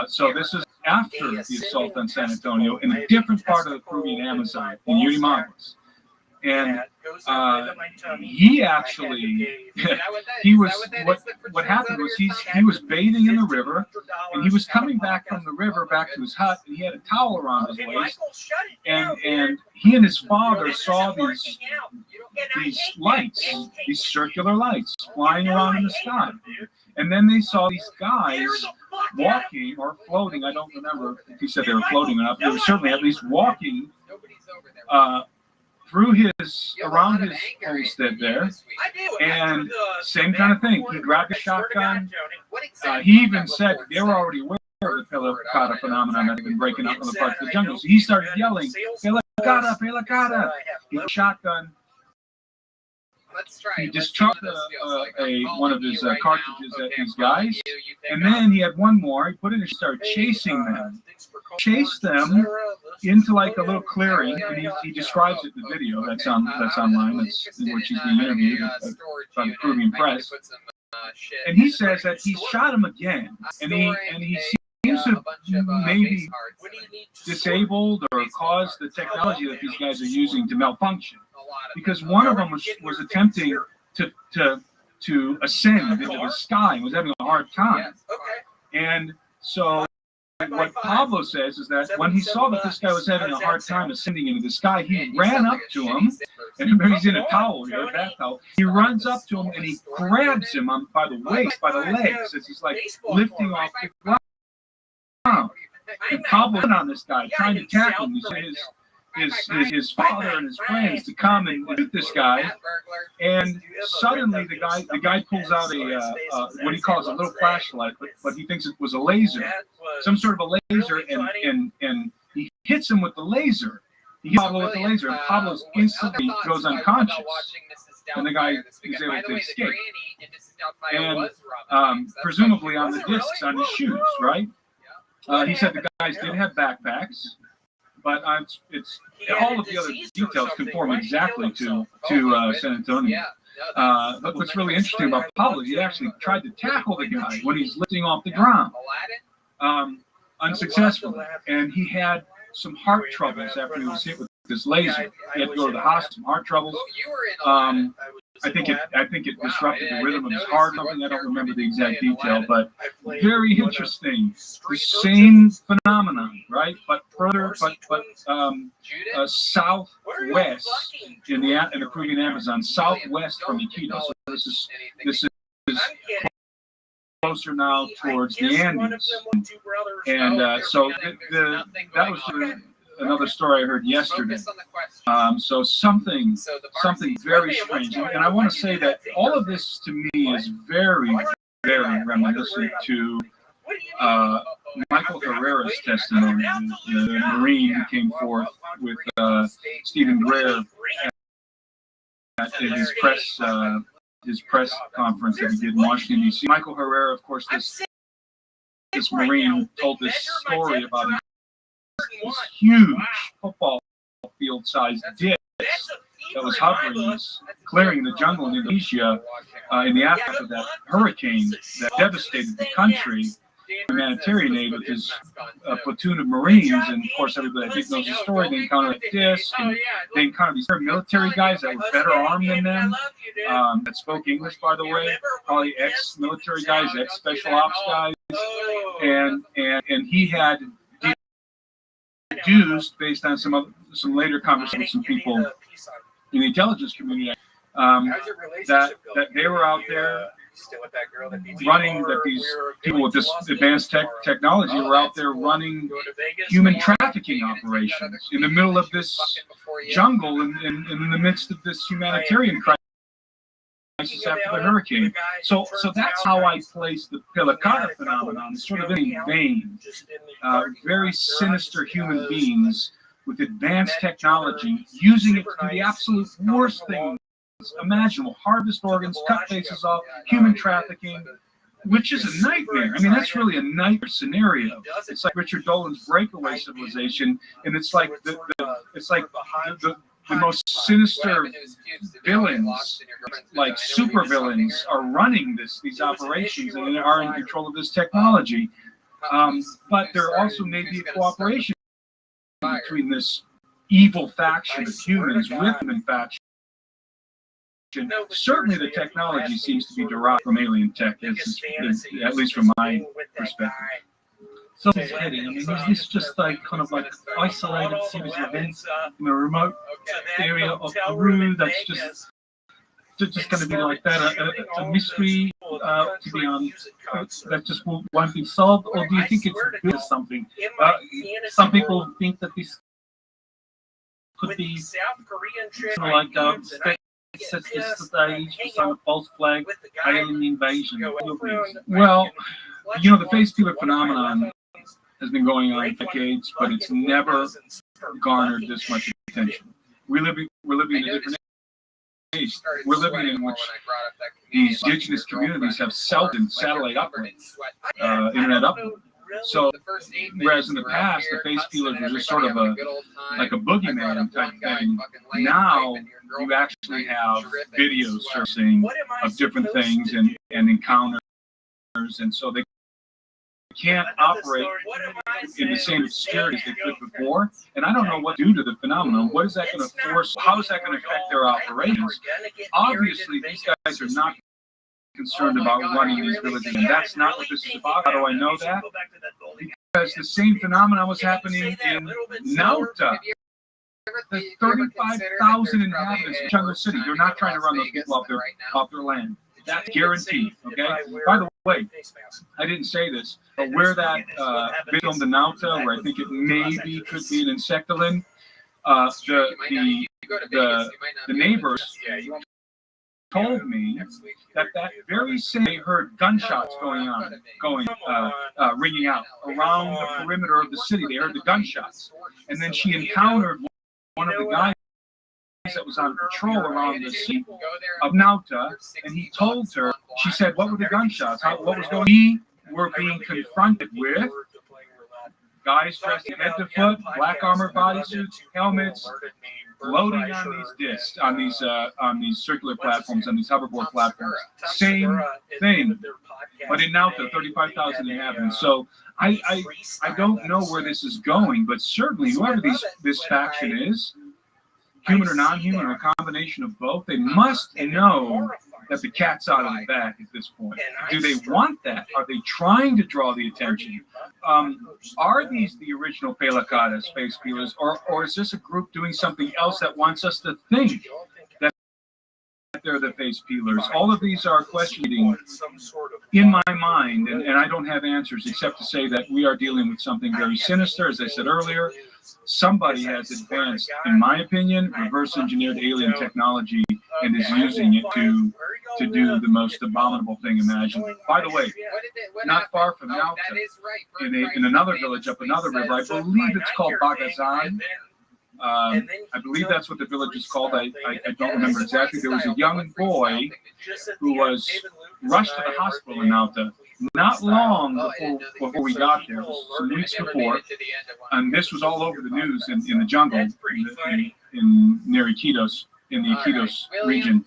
So this is after the assault on San Antonio in a different part of the Peruvian Amazon, in Yurimaguas. And he actually, what happened was he was bathing in the river, and he was coming back from the river back to his hut, and he had a towel around his waist, and he and his father saw these lights, these circular lights flying around in the sky. And then they saw these guys walking or floating. I don't remember if he said they were floating or not, but they were certainly at least walking around his homestead there, and same kind of thing. He grabbed a shotgun. He even said they were already aware of the pelacata phenomenon that had been breaking up in the parts of the jungle. So he started yelling, "Pelacata, pelacata!" He had a shotgun. He discharged one of his cartridges at these guys, and then he had one more. He put it and started chasing them. Chased them into like a little clearing, and he describes it in the video that's online, that's in which he's being interviewed by the Peruvian press. And he says that he shot him again, and he seems to maybe disabled or caused the technology that these guys are using to malfunction, because one of them was attempting to ascend into the sky and was having a hard time. And so what Pablo says is that when he saw that this guy was having a hard time ascending into the sky, he ran up to him, and remember he's in a towel here, a bath towel. He runs up to him and he grabs him by the waist, by the legs, as he's like lifting off the ground. And Pablo went on this guy, trying to tackle him. He said his father and his friends to come and shoot this guy, and suddenly the guy pulls out what he calls a little flashlight, but he thinks it was a laser, some sort of a laser, and he hits him with the laser. He hits Pablo with the laser, and Pablo instantly goes unconscious, and the guy is able to escape. And presumably on the discs on his shoes, right? He said the guys did have backpacks. But it's all of the other details conform exactly to San Antonio. But what's really interesting about Pablo, he actually tried to tackle the guy when he's lifting off the ground, unsuccessfully, and he had some heart troubles after he was hit with this laser. He had to go to the hospital, some heart troubles. I think it disrupted the rhythm of his heart. I don't remember the exact detail, but very interesting. The same phenomenon, right? But further, southwest in the Peruvian Amazon, southwest from Iquitos. So this is closer now towards the Andes, and so that was another story I heard yesterday. So something very strange. And I want to say that all of this to me is very, very reminiscent to Michael Herrera's testimony, the Marine who came forth with Stephen Greer at his press conference that he did in Washington, D.C. Michael Herrera, of course, this Marine told this story about this huge football field-sized disc that was hovering, clearing the jungle in Indonesia in the aftermath of that hurricane that devastated the country. humanitarian aid with his platoon of Marines, and of course everybody I think knows the story. They encounter a disc, and they encounter these military guys that were better armed than them, that spoke English, by the way, probably ex-military guys, ex-special ops guys, and he had deduced, based on some later conversations with some people in the intelligence community, that they were out there running, that these people with this advanced technology were out there running human trafficking operations in the middle of this jungle and in the midst of this humanitarian crisis after the hurricane. So that's how I place the Pellicata phenomenon. It's sort of in a vein. Very sinister human beings with advanced technology using it to do the absolute worst thing imaginable: harvest organs, cut faces off, human trafficking, which is a nightmare. I mean, that's really a nightmare scenario. It's like Richard Dolan's Breakaway Civilization, and it's like the most sinister villains, like super villains, are running these operations and are in control of this technology. But there also may be a cooperation between this evil faction of humans with human faction. Certainly the technology seems to be derived from alien tech, at least from my perspective.
So it's heading. I mean, is this just like kind of like isolated series of events in a remote area of Peru that's just going to be like that, a mystery to be on that just won't be solved, or do you think it's built as something? Some people think that this could be like sets the stage for some false flag alien invasion.
Well, the face peeler phenomenon has been going on for decades, but it's never garnered this much attention. We're living in a different age. We're living in which these indigenous communities have cell and satellite uplink, internet uplink. So, whereas in the past the face peelers were just sort of like a boogeyman type thing, now you actually have videos surfacing of different things and encounters, and so they can't operate in the same obscurity as they could before. And I don't know what to do to the phenomenon. What is that going to force? How is that going to affect their operations? Obviously, these guys are not concerned about running these villages, and that's not what this is about. How do I know that? Because the same phenomenon was happening in Nauta. There's 35,000 inhabitants in Jungle City. They're not trying to run those people off their land. That's guaranteed. Okay. By the way, I didn't say this, but where that video in the Nauta, where I think it maybe could be an insectoline, the neighbors told me that very same they heard gunshots ringing out around the perimeter of the city. They heard the gunshots, and then she encountered one of the guys that was on patrol around the city of Nauta, and he told her, she said, "What were the gunshots? What was going on?" We were being confronted with guys dressed head to foot, black armored bodysuits, helmets, loading on these discs, on these circular platforms, on these hoverboard platforms. Same thing, but in Nauta, 35,000 inhabitants. So I don't know where this is going, but certainly whoever this faction is, human or non-human or a combination of both, they must know that the cat's out of the bag at this point. Do they want that? Are they trying to draw the attention? Are these the original Pellicata face peelers, or is this a group doing something else that wants us to think that they're the face peelers? All of these are questioning in my mind, and I don't have answers except to say that we are dealing with something very sinister. As I said earlier, somebody has advanced, in my opinion, reverse engineered alien technology and is using it to do the most abominable thing imaginable. By the way, not far from Nauta, in another village up another river, I believe it's called Bagazan. I believe that's what the village is called. I don't remember exactly. There was a young boy who was rushed to the hospital in Nauta not long before we got there, some weeks before, and this was all over the news in the jungle, near Iquitos. in the Iquitos region.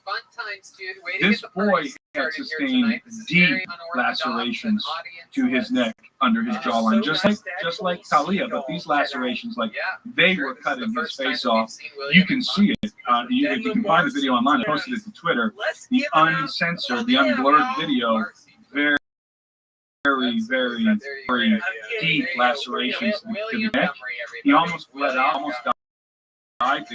This boy had sustained deep lacerations to his neck under his jawline, just like Talia, but these lacerations, like they were cutting his face off. You can see it. You can find the video online. I posted it to Twitter. The uncensored, the unblurred video, very, very deep lacerations to the neck. He almost bled out, almost died.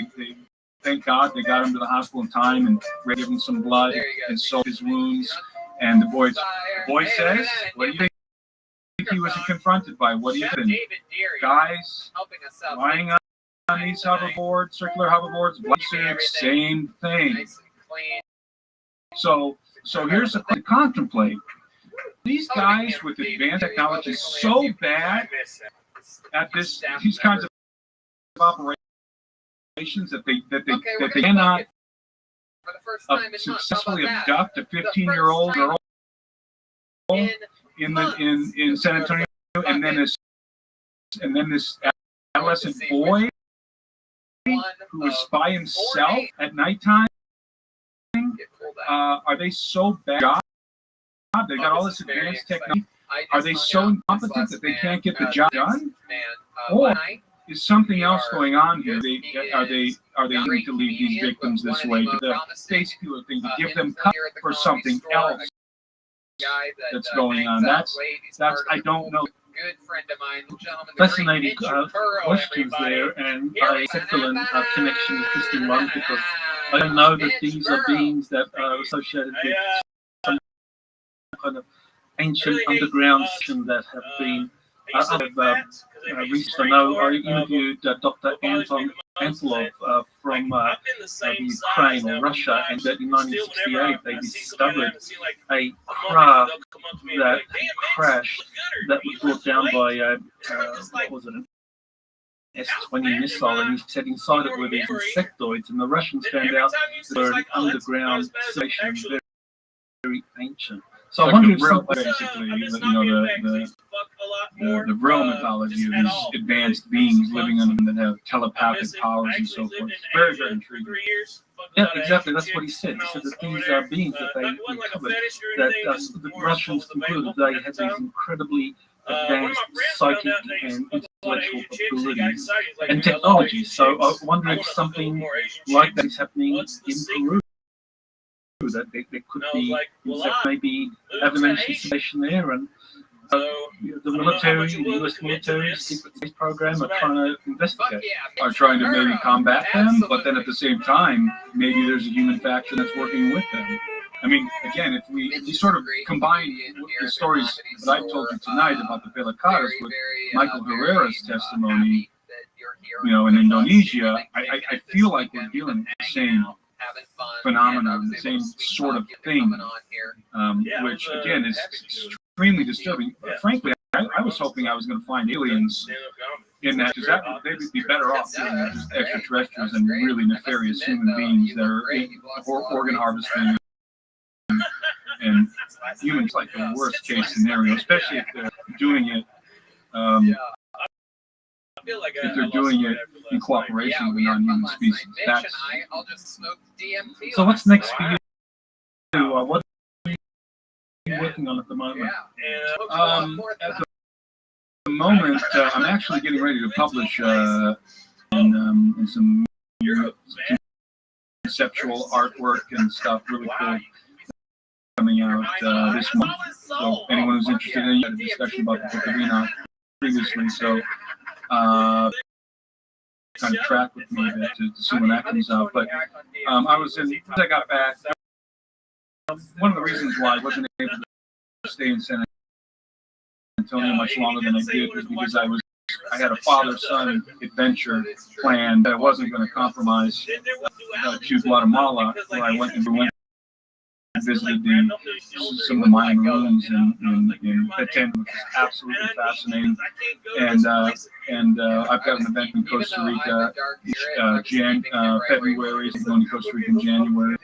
Thank God they got him to the hospital in time and gave him some blood and sewed his wounds. And the boy says, "What do you think he was confronted by? What do you think? Guys lying on these hoverboards, circular hoverboards, same thing." So here's the thing to contemplate. These guys with advanced technology so bad at these kinds of operations that they cannot successfully abduct a 15-year-old girl in San Antonio, and then this adolescent boy who was by himself at nighttime. Are they so bad? They got all this advanced technology. Are they so incompetent that they can't get the job done? Or is something else going on here? Are they going to lead these victims this way to the face peeler thing, to give them cover for something else that's going on? That's I don't know.
Fascinating questions there, and I excellent connection with Christian Long, because I know that these are beings that are associated with some kind of ancient underground system that have been reached. I know I interviewed Dr. Anton Antlov from Ukraine or Russia, and that in 1968 they discovered a craft that crashed that was brought down by what was it, an S-20 missile, and he said inside it were these insectoids, and the Russians found out they were an underground station, very, very ancient. So I wonder if
basically, the real mythology of these advanced beings living under them that have telepathic powers and so forth. It's very, very intriguing.
Yeah, exactly. That's what he said. He said that these are beings that they recovered, that the Russians concluded they had these incredibly advanced psychic and intellectual abilities and technologies. So I wonder if something like that is happening in Peru. That there could be, maybe have an ancient civilization there, and the military, the U.S. military, secret space program are trying to investigate,
are trying to maybe combat them, but then at the same time, maybe there's a human faction that's working with them. I mean, again, if we sort of combine the stories that I've told you tonight about the Pelecadas with Michael Herrera's testimony, in Indonesia, I feel like we're dealing with the same phenomenon, the same sort of thing, which again is extremely disturbing. Frankly, I was hoping I was going to find aliens in that, because they would be better off than just extraterrestrials and really nefarious human beings that are organ harvesting and humans, like the worst case scenario, especially if they're doing it. If they're doing it in cooperation with non-human species.
So what's next for you? What are you working on at the moment?
At the moment, I'm actually getting ready to publish in some conceptual artwork and stuff, really cool, coming out this month. So anyone who's interested in it, had a discussion about the Book of Enoch previously, so kind of track with me to see when that comes out. But once I got back, one of the reasons why I wasn't able to stay in San Antonio much longer than I did was because I had a father-son adventure planned that I wasn't going to compromise to Guatemala, where I went and visited some of the Mayan ruins in Petén, which is absolutely fascinating. And I've got an event in Costa Rica February. I'm going to Costa Rica in January,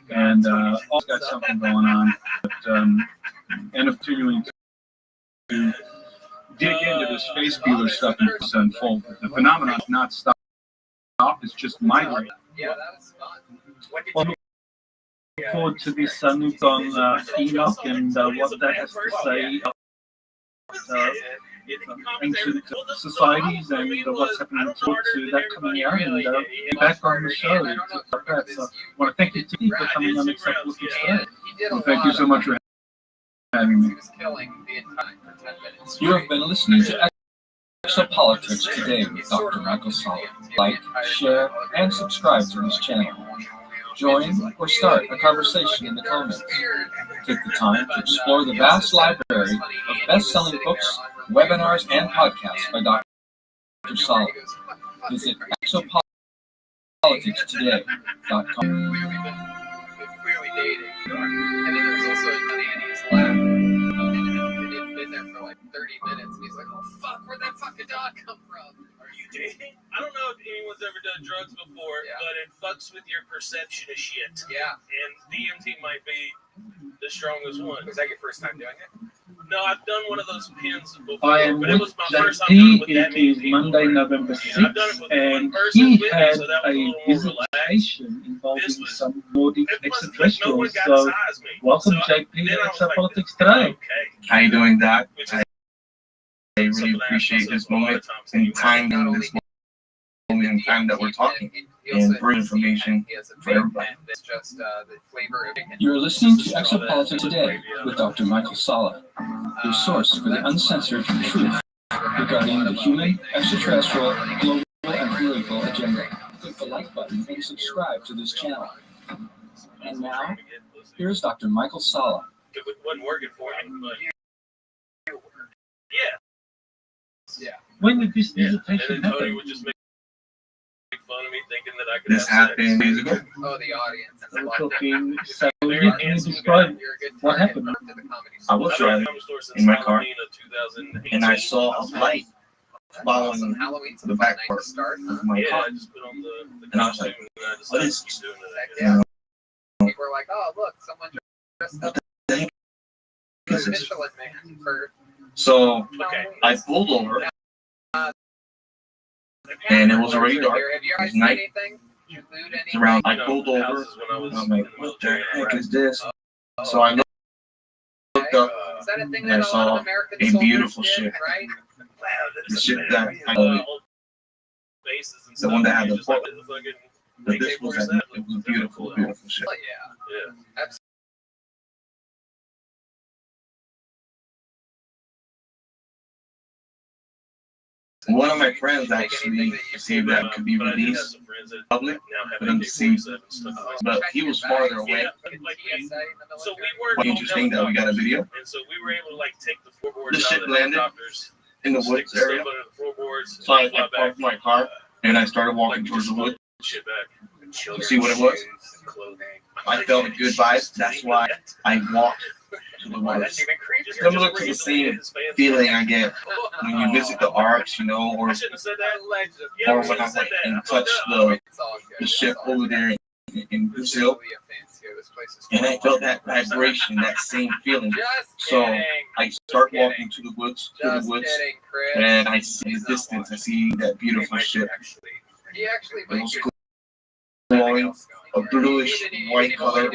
and also got something going on. But and continuing to dig into the space peeler stuff and it's unfold. The phenomenon is not stopped; it's just migrating.
Yeah, that was fun.
I look forward to this new song, Enoch, and what that has to say ancient societies and what's happening to that coming out, and be back on the show. So I want to thank you, T, for coming on Except Politics today.
Well, thank you so much for having me.
You have been listening to Exopolitics today with Dr. Michael Sala. Like, share, and subscribe to this channel. Join or start a conversation in the comments. Take the time to explore the vast library of best-selling books, webinars, and podcasts by Dr. Sala. Visit exopoliticstoday.com.
Clearly dating. And then there was also Nanny's lab. And he'd been there for like 30 minutes. And he's like, oh fuck, where'd that fucking dog come from?
Are you dating? I don't know if anyone's ever done drugs before, but it fucks with your perception of shit.
Yeah.
And DMT might be the strongest one.
Was that your first time doing it?
No, I've done one of those pins before,
I am
but it was
with
my first time doing it with that many
is
people.
Monday, November
I've done it
6th,
with
and
one person
he
with me,
had
so that was a
a
little more relaxed.
visitation involving
This was-
some Nordic
It was like no one
extraterrestrials.
got
So,
to size me.
welcome,
So
JP,
then
to
I was
Except
like,
Politics today.
okay.
How you doing, Doc?
Which is
I really
something I ask
appreciate this
myself a lot
moment
of times
and
anyway.
time in this moment in time that we're talking and for information for everybody.
It's just the flavor of it.
You're listening to Exopolitics Today with Dr. Michael Sala, your source for the uncensored truth regarding the human, extraterrestrial, global, and political agenda. Click the like button and subscribe to this channel. And now, here's Dr. Michael Sala.
It wasn't working for me, but yeah.
When did this
And
visitation
then Tony
happen?
would just make fun of me thinking that I could
This
have
happened days ago.
Oh, the audience.
We're talking, so
Very
yeah, can you
handsome
describe
You're a good
what
target
happened?
to the comedy
I was driving in my car, and I saw a light following
Halloween's
the
a
back
fun night
part
to start, huh?
of my
Yeah,
car.
I just put on the
And I was like,
costume and I
what
decided
is
to keep doing
Heck
it.
yeah. People are like, oh, look, someone dressed up
Is
as
this?
Michelin Man for
So
Okay.
I pulled over, and it was already dark.
Have you
It
guys
was
seen
night.
anything? Did you loot
It's
anything?
around. I
You know,
pulled over.
houses when I was
I'm like,
in the
what the
military.
heck is this?
Oh,
So I looked up
is that a thing
and I
that a lot
saw
of American
a
soldiers
beautiful
did,
ship.
right?
The ship that I
Bases and
the
stuff,
one that had
you
the
just like
book.
the fucking
But this was
AK-47.
it was a beautiful, beautiful ship.
Oh, yeah.
Yeah.
Absolutely.
One of my friends actually received that could be
But I did have
released
some friends that
public
now have
for them to see,
AK-47 stuff.
but he was farther away.
Yeah, like we, so we were
Quite interesting that we got a video.
and so we were able to like take the floorboards
The
out
ship
of the
landed
helicopters,
in the
stick
woods
the stuff
area.
under the floorboards,
So I
and fly
parked
back,
my car and I started walking
like
towards
just
the woods
shit back.
to see what it was. I felt a good vibe. That's why I walked to the
That's
woods.
even creepier.
Similar to the same feeling I get when you visit the arcs, you know, or
I shouldn't have said that.
or when I went and touched the ship over there in Brazil, and I felt that vibration, that same feeling. So I start walking to the woods, and I see the distance. I see that beautiful ship. It was glowing, a bluish white color,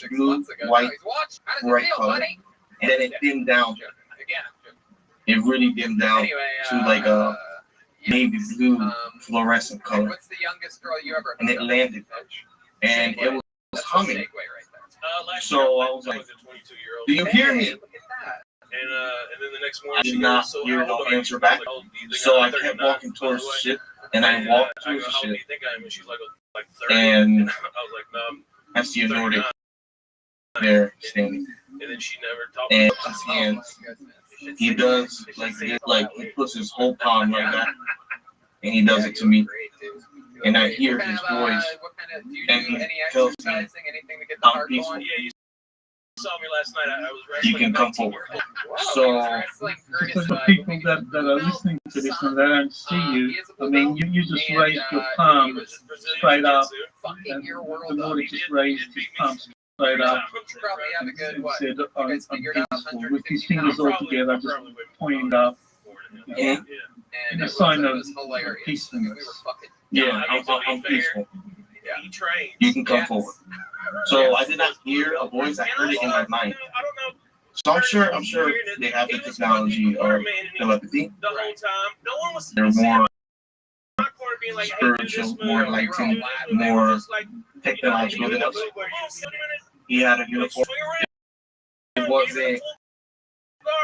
blue, white, bright color, and then it dimmed down. It really dimmed down to like a navy blue fluorescent color,
What's the youngest girl you ever
and it landed, and it was humming. So I was like, "Do you hear me?"
And then the next morning
I did not hear no answer back. So I kept walking towards the ship, and I walked towards the ship, and I see a Nordic there standing, and his hands, he does like this, like he puts his whole palm like that, and he does it to me, and I hear his voice, and he tells me, "I'm peaceful.
Saw me last night. I was
You
wrestling
can come
19
forward."
years old.
So
For the people that are listening to this and they don't see you, I mean, you just raised your palm straight up, and the Nordic just raised his palm straight up
Probably have a good
and
what?
said,
You
I'm
guys figured out
peaceful,
150
with his fingers all together, just pointing up,
yeah,
in a sign of
hilarious.
peacefulness.
yeah, I'm peaceful.
He trains.
You can come forward. So I did not hear a voice. I heard it in my mind.
I don't know.
So I'm sure they have the technology of telepathy.
The whole time, no one was.
They're more
Being like,
spiritual, more enlightened, more technological than us. He had a uniform. It was a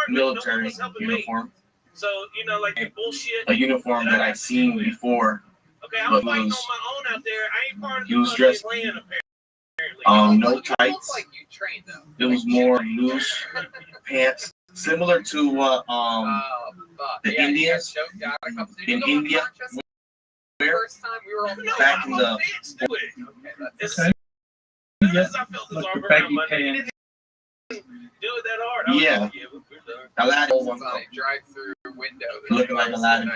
military uniform.
So, you know, like the bullshit.
A uniform that I've seen before.
Okay, I'm fighting on my own out there. I ain't part of
the dressed
plan, apparently.
No tights. It was more loose pants, similar to what the Indians in India wear back in the.
Okay. Yes, like the baggy pants.
Do it that hard.
Yeah. Aladdin.
Drive-through window.
Looking like Aladdin.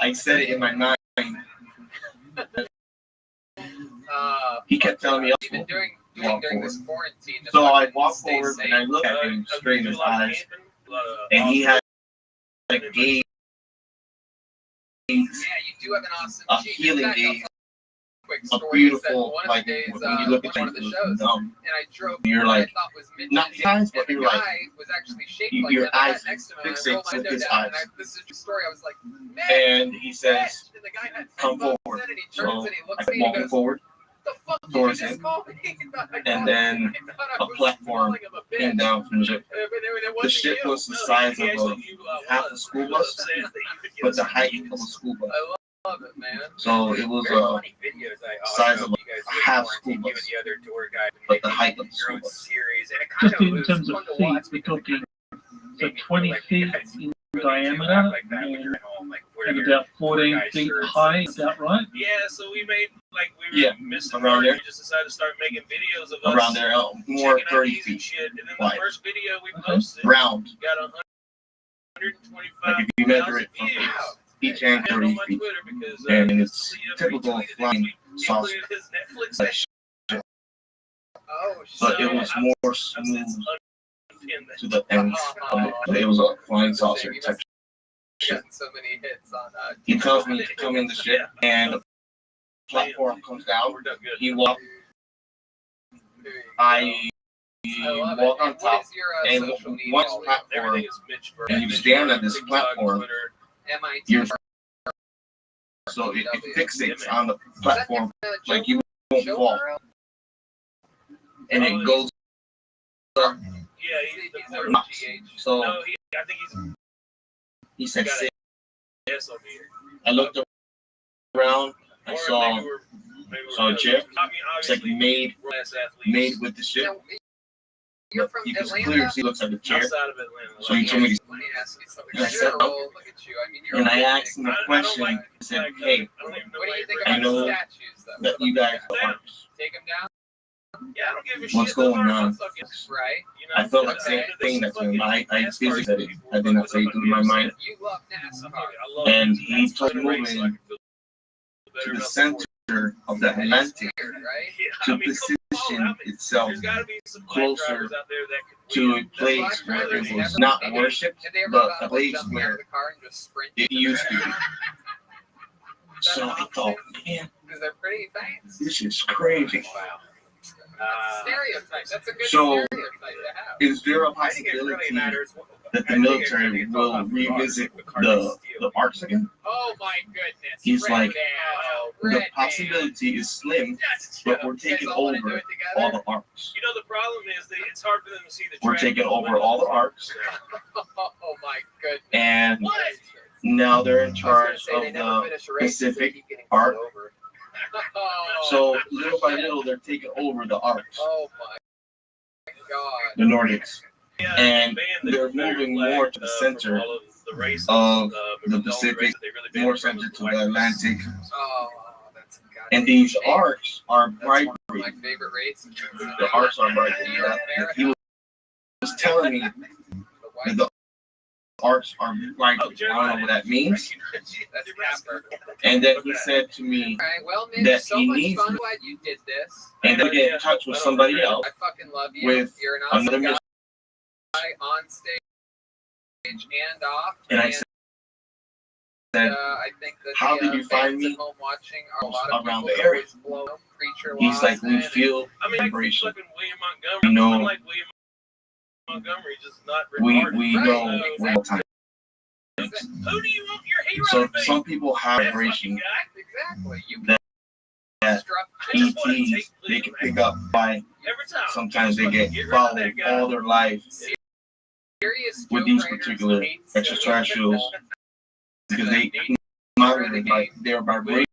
I said it in my mind. He kept telling me,
even during this quarantine.
So I walked forward and I looked at him straight in his eyes, and he had a gaze,
you do have an awesome
a healing gaze, a beautiful, like when you look at
one of the shows, and I drove.
You're like,
thought was
not eyes, but you're like,
was actually shaped
your
like
eyes
next to him,
fixate with his eyes.
This is a story. I was like, man.
And he says,
and the guy had
come forward. So I walk forward towards him, and then a platform came down from the ship. The ship was the size of half a school bus, but the height of a school bus.
I love it, man.
So it was a size of a half school bus, but the height of the school bus.
Just in terms of feet, we're talking so 20 feet in diameter and about 14 feet high. Is that right?
Yeah, so we made missed
around there.
We just decided to start making videos of us
around there, more 30 feet
shit. And then
wide.
the first video we posted
round.
Got 125.
Like if you measure it from each end 30 feet, and it's typical flying saucer. But it was more smooth to the ends of it. It was a flying saucer type.
So many hits on
He tells me to come in the ship, and the platform comes down. He walks. I walk on top, and once platform, and you stand on this platform, you're so it fixates on the platform like you won't fall, and it goes up. So he said, "Sit." I looked around. I saw a chair. It's like made with the ship.
You're from
You can
Atlanta?
clearly see looks like a chair. So he told me,
I said,
look at you. And I asked him a question. I said, hey,
what do you think
I
about
know
the statues, though?
that you guys are artists.
Take them down?
Yeah, I don't give a shit.
What's going on?
Right?
I felt like saying that to him. I physically said it. I did not say it in my mind.
You love NASCAR.
And he told me to the center of the Atlantic to position itself closer to a place where it was not worshipped, but a place where it used to be. So I thought, man,
Because they're pretty things.
this is crazy.
Wow. That's a stereotype. That's a good
So,
stereotype to have.
is there a possibility that the military will revisit the arcs again?
Oh my goodness.
He's like,
Red
the
Man.
possibility is slim, but we're taking over all the arcs.
You know, the problem is that it's hard for them to see the
We're taking over all the arcs,
Oh my goodness.
and
What?
now they're in
I was
charge
gonna say,
of
they never
the
finish a race,
Pacific
they keep getting
arc.
pulled over. Oh,
So little by little, they're taking over the arcs,
oh my god.
the Nordics, and they're moving more to the center of the Pacific, more center to the Atlantic.
Oh, that's gotta
And
be
these
shame.
arcs are
That's one of
bribery.
my favorite races.
The arcs are bribery. He was telling me that the arcs are bribery. I don't know what that means.
That's Casper.
And then he said to me
Alright, well, Mitch,
that
so
he
much
needs
fun.
me.
Glad you did this.
And then get in touch with somebody else
I fucking love you.
with
You're an awesome
another
guy
mission.
on stage and off.
And I said, said,
I think that
how did you find me
watching are a lot of
around
people
the area?
blow preacher
He's like, we feel vibration. We know, we know real time.
Who do you want your hero
So
to be?
some people have vibration
Exactly. You
that
ETs,
ETs, they can pick up by,
every time.
sometimes they get followed all their life with these particular extraterrestrials because they like their vibration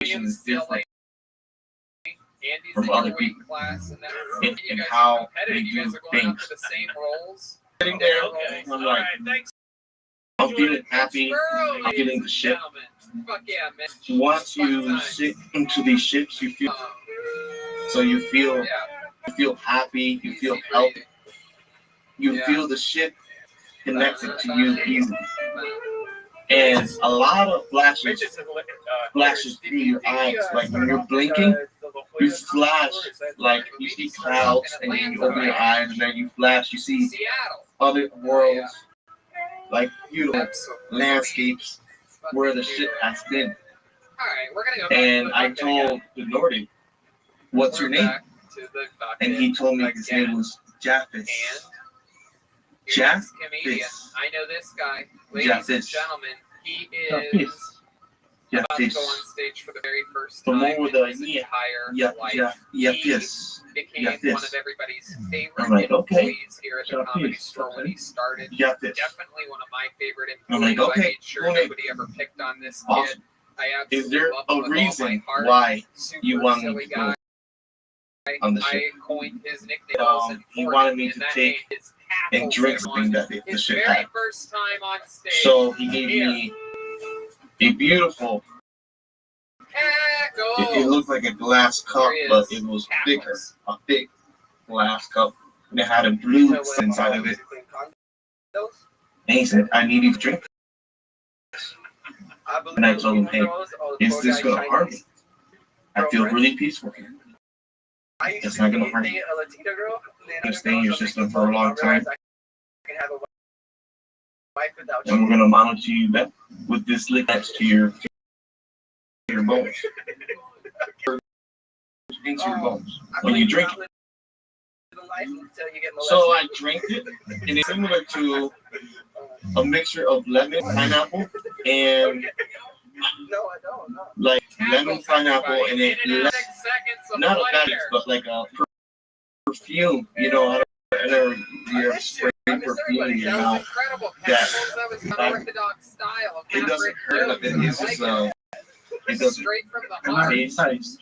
is different from other people in how they do things. Sitting there, I'm like, I'm feeling happy, I'm feeling the ship. Once you sit into these ships, you feel, so you feel happy, you feel healthy, you feel the ship connected to you easily. And a lot of flashes through your eyes, like when you're blinking, you flash, like you see clouds and then you open your eyes and then you flash, you see other worlds, like beautiful landscapes where the ship has been. And I told the Nordic, what's your name? And he told me his name was Japhis. Japhis.
I know this guy. Ladies and gentlemen, he is about to go on stage for the very first time in his entire life. He became one of everybody's favorite employees here at the Comedy Store when he started. Definitely one of my favorite employees. I made sure nobody ever picked on this kid. I
Is
absolutely
there
love him
a
with all
reason
my heart.
why
Super
you want me
silly
to
guy.
go on the ship?
I coined his nickname.
He wanted me to take and drink something that the ship had.
First time on stage.
So he gave me a beautiful, it looked like a glass cup, but it was thicker, a thick glass cup. And it had a blue inside of it. And he said, I need you to drink. And I told him, hey, is this going to harm me? I feel really peaceful here. It's not going to harm me. You stay in your system for a long time. And we're going to monitor you back with this lick next to your bones. Into your bones when you drink it. So I drank it, and it's similar to a mixture of lemon, pineapple, and like lemon, pineapple, and it not a bad, but like a perfume. You know, I never hear spray perfume in your mouth. That it doesn't hurt. It's just it doesn't taste.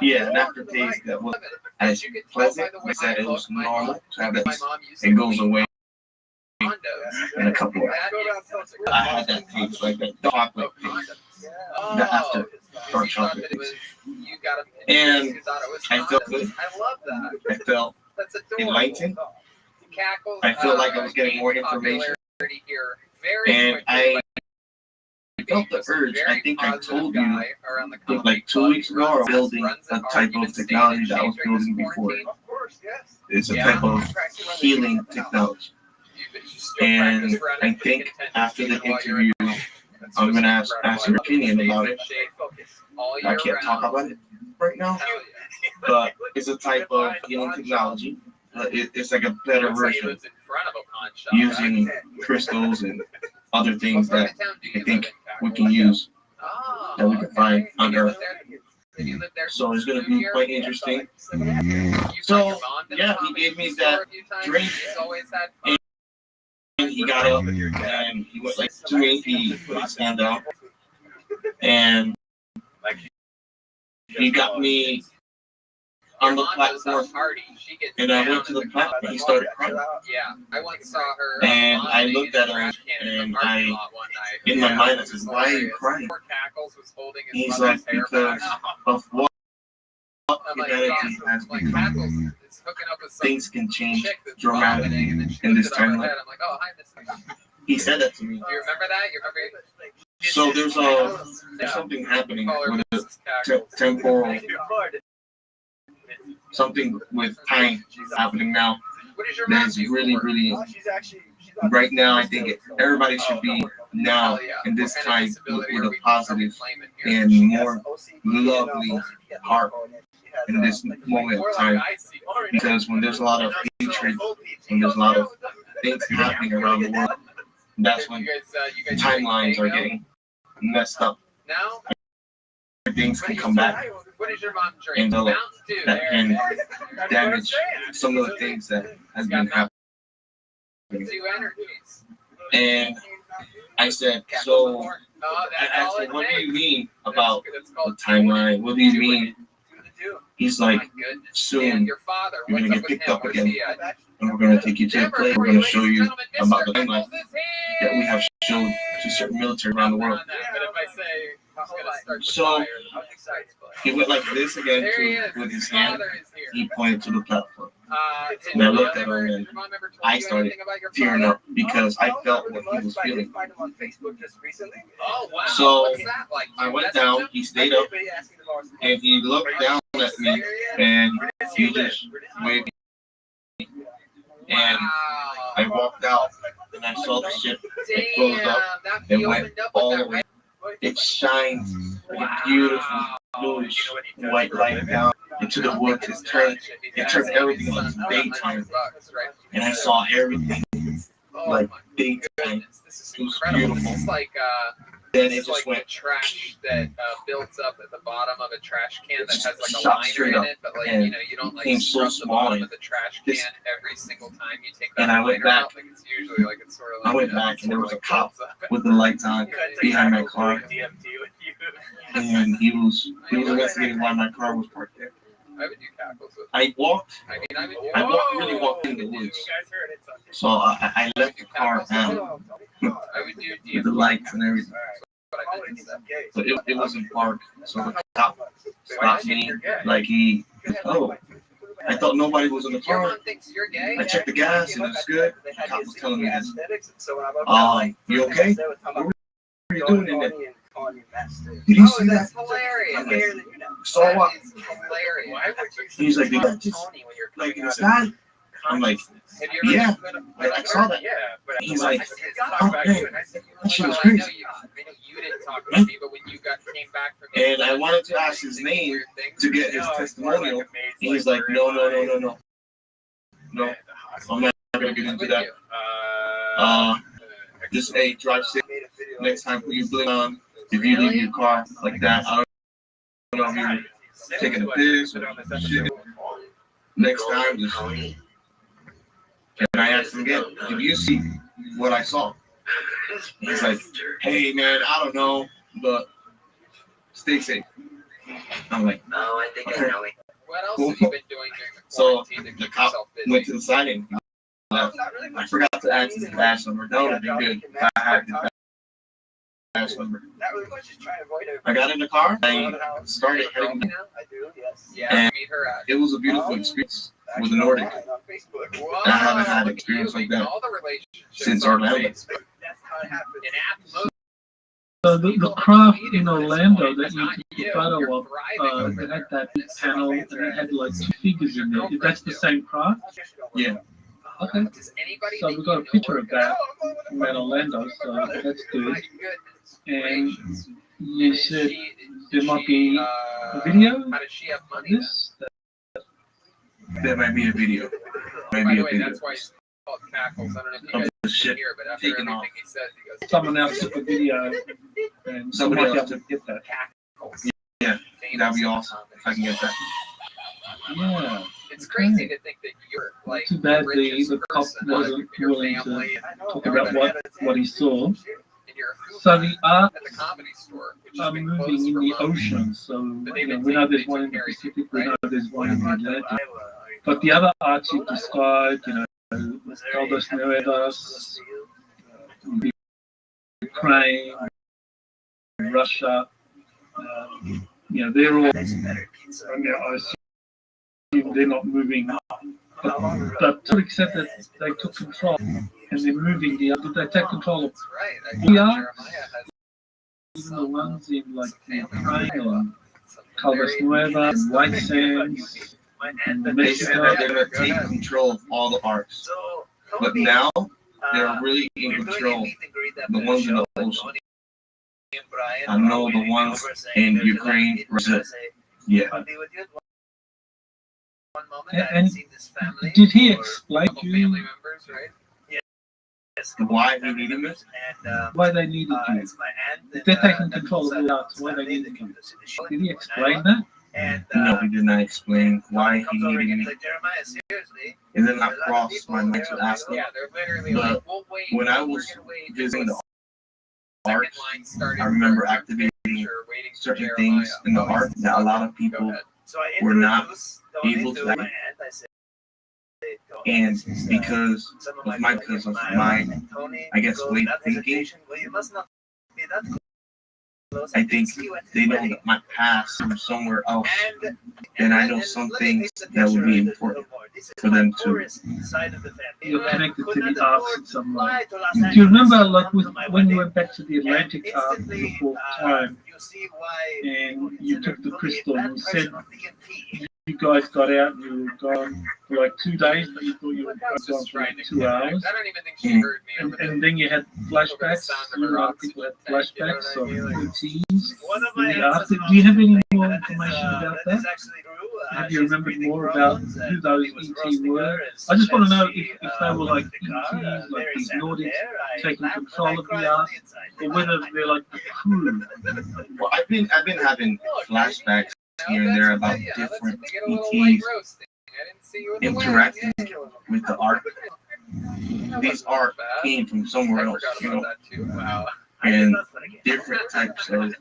Yeah, an aftertaste that was as pleasant. I said it was normal to have that. It goes away in a couple of hours. I had that taste, like that chocolate taste, the after dark chocolate taste. And I felt good. I felt enlightened. I felt like I was getting more information. And I felt the urge. I think I told you like 2 weeks ago, I was building a type of technology that I was building before. It's a type of healing technology. And I think after the interview, I'm going to ask your opinion about it. I can't talk about it right now, but it's a type of healing technology. It's like a better version using crystals and other things that I think we can use, that we can find on Earth. So it's going to be quite interesting. So, yeah, he gave me that drink, and he got up, and he went like to me, he put his hand out, and he got me on the platform, and I went to the platform, and he started crying.
Yeah, I once saw her.
And I looked at him, and in my mind, I said, why are you crying? He's like, because of what humanity has become. Things can change dramatically in this timeline. He said that to me.
You remember that? You remember?
So there's something happening with the temporal, something with time happening now. That's really, really, right now, I think everybody should be now in this time with a positive and more lovely heart in this moment of time. Because when there's a lot of hatred, when there's a lot of things happening around the world, that's when timelines are getting messed up. Things can come back and that can damage some of the things that has been happening. And I said, so I asked him, what do you mean about the timeline? What do you mean? He's like, soon you're gonna get picked up again, and we're gonna take you to a place. We're gonna show you about the timeline that we have shown to certain military around the world. So he went like this again with his hand. He pointed to the platform. And I looked at him and I started tearing up because I felt what he was feeling. So I went down, he stayed up, and he looked down at me and he just waved. And I walked out and I saw the ship. It closed up and went all the way. It shines like a beautiful bluish white light down into the woods. It turned everything into daytime. And I saw everything like daytime. It was beautiful. Then it just went
trash that builds up at the bottom of a trash can that has like a liner in it, but like you don't like scrub the bottom of the trash can every single time you take that.
And I went back.
Like it's usually like it's sort of like
I went back and there was a cop with the lights on behind my car, and he was investigating why my car was parked there.
I would do cackles with.
I walked really in the woods, so I left the car down with the lights and everything. But it wasn't parked, so the cop stopped me. Like I thought nobody was in the car. I checked the gas and it was good. The cop was telling me this. You okay? What were you doing in there? Did you see that?
That's hilarious.
Saw what?
Hilarious.
He's like, did that just like in the sky? I'm like, yeah, I saw that. He's like, oh man, that shit was crazy.
You didn't talk to me, but when you came back from
and I wanted to ask his name to get his testimonial. He's like, no, I'm not gonna get into that. Just drive safe. Next time, put your blink on. If you leave your car like that, I don't know if you're taking a piss or shit. Next time, just. And I asked him again, did you see what I saw? He's like, hey man, I don't know, but stay safe. I'm like, no, I think I know it.
What else have you been doing during the
so
quarantine?
the cop went to the side and left. I forgot to ask his dash number. That would have been good if I had his dash number. I got in the car, I started heading, and it was a beautiful experience with the Nordic. I haven't had an experience like that since Orlando.
The craft in Orlando that you took the photo of, it had that panel and it had like two figures in there. That's the same craft?
Yeah.
Okay. So we got a picture of that in Orlando, so that's good. And you said there might be a video of this?
There might be a video. Maybe a video.
That's why it's called cackles. I don't know if you guys can hear, but after everything he says, he goes.
Someone else took a video, and
Somebody else
else to get that.
Yeah, that'd be awesome if I can get that.
Yeah.
It's crazy to think that you're like.
Too bad the cop wasn't willing to talk about what he saw. So the art are moving in the ocean. So we know there's one in the Pacific, we know there's one in the Atlantic. But the other arts you've described, Caldas Neredas, Ukraine, Russia, they're all. I assume they're not moving, but to the extent that they took control and they're moving the. Did they take control of the arts? Even the ones in like Ukraine and Caldas Nueva and White Sands. And
They said that they're going to take control of all the arcs. But now they're really in control. The ones in the ocean. I know the ones in Ukraine, Russia. Yeah.
And did he explain to you
why he needed me?
why they needed you? If they're taking control of the arts, why they needed you? Did he explain that?
No, he did not explain why he needed me. It did not cross my mind to ask him. But when I was visiting the art, I remember activating certain things in the art that a lot of people were not able to act. And because of my I guess, way of thinking, I think they know that my past from somewhere else, and I know some things that would be important for them to.
You're connected to the arts in some way. Do you remember, like, when you went back to the Atlantic arc for the fourth time, and you took the crystal and you said you guys got out and you were gone for like 2 days, but you thought you were gone for like 2 hours.
I don't even think she heard me.
And then you had flashbacks. A lot of people had flashbacks of ETs in the arc. Do you have any more information about that? Have you remembered more about who those ETs were? I just want to know if they were like ETs, like these Nordics taking control of the arc, or whether they're like the crew.
Well, I've been having flashbacks here and there about different ETs interacting with the art. These art came from somewhere else, and different types of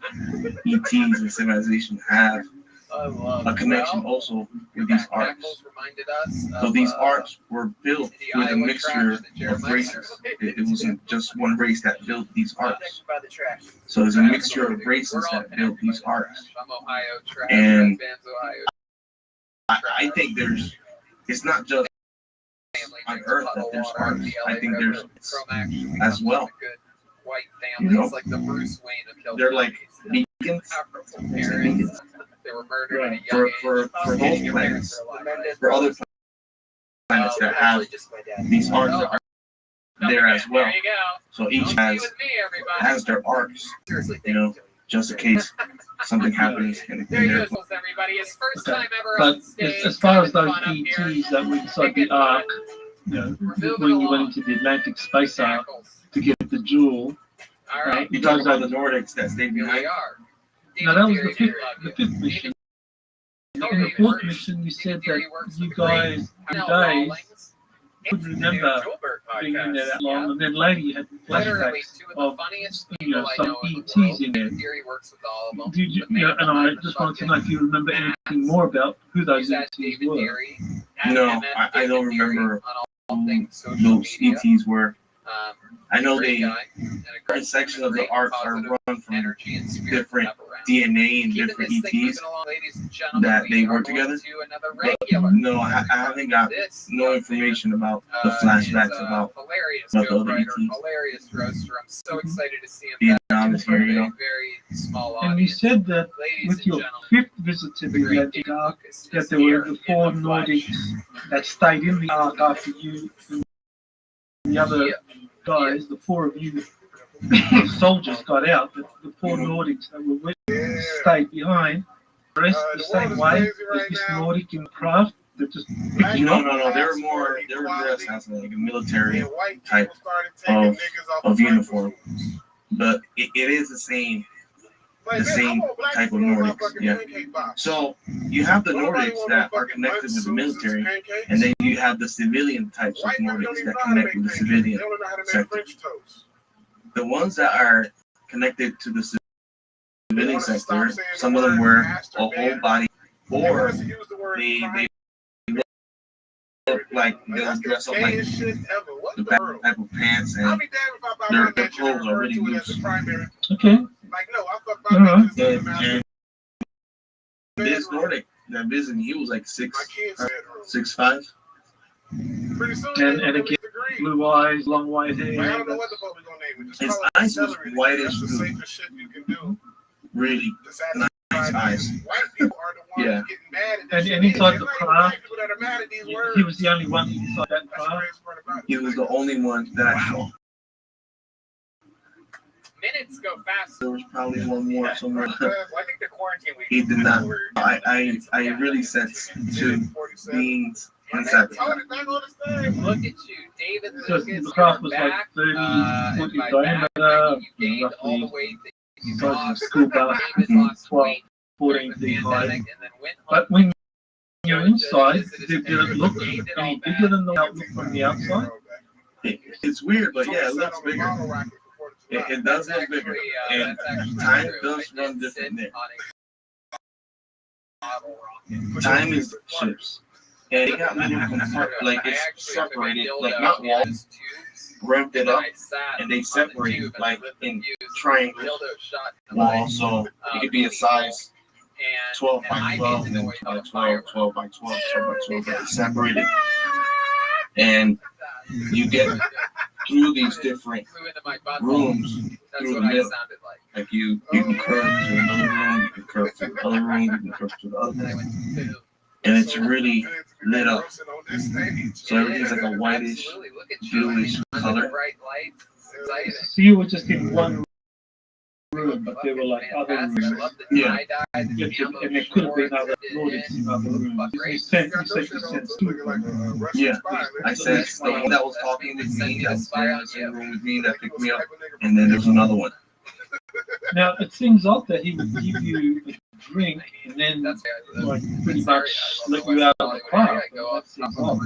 ETs and civilization have a connection also with these arts. So these arts were built with a mixture of races. It wasn't just one race that built these arts. So there's a mixture of races that built these arts. And I think it's not just on Earth that there's arts. I think there's as well. They're like beacons.
They were murdered
for those planets, for other planets that have these arcs that are there as well. So each has their arcs, just in case something happens in their planet.
But as far as those ETs that were inside the ark, when you went into the Atlantic space ark to get the jewel,
You talk about the Nordics that stayed behind.
No, that was the fifth mission. In the fourth mission, you said that you guys, in days, couldn't remember being in there that long, and then later you had flashbacks of, some ETs in there. Did you, and I just wanted to know if you remember anything more about who those ETs were.
No, I don't remember who those ETs were. I know different sections of the arcs are run from different DNA and different ETs that they work together. But no, I haven't got no information about the flashbacks about the other ETs.
I'm so excited to see him.
Being honest here,
Very small audience.
And you said that with your fifth visit to the Atlantic arc, that there were the 4 Nordics that stayed in the arc after you and the other guys, the 4 of you soldiers got out, but the 4 Nordics that were with you stayed behind. The rest the same way as this Nordic in craft that just
No, they were dressed as like a military type of uniform. But it is the same type of Nordics, yeah. So you have the Nordics that are connected with the military, and then you have the civilian types of Nordics that connect with the civilian sector. The ones that are connected to the civilian sector, some of them wear a whole body, or they look like they'll dress up like the back type of pants, and their clothes are really loose.
okay.
And this Nordic that visited me, he was like 6'5".
And again, blue eyes, long white hair.
His eyes was whitish blue. Really nice nice eyes. Yeah.
And inside the craft, he was the only one inside that craft.
He was the only one that I saw.
Minutes go fast.
There was probably one more somewhere.
Well, I think the quarantine week.
He did not. I really sensed two beings inside the craft.
Look at you, David
So
Lucas.
the craft was
you're
like
back.
30, 40
By
diameter,
back, you gained all the
roughly
weight that you
the size of a
lost.
school bus,
David lost
12,
weight
14
during the
feet high.
pandemic and then went home.
But when you're inside, did it look any bigger than the outlook from the outside?
It's weird, but yeah, it looks bigger. It does look bigger. And time does run different there. Time is ships. And it got little like it's separated, like not walls, ramped it up, and they separate like in triangle walls, so it could be a size 12 by 12, 12 by 12, 12 by 12, 12 by 12, but it's separated. And you get through these different rooms through the middle. Like you can curve to another room, you can curve to the other room, you can curve to the other room. And it's really lit up. So everything's like a whitish, bluish color.
So you were just in one room, but there were like other rooms.
Yeah.
And there could have been other audits in other rooms. You said you sensed two of them.
Yeah, I sensed the one that was talking with me, that was there in the same room with me, that picked me up, and then there's another one.
Now, it seems odd that he would give you a drink and then like pretty much let you out of the crowd. That seems odd.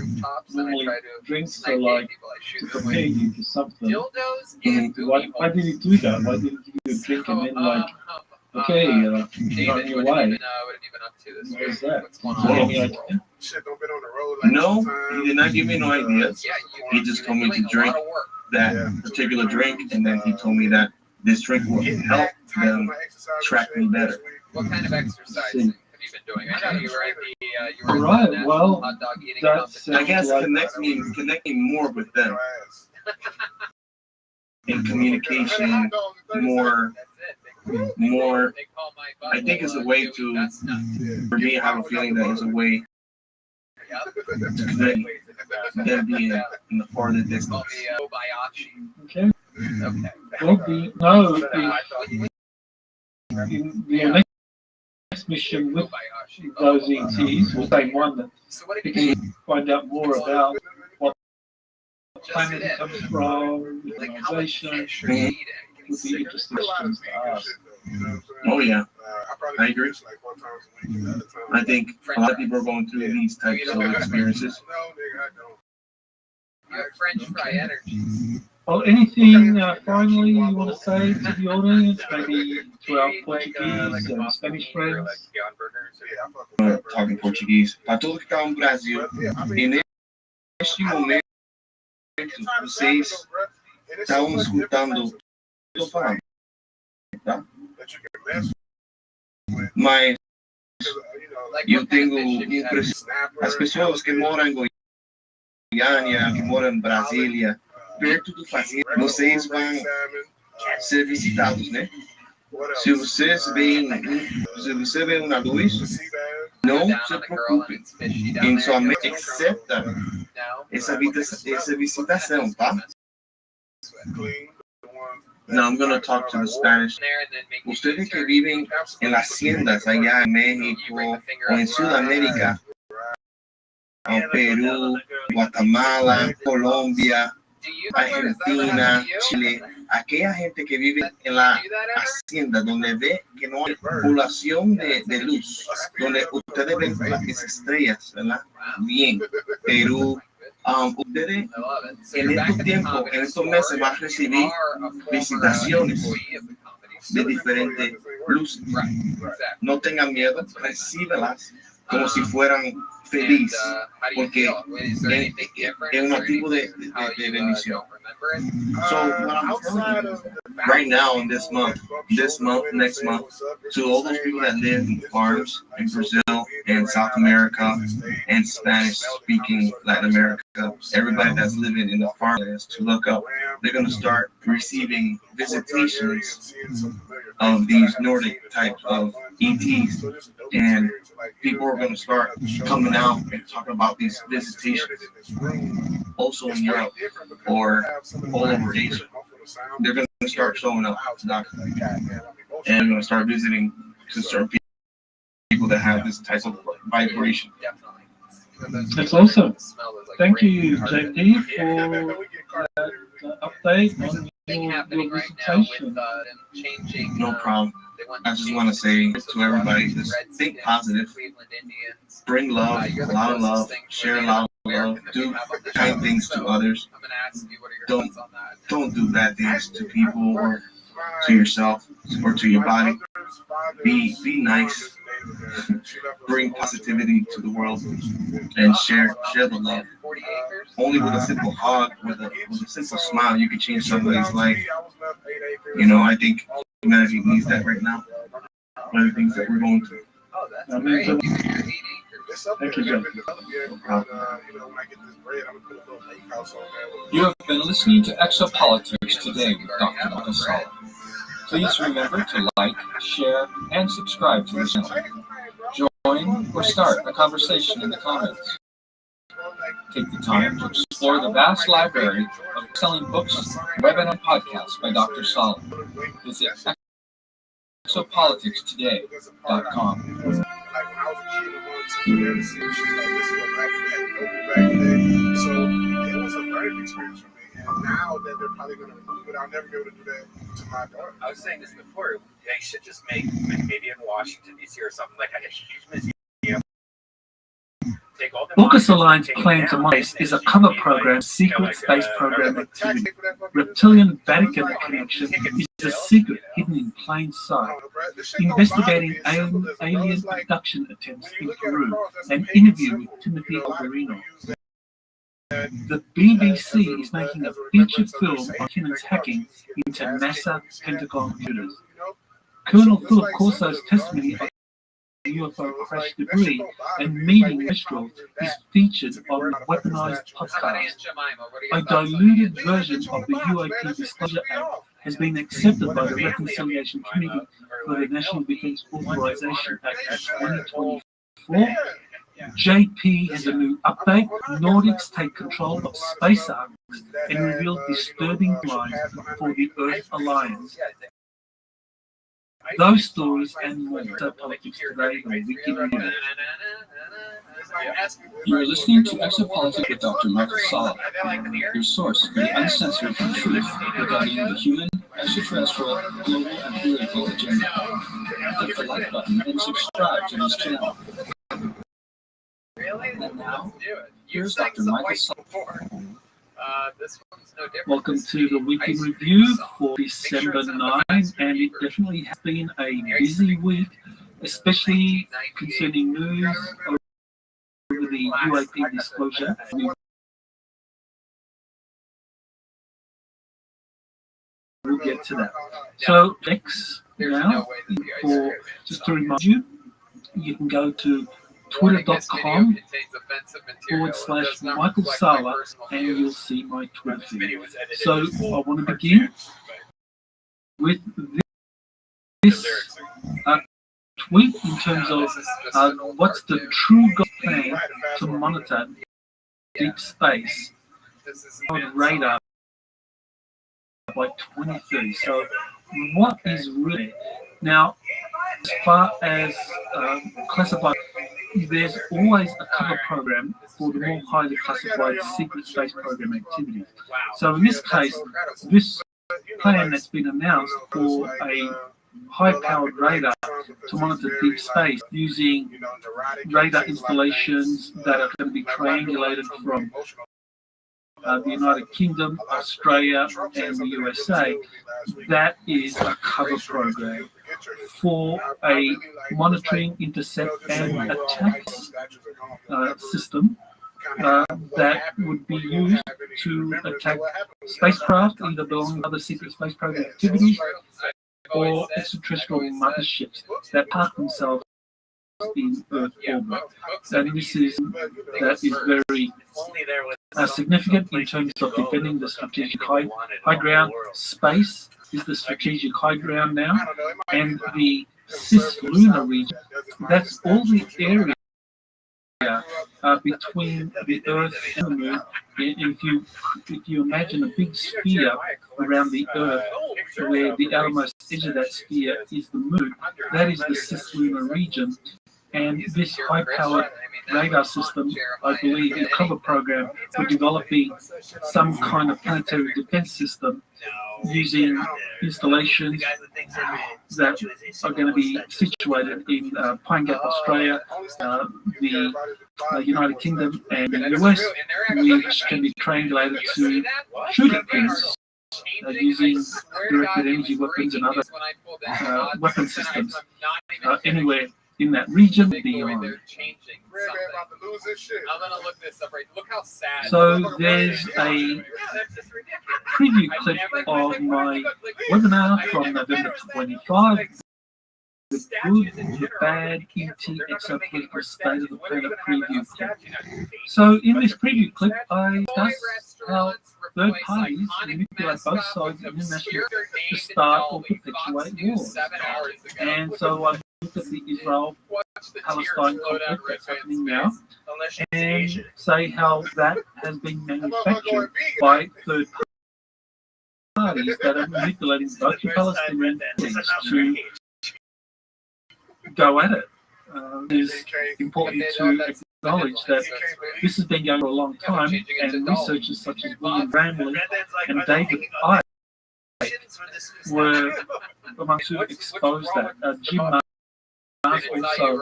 Normally, drinks are like to prepare you for something. Why did he do that? Why did he give you a drink and then like, okay, you're on your way? What is that? Any idea?
No, he did not give me no idea. He just told me to drink that particular drink, and then he told me that this drink will help them track me better.
What kind of exercising have you been doing? I know you were at the you were
Right,
at the
well,
hot dog eating
that's
I guess connecting more with them. In communication, more. I think it's a way to, for me, I have a feeling that it's a way to connect them being in the farther distance.
Okay. Well, the next mission with those ETs, the same one that you can find out more about what planet it comes from, the organization, would be interesting questions to ask.
Oh yeah, I agree. I think a lot of people are going through these types of experiences.
You have French fry energy.
Well, anything finally you want to say to the audience, maybe to our Portuguese and Spanish friends?
Talking Portuguese. Para todos que estavam no Brasil, e neste momento, vocês estavam escutando, estou falando, tá? Mas eu tenho impressão, as pessoas que moram em Goiânia, que moram em Brasília, perto do fazenda, vocês vão ser visitados, né? Se você vê uma luz, não se preocupe em somente aceitar essa visitação, tá? Now I'm going to talk to the Spanish. Ustedes que viven en las haciendas allá en México o en Sudamérica, en Perú, Guatemala, Colombia, Argentina, Chile, aquella gente que vive en la hacienda donde ve que no hay población de luz, donde ustedes ven las estrellas, ¿verdad? Bien, Perú. Ustedes en estos tiempos, en estos meses, van a recibir visitaciones de diferentes luces. No tengan miedo, recíbelas como si fueran feliz, porque es un activo de bendición. So what I'm telling you, right now in this month, next month, to all those people that live in farms in Brazil and South America and Spanish-speaking Latin America, everybody that's living in the farmlands, to look up, they're going to start receiving visitations of these Nordic type of ETs, and people are going to start coming out and talking about these visitations. Also in Europe or all over Asia, they're going to start showing up, and they're going to start visiting to certain people that have this type of vibration.
That's awesome. Thank you, JP, for the update on your visitation.
No problem. I just want to say to everybody, just think positive, bring love, a lot of love, share a lot of love, do kind things to others. Don't do bad things to people or to yourself or to your body. Be nice. Bring positivity to the world and share the love. Only with a simple hug, with a simple smile, you can change somebody's life. You know, I think humanity needs that right now. One of the things that we're going through.
Thank you, John.
You have been listening to Exopolitics Today with Dr. Rothschild. Please remember to like, share, and subscribe to the channel. Join or start a conversation in the comments. Take the time to explore the vast library of selling books, webinar, and podcasts by Dr. Solid. Visit exopoliticstoday.com.
Now that they're probably going to remove it, I'll never be able to do that to my daughter.
I was saying this before. They should just make, maybe in Washington, D.C. or something, like a huge museum.
August Alliance Plan to Mice is a cover program, secret space program activity. Reptilian Vatican Connection is a secret hidden in plain sight, investigating alien abduction attempts in Peru, an interview with Timothy Alberino. The BBC is making a feature film on humans hacking into NASA Pentagon computers. Colonel Philip Corso's testimony on UFO crash debris and meeting Rothschild is featured on the Weaponized podcast. A diluted version of the UAP Disclosure Act has been accepted by the Reconciliation Committee for the National Defense Authorization Act of 2024. JP has a new update. Nordics take control of space arcs and reveal disturbing lines for the Earth Alliance. Those stories and more. So Politics Today on Wikipedia.
You are listening to Exopolitics with Dr. Michael Solid, your source for the uncensored truth regarding the human, extraterrestrial, global, and political agenda. Click the like button and subscribe to this channel. And now, here's Dr. Michael Solid.
Welcome to the weekly review for December 9, and it definitely has been a busy week, especially concerning news over the UAP disclosure. We'll get to that. So, X now, just to remind you, you can go to twitter.com/Michael Sala and you'll see my Twitter feed. So I want to begin with this tweet in terms of what's the true God plan to monitor deep space on radar by 2030. So what is really now, as far as classified, there's always a cover program for the more highly classified secret space program activities. So in this case, this plan that's been announced for a high-powered radar to monitor deep space using radar installations that are going to be triangulated from the United Kingdom, Australia, and the USA. That is a cover program. for a monitoring, intercept, and attack system that would be used to attack spacecraft, either belonging to other secret space program activities or extraterrestrial motherships that park themselves in Earth orbit. And this is very significant in terms of defending the strategic high ground. Space is the strategic high ground now, and the cislunar region, that's all the area between the Earth and the Moon. If you imagine a big sphere around the Earth, where the outermost edge of that sphere is the Moon, that is the cislunar region. And this high-powered radar system, I believe, in the cover program, for developing some kind of planetary defense system using installations that are going to be situated in Pine Gap, Australia, the United Kingdom, and the US, which can be triangulated to shoot at things using directed energy weapons and other weapon systems anywhere in that region beyond. So there's a preview clip of my webinar from November 25, the good, the bad, ET, exopolitical state of the planet preview clip. So in this preview clip, I discuss how third parties manipulate both sides of international to start or perpetuate wars. And so I look at the Israel-Palestine conflict that's happening now and say how that has been manufactured by third parties that are manipulating both the Palestinians to go at it. It is important to acknowledge that this has been going for a long time, and researchers such as William Ramley and David Icke were among to expose that. Jim Mars also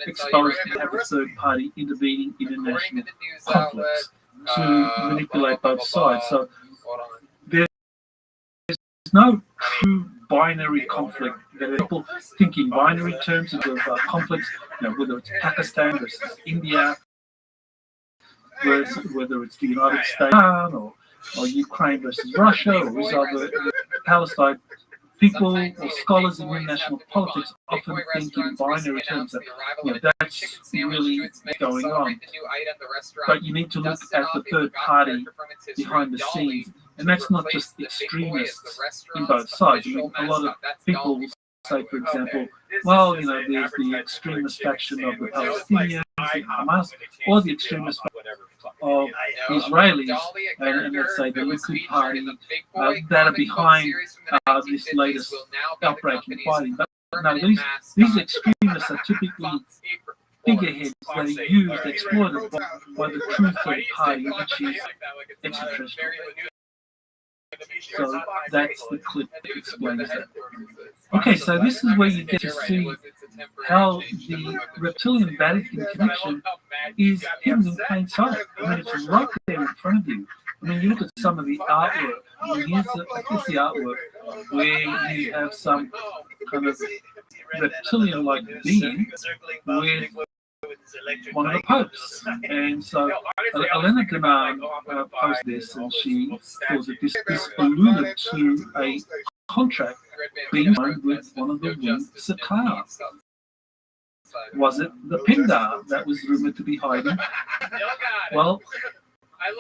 exposed to have a third party intervening in international conflicts to manipulate both sides. So there's no true binary conflict. There are people thinking binary terms of conflicts, whether it's Pakistan versus India, whether it's the United States or Ukraine versus Russia or Israel versus Palestine. People or scholars in international politics often think in binary terms that that's really going on. But you need to look at the third party behind the scenes. And that's not just extremists in both sides. I mean, a lot of people will say, for example, well, there's the extremist faction of the Palestinians, Hamas, or the extremist faction of the Israelis, and let's say the Likud party that are behind this latest outbreak in fighting. But no, these extremists are typically figureheads that are used, exploited by the true third party, which is extraterrestrial. So that's the clip that explains that. Okay, so this is where you get to see how the reptilian Vatican connection is hidden in plain sight. I mean, it's right there in front of you. I mean, you look at some of the artwork. I mean, here's the artwork where you have some kind of reptilian-like being with one of the popes. And so Elena Ganan posed this, and she thought that this alluded to a contract being signed with one of the winged cicars. Was it the Pindar that was rumored to be hiding? Well,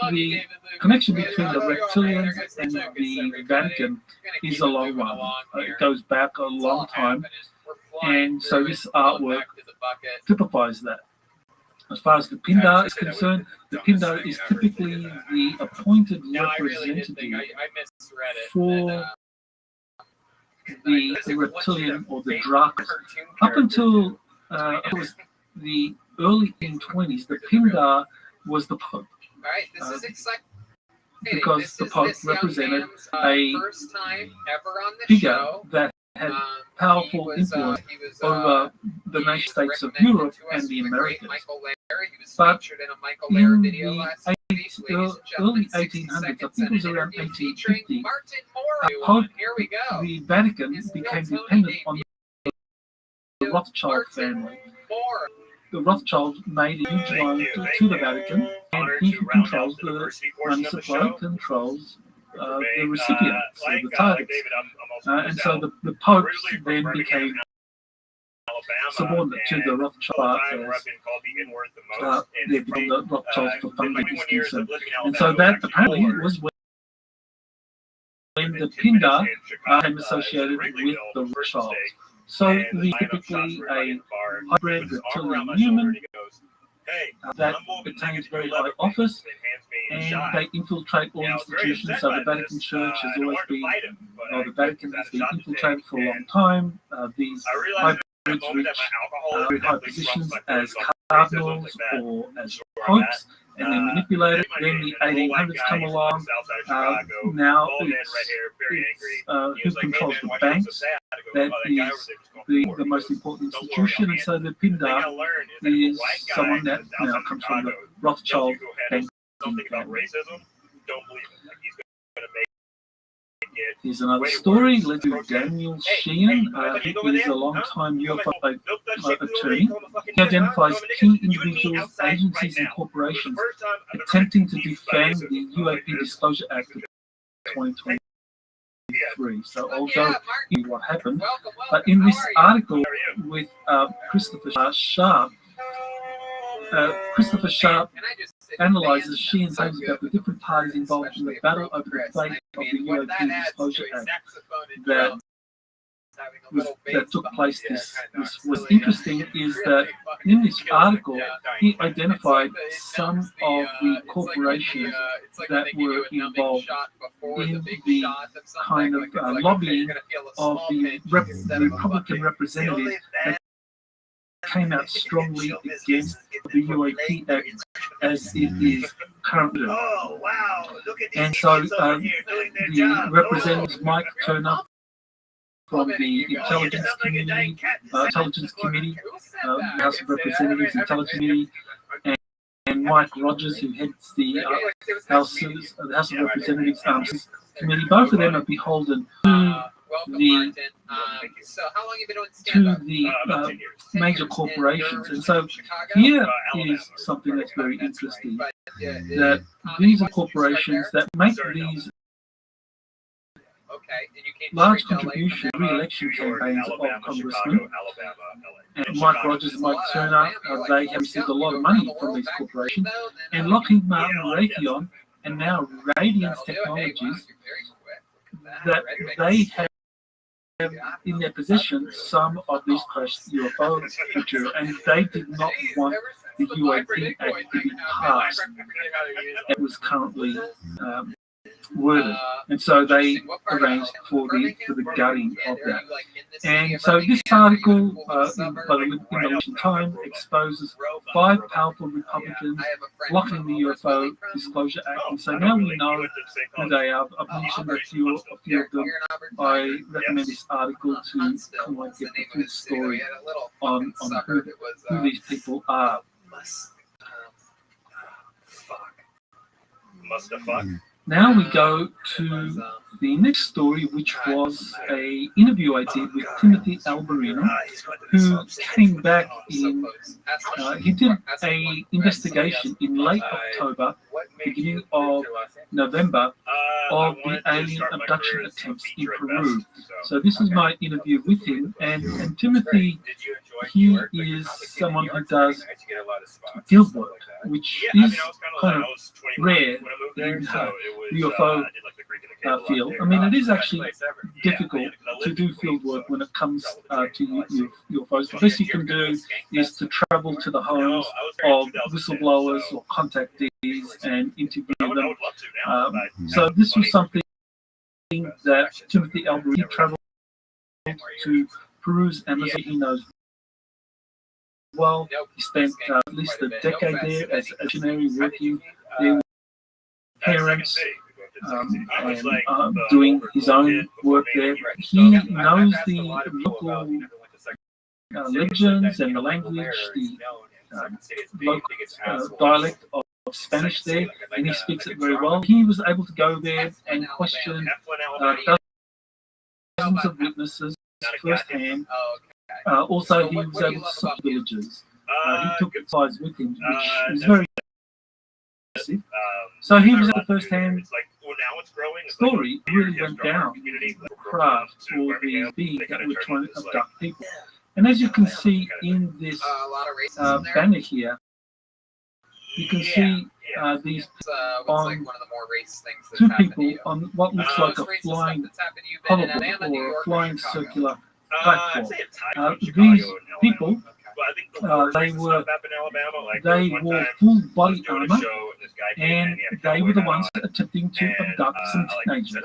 the connection between the reptilians and the Vatican is a long one. It goes back a long time. And so this artwork typifies that. As far as the Pindar is concerned, the Pindar is typically the appointed representative for the reptilian or the Dracos. Up until it was the early 1920s, the Pindar was the Pope. Because the Pope represented a figure that had powerful influence over the nation states of Europe and the Americas. But in the early 1800s, I think it was around 1850, the Vatican became dependent on the Rothschild family. The Rothschild made a huge loan to the Vatican, and he who controls the money supply controls the recipients, or the targets. And so the popes then became subordinate to the Rothschild affairs. They became the Rothschilds for funding this concern. And so that apparently was when the Pindar became associated with the Rothschilds. So the typically a hybrid reptilian human that attains very high office, and they infiltrate all institutions. So the Vatican Church has always been, or the Vatican has been infiltrated for a long time. These hybrids reach very high positions as cardinals or as popes, and they're manipulated. Then the 1800s come along. Now it's who controls the banks. That is the most important institution, and so the Pindar is someone that now comes from the Rothschild bank. Here's another story. Let's do Daniel Sheehan. He is a long-time UFO attorney. He identifies key individuals, agencies, and corporations attempting to defend the UAP Disclosure Act of 2023. So I'll go into what happened. But in this article with Christopher Sharp, Christopher Sharp analyzes Sheehan's claims about the different parties involved in the battle over the fate of the UAP Disclosure Act that took place. This was interesting is that in this article he identified some of the corporations that were involved in the kind of lobbying of the Republican representatives that came out strongly against the UAP Act as it is currently. And so the representatives Mike Turner from the Intelligence Committee, House of Representatives Intelligence Committee, and Mike Rogers, who heads the House of Representatives Committee. Both of them are beholden to the major corporations. And so here is something that's very interesting, that these are corporations that make these large contribution re-election campaigns of congressmen. And Mike Rogers and Mike Turner, they have received a lot of money from these corporations. And Lockheed Martin, Raytheon, and now Radiance Technologies, that they have in their possession some of these crashed UFO material, and they did not want the UAP Act to be passed. It was currently worded, and so they arranged for the gutting of that. And so this article in the Election Time exposes 5 powerful Republicans blocking the UFO Disclosure Act. And so now we know who they are. I've mentioned a few of them. I recommend this article to kind of like get the full story on who these people are. Now we go to the next story, which was a interview I did with Timothy Alberino, who came back in, he did a investigation in late October, beginning of November, of the alien abduction attempts in Peru. So this is my interview with him, and Timothy, he is someone who does field work, which is kind of rare in the UFO field. I mean, it is actually difficult to do field work when it comes to UFOs. The best you can do is to travel to the homes of whistleblowers or contactees and interview them. So this was something that Timothy Alberino traveled to Peru's Amazon. He knows well. He spent at least a decade there as a missionary working there with parents doing his own work there. He knows the local legends and the language, the local dialect of Spanish there, and he speaks it very well. He was able to go there and question dozens of witnesses firsthand. Also, he was able to stop villages. He took spies with him, which is very impressive. So he was at the first-hand story. Really went down the craft or the being that were trying to abduct people. And as you can see in this banner here, you can see these on two people on what looks like a flying hoverboard or a flying circular platform. These people, they wore full body armor, and they were the ones attempting to abduct some teenagers.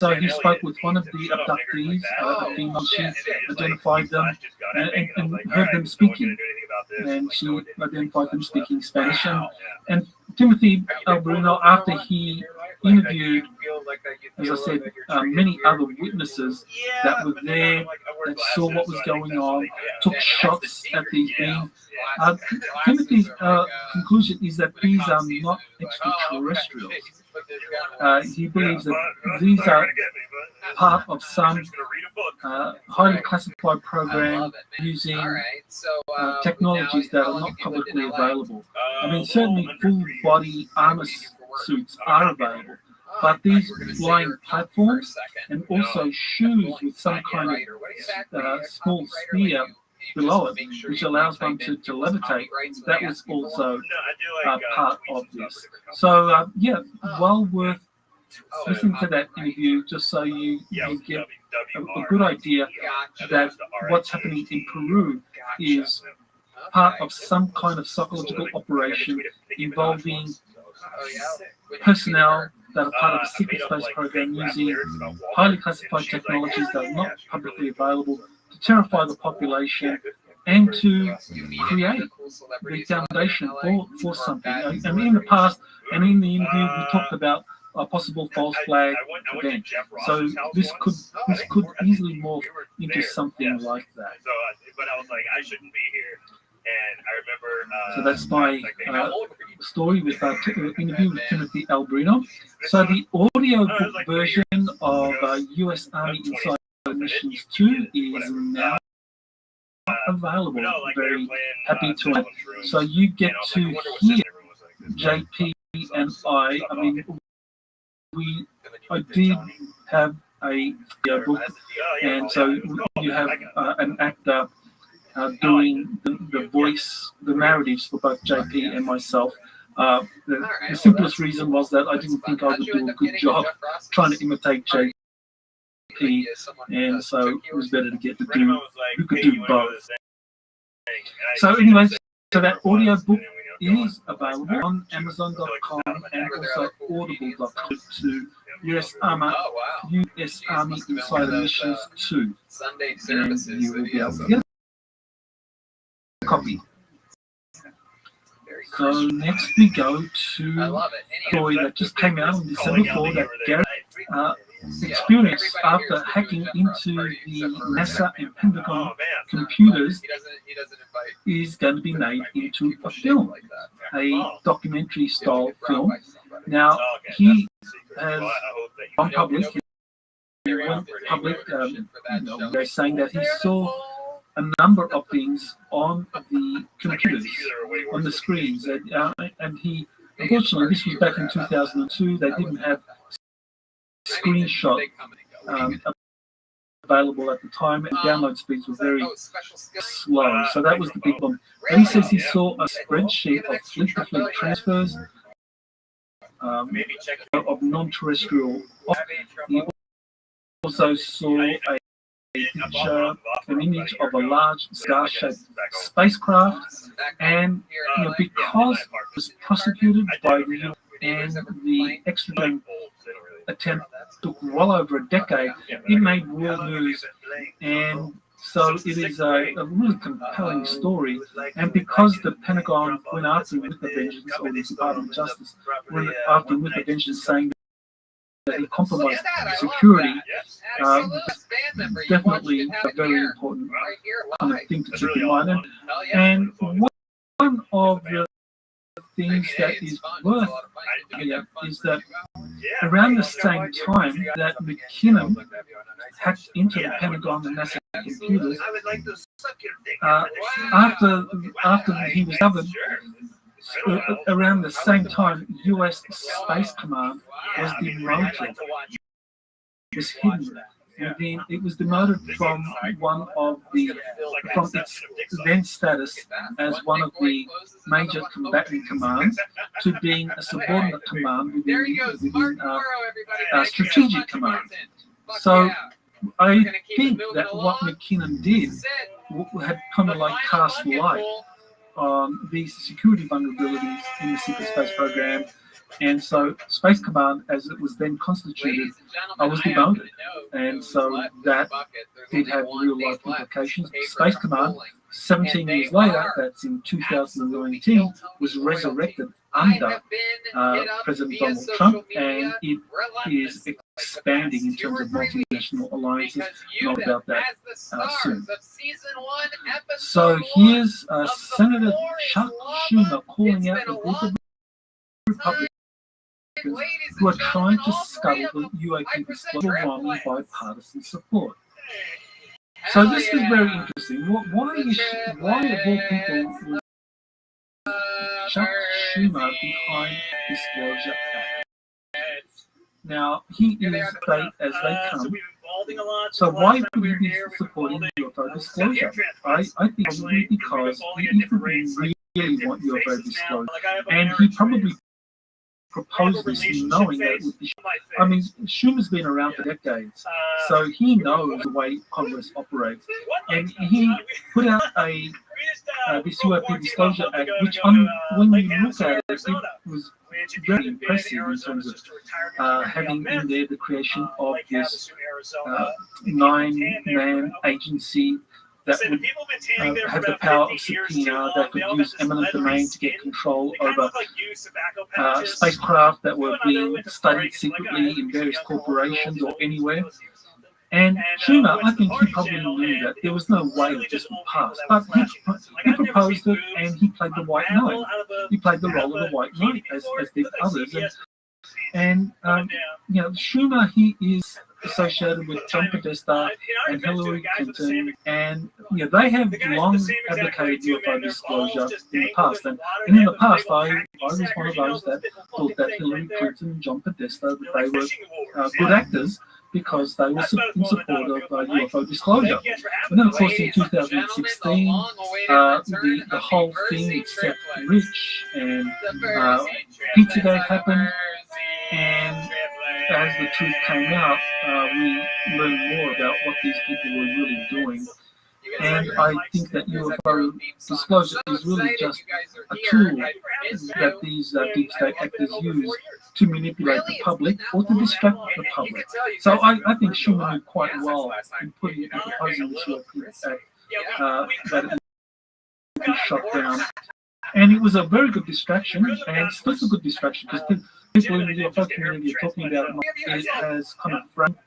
So he spoke with one of the abductees, the female. She identified them and heard them speaking, and she identified them speaking Spanish. And Timothy Bruno, after he interviewed, as I said, many other witnesses that were there, that saw what was going on, took shots at these beings. Timothy's conclusion is that these are not extraterrestrials. He believes that these are part of some highly classified program using technologies that are not publicly available. I mean, certainly full body armor suits are available, but these flying platforms and also shoes with some kind of small sphere below it, which allows one to levitate, that was also part of this. So, yeah, well worth listening to that interview, just so you get a good idea that what's happening in Peru is part of some kind of psychological operation involving personnel that are part of a secret space program using highly classified technologies that are not publicly available to terrify the population and to create the foundation for something. And in the past, and in the interview, we talked about a possible false flag event. So this could easily morph into something like that.
So, but I was like, I shouldn't be here. And I remember.
So that's my story with our interview with Timothy Bruno. So the audio book version of U.S. Army Insider Missions 2 is now available. I'm very happy to. So you get to hear JP and I mean, I did have a book, and so you have an actor doing the voice, the narratives for both JP and myself. The simplest reason was that I didn't think I would do a good job trying to imitate JP, and so it was better to get to do who could do both. So anyway, so that audio book is available on Amazon.com and also Audible.com to U.S. Army Insider Missions 2. And you will be able to get a copy. So next we go to a story that just came out on December 4 that Gary experienced after hacking into the NASA and Pentagon computers is going to be made into a film, a documentary style film. Now he has gone public. He went public, they're saying that he saw a number of things on the computers, on the screens, and he, unfortunately, this was back in 2002. They didn't have screenshot available at the time, and download speeds were very slow. So that was the big one. And he says he saw a spreadsheet of fleet-to-fleet transfers of non-terrestrial. He also saw an image of a large star-shaped spacecraft, and because it was prosecuted by the UN and the extradition attempt took well over a decade, it made world news, and so it is a really compelling story. And because the Pentagon went after him with a vengeance, or the Department of Justice went after him with a vengeance, saying that he compromised security definitely a very important kind of thing to keep in mind. And one of the things that is worth is that around the same time that McKinnon hacked into the Pentagon and NASA computers, after he was discovered, around the same time, U.S. Space Command was demoted. It was hidden. It was demoted from from its then status as one of the major combatant commands to being a subordinate command within strategic command. So I think that what McKinnon did had kind of like cast light on these security vulnerabilities in the secret space program. And so Space Command, as it was then constituted, was demoted. And so that did have real life implications. Space Command, 17 years later, that's in 2019, was resurrected under President Donald Trump, and it is expanding in terms of multinational alliances. Not about that soon. So here's Senator Chuck Schumer calling out the group of Republicans who are trying to scuttle the UAP disclosure with bipartisan support. So this is very interesting. Why of all people was Chuck Schumer behind Disclosure Act? Now, he is state as they come. So why would he be supporting UFO disclosure? I think probably because he really want UFO disclosure, and he probably proposed this knowing that it would be. I mean, Schumer's been around for decades, so he knows the way Congress operates, and he put out this UAP Disclosure Act, which when you look at it, it was very impressive in terms of having in there the creation of this 9-man agency that would have the power of subpoena, that could use eminent domain to get control over spacecraft that were being studied secretly in various corporations or anywhere. And Schumer, I think he probably knew that there was no way that this would pass, but he proposed it, and he played the white knight. He played the role of the white knight, as did others. And you know, Schumer, he is associated with John Podesta and Hillary Clinton, and you know, they have long advocated UFO disclosure in the past. And in the past, I was one of those that thought that Hillary Clinton and John Podesta, that they were good actors, because they were in support of UFO disclosure. And then, of course, in 2016, the whole thing with Seth Rich and Pizzagate happened, and as the truth came out, we learned more about what these people were really doing. And I think that UFO disclosure is really just a tool that these deep state actors use to manipulate the public or to distract the public. So I think Schumer did quite well in proposing this UFO Act, that it would be shut down. And it was a very good distraction, and still a good distraction, because people in the UFO community are talking about it has kind of framed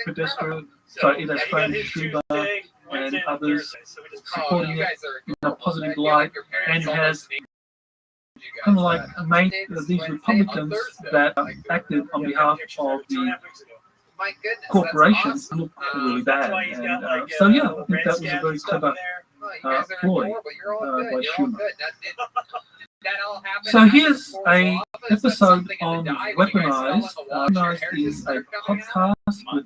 pedestrian, so it has framed Schumer and others supporting it in a positive light, and has kind of like made these Republicans that acted on behalf of the corporations look really bad. And so yeah, I think that was a very clever ploy by Schumer. So here's a episode on Weaponized. Weaponized is a podcast with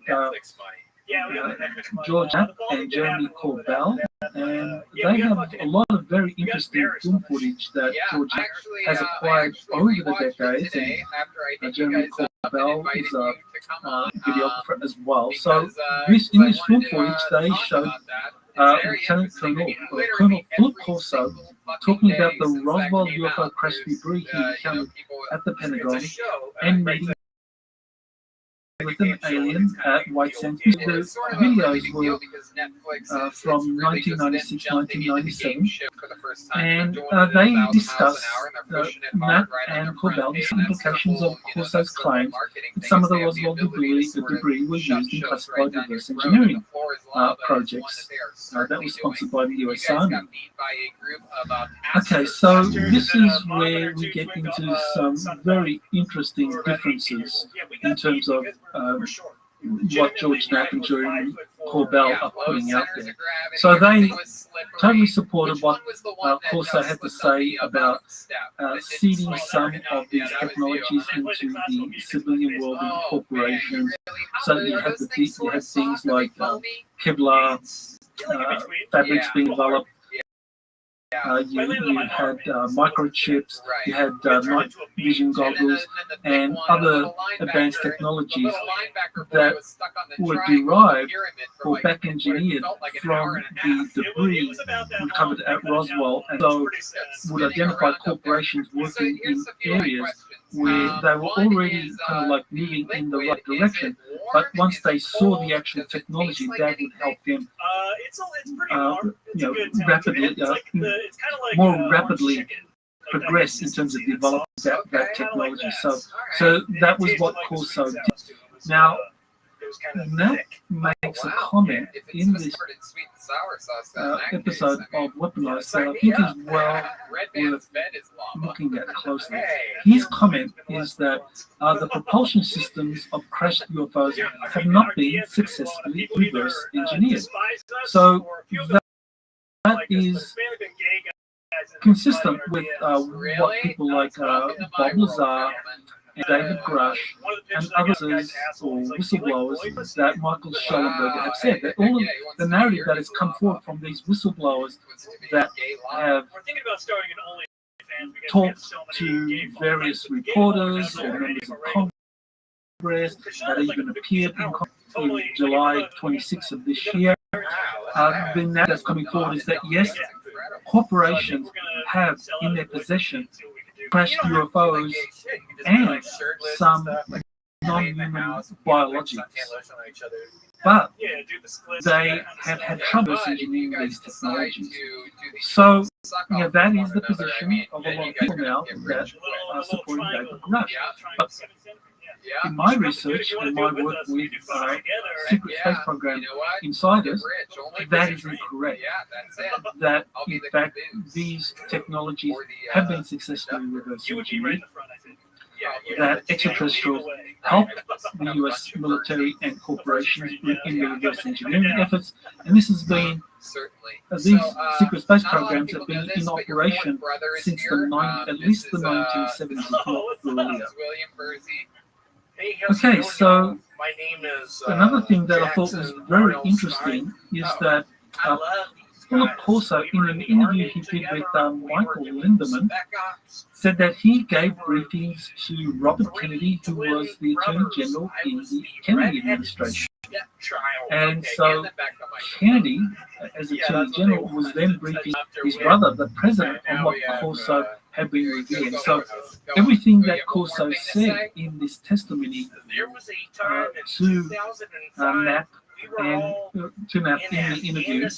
George Knapp and Jeremy Corbell, and they have a lot of very interesting film footage that George Knapp has acquired over the decades, and Jeremy Corbell is a videographer as well. So in this film footage, they showed Lieutenant Colonel Philip Corso talking about the Roswell UFO crash debris he encountered at the Pentagon, and meeting with an alien at White Sands. The videos were from 1996, 1997, and they discuss Matt and Corbell the implications of Corso's claims that some of the Roswell debris was used in classified reverse engineering projects that were sponsored by the US Army. Okay, so this is where we get into some very interesting differences in terms of what George Knapp and Jerry Corbell are putting out there. So they totally supported what Corso had to say about seeding some of these technologies into the civilian world, into corporations. So you had things like Kevlar fabrics being developed. You had microchips, you had night vision goggles, and other advanced technologies that were derived or back engineered from the debris recovered at Roswell, and so would identify corporations working in areas where they were already kind of like moving in the right direction, but once they saw the actual technology, that would help them more rapidly progress in terms of developing that technology. So that was what Corso did. Now, Matt makes a comment in this episode of Weaponized that I think is well worth looking at closely. His comment is that the propulsion systems of crashed UFOs have not been successfully reverse engineered. So that is consistent with what people like Bob Lazar and David Grush and others or whistleblowers that Michael Schellenberger have said, that all of the narrative that has come forward from these whistleblowers that have talked to various reporters or members of Congress that even appeared in July 26th of this year, the narrative that's coming forward is that yes, corporations have in their possession crashed UFOs and some non-human biologics, but they have had trouble engineering these technologies. So, that is the position of a lot of people now that are supporting David Grush. But in my research and my work with secret space program insiders, that is incorrect. That, in fact, these technologies have been successfully reverse engineered, that extraterrestrials help the US military and corporations in their reverse engineering efforts, and this has been these secret space programs have been in operation since at least the 1970s, if not earlier. Okay, so another thing that I thought was very interesting is that Philip Corso, in an interview he did with Michael Lindemann, said that he gave briefings to Robert Kennedy, who was the Attorney General in the Kennedy administration. And so Kennedy, as Attorney General, was then briefing his brother, the President, on what Corso had been revealing. So everything that Corso said in this testimony to Knapp and to Knapp in the interview,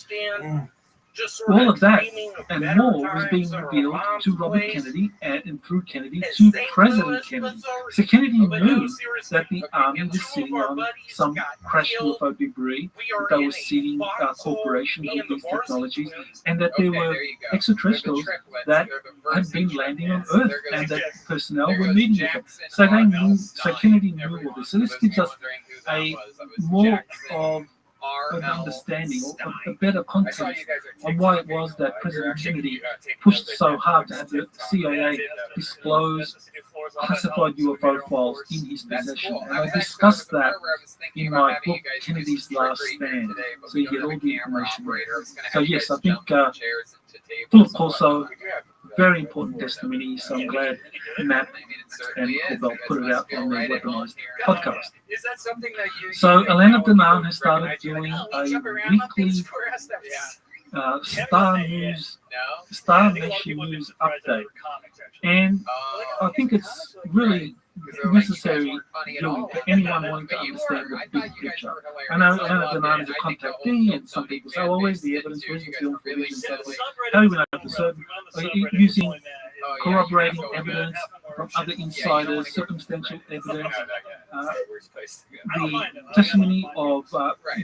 all of that and more was being revealed to Robert Kennedy and through Kennedy to President Kennedy. So Kennedy knew that the Army was sitting on some crashed UFO debris, that they were seeding corporations with these technologies, and that there were extraterrestrials that had been landing on Earth and that personnel were meeting with them. So they knew, so Kennedy knew all this. So this gives us a more of an understanding or a better context on why it was that President Kennedy pushed so hard to have the CIA disclose classified UFO files in his possession. And I discussed that in my book, Kennedy's Last Stand, so you get all the information there. So yes, I think Philip Corso, very important testimony, so I'm glad Matt and Corbell put it out on their Weaponized podcast. So Elena Danaan has started doing a weekly Star Nation News update, and I think it's really necessary doing for anyone wanting to understand the big picture. I know Leonard Denard is a contactee, and some people say, "Oh, where's the evidence? Where's the film footage?" And so forth. How do we know for certain? Using corroborating evidence from other insiders, circumstantial evidence, the testimony of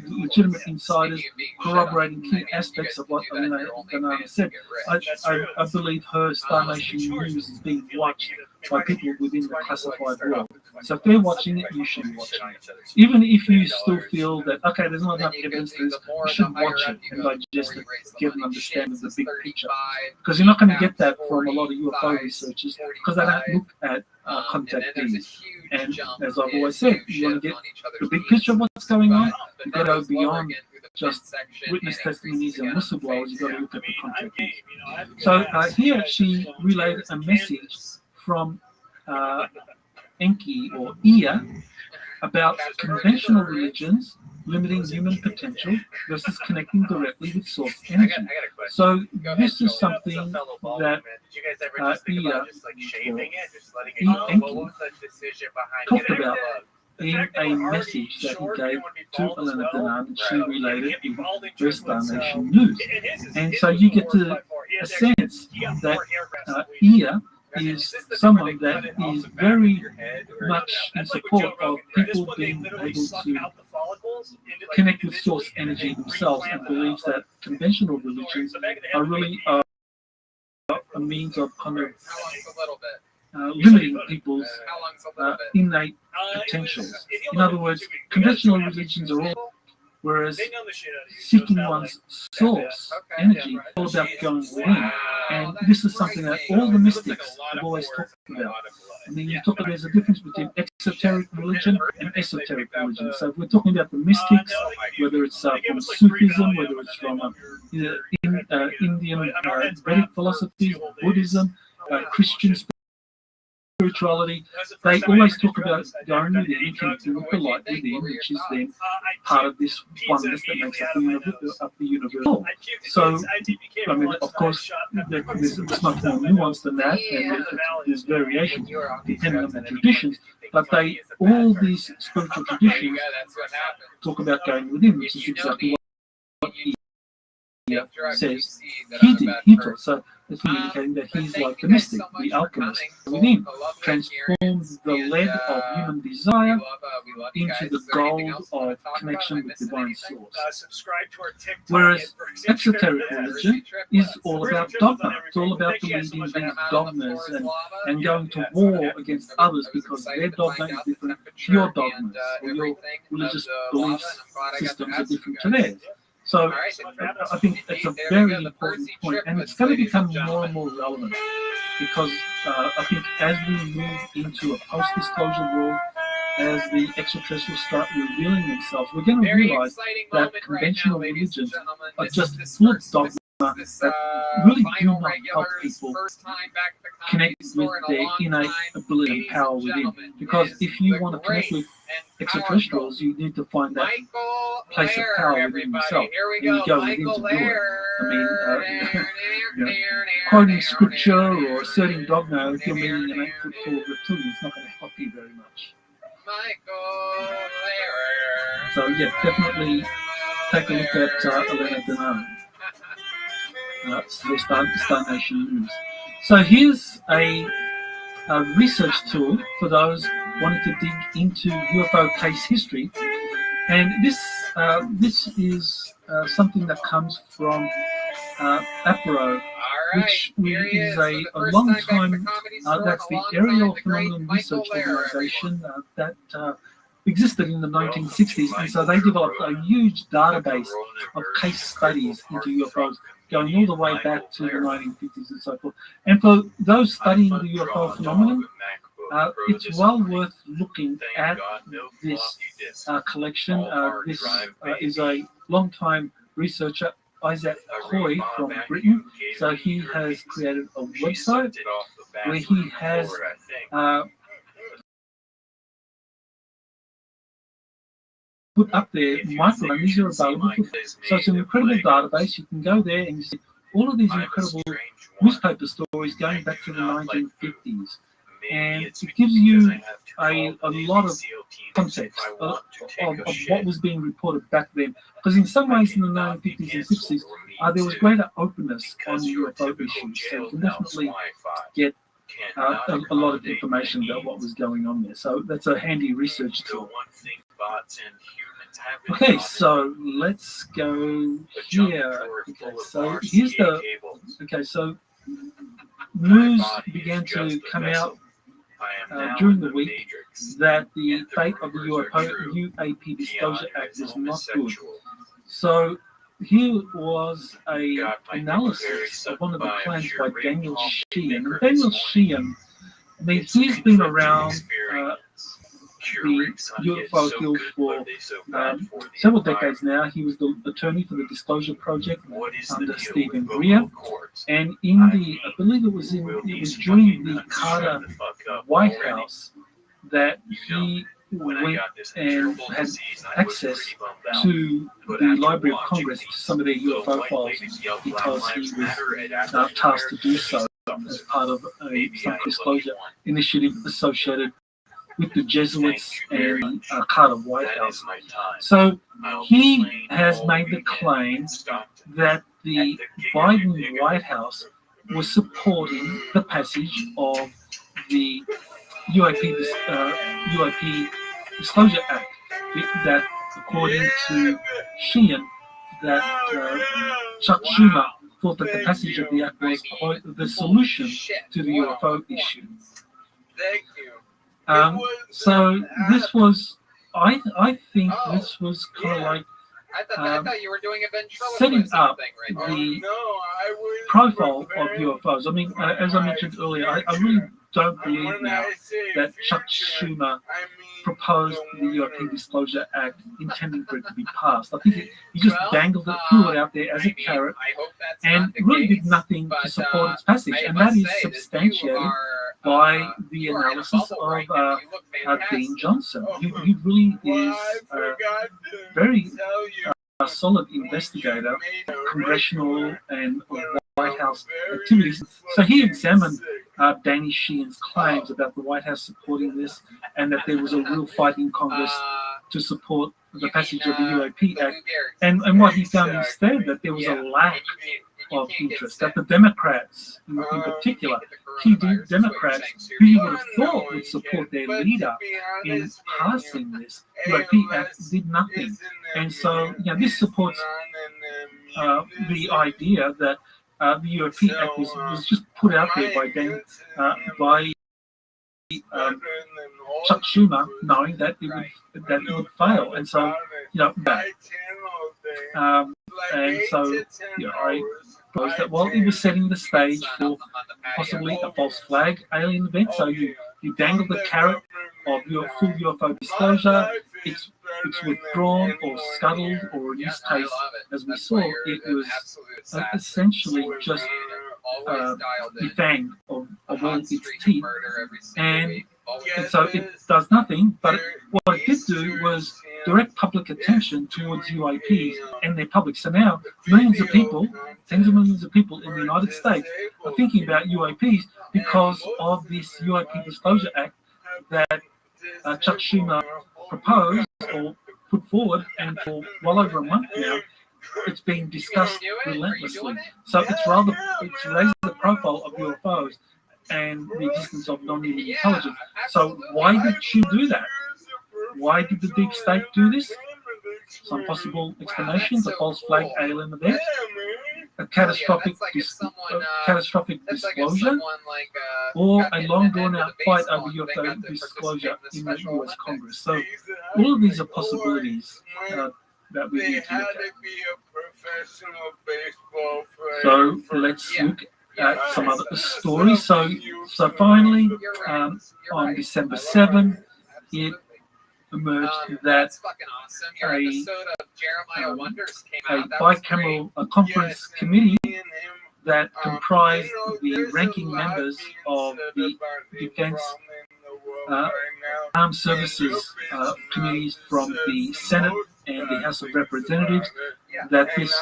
legitimate insiders corroborating key aspects of what Elena Denard said. I believe her Star Nation news is being watched by people within the classified world. So if they're watching it, you should be watching it. Even if you still feel that, okay, there's not enough evidence to this, you should watch it and digest it, get an understanding of the big picture. Because you're not going to get that from a lot of UFO researchers, because they don't look at contactees. And as I've always said, you want to get the big picture of what's going on, you've got to go beyond just witness testimonies and whistleblowers, you've got to look at the contactees. So here she relayed a message from Enki or Ea about conventional religions limiting human potential versus connecting directly with source energy. So this is something that Ea or Enki talked about in a message that he gave to Elena Denard, and she relayed it in her Star Nation news. And so you get a sense that Ea is someone that is very much in support of people being able to connect with source energy themselves, and believes that conventional religions are really a means of kind of limiting people's innate potentials. In other words, conventional religions are all, whereas seeking one's source energy is all about going within. And this is something that all the mystics have always talked about. I mean, you talk about there's a difference between exoteric religion and esoteric religion. So if we're talking about the mystics, whether it's from Sufism, whether it's from Indian Vedic philosophy, Buddhism, Christian spirituality, they always talk about going within and connecting with the light within, which is then part of this oneness that makes up the universe. So, I mean, of course, there's much more nuance than that, and there's variation depending on the traditions, but all these spiritual traditions talk about going within, which is exactly what he says he taught. So it's indicating that he's like the mystic, the alchemist within, transforms the lead of human desire into the gold of connection with divine source. Whereas exoteric religion is all about dogma. It's all about believing these dogmas and going to war against others because their dogma is different to your dogmas, or your religious belief systems are different to theirs. So I think it's a very important point, and it's going to become more and more relevant because I think as we move into a post-disclosure world, as the extraterrestrials start revealing themselves, we're going to realize that conventional religions are just full of dogma that really do not help people connect with their innate ability and power within. Because if you want to connect with extraterrestrials, you need to find that place of power within yourself, and you go within to do it. I mean, quoting scripture or asserting dogma, if you're meeting an 8-foot tall reptilian, it's not going to help you very much. So yeah, definitely take a look at Elena Denard. Star Nation News. So here's a research tool for those wanting to dig into UFO case history, and this is something that comes from APRO, which is a long time. That's the Aerial Phenomenon Research Organization that existed in the 1960s, and so they developed a huge database of case studies into UFOs, going all the way back to the 1950s and so forth. And for those studying the UFO phenomenon, it's well worth looking at this collection. This is a long-time researcher, Isaac Hoy from Britain. So he has created a website where he has put up there micro, and these are available for free. So it's an incredible database. You can go there and you see all of these incredible newspaper stories going back to the 1950s. and it gives you a lot of context of what was being reported back then. Because in some ways in the 1950s and 60s, there was greater openness on the UFO issues. So you can definitely get a lot of information about what was going on there. So that's a handy research tool. Okay, so let's go here. Okay, so here's the. Okay, so news began to come out during the week that the fate of the UAP Disclosure Act was not good. So here was a analysis of one of the plans by Daniel Sheehan. And Daniel Sheehan, I mean, he's been around the UFO field for several decades now. He was the attorney for the Disclosure Project under Stephen Greer, and I believe it was during the Carter White House that he went and had access to the Library of Congress to some of their UFO files because he was tasked to do so as part of some disclosure initiative associated with the Jesuits and Carter White House. So he has made the claim that the Biden White House was supporting the passage of the UAP Disclosure Act, that according to Sheehan, that Chuck Schumer thought that the passage of the act was, quote, the solution to the UFO issue.
Thank you.
So this was, I think this was kind of like
I thought you were doing a ventriloquism
setting up
thing right
the profile of UFOs. I mean, as I mentioned earlier, I really don't believe now that Chuck Schumer proposed the UAP Disclosure Act intending for it to be passed. I think he just dangled it, threw it out there as a carrot, and really did nothing to support its passage. And that is substantiated by the analysis of Dean Johnson. He really is a very solid investigator of congressional and White House activities. So he examined Danny Sheehan's claims about the White House supporting this, and that there was a real fight in Congress to support the passage of the UAP Act. And what he found instead, that there was a lack of interest, that the Democrats, in particular, key Democrats, who you would have thought would support their leader in passing this UAP Act, did nothing. And so, this supports the idea that the UAP Act was just put out there by Chuck Schumer, knowing that it would fail. And so, and so, I suppose that it was setting the stage for possibly a false flag alien event. So you dangle the carrot of your full UFO disclosure. It's withdrawn or scuttled, or in this case, as we saw, it was essentially just defanged of all its teeth. And so it does nothing, but what it did do was direct public attention towards UAPs and their public. So now millions of people, tens of millions of people in the United States are thinking about UAPs because of this UAP Disclosure Act that Chuck Schumer proposed or put forward, and for well over a month now, it's being discussed relentlessly. So it's raised the profile of UFOs and the existence of non-human intelligence. So why did you do that? Why did the deep state do this? Some possible explanations: a false flag alien event, a catastrophic disclosure, or a long drawn-out fight over UFO disclosure in the U.S. Congress. So all of these are possibilities that we need to look at. So let's look at some other stories. So finally, on December 7, it emerged that a bicameral conference committee that comprised the ranking members of the Defense Armed Services committees from the Senate and the House of Representatives, that this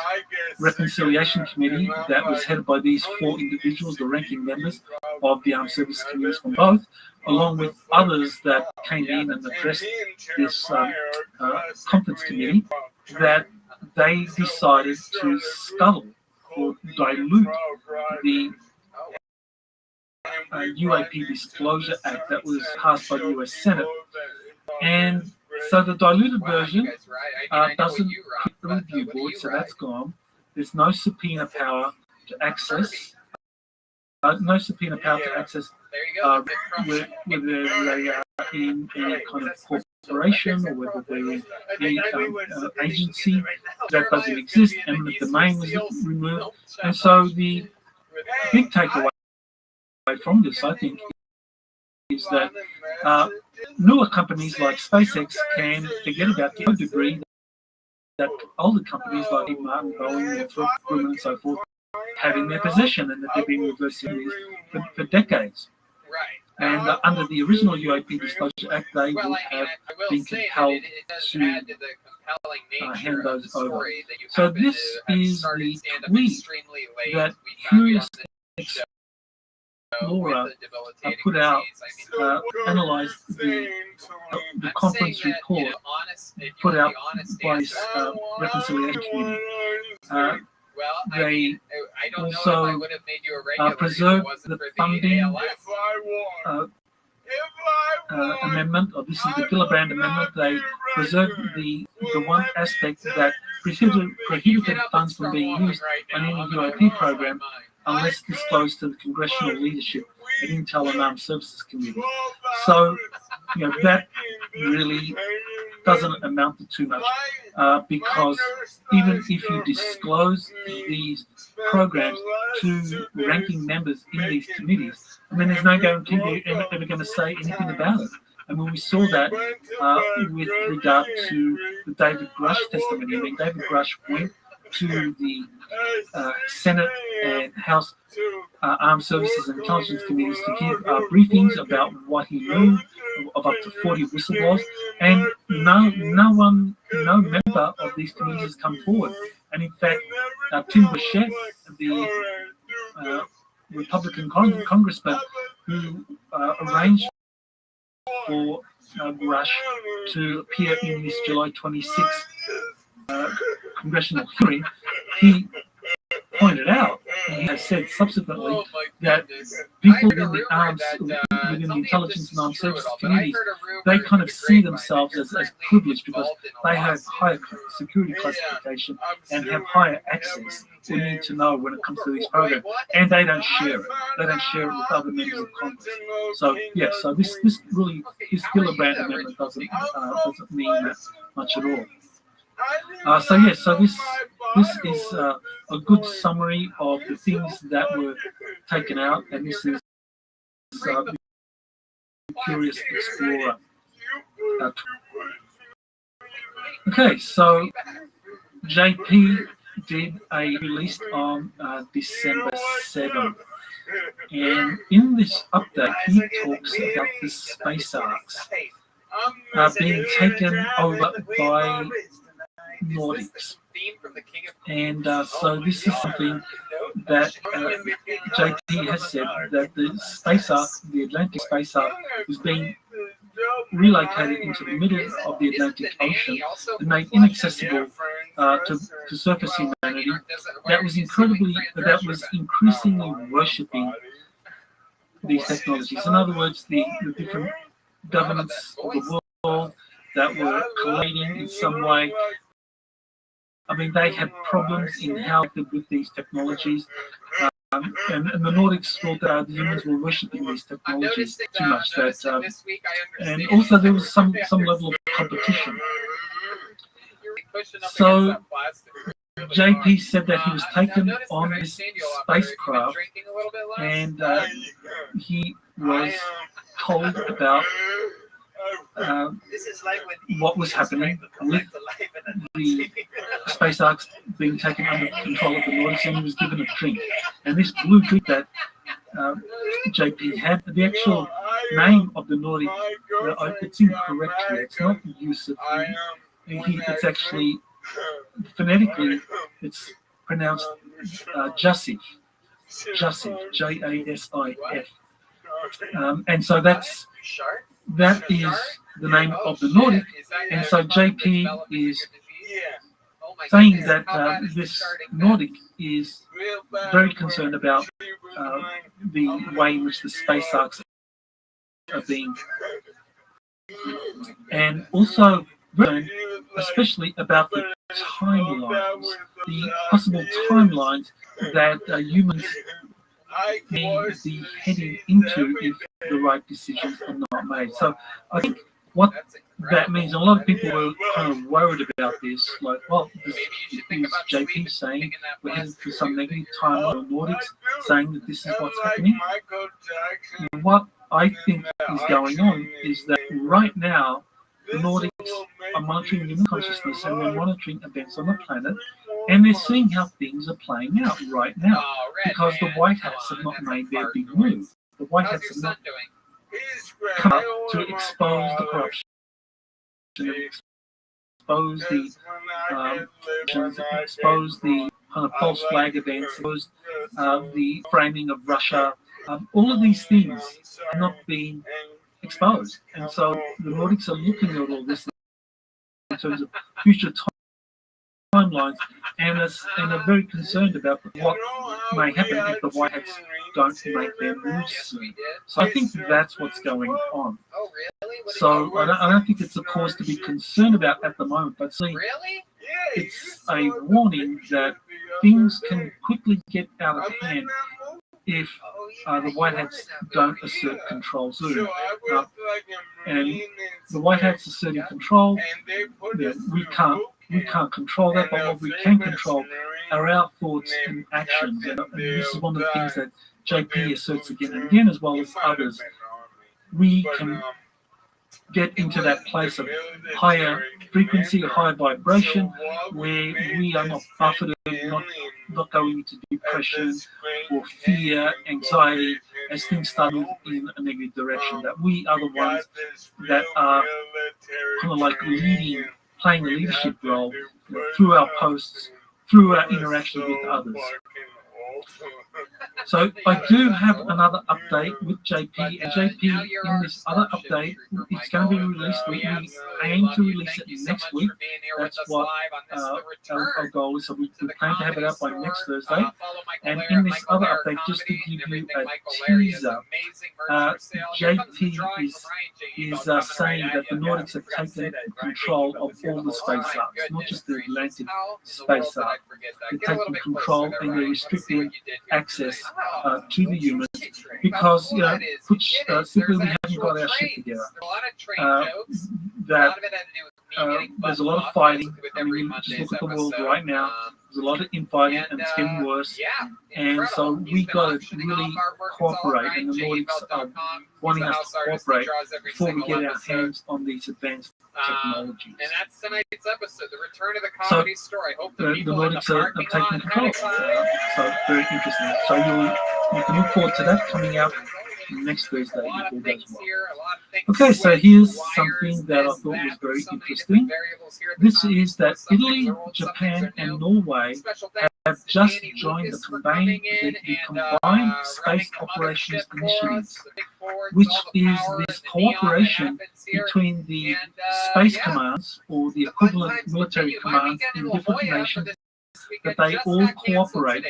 reconciliation committee that was headed by these four individuals, the ranking members of the armed services committees from both, along with others that came in and addressed this conference committee, that they decided to scuttle or dilute the UAP Disclosure Act that was passed by the US Senate. And so the diluted version doesn't hit the review board, so that's gone. There's no subpoena power to access. Whether they are in any kind of corporation or whether they're in any agency. That doesn't exist. Eminent domain was removed. And so the big takeaway from this, I think, is that newer companies like SpaceX can forget about the degree that older companies like Martin, Boeing, Northrop Grumman, and so forth have in their possession, and that they've been reversing these for decades. And under the original UAP Disclosure Act, they would have been compelled to hand those over. So this is the tweet that Curious Explorer put out, analysed the conference report put out by this Reconciliation Committee. They also preserved the funding amendment, or this is the Gillibrand Amendment. They preserved the one aspect that prohibited funds from being used on any UAP program unless disclosed to the congressional leadership and Intel and Armed Services Committee. So, that really doesn't amount to too much, because even if you disclose these programs to ranking members in these committees, there's no guarantee they're ever going to say anything about it. I mean, we saw that with regard to the David Grush testimony. David Grush went to the Senate and House Armed Services and Intelligence Committees to give briefings about what he knew of up to 40 whistleblowers, and no member of these committees has come forward. And in fact, Tim Burchett, the Republican congressman who arranged for Rush to appear in this July 26th congressional hearing, he pointed out, and he has said subsequently, that people within the intelligence and armed services committees, they kind of see themselves as privileged because they have higher security classification and have higher access or need to know when it comes to these programs, and they don't share it. They don't share it with other members of Congress. So so this Gillibrand Amendment doesn't mean that much at all. So this is a good summary of the things that were taken out, and this is the Curious Explorer. Okay, so JP did a release on December 7th, and in this update he talks about the space arcs being taken over by Nordics. And so this is something that JP has said, that the space arc, the Atlantic space arc, is being relocated into the middle of the Atlantic Ocean and made inaccessible to surface humanity. That was increasingly worshipping these technologies. In other words, the different governments of the world that were colliding in some way. I mean, they had problems in how to with these technologies, and the Nordics thought that the humans were worshipping these technologies too much. And also there was some level of competition. So JP said that he was taken on this spacecraft, and he was told about what was happening with the space arcs being taken under control of the Nordics, and he was given a drink. And this blue drink that JP had, the actual name of the Nordic, it's incorrect here. It's not Yusuf. It's actually, phonetically, it's pronounced Jasif, Jasif, Jasif. And so that is the name of the Nordic. And so JP is saying that this Nordic is very concerned about the way in which the space arcs are being, and also especially about the timelines, the possible timelines that humans may be heading into if the right decisions are not made. So I think what that means, a lot of people were kind of worried about this, like, well, is JP saying we're headed for some negative timeline, or Nordics saying that this is what's happening? What I think is going on is that right now, the Nordics are monitoring human consciousness and they're monitoring events on the planet, and they're seeing how things are playing out right now, because the White Hats have not made their big move. The White Hats have not come up to expose the corruption, expose the kind of false flag events, expose the framing of Russia. All of these things have not been exposed, and so the Nordics are looking at all this in terms of future timelines, and are very concerned about what may happen if the White Hats don't make their moves soon. So I think that's what's going on. So I don't think it's a cause to be concerned about at the moment, but see, it's a warning that things can quickly get out of hand if the White Hats don't assert control soon. And the White Hats asserting control, we can't control that, but what we can control are our thoughts and actions. And this is one of the things that JP asserts again and again, as well as others. We can get into that place of higher frequency, higher vibration, where we are not buffeted, not going into depression or fear, anxiety, as things start in a negative direction. That we are the ones that are kind of like playing a leadership role through our posts, through our interaction with others. So I do have another update with JP, and JP in this other update, it's going to be released. We aim to release it next week. That's what our goal is. So we plan to have it out by next Thursday. And in this other update, just to give you a teaser, JP is saying that the Nordics have taken control of all the space arcs, not just the Atlantic space arc. They're taking control and they're restricting access to the humans because, simply we haven't got our shit together. There's a lot of fighting. I mean, you just look at the world right now. There's a lot of infighting, and it's getting worse. And so we got to really cooperate, and the Nordics are wanting us to cooperate before we get our hands on these advanced technologies.
And that's tonight's episode, the return of the comedy store. I hope the
Nordics are taking control. So very interesting. So you can look forward to that coming out next Thursday. Okay, so here's something that I thought was very interesting. This is that Italy, Japan, and Norway have just joined the Combined Space Operations Initiative, which is this cooperation between the space commands, or the equivalent military commands in different nations, that they all cooperate,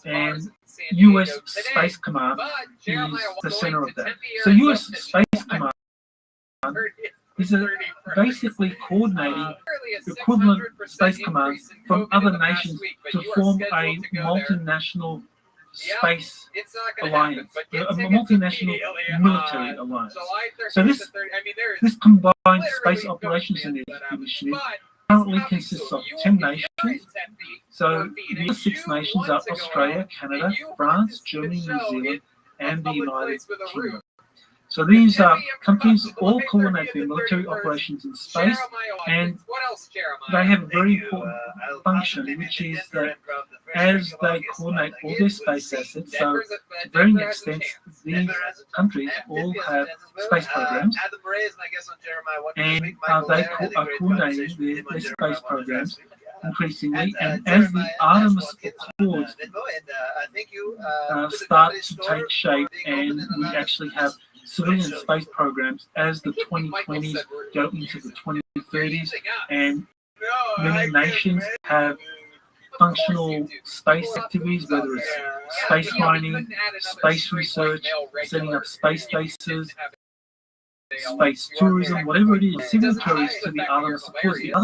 and US Space Command is the center of that. So US Space Command is basically coordinating equivalent space commands from other nations to form a multinational space alliance, a multinational military alliance. So this combined space operations initiative currently consists of 10 nations. So the other 6 nations are Australia, Canada, France, Germany, New Zealand, and the United Kingdom. So these countries all coordinate their military operations in space, and they have a very important function, which is that as they coordinate all their space assets, so to varying extents, these countries all have space programs, and they are coordinating their space programs increasingly, and as the Artemis Accords start to take shape, and we actually have civilian space programs as the 2020s go into the 2030s, and many nations have functional space activities, whether it's space mining, space research, setting up space bases, space tourism, whatever it is, signatories to the Artemis Accords. The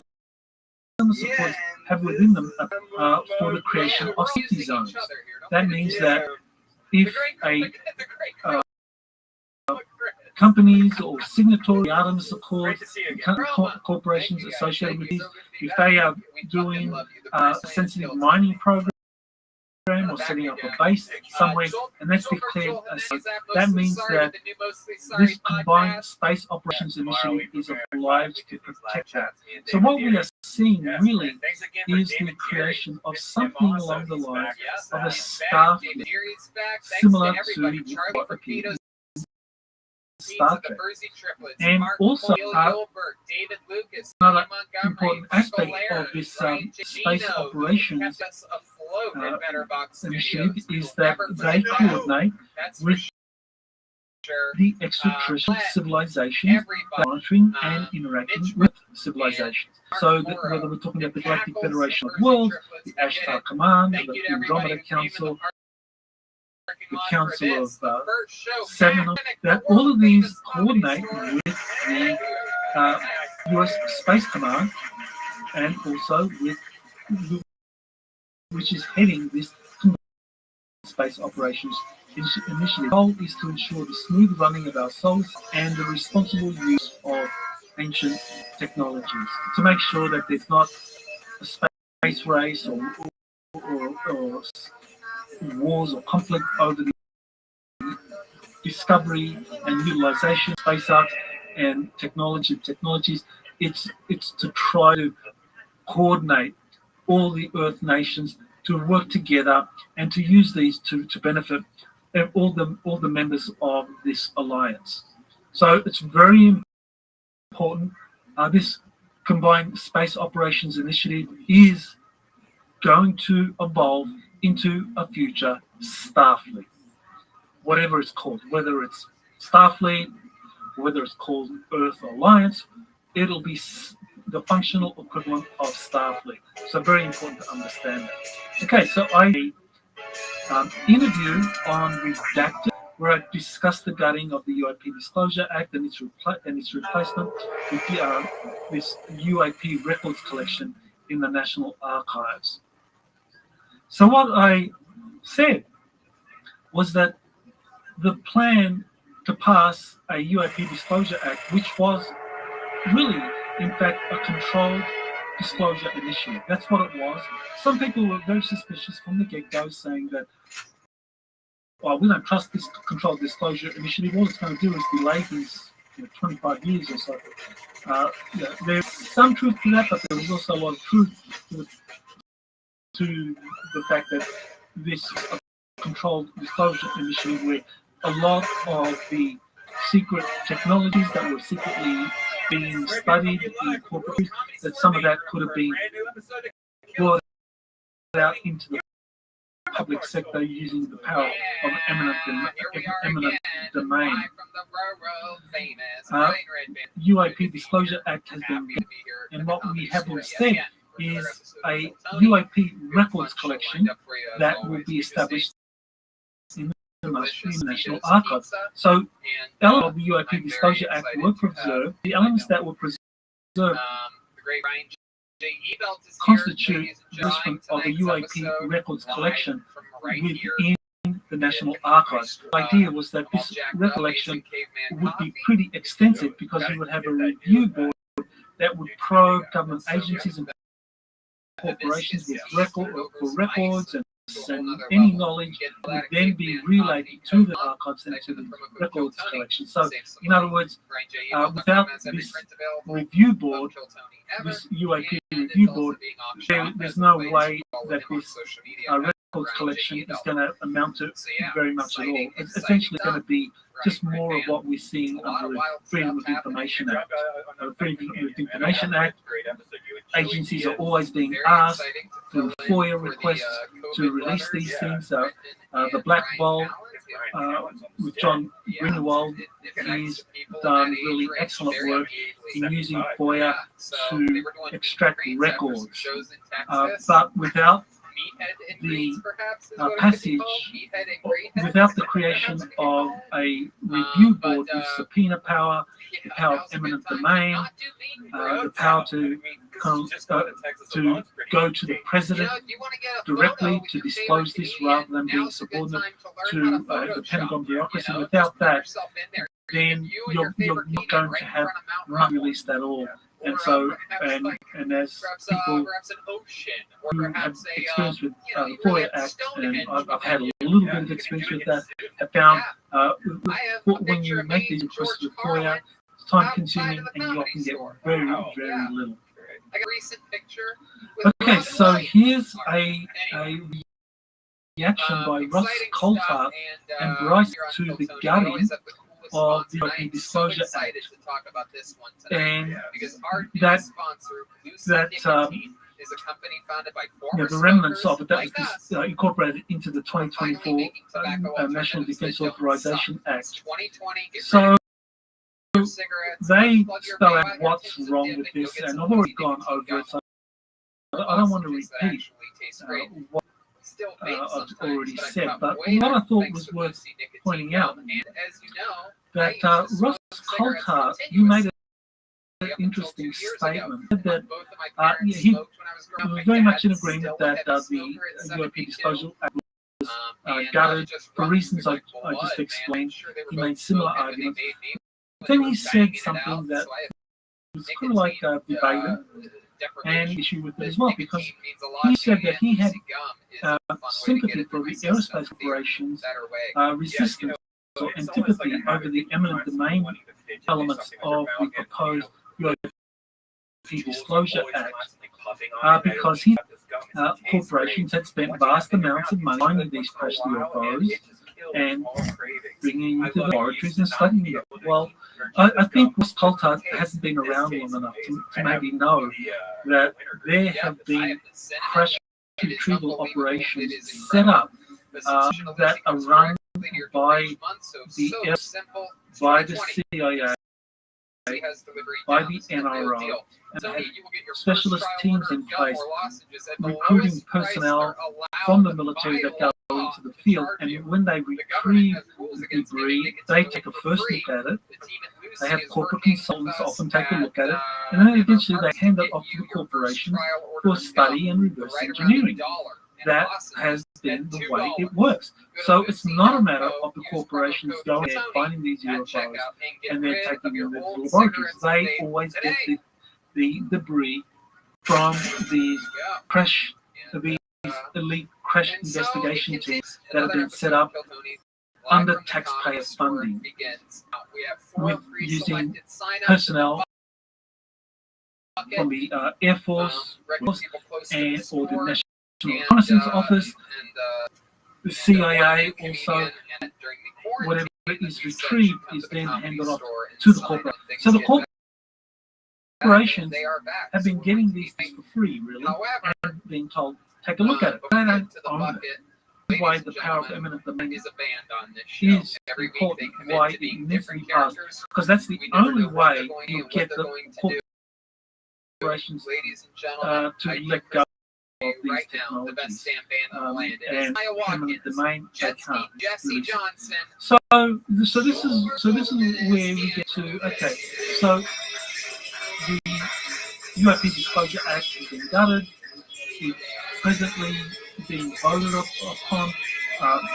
Artemis Accords have within them for the creation of safety zones. That means that if companies or signatory Artemis Accords, corporations associated with these, if they are doing a sensitive mining program or setting up a base somewhere, and that's declared as such, that means that this combined space operations initiative is obliged to protect that. So what we are seeing really is the creation of something along the lines of a staff similar to what appears Star Trek. And also another important aspect of this space operations initiative is that they coordinate with the extraterrestrial civilizations monitoring and interacting with civilizations. So that whether we're talking about the Galactic Federation of Worlds, the Ashtar Command, the Andromeda Council, the Council of Seven, that all of these coordinate with the US Space Command, and also with which is heading this space operations initiative. The goal is to ensure the smooth running of our solar and the responsible use of ancient technologies, to make sure that there's not a space race or wars or conflict over the discovery and utilization of space art and technologies. It's to try to coordinate all the Earth nations to work together and to use these to benefit all the members of this alliance. So it's very important. This combined space operations initiative is going to evolve into a future Starfleet, whatever it's called, whether it's Starfleet, whether it's called Earth Alliance, it'll be the functional equivalent of Starfleet. So very important to understand that. Okay, so I interview on Redacted, where I discussed the gutting of the UAP Disclosure Act and its replacement with this UAP records collection in the National Archives. So what I said was that the plan to pass a UAP Disclosure Act, which was really, in fact, a controlled disclosure initiative. That's what it was. Some people were very suspicious from the get-go, saying that, well, we don't trust this controlled disclosure initiative. All it's going to do is delay these 25 years or so. There's some truth to that, but there was also a lot of truth to the fact that this is a controlled disclosure initiative where a lot of the secret technologies that were secretly being studied and incorporated, that some of that could have been brought out into the public sector using the power of eminent domain. UAP Disclosure Act has been built, and what we have instead is a UAP records collection that will be established in the National Archives. So, elements of the UAP Disclosure Act were preserved. The elements that were preserved constitute the of a UAP records collection within the National Archives. The idea was that this recollection would be pretty extensive because you would have a review board that would probe government agencies and corporations with records and any knowledge would then be relayed to the archives and to the records collection. So, in other words, without this review board, this UAP review board, there's no way that this records collection is going to amount to very much at all. It's essentially going to be just more of what we're seeing under the Freedom of Information Act. The Freedom of Information Act agencies are always being asked through FOIA requests to release these things. The Black Vault with John Greenwald, he's done really excellent work in using FOIA to extract records, but without the passage, without the creation of a review board with subpoena power, the power of eminent domain, the power to go to the president directly to disclose this rather than being subordinate to the Pentagon bureaucracy. Without that, then you're not going to have much released at all. And so, and as people who have experience with the FOIA Act, and I've had a little bit of experience with that, have found when you make these requests with FOIA, it's time consuming and you often get very, very little. Okay, so here's a reaction by Ross Coulthard and Bryce to the gutting of the Open Disclosure Act, and that the remnants of it that was incorporated into the 2024 National Defense Authorization Act. So they spell out what's wrong with this, and I've already gone over it, so I don't want to repeat what I've already said, but what I thought was worth pointing out that Ross Coulthard, he made an interesting statement that he was very much in agreement that the European Disclosure Act was gutted for reasons I just explained. He made similar arguments. Then he said something that was kind of like debated and issue with it as well, because he said that he had sympathy for the aerospace corporations' resistance or antipathy over the eminent domain elements of the proposed European Disclosure Act, because corporations had spent vast amounts of money finding these crashed UFOs and bringing them to the laboratories and studying them. Well, I think Ross Coulthard hasn't been around long enough to maybe know that there have been crash retrieval operations set up that are run by the CIA, by the NRO, and they have specialist teams in place, recruiting personnel from the military that go into the field, and when they retrieve the debris, they take a first look at it. They have corporate consultants often take a look at it, and then eventually they hand it off to the corporations for study and reverse engineering. That has been the way it works. So it's not a matter of the corporations going there, finding these UFOs, and they're taking them to the laboratories. They always get the debris from these elite crash investigation teams that have been set up under taxpayer funding, with using personnel from the Air Force and or the National Reconnaissance Office, the CIA also. Whatever is retrieved is then handed off to the corporation. So the corporations have been getting these things for free, really, and being told, take a look at it. They don't own it. Why the power of eminent domain is important, why it needs to be passed, because that's the only way you get the corporations to let go of these technologies, and eminent domain they can't release it. So this is where we get to, okay, so the UAP Disclosure Act has been gutted. It's presently being voted upon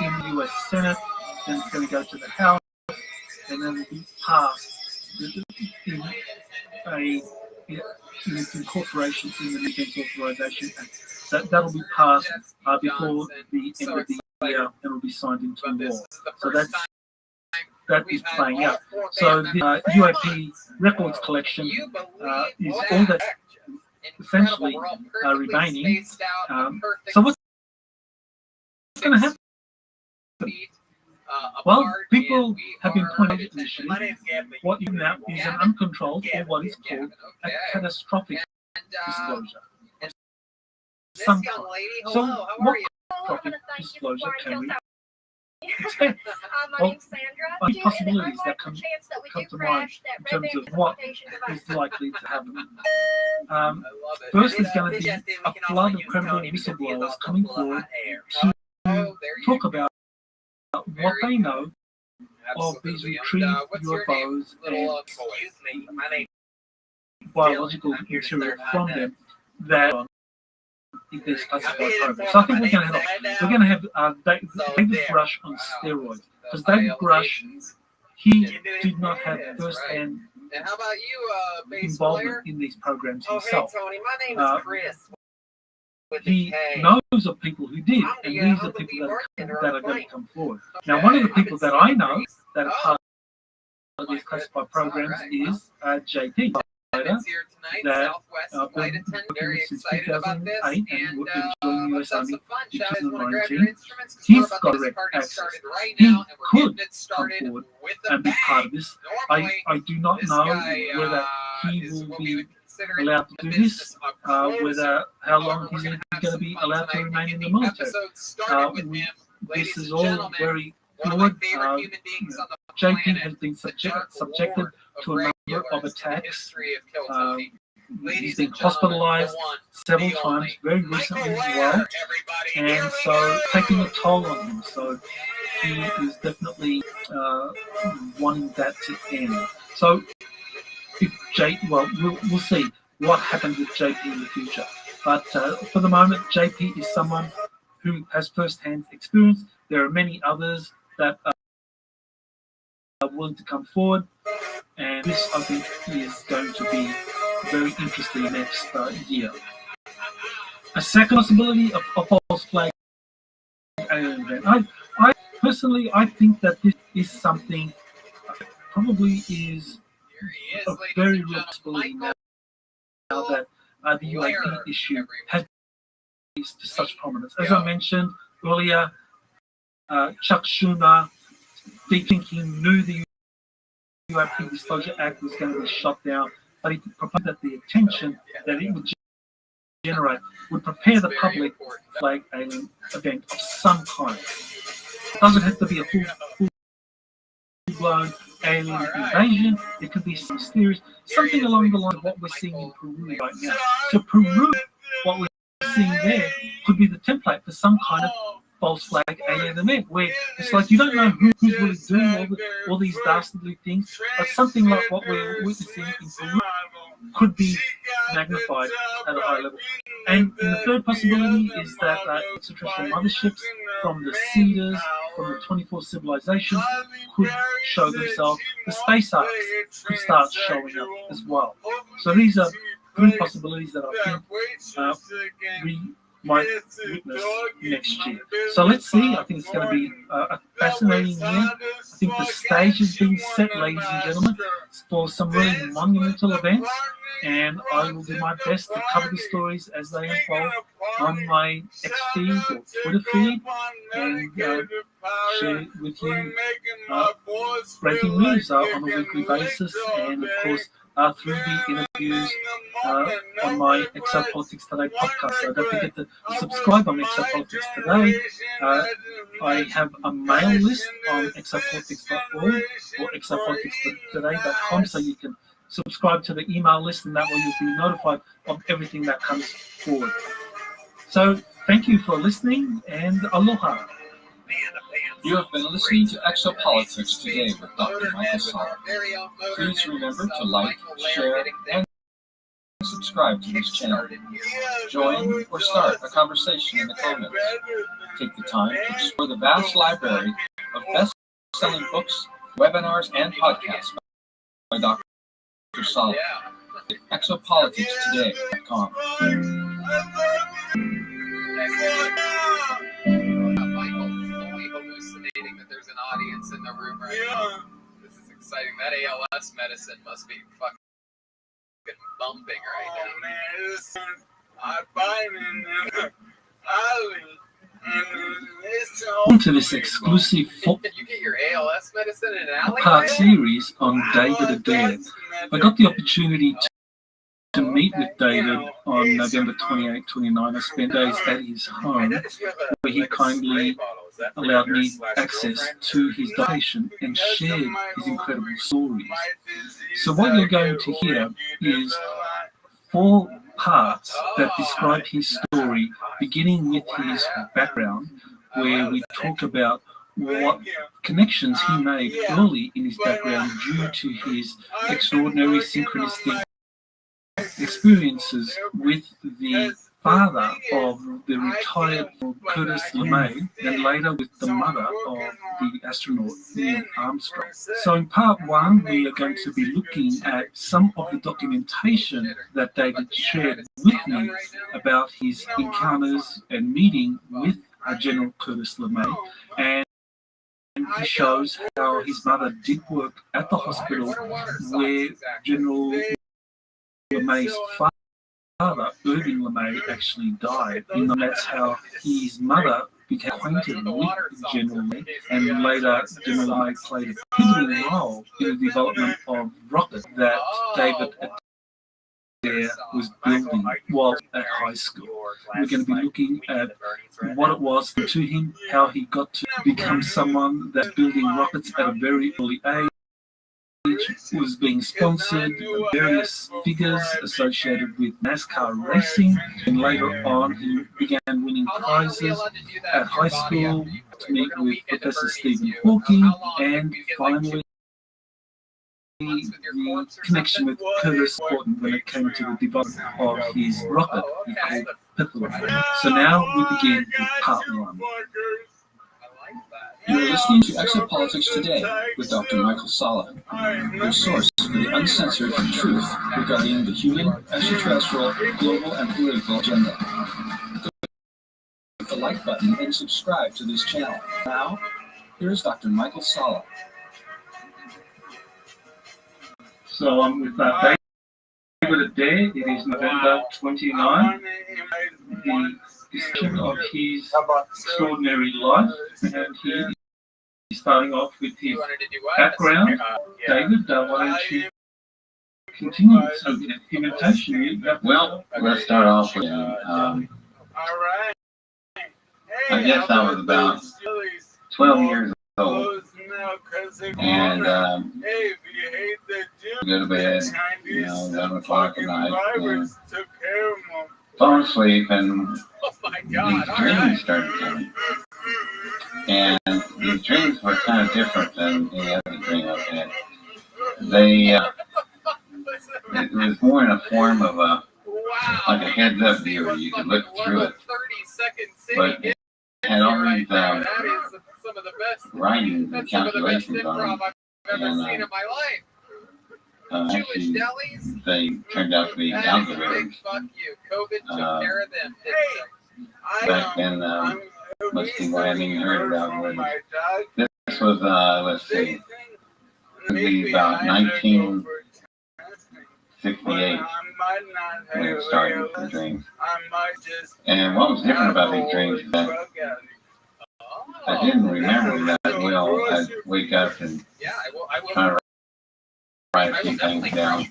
in the US Senate, then it's going to go to the House, and then will be passed in its incorporation in the Defense Authorization Act. So that'll be passed before the end of the year and will be signed into law. So that is playing out. So the UAP records collection is all that's essentially remaining. So what's going to happen? Well, people have been pointing out initially what you now is an uncontrolled or what is called a catastrophic disclosure.
This
Some
young
kind.
lady,
So
hello, how
what
are you?
profit disclosure can we
My
well,
name's Sandra.
the
Due
possibilities
to
that
the
come
chance that we
come
do
to mind
crash, that
in terms
Red
of
Bank
what
facilitation
is
device.
likely to happen.
I love it.
First, there's
And,
going to be
Justin, we
a
can also
flood of
use
credible
Tony because he is
whistleblowers
also
coming
full of
forward
hot air.
to
Oh, there you
talk
go.
about what
Very
they know of these
Absolutely.
retrieved
What's your name?
UFOs
Little
and
excuse me. My name
biological
I'm here to
material
serve
from
hot
them that are in these classified programs. So I think we're going to have David Grush on steroids, because David Grush, he did not have first-hand
And how about you, bass
involvement
player?
in these programs
Oh, hey,
himself.
Tony. My name is Chris. With a
He
K.
knows of people who did,
I'm
and
the,
these are
I'm the
people that
bartender
are
on the
going
plane.
to come forward.
Okay.
Now, one of the
I've
people
been
that I
seeing
know
Greece.
that are
Oh,
part of
my
these classified
goodness. All
programs
right.
is JP.
It's here tonight,
That
Southwest
I've
flight
been
attendant,
working
very
with since
excited about this.
2008 and
And
joining
let's
US
have some
Army
fun.
in
Shall you want to grab your
2019.
instruments? 'Cause
He's
we're about
got
to get this
direct
party
access.
started right
He
now, and we're
could
getting it
come
started
forward
with a
and be part of
bang.
this.
Normally,
I do not
this
know
guy
whether he
is
will
what we
be
would consider
allowed to
the
do
business
this,
of a closer.
whether how long
However,
he's
we're
going
have
to
some
be
fun
allowed to
tonight.
remain
We
in
get
the military.
episode started with him.
This
Ladies
is
and
all
gentlemen,
very
one of my
fluid.
favorite human beings on the
JP
planet,
has been
the Dark
subjected
Lord
to a number
regulars
of
in the
attacks.
history of Kill Tony.
He's
Ladies
been
and gentlemen,
hospitalized
the one,
several
the
times,
only,
very
Michael
recently as
Ware,
well,
everybody. Here
and
we
so
go.
taking a toll on him. So he is definitely wanting that to end. So if we'll see what happens with JP in the future. But for the moment, JP is someone who has first-hand experience. There are many others that are willing to come forward, and this, I think, is going to be very interesting next year. A second possibility of a false flag alien event. I personally, I think that this is something probably is a very real possibility now that the UAP issue has reached to such prominence. As I mentioned earlier, Chuck Schumer, deep thinking, knew the UAP Disclosure Act was going to be shut down, but he proposed that the attention that it would generate would prepare the public for a flag alien event of some kind. It doesn't have to be a full-blown alien invasion. It could be some mysterious, something along the lines of what we're seeing in Peru right now. So Peru, what we're seeing there could be the template for some kind of false flag alien event, where it's like you don't know who's really doing all these dastardly things, but something like what we're witnessing in Peru could be magnified at a high level. And the third possibility is that extraterrestrial motherships from the Cedars, from the 24 civilizations, could show themselves. The space arcs could start showing up as well. So these are three possibilities that I think we might witness next year. So let's see. I think it's going to be a fascinating year. I think the stage has been set, ladies and gentlemen, for some really monumental events, and I will do my best to cover the stories as they unfold on my X feed or Twitter feed, and share with you breaking news on a weekly basis, and of course through the interviews on my Exopolitics Today podcast. So don't forget to subscribe on Exopolitics Today. I have a mail list on exopolitics.org or exopoliticstoday.com, so you can subscribe to the email list, and that way you'll be notified of everything that comes forward. So thank you for listening, and aloha.
You have been listening to Exopolitics Today with Dr. Michael Solomon. Please remember to like, share, and subscribe to this channel. Join or start a conversation in the comments. Take the time to explore the vast library of best-selling books, webinars, and podcasts by Dr. Solomon at exopoliticstoday.com.
Hallucinating that there's an audience in the room right now. This is exciting. That ALS medicine must be fucking bumping right now.
To this exclusive
You get your ALS medicine in an alleyway?
four-part series on David Adair. I got the opportunity to meet with David on November 28, 29. I spent days at his home where he kindly allowed me access to his patient and shared his incredible stories. So what you're going to hear is 4 parts that describe his story, beginning with his background, where we talk about what connections he made early in his background due to his extraordinary synchronistic experiences with the father of the retired Curtis LeMay, and later with the mother of the astronaut Neil Armstrong. So in part 1, we are going to be looking at some of the documentation that David shared with me about his encounters and meeting with General Curtis LeMay, and he shows how his mother did work at the hospital where General LeMay's father, Irving LeMay, actually died. And that's how his mother became acquainted with General LeMay, and later General LeMay played a pivotal role in the development of rockets that David was building while at high school. We're going to be looking at what it was to him, how he got to become someone that's building rockets at a very early age, was being sponsored, various figures associated with NASCAR racing, and later on he began winning prizes at high school to meet with Professor Stephen Hawking, and finally the connection with Curtis Horton when it came to the development of his rocket he called Pithler. So now we begin with part 1.
You're listening to Exopolitics Today with Dr. Michael Sala, your source for the uncensored truth regarding the human, extraterrestrial, global, and political agenda. Click the like button and subscribe to this channel. Now, here's Dr. Michael Sala.
So I'm with David today. It is November 29. The description of his extraordinary life, and he is starting off with his background. David, why don't you continue with some documentation?
Well, let's start off with, I guess I was about 12 years old, and go to bed, 11 o'clock at night, and fall asleep, and these dreams started coming. And these dreams were kind of different than any other dream I've had. They, it was more in a form of like a heads-up view where you could look through it, but it had all these writings and calculations on it, and actually they turned out to be algorithms. Back then, most people hadn't even heard of algorithms. This was, let's see, it would be about 1968 when it started with the dreams. And what was different about these dreams is that I didn't remember that well. I'd wake up and try to write a few things down,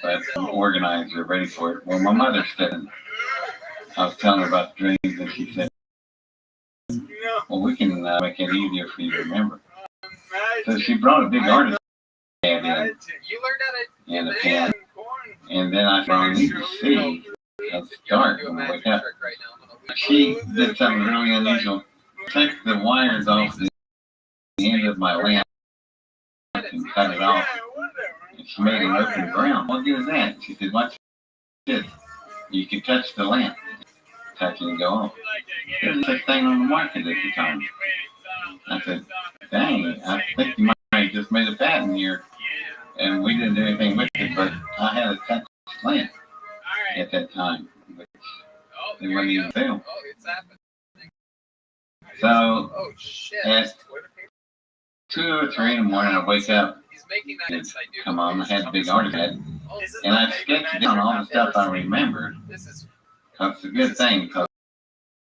but I'm organized or ready for it. Well, my mother said, I was telling her about the dreams, and she said, well, we can make it easier for you to remember. So she brought a big artist pad in and a pen, and then I found need to see. It's dark when I wake up. She did something really unusual. Took the wires off the end of my lamp and cut it off. And she made an open ground. What good is that? She said, watch this. You can touch the lamp. Touch it and go off. There's such thing on the market at the time. I said, dang, I think you might have just made a patent here. And we didn't do anything with it, but I had a touch lamp at that time, which they wouldn't even film. So at 2 or 3 in the morning, I wake up and come on, I had a big artist head, and I sketched down all the stuff I remembered. Because it's a good thing, because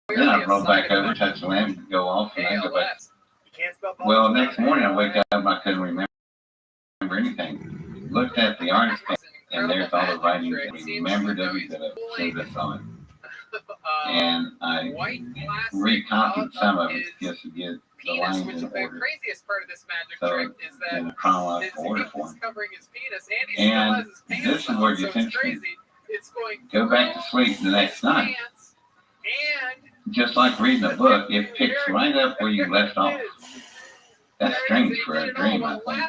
then I roll back over, touch the lamp, and go off, and I go back. Well, next morning I wake up and I couldn't remember anything. Looked at the artist and there's all the writings that we remembered of it that have saved us on it. And I recopied some of it just to get the lines in order.
The craziest part of this magic
So
trick is that
in a chronological order for him.
covering his penis, and he
And
still has his pants
this is
on,
where
so
you
it's
think
crazy. It's going
go back to sleep the next night.
And
Just like reading a book, it picks right up where you left off. That's strange for a dream, I think.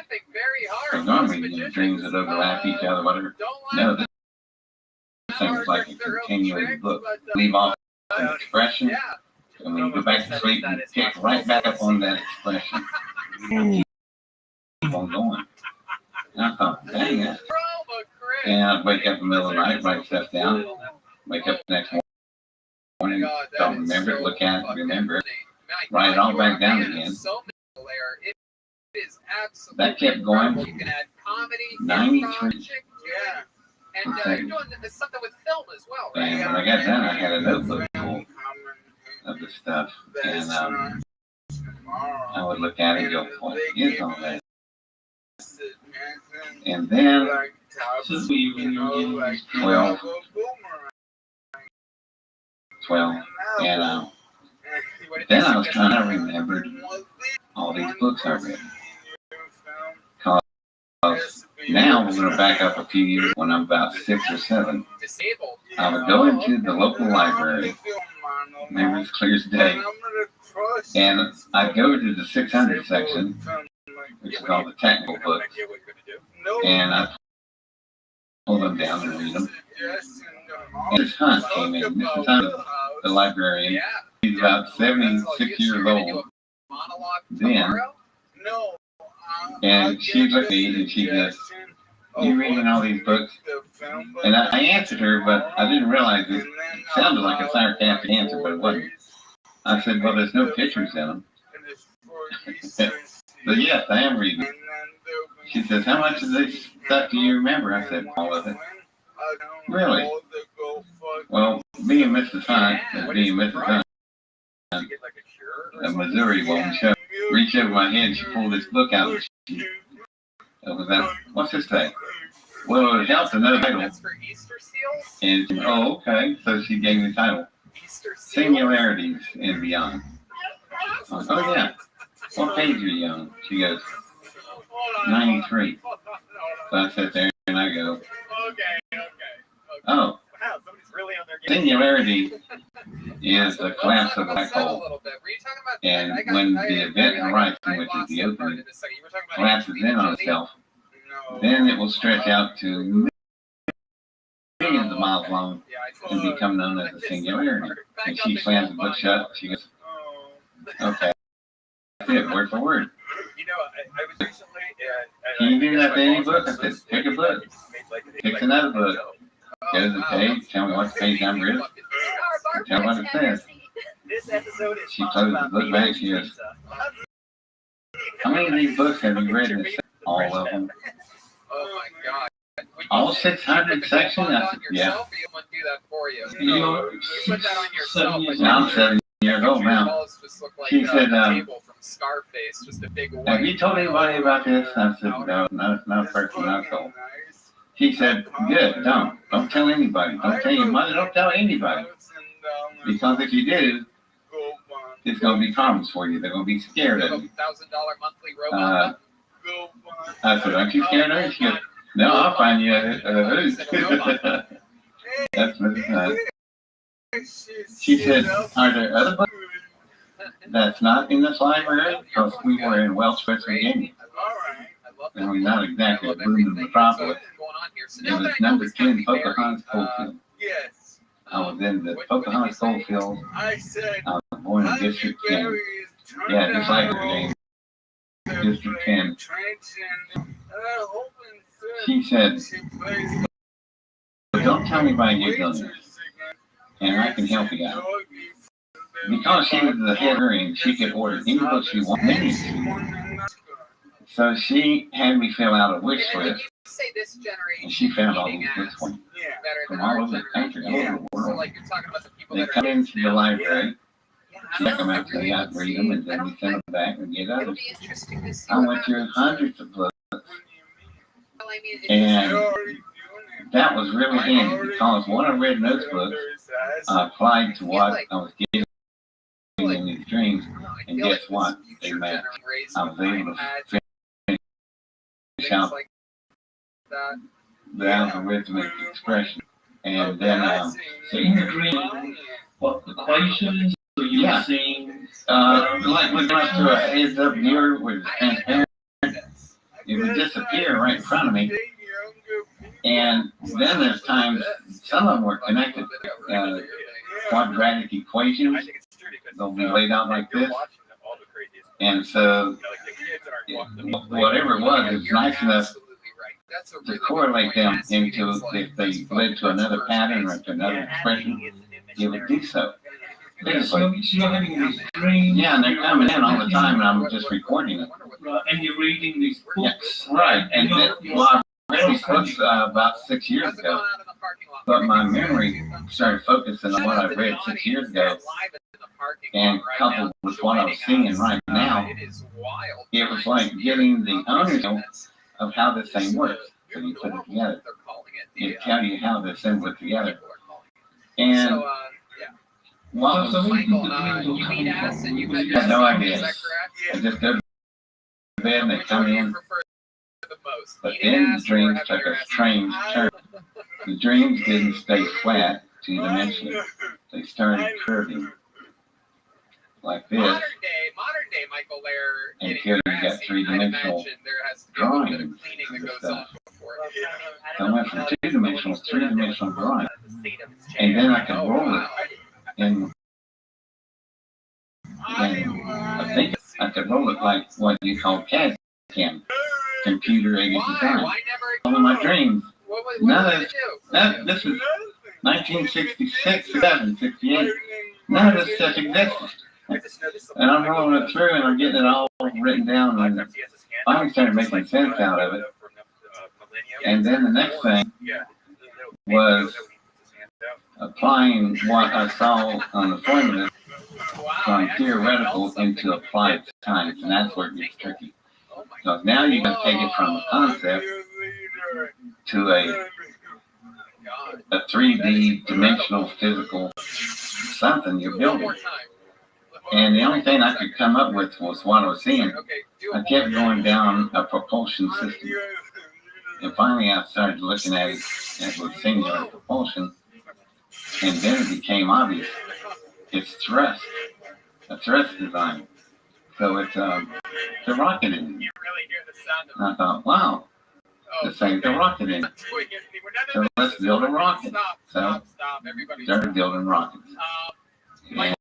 So normally the dreams that overlap each other, whatever. No, this thing's like a continuing book. Leave off an expression, and when you go back to sleep, you pick right back up on that expression. Keep on going. And I thought, dang it. And I'd wake up in the middle of the night, write stuff down, wake up the next morning, don't remember it, look at it, remember it, write it all back down again. That kept going. 93.
And you're doing something with film as well, right?
And when I got done, I had a notebook full of the stuff. And I would look at it and go, what is all that? And then, 12. And then I was trying to remember all these books I read. Because now we're going to back up a few years when I'm about 6 or 7. I would go into the local library, remember as clear as day, and I'd go to the 600 section, which is all the technical books, and I'd pull them down and read them. And Mrs. Hunt came in. Mrs. Hunt, the librarian, she's about 76 years old then, and she looked at me and she goes, you reading all these books? And I answered her, but I didn't realize it sounded like a sarcastic answer, but it wasn't. I said, well, there's no pictures in them. But yes, I am reading. She says, how much of this stuff do you remember? I said, all of it. Really? Well, me and Mrs. Hunt, a Missouri woman, she reached over my head, she pulled this book out. What's this thing? Well, it helps another title.
That's for Easter seals?
And oh, okay. So she gave me the title. Singularities and Beyond. Oh, yeah. What page are you on? She goes, 93. So I sat there and I go, oh, singularity is the collapse of a black hole. And when the event horizon, which is the opening, collapses in on itself, then it will stretch out to millions of miles long and become known as a singularity. And she slams the book shut. She goes, okay. That's it, word for word.
I was recently
Can you do that to any book? I said, pick a book. Pick another book. Go to the page, tell me what the page number is, and tell me what it says.
This episode is
She closed the book back. She goes, how many of these books have you read in this? All of them.
Oh my God.
All 600 sections? I said, yeah.
You know,
Put that on yourself.
Now I'm 7 years old now. She said, have you told anybody about this? I said, no, not a person I told. She said, good, don't tell anybody. Don't tell your mother, don't tell anybody. Because if you do, it's going to be problems for you. They're going to be scared of you. I said, aren't you scared of it? She goes, no, I'll find you a hoot. That's what it said. She said, are there other books that's not in this library? Because we were in Welch, West Virginia. And we're not exactly a booming metropolis. It was number 10, Pocahontas Coalfield. I was in the Pocahontas Coalfield. I was born in District 10. Yeah, just like Virginia. District 10. She said, don't tell anybody you've done this, and I can help you out. Because she was the head and she could order any book she wanted. So she had me fill out a wish list, and she found all these books for me from all over the country, all over the world. They come into the library, check them out, they got read them, and then we send them back and get others. I went through hundreds of books, and that was really handy because when I read those books, I applied to what I was getting in these dreams, and guess what? They met. I was able to finish out the algorithmic expression, and then
So in the dream, what equations are you
yeah,
seeing?
like looking up to a heads up mirror with transparent, it would disappear right in front of me. And then there's times some of them were connected, quadratic equations. They'll be laid out like this, and so whatever it was nice enough to correlate them into if they led to another pattern or to another expression, it would do so.
Yeah, so you're having these dreams.
Yeah, and they're coming in all the time, and I'm just recording it.
Right, and you're reading these books.
Yeah, right, and then, well, I read these books about 6 years ago, but my memory started focusing on what I read 6 years ago, and coupled with what I was seeing right now, it was like getting the ownership of how this thing works. So you put it together. It tells you how this thing put together. And what was
you meet us and you
I had no idea. I just go to bed and they come in. But then the dreams took a strange turn. The dreams didn't stay flat two-dimensionally. They started curving like this.
Modern day Michael Lair
Until you got three-dimensional drawings and stuff. So I went from two-dimensional to three-dimensional drawing. And then I could roll it. And I think I could roll it like what you call CAD CAM, computer-aided design. All of my dreams. None of this is 1966, 67, 68. None of this stuff existed. And I'm rolling it through and I'm getting it all written down and finally started making sense out of it. And then the next thing was applying what I saw on the formula from theoretical into applied science, and that's where it gets tricky. So now you can take it from a concept to a 3D dimensional physical something you're building. And the only thing I could come up with was what I was seeing. I kept going down a propulsion system. And finally I started looking at it as with singular propulsion. And then it became obvious. It's thrust. A thrust design. So it's a rocket engine. And I thought, wow, this thing's a rocket engine. So let's build a rocket. So started building rockets. And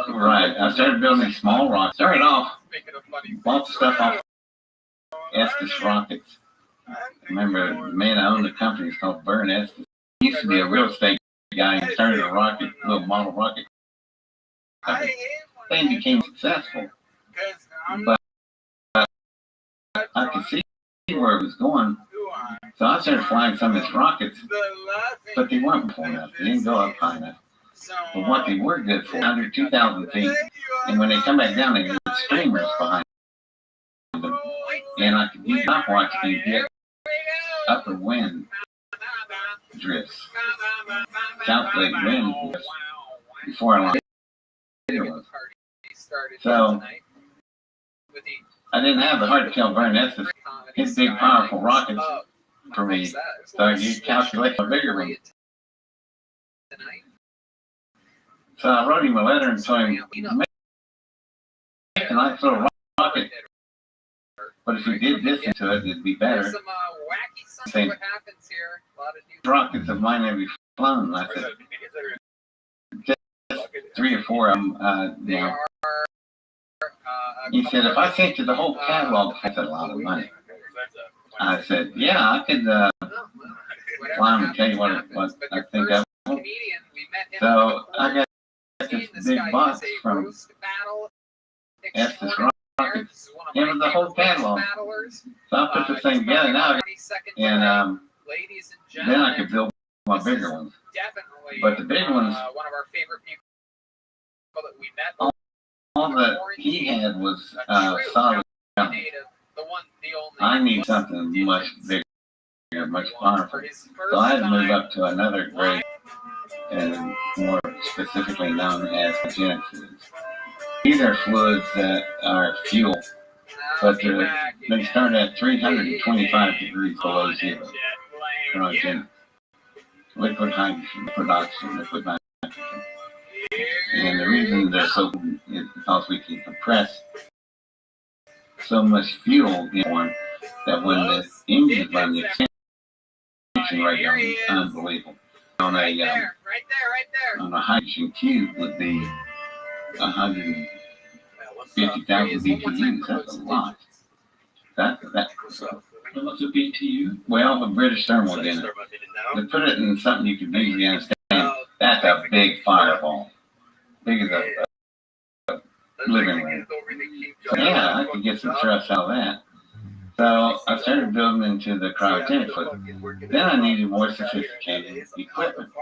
right, I started building small rockets. Started off, bought stuff off Estes Rockets. I remember the man that owned the company is called Vern Estes. He used to be a real estate guy and started a rocket, little model rocket company. They became successful. But I could see where it was going. So I started flying some of his rockets, but they weren't full enough. They didn't go up high enough. But what they were good for, under 2,000 feet. And when they come back down, they had streamers behind them. And I could use my watch to get upper wind drifts, calculate wind drifts before I launched. So I didn't have the heart to tell Vern Estes his big powerful rockets for me. So I could calculate a bigger one. So I wrote him a letter and told him, make a nice little rocket. But if you did this into it, it'd be better. Saying, rockets of mine have flown. I said, just 3 or 4 of them, you know. He said, if I sent you the whole catalog, that's a lot of money. I said, yeah, I could fly them and tell you what I think of them. So I got this big box from Estes Rockets. It was the whole catalog. So I put this thing together now, and then I could build my bigger ones. But the big ones, all that he had was solid. I need something much bigger. much powerful. So I had to move up to another grade, and more specifically known as organic fluids. These are fluids that are fuel, but they start at 325 degrees below zero. Organic. Liquid hydrogen, liquid oxygen, liquid nitrogen. And the reason they're so good is because we can compress so much fuel in one that when the engine run, the expansion rate on is unbelievable. On a hydrogen cube would be 150,000 BTUs. That's a lot.
What's a BTU?
Well, a British thermal dinner. To put it in something you can easily understand, that's a big fireball. Big as a living room. So yeah, I could get some thrust out of that. So I started building into the cryogenic fluid. Then I needed more sophisticated equipment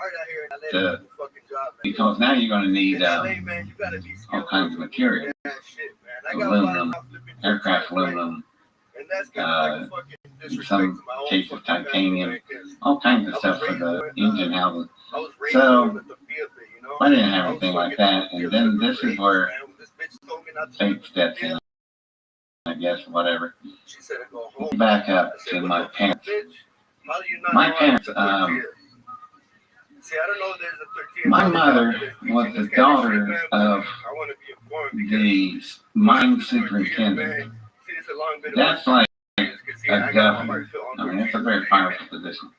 because now you're going to need all kinds of material. Aluminum, aircraft aluminum, in some cases titanium, all kinds of stuff for the engine housing. So I didn't have anything like that, and then this is where faith steps in, I guess, whatever. Back up to my parents. My parents, my mother was the daughter of the mine superintendent. That's like a governor. I mean, it's a very powerful position.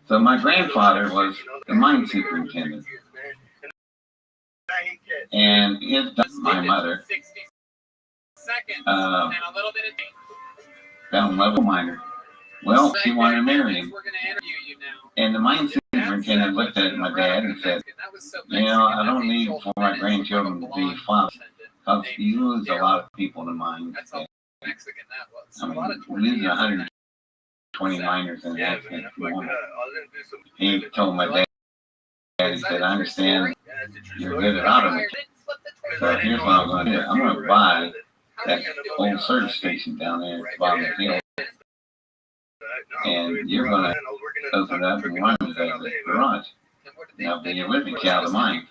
So my grandfather was the mine superintendent. And my mother fell in love with a miner. Well, she wanted to marry him. And the mine superintendent looked at my dad and said, you know, I don't need for my grandchildren to be fathers because you lose a lot of people in the mines. I mean, we lose 120 miners in the accident. He told my dad, he said, I understand you're good at automation. So here's what I'm going to do. I'm going to buy that old service station down there at the bottom of the hill. And you're going to open it up and run it as a garage. And I'll be with me out of the mine.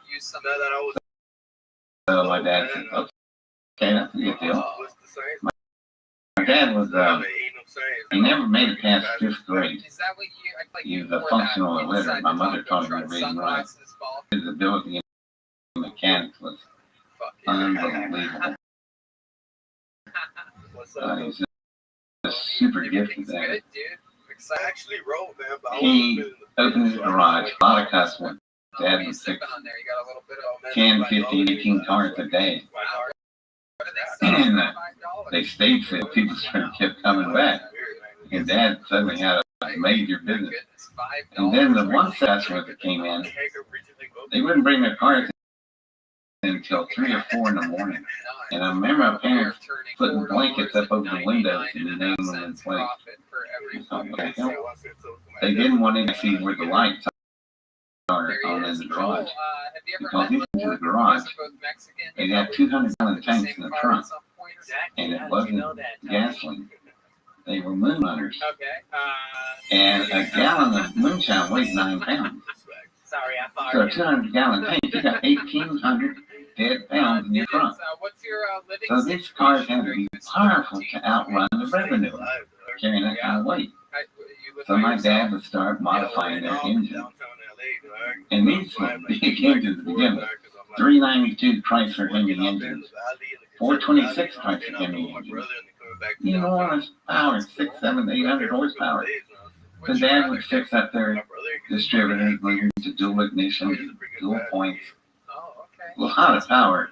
So my dad said, okay, that's a good deal. My dad was, he never made it past 5th grade. He was a functional illiterate. My mother taught him to read and write. His ability in mechanics was unbelievable. He's just super gifted at it. He opened his garage, a lot of customers. Dad would fix 10, 15, 18 cars a day. And they stayed fit. People kept coming back. And Dad suddenly had a major business. And then the one customer that came in, they wouldn't bring their cars in until 3 or 4 in the morning. And I remember my parents putting blankets up over the windows and nailing them in place. They didn't want to see where the lights are on in the garage. Because these in the garage, they had 200-gallon tanks in the trunk. And it wasn't gasoline. They were moon runners. And a gallon of moonshine weighed 9 pounds. So a 200-gallon tank, you got 1,800 dead pounds in your trunk. So these cars had to be powerful to outrun the revenue carrying that kind of weight. So my dad would start modifying their engine. And these were big engines to begin with. 392 Chrysler Hemi engines, 426 Chrysler Hemi engines. Enormous power, 600, 700, 800 horsepower. So Dad would fix up their distributors, moving to dual ignition, dual points. A lot of power.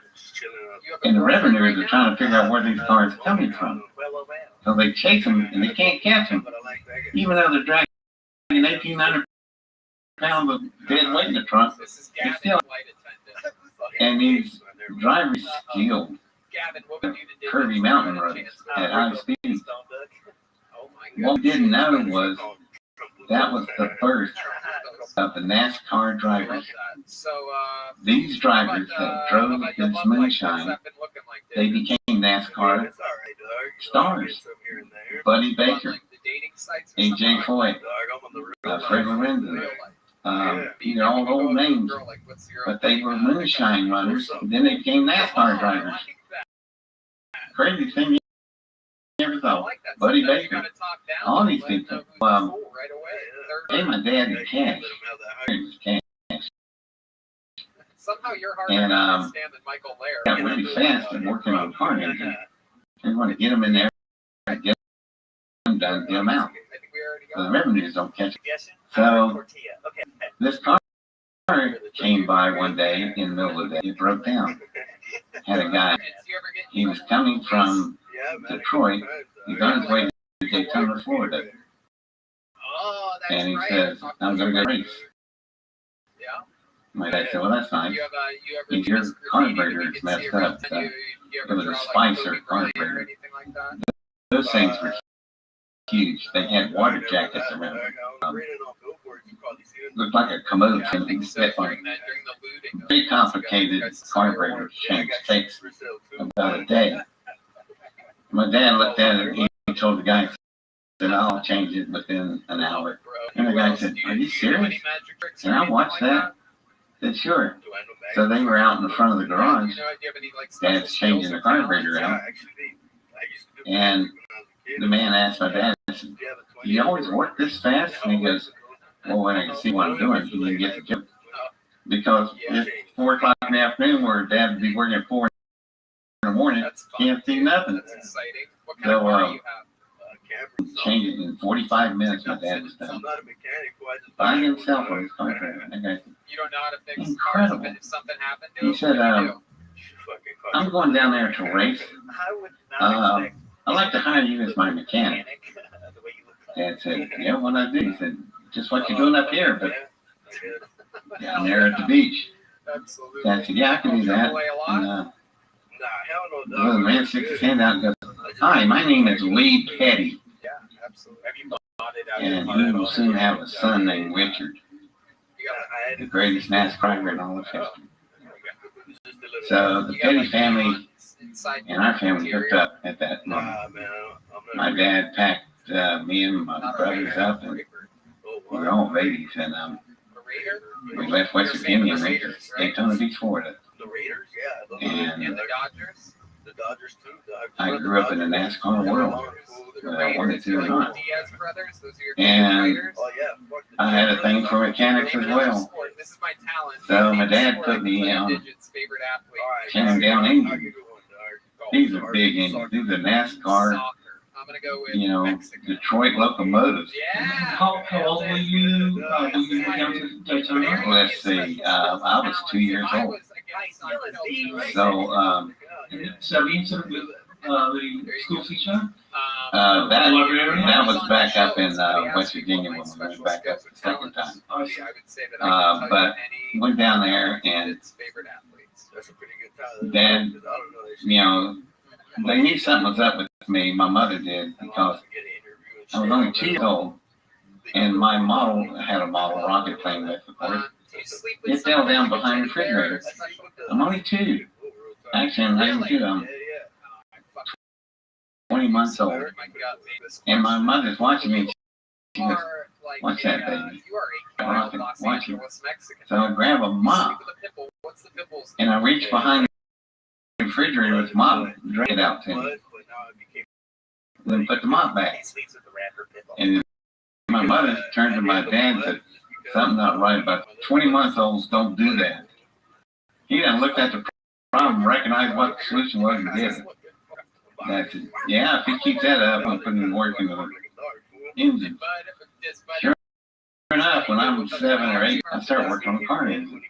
And the revenuers are trying to figure out where these cars are coming from. So they chase them and they can't catch them. Even though they're dragging 1,800 pounds of dead weight in the trunk, they still. And these drivers skilled curvy mountain roads at high speed. What we didn't know was that was the birth of the NASCAR drivers. These drivers that drove this moonshine, they became NASCAR stars. Buddy Baker, A.J. Foy, Fred Lorenzen. These are all old names, but they were moonshine runners. Then they became NASCAR drivers. Crazy thing you never thought. Buddy Baker, all these people. Hey, my dad in cash.
Somehow you're harder
And
to understand than Michael Lair.
got really fast and working on car engine. They want to get them in there, get them done, get them out. So the revenues don't catch it. So this car came by one day in the middle of the day. It broke down. Had a guy. He was coming from Detroit. He's on his way to Daytona, Florida. And he says, I'm going to go race. My dad said, well, that's nice. Your carburetor is messed up. It was a Spicer carburetor. Those things were huge. They had water jackets around them. Looked like a commode thing to step on. Very complicated carburetor change. Takes about a day. My dad looked at it. He told the guy, said, I'll change it within an hour. And the guy said, are you serious? Can I watch that? I said, sure. So they were out in the front of the garage. Dad's changing the carburetor out. And the man asked my dad, do you always work this fast? And he goes, well, when I can see what I'm doing, you can get the job. Because it's 4 o'clock in the afternoon where Dad would be working at 4 in the morning, can't see nothing. So, change it in 45 minutes, my dad was done. By himself on his carburetor.
You don't know how to fix
incredible.
Cars if something happened to
He said, I'm going down there to race. I'd like to hire you as my mechanic. Dad said, yeah, what I do? He said, just what you're doing up here, but down there at the beach. Dad said, yeah, I can do that. And, the man sticks his hand out and goes, hi, my name is Lee Petty. And he will soon have a son named Richard. The greatest NASCAR in all of history. So the Petty family and our family hooked up at that moment. My dad packed me and my brothers up, and we were all babies, and we left West Virginia and went to Daytona Beach, Florida. And I grew up in the NASCAR world, whether I wanted to or not. And I had a thing for mechanics as well. So my dad put me on 10 down engines. These are big engines. These are NASCAR, Detroit locomotives.
How old were you when you came to Daytona?
Let's see, I was 2 years old.
So the incident with the school teacher?
That was back up in West Virginia when we went back up the second time. But went down there, and Dad, they knew something was up with me. My mother did, because I was only 2 years old, and my model had a model rocket plane with, of course. It fell down behind the refrigerator. I'm only 2. Actually, I'm not even 2. I'm 20 months old. And my mother's watching me. She goes, watch that, baby. Rocket, watch it. So I grab a mop, and I reach behind the refrigerator with the mop, drag it out to me. Then put the mop back. And my mother turned to my dad and said, something not right about 20-month-olds don't do that. He done looked at the problem, recognized what the solution was, and did it. Dad said, yeah, if he keeps that up, I'm putting him to work in the engine. Sure enough, when I'm 7 or 8, I started working on a car engine.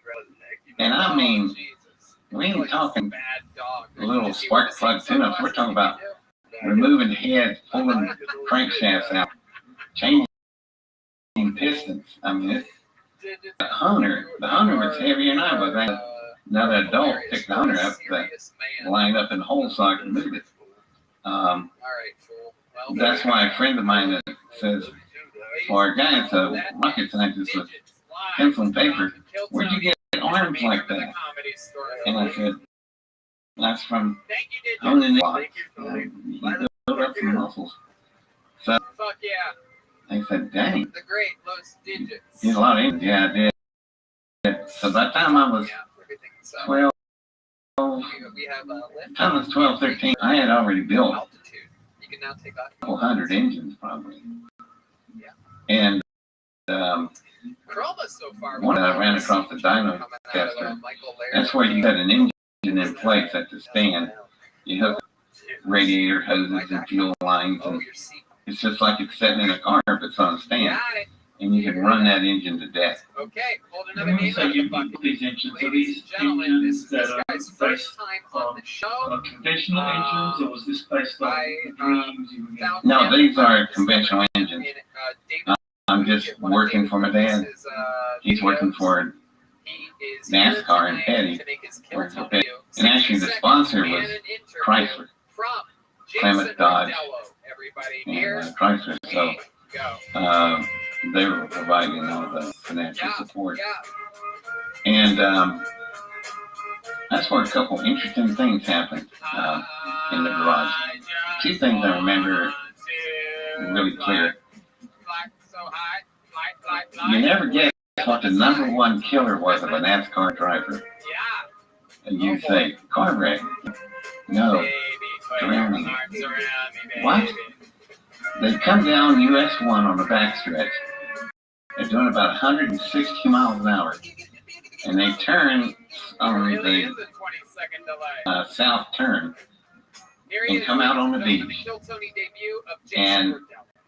And I mean, we ain't talking little spark plug tune-ups. We're talking about removing heads, pulling crankshafts out, changing pistons. I mean, the Hunter was heavier than I was. Another adult picked the Hunter up, lined up in the hole so I could move it. That's why a friend of mine that says, for a guy that's a rocket scientist with pencil and paper, where'd you get arms like that? And I said, that's from honing the block. You build up some muscles. So I said, dang.
The great Los Digits.
Did a lot of engines. Yeah, I did. So by the time I was 12,
we have
I was 12, 13, I had already built
altitude. You can now take off.
a couple hundred engines probably. Yeah. And
Chroma so far.
one I ran across the dyno tester. That's where you had an engine in place at the stand. You hook radiator hoses and fuel lines, and it's just like it's sitting in a car, but it's on a stand. And you can run that engine to death.
Okay, hold another name
So you bucket these engines. So these engines that are based on conventional engines, or was this based on dreams you were getting?
No, these are conventional engines. I'm just working for my dad. He's working for NASCAR and Petty. And actually the sponsor was Chrysler. Plymouth Dodge and Chrysler. So they were providing all the financial support. And that's where a couple interesting things happened in the garage. Two things I remember really clear. You never guess what the number one killer was of a NASCAR driver. And you say, car wreck. No, drowning. What? They come down US 1 on the backstretch. They're doing about 160 miles an hour. And they turn on the south turn and come out on the beach. And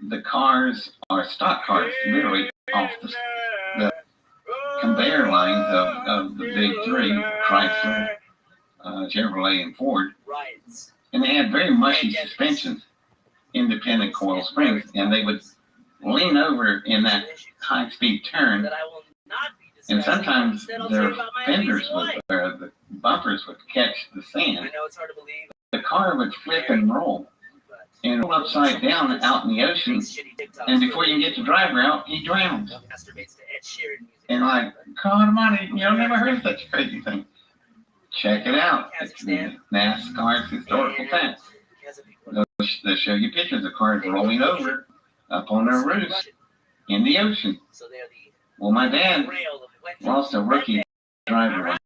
the cars are stock cars, literally off the conveyor lines of the big three, Chrysler, Chevrolet, and Ford. And they had very mushy suspensions, independent coil springs, and they would lean over in that high-speed turn, and sometimes their fenders would, or the bumpers would catch the sand. The car would flip and roll roll upside down out in the ocean, and before you can get the driver out, he drowns. And like, God almighty, never heard of such a crazy thing. Check it out. It's NASCAR's historical facts. They'll show you pictures of cars rolling over up on their roofs in the ocean. Well, my dad lost a rookie driver one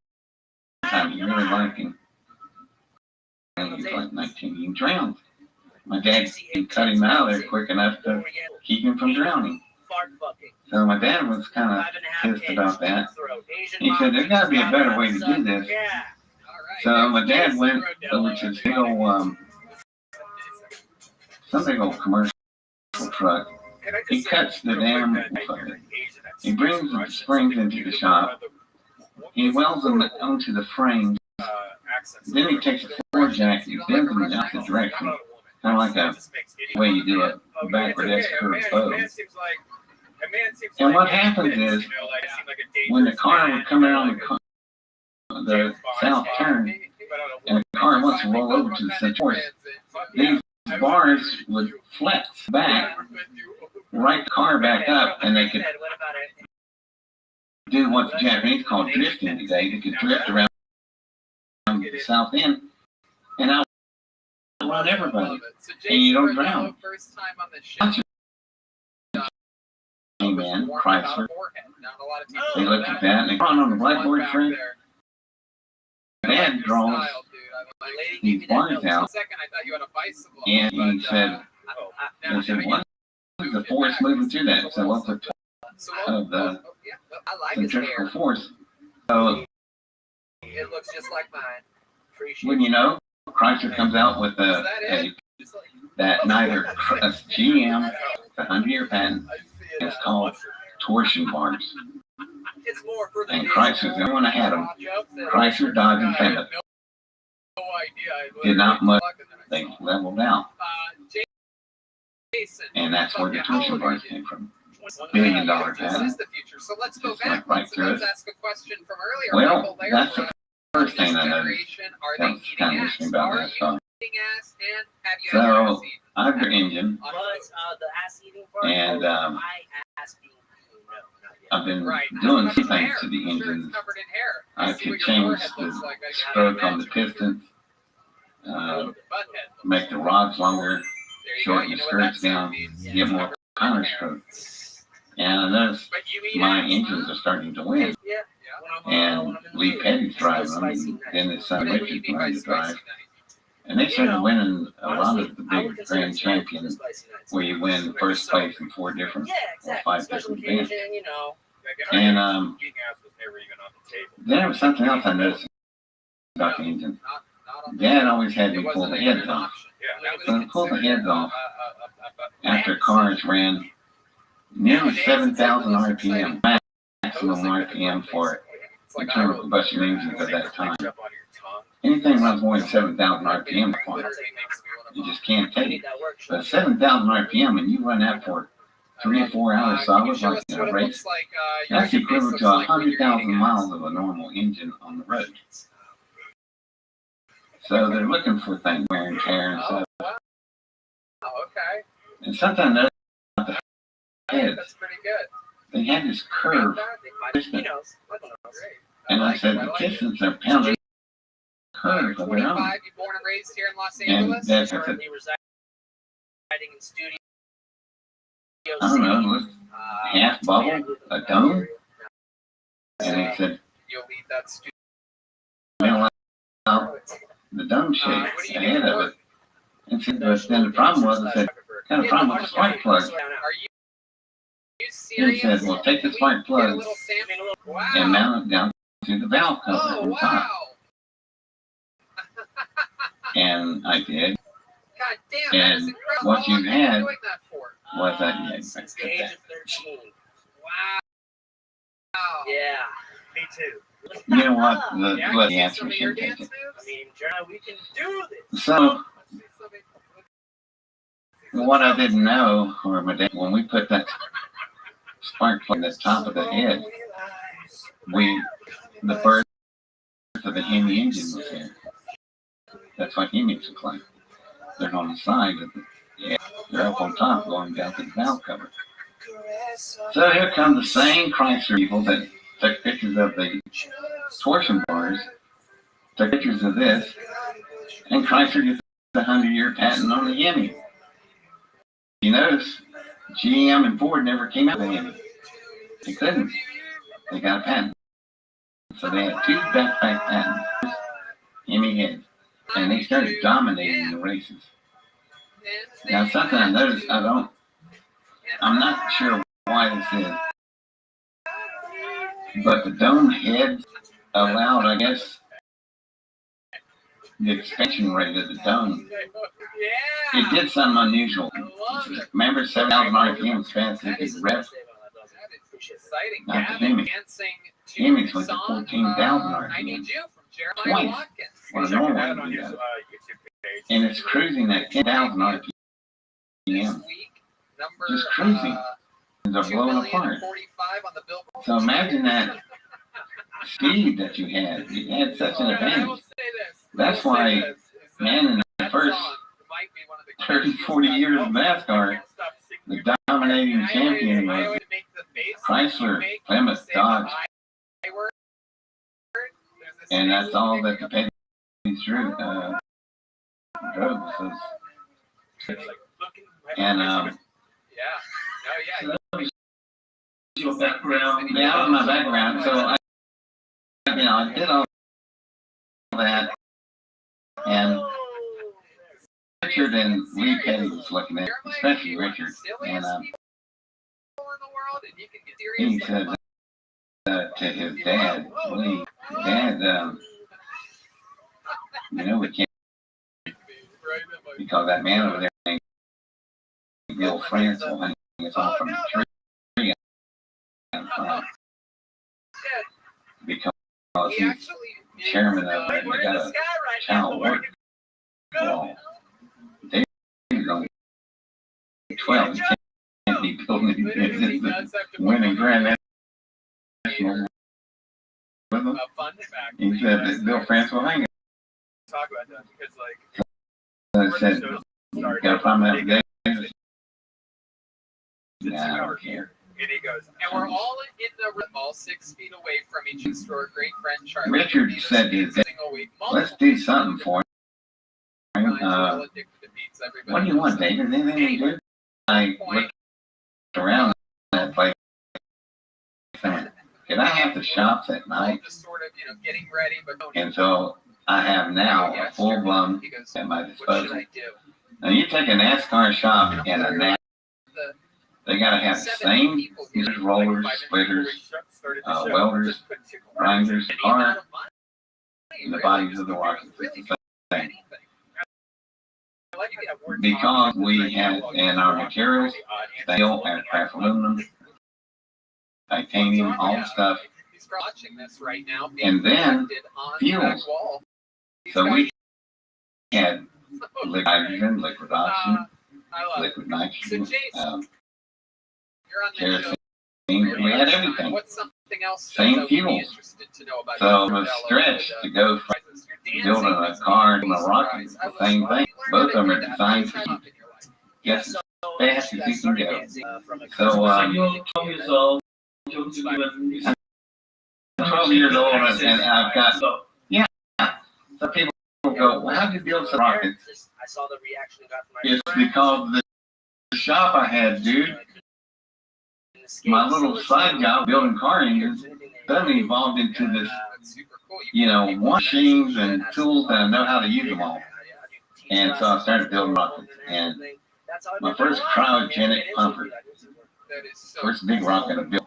time. He really liked him. He was like 19. He drowned. My dad cut him out of there quick enough to keep him from drowning. So my dad was kind of pissed about that. He said, there's got to be a better way to do this. So my dad went over to this big old, some big old commercial truck. He cuts the damn, he brings the springs into the shop. He welds them onto the frames. Then he takes a floor jack and bends them in the opposite direction. Kind of like a way you do a backward S-curve bow. And what happens is, when the car would come around the south turn, and the car wants to roll over to the center, these bars would flex back, right the car back up, and they could do what the Japanese call drifting today. They could drift around the south end and outrun everybody, and you don't drown. Man, Chrysler. They looked at that and they drawn on the blackboard frame. Dad draws these bars out, and he said, what is the force moving through that? So what's the of the centrifugal force? So
it looks just like mine.
When you know, Chrysler comes out with that neither GM, it's a 100-year patent. It's called torsion bars. And Chrysler's the only one that had them. Chrysler, Dodge, and Plymouth did not much. They leveled out. And that's where the torsion bars came from. $1 billion patent.
So let's go
Just
back.
went right through it.
Let's ask a question from earlier.
Well, that's the first thing I noticed. That was kind of interesting about that stuff. So I've got an engine, and I've been doing some things to the engine. I could change the stroke on the pistons, make the rods longer, shorten the skirts down, give more power stroke. And I noticed my engines are starting to win. And Lee Petty's driving them, and then his son Richard learned to drive. And they started winning a lot of the big grand champions where you win first place in 4 different or 5 different events. And there was something else I noticed about the engine. Dad always had me pull the heads off. So I pulled the heads off after cars ran nearly 7,000 RPM, maximum RPM for internal combustion engines at that time. Anything runs more than 7,000 RPM upon it, you just can't take it. But 7,000 RPM, and you run that for 3 or 4 hours solid, like in a race, that's equivalent to 100,000 miles of a normal engine on the road. So they're looking for things, wear and tear and stuff. And sometimes I noticed the heads, they had this curve piston. And I said, the pistons are pounding curve of their own. And that's what I don't know, it was half bubble, a dome. And he said, they don't like the dome shape ahead of it. And said, but then the problem was, I said, kind of problem with the spark plug. He said, well, take the spark plug and mount it down to the valve cover on top. And I did. And what you had was that you had
the age of 13. Wow. Yeah, me too.
You know what? The answer should take it.
I mean, John, we can do this.
So, what I didn't know, or my dad, when we put that spark plug at the top of the head, the birth of the Hemi engine was here. That's what Hemis look like. They're on the side of the head. They're up on top going down to the valve cover. So here come the same Chrysler people that took pictures of the torsion bars, took pictures of this, and Chrysler gets the 100-year patent on the Hemi. You notice, GM and Ford never came out with the Hemi. They couldn't. They got a patent. So they had 2 back-to-back patents, Hemi heads, and they started dominating the races. Now, something I noticed, I'm not sure why this is, but the dome heads allowed, I guess, the expansion rate of the dome. It did something unusual. Remember, 7,000 RPM as fast as it could rev? Not the Hemi. Hemis went to 14,000 RPM. Twice what a normal would do. And it's cruising at 10,000 RPM. Just cruising. They're blowing apart. So imagine that speed that you had. You had such an advantage. That's why, man, in the first 30, 40 years of NASCAR, the dominating champion was Chrysler, Plymouth, Dodge. And that's all that the Petty drove. And your background. Yeah, that was my background. So I did all that, and Richard and Lee Petty was looking at, especially Richard, and he said to his dad, Lee, Dad, we can't, because that man over there named Bill France will hang us all from the tree because he's chairman of it. They got a child work law. David's only 12. He can't be building winning Grand National with him. He said that Bill France will hang it.
Talk about that because,
I said, got a problem with that today? Nah, I don't care.
And he goes, and we're all in the room, all 6 feet away from each other. To our great friend Charlie.
Richard said to his dad, let's do something for him. What do you want, David? Anything to do? I looked around that place. Can I have the shops at night?
Just sort of, getting ready, but
and so I have now a full-blown at my disposal. Now you take a NASCAR shop and a NASCAR, they got to have the same rollers, splitters, welders, grinders, car, and the bodies of the washers. It's the same. Because we have in our materials, steel, aircraft aluminum, titanium, all the stuff, and then fuels. So we had liquid hydrogen, liquid oxygen, liquid nitrogen, kerosene. We had everything. Same fuels. So it was a stretch to go from building a car and a rocket. It's the same thing. Both of them are designed to get as fast as you can go. So
you're 12 years old.
I'm 12 years old and I've got, yeah. So people go, well, how do you build some rockets?
I saw the reaction I got from
It's because the shop I had, dude, my little side job building car engines suddenly evolved into this, machines and tools that I know how to use them all. And so I started building rockets. And my first cryogenic pumper, first big rocket I built,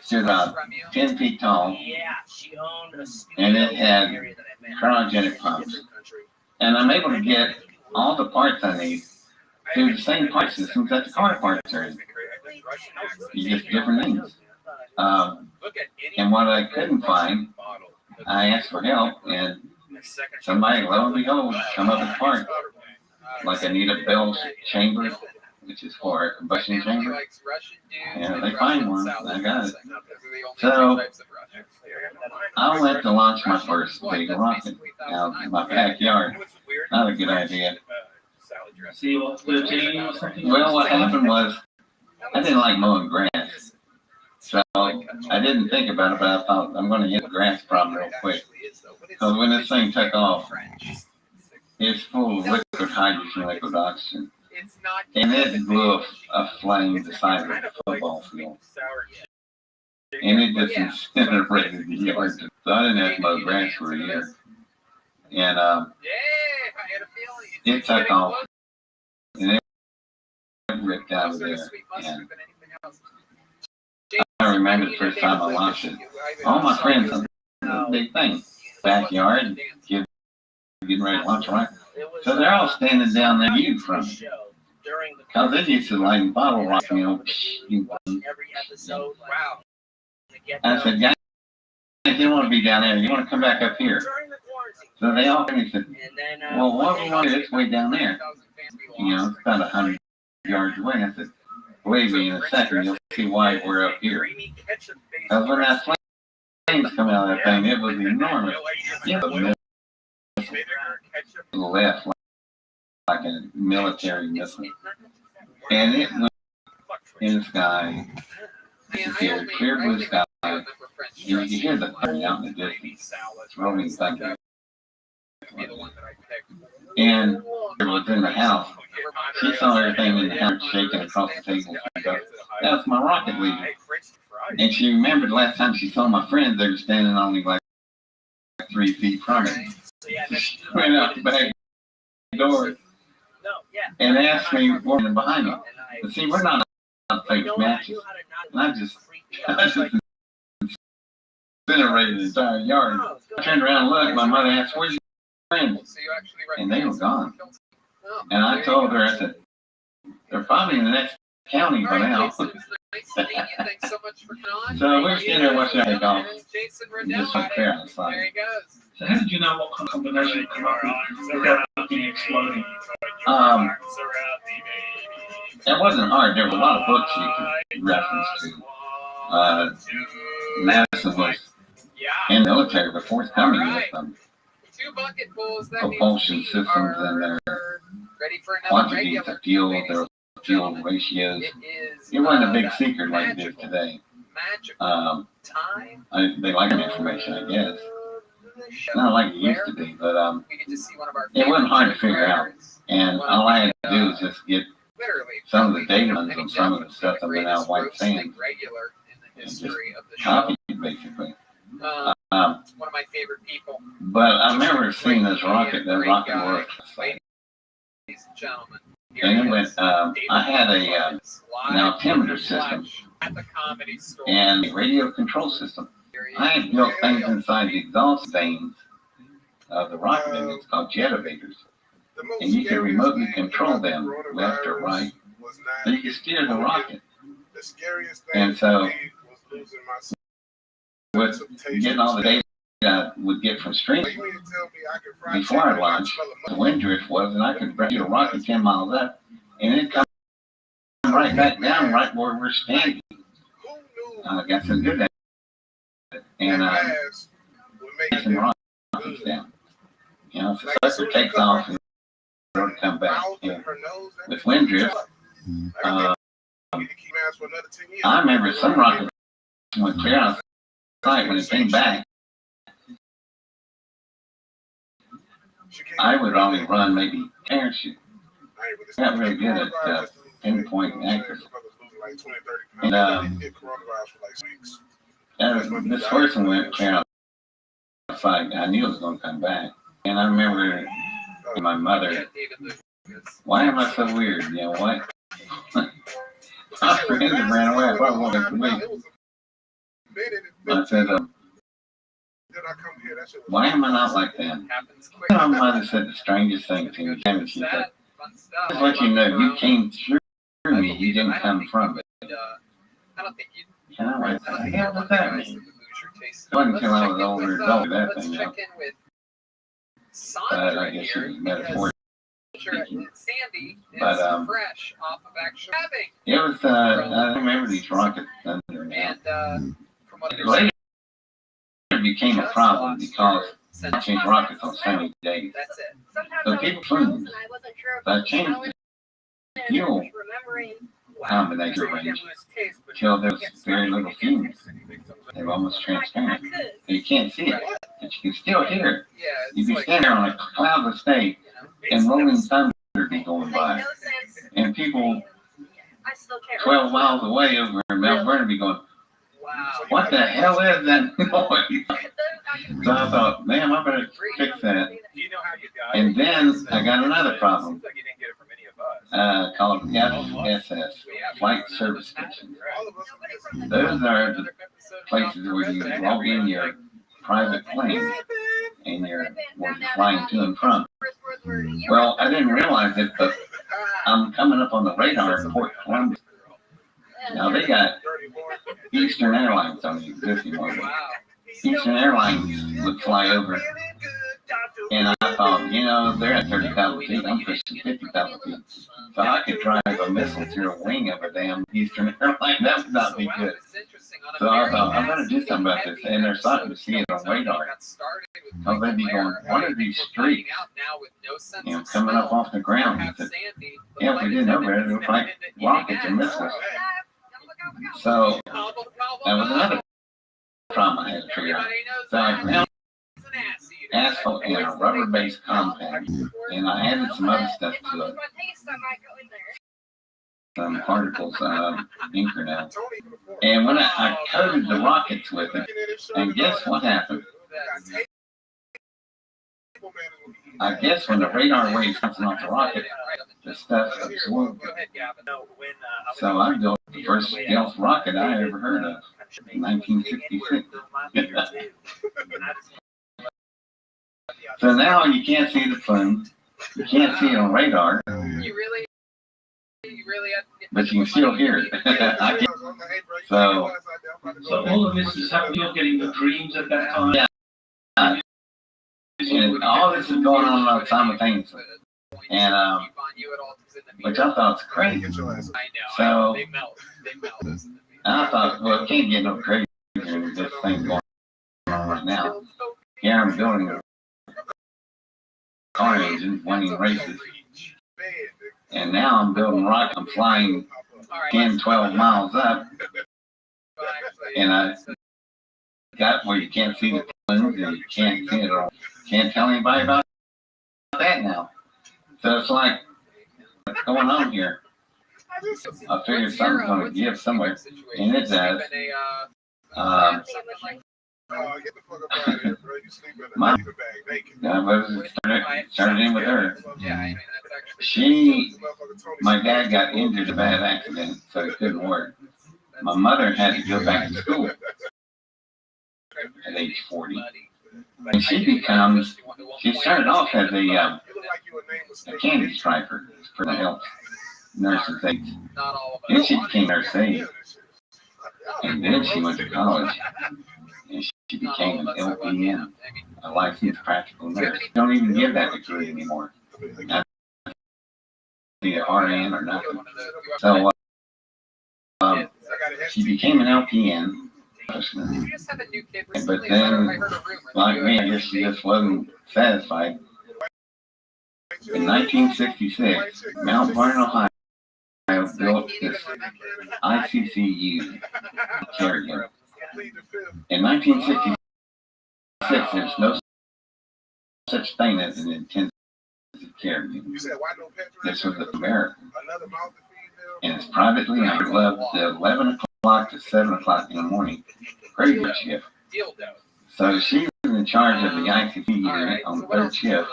stood about 10 feet tall, and it had cryogenic pumps. And I'm able to get all the parts I need through the same part systems that the car parts are in. You just different names. And what I couldn't find, I asked for help, and somebody, lo and behold, come up with parts. Like I need a bell chamber, which is for a combustion chamber. And they find one, I got it. So I went to launch my first big rocket out in my backyard. Not a good idea. Well, what happened was, I didn't like mowing grass. So I didn't think about it, but I thought I'm going to get the grass problem real quick. Because when this thing took off, it's full of liquid hydrogen, liquid oxygen. And it blew a flame the size of a football field. And it just incinerated the yard. So I didn't have to mow grass for a year. And it took off. And it ripped out of there. And I remember the first time I launched it. All my friends, a big thing. Backyard, kids getting ready to launch a rocket. So they're all standing down there viewed from it. Because they used to like bottle rock, I said, guys, you want to be down there. You want to come back up here. So they all came and said, well, what do we want to do? It's way down there. It's about 100 yards away. I said, believe me, in a second, you'll see why we're up here. Because when that flames come out of that thing, it was enormous. Yeah, to the left, like a military missile. And it went in the sky, disappeared, clear blue sky. You hear the thunder out in the distance. It's rolling thunder. And it was in the house. She saw everything in the house shaking across the table. That's my rocket leader. And she remembered the last time she saw my friends, they were standing only like 3 feet from it. She went out the back door and asked me what was behind me. But see, we're not on fake matches. And I just incinerated the entire yard. I turned around and looked. My mother asked, where's your friends? And they were gone. And I told her, I said, they're probably in the next county by now. So we're sitting there watching that take off. Just like fair outside.
So how did you know what combination to come up with without being exploding?
It wasn't hard. There was a lot of books you could reference to. Madison was in the military before it's coming with them. Propulsion systems and their quantities of fuel, their fuel ratios. It wasn't a big secret like it is today. They like the information, I guess. Not like it used to be, but it wasn't hard to figure out. And all I had to do was just get
literally
some of the data runs on some of the stuff that went out white sand.
Regular in the history of the show.
Copied, basically.
One of my favorite people.
But I remember seeing this rocket work.
Ladies and gentlemen.
And it went, I had an altimeter system and a radio control system. I had built things inside the exhaust vanes of the rocket engines called jet evaders. And you can remotely control them left or right. So you can steer the rocket. And so, with getting all the data I would get from streaming before I launched, the wind drift was, and I could bring a rocket 10 miles up, and it'd come right back down right where we're standing. I got some good at it. And some rockets down. You know, if the sucker takes off and it'll come back. And with wind drift, I remember some rockets went clear out of sight when it came back. I would only run maybe parachute. Not really good at pinpoint accuracy. And this first one went clear out of sight. I knew it was going to come back. And I remember my mother, why am I so weird? You know what? I ran away. I thought it wasn't for me. I said, why am I not like them? My mother said the strangest thing to me. She said, just let you know, you came through me, you didn't come from it. And I went, what the hell does that mean? It wasn't until I was older adult that thing out. But I guess it was metaphorical. But it was, I remember these rockets thunder now. Later it became a problem because I changed rockets on so many days. So people flew. So I changed the fuel combination range until there was very little fumes. They were almost transparent. You can't see it, but you can still hear it. You can stand there on a cloudless day and rolling thunder be going by. And people 12 miles away over in Mount Vernon be going, what the hell is that noise? So I thought, man, I better fix that. And then I got another problem. Called FSS, Flight Service Stations. Those are the places where you log in your private plane and where you're flying to and from. Well, I didn't realize it, but I'm coming up on the radar in Port Columbia. Now they got Eastern Airlines on the existing one. Eastern Airlines would fly over, and I thought, you know, they're at 30,000 feet. I'm pushing 50,000 feet, so I could drive a missile through a wing of a damn Eastern Airline. That would not be good. So I thought, I'm going to do something about this, and they're starting to see it on radar. So they'd be going, what are these streaks, you know, coming up off the ground? I said, yeah, if we didn't know better, it looked like rockets and missiles. So that was another problem I had to figure out. So I found asphalt and a rubber-based compact, and I added some other stuff to it. Some particles, ink now. And when I coated the rockets with it, and guess what happened? I guess when the radar waves bouncing off the rocket, the stuff absorbed. So I built the first stealth rocket I ever heard of in 1966. So now you can't see the plume. You can't see it on radar. But you can still hear it. So
all of this is happening. You're getting the dreams at that time.
Yeah. And all this is going on simultaneously. And which I thought was crazy. So I thought, well, it can't get no crazier than this thing going on right now. Here I'm building a car engine, winning races. And now I'm building rockets. I'm flying 10, 12 miles up. And I got where you can't see the plumes and you can't see it all. Can't tell anybody about that now. So it's like, what's going on here? I figured something's going to give somewhere, and it does.
Get the fuck up out of here, bro. You sleep in a sleeping bag naked.
Started in with her. My dad got injured in a bad accident, so he couldn't work. My mother had to go back to school at age 40. And she started off as a candy striper for the health nurses' aides. Then she became nurse aide. And then she went to college. And she became an LPN, a licensed practical nurse. Don't even give that degree anymore. Not be an RN or nothing. So she became an LPN. But then, like me, I guess she just wasn't satisfied. In 1966, Mount Vernon, Ohio built this ICCU care unit. In 1966, there's no such thing as an intensive care unit. This was American. And it's privately owned. It loved the 11 o'clock to 7 o'clock in the morning graveyard shift. So she was in charge of the ICC unit on the third shift.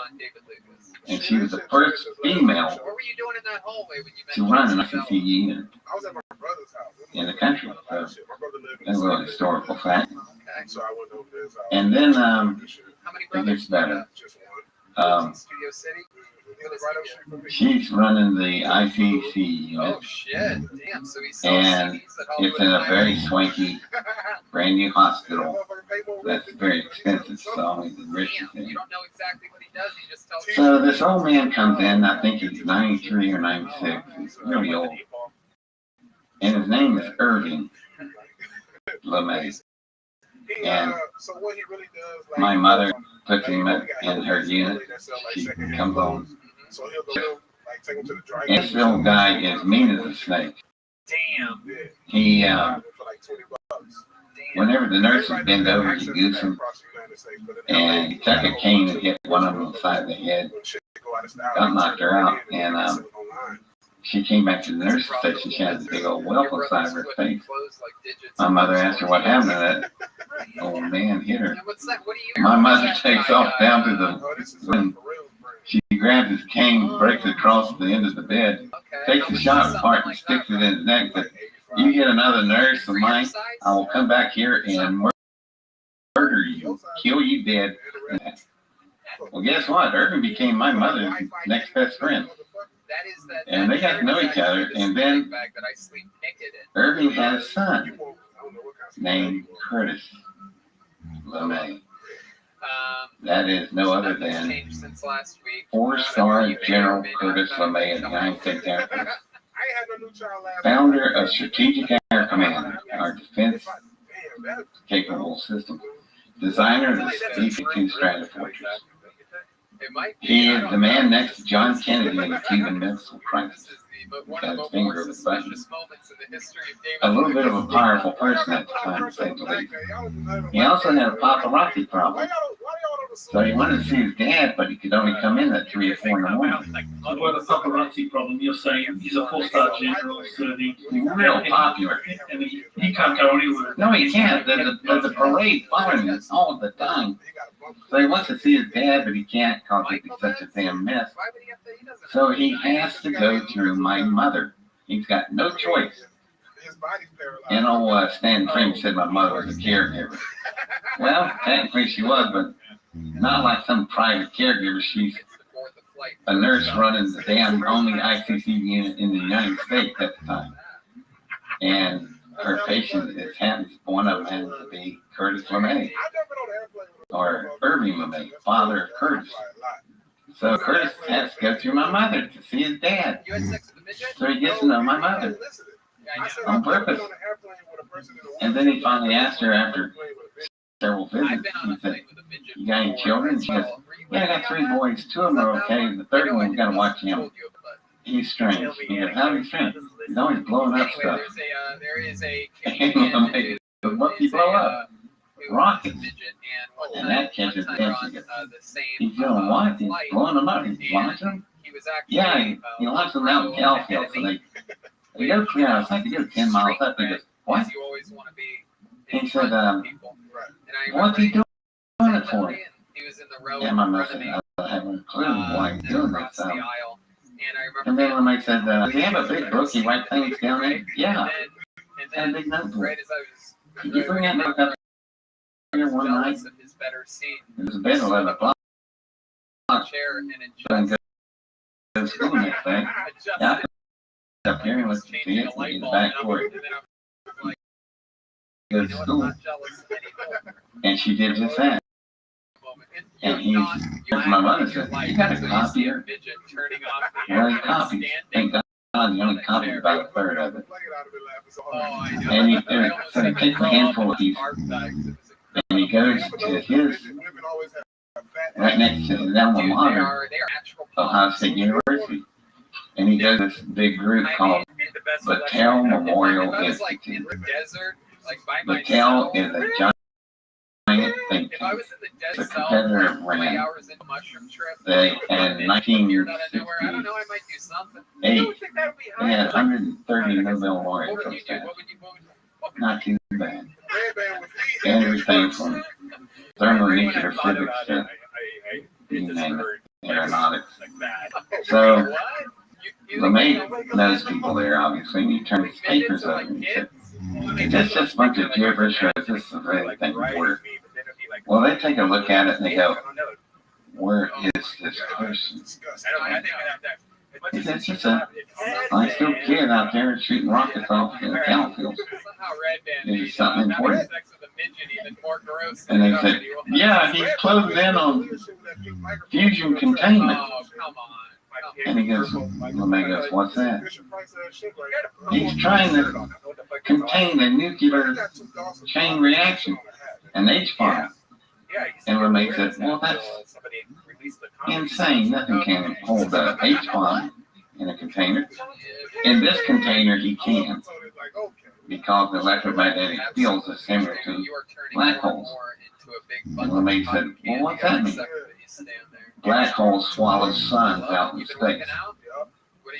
And she was the first female to run an ICC unit in the country. So that's a little historical fact. And then it gets better. She's running the ICC unit. And it's in a very swanky, brand new hospital that's very expensive, so only the rich is in. So this old man comes in, I think he's 93 or 96, he's really old. And his name is Irving LeMay. And my mother puts him in her unit. She comes on. And this little guy is mean as a snake. He, whenever the nurses bend over, he goose him. And he took a cane and hit one of them on the side of the head. Got knocked her out. And she came back to the nurse station. She had a big old welt on the side of her face. My mother asked her what happened to that old man hit her. My mother takes off down to the room. She grabs his cane, breaks it across the end of the bed, takes the shot apart and sticks it in his neck. Says, "You get another nurse of mine, I will come back here and murder you, kill you dead." Well, guess what? Irving became my mother's next best friend. And they got to know each other. And then Irving had a son named Curtis LeMay. That is no other than 4-star General Curtis LeMay of the United States Air Force. Founder of Strategic Air Command, our defense-capable system. Designer of the DC-2 Stratofortress. He is the man next to John Kennedy in the Cuban Missile Crisis. Got his finger of the button. A little bit of a powerful person at the time, to say the least. He also had a paparazzi problem. So he wanted to see his dad, but he could only come in at 3 or 4 in the morning.
So what a paparazzi problem? You're saying he's a 4-star general, so he's
real popular.
And he can't go anywhere.
No, he can't. There's a parade following him all the time. So he wants to see his dad, but he can't because it'd be such a damn mess. So he has to go through my mother. He's got no choice. And old Stan Frame said my mother was a caregiver. Well, technically she was, but not like some private caregiver. She's a nurse running the damn only ICC unit in the United States at the time. And her patient one of them happens to be Curtis LeMay. Or Irving LeMay, father of Curtis. So Curtis has to go through my mother to see his dad. So he gets to know my mother on purpose. And then he finally asked her after several visits, he said, "You got any children?" She goes, "Yeah, I got 3 boys. 2 of them are okay. The third one, we got to watch him. He's strange." He goes, "How is he strange?" He's always blowing up stuff. And what's he blow up? Rockets. And that catches attention. He's doing what? He's blowing them up. He's launching them? Yeah, he launched them out in California. So You go, yeah, I was like, you go 10 miles up. He goes, what?
You always want to be.
He said, what's he doing it for?
He was in the row.
And my mother said, I haven't a clue why he's doing this. And then when I said, do you have a big book you write things down in? Yeah. And a big notebook. Did you bring that book up here one night? It was bed at 11 o'clock. And go to school next day. Yeah, I up here and looked at it in the back for it. Go to school. And she did just that. And as my mother said, you got a copier? Well, he copied. Thank God he only copied about a third of it. And he takes a handful of these, and he goes to his, right next to his alma mater, Ohio State University. And he does this big group called Battelle Memorial Institute. Battelle is a giant think tank. It's a competitor brand. They, in 1968, they had 130 Nobel laureates on staff. Not too bad. Everything from thermonuclear physics to aeronautics. So, LeMay knows people there, obviously, and he turned his papers over and he said, "It's just a bunch of gibberish, or is this anything worth?" Well, they take a look at it and they go, "Where is this person?" He said, "It's just a nice little kid out there shooting rockets off in the cow fields. Is something important?" And they said, "Yeah, he's closed in on fusion containment." And he goes, LeMay goes, "What's that?" "He's trying to contain a nuclear chain reaction, an H-bomb." And LeMay said, "Well, that's insane. Nothing can hold an H-bomb in a container. In this container, he can, because the electromagnetic fields are similar to black holes." And LeMay said, "Well, what's that mean?" "Black holes swallow suns out in space.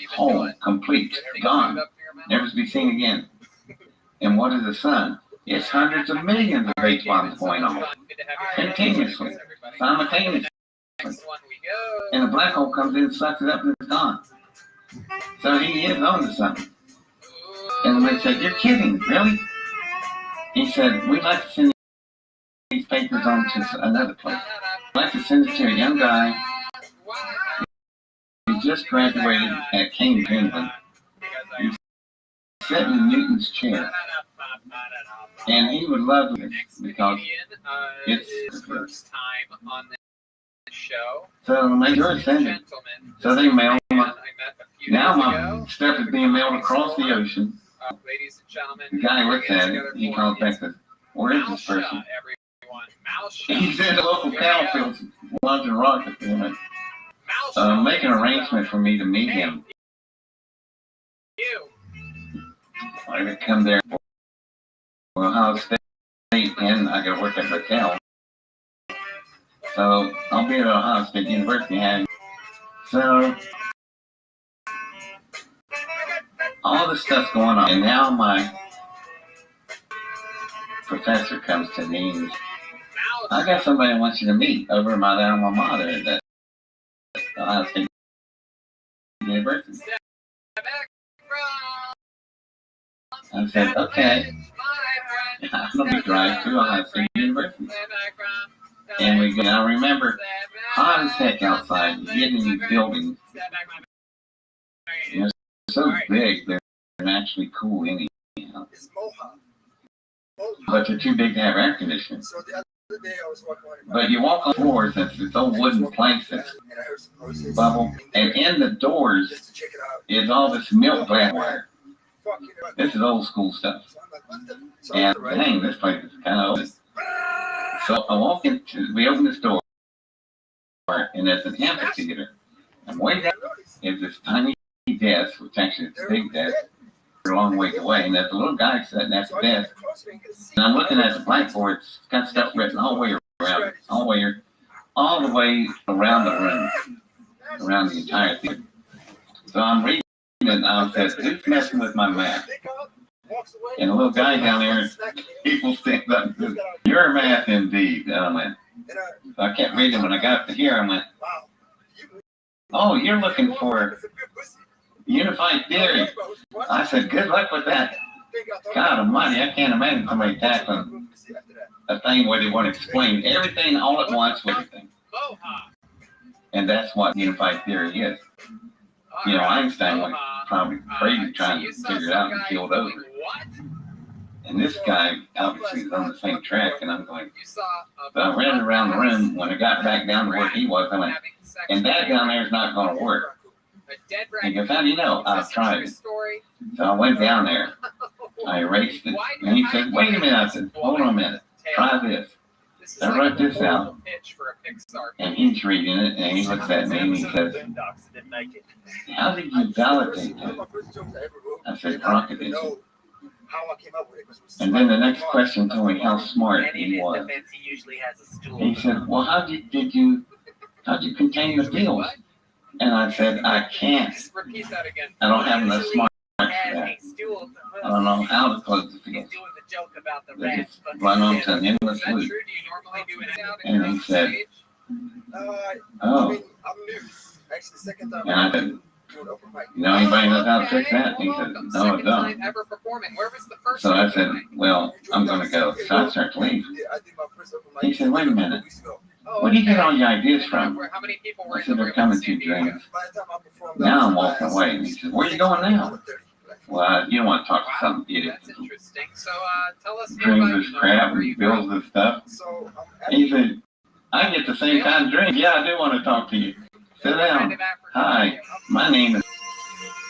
Whole, complete, gone, never to be seen again. And what is the sun? It's hundreds of millions of H-bombs going off, continuously, simultaneously. And a black hole comes in, sucks it up, and it's gone. So he is on to something." And they said, "You're kidding, really?" He said, "We'd like to send these papers on to another place. I'd like to send it to a young guy who just graduated at Cambridge, England. He's sitting in Newton's chair. And he would love this because it's the first time on this show. So make sure to send it." So they mail them. Now my stuff is being mailed across the ocean. The guy looks at it. He calls back and says, "Where is this person?" He's in the local cow fields launching rockets. Make an arrangement for me to meet him. I could come there for Ohio State, and I got to work at the hotel. So I'll be at Ohio State University. So all this stuff's going on, and now my professor comes to me and says, "I got somebody I want you to meet over at my alma mater at Ohio State University." I said, "Okay." I'm going to drive to Ohio State University. And we go. I remember, hot as heck outside, you get in these buildings. They're so big, they're actually cool anyhow. But they're too big to have air conditioning. But you walk on floors, it's old wooden planks that's bubble. And in the doors is all this milk glass wire. This is old school stuff. And dang, this place is kind of old. So I walk into, we open this door, and there's an amphitheater. And way down is this tiny desk, which actually is a big desk, a long ways away. And there's a little guy sitting at the desk. And I'm looking at the blackboard, it's got stuff written all the way around it, all the way around the room, around the entire theater. So I'm reading and I said, who's messing with my math? And a little guy down there, people stand up and said, you're a math indeed. And I went, I kept reading. When I got to here, I went, oh, you're looking for unified theory. I said, good luck with that. God almighty, I can't imagine somebody tackling a thing where they want to explain everything all at once with everything. And that's what unified theory is. You know, Einstein was probably crazy trying to figure it out and killed over it. And this guy obviously is on the same track, and I'm going, so I ran around the room. When I got back down to where he was, I went, and that down there is not going to work. He goes, how do you know? I've tried it. So I went down there. I erased it. And he said, wait a minute. I said, hold on a minute. Try this. So I wrote this out. And he's reading it, and he looks at me, and he says, how did you validate that? I said, rocket engine. And then the next question told me how smart he was. He said, well, how did you contain the fields? And I said, I can't. I don't have enough smarts for that. I don't know how to close the fields. They just run onto an endless loop. And he said, oh. And I said, you know anybody knows how to fix that? He said, no, I don't. So I said, well, I'm going to go. So I started to leave. He said, wait a minute. Where do you get all your ideas from? I said, they're coming through dreams. Now I'm walking away. And he said, where are you going now? Well, you don't want to talk to some idiot. Dreams this crap and builds this stuff. And he said, I get the same kind of dreams. Yeah, I do want to talk to you. Sit down. Hi, my name is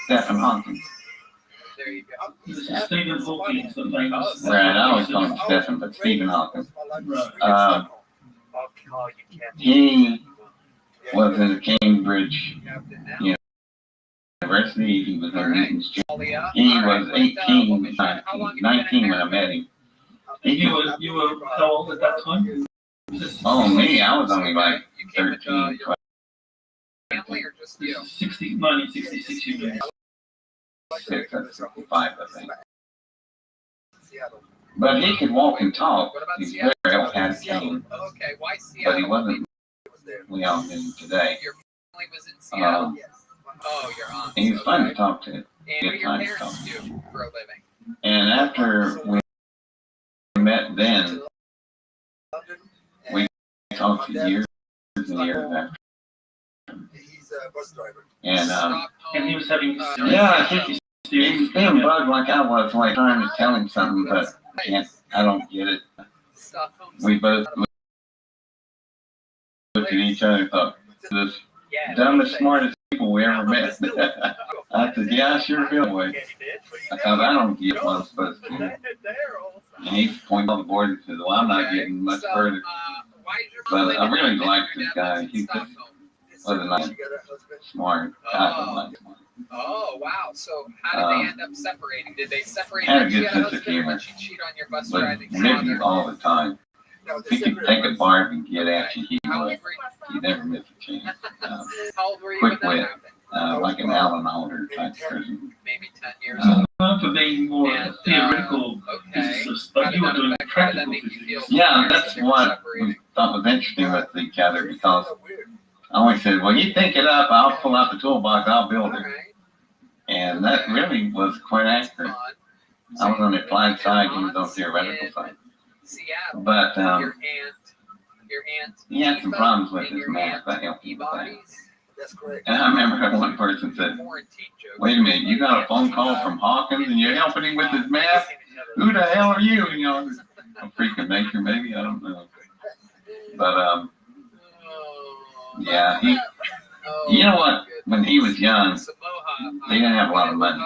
Stephen Hawking.
There you go.
This is Stephen Hawking.
Right, I always call him Stephen, but Stephen Hawking. He was in Cambridge University. He was in Eton's School. He was 19 when I met him.
You were how old at that time?
Oh, me, I was only like 13, 12.
Family or just you?
1966, you were
65, I think. But he could walk and talk. He's very well had a cane.
Okay, why Seattle?
But he wasn't we all knew today.
Your family was in Seattle? Oh, your aunt.
And he was fun to talk to.
And what do your parents do for a living?
And after we met then, we talked for years and years after.
And he was having
yeah, he was being bugged like I was, like trying to tell him something, but I don't get it. We both looked at each other and thought, this dumbest, smartest people we ever met. I said, yeah, I sure feel that way. Because I don't get what I'm supposed to. And he's pointing on the board and said, well, I'm not getting much further. But I really liked this guy. He just wasn't like smart. I don't like smart.
Oh, wow. So how did they end up separating? Did they separate
had a
after you
good
had a
sense of
husband, or
humor.
when she cheat on your bus
But
driving
Ricky
father?
all the time. He could take a bark and get at you. He
How
would.
old were you?
You never miss a chance.
How old were you when
Quick
that
wit.
happened?
Like an Alan Alda type person.
Maybe 10 years
known for being more
And,
theoretical
okay.
physicist,
How
but
did
you were
that
doing
affect, how did that
practical
make you feel?
physics.
Yeah, that's what we thought was interesting with each other, because I always said, well, you think it up, I'll pull out the toolbox, I'll build it.
Alright.
And that really was quite accurate. I was on the applied side, he was on the theoretical side.
Seattle.
But
Your aunt.
he had some
Eva
problems with
and
his
your
math.
aunt
I helped him with that.
Ebodies.
That's correct.
And I remember one person said,
Quarantine jokes.
wait a minute, you got a phone call from Hawkins and you're helping him with his math? Who the hell are you? You know, a freak of nature maybe, I don't know. But yeah, he, you know what, when he was young, he didn't have a lot of money.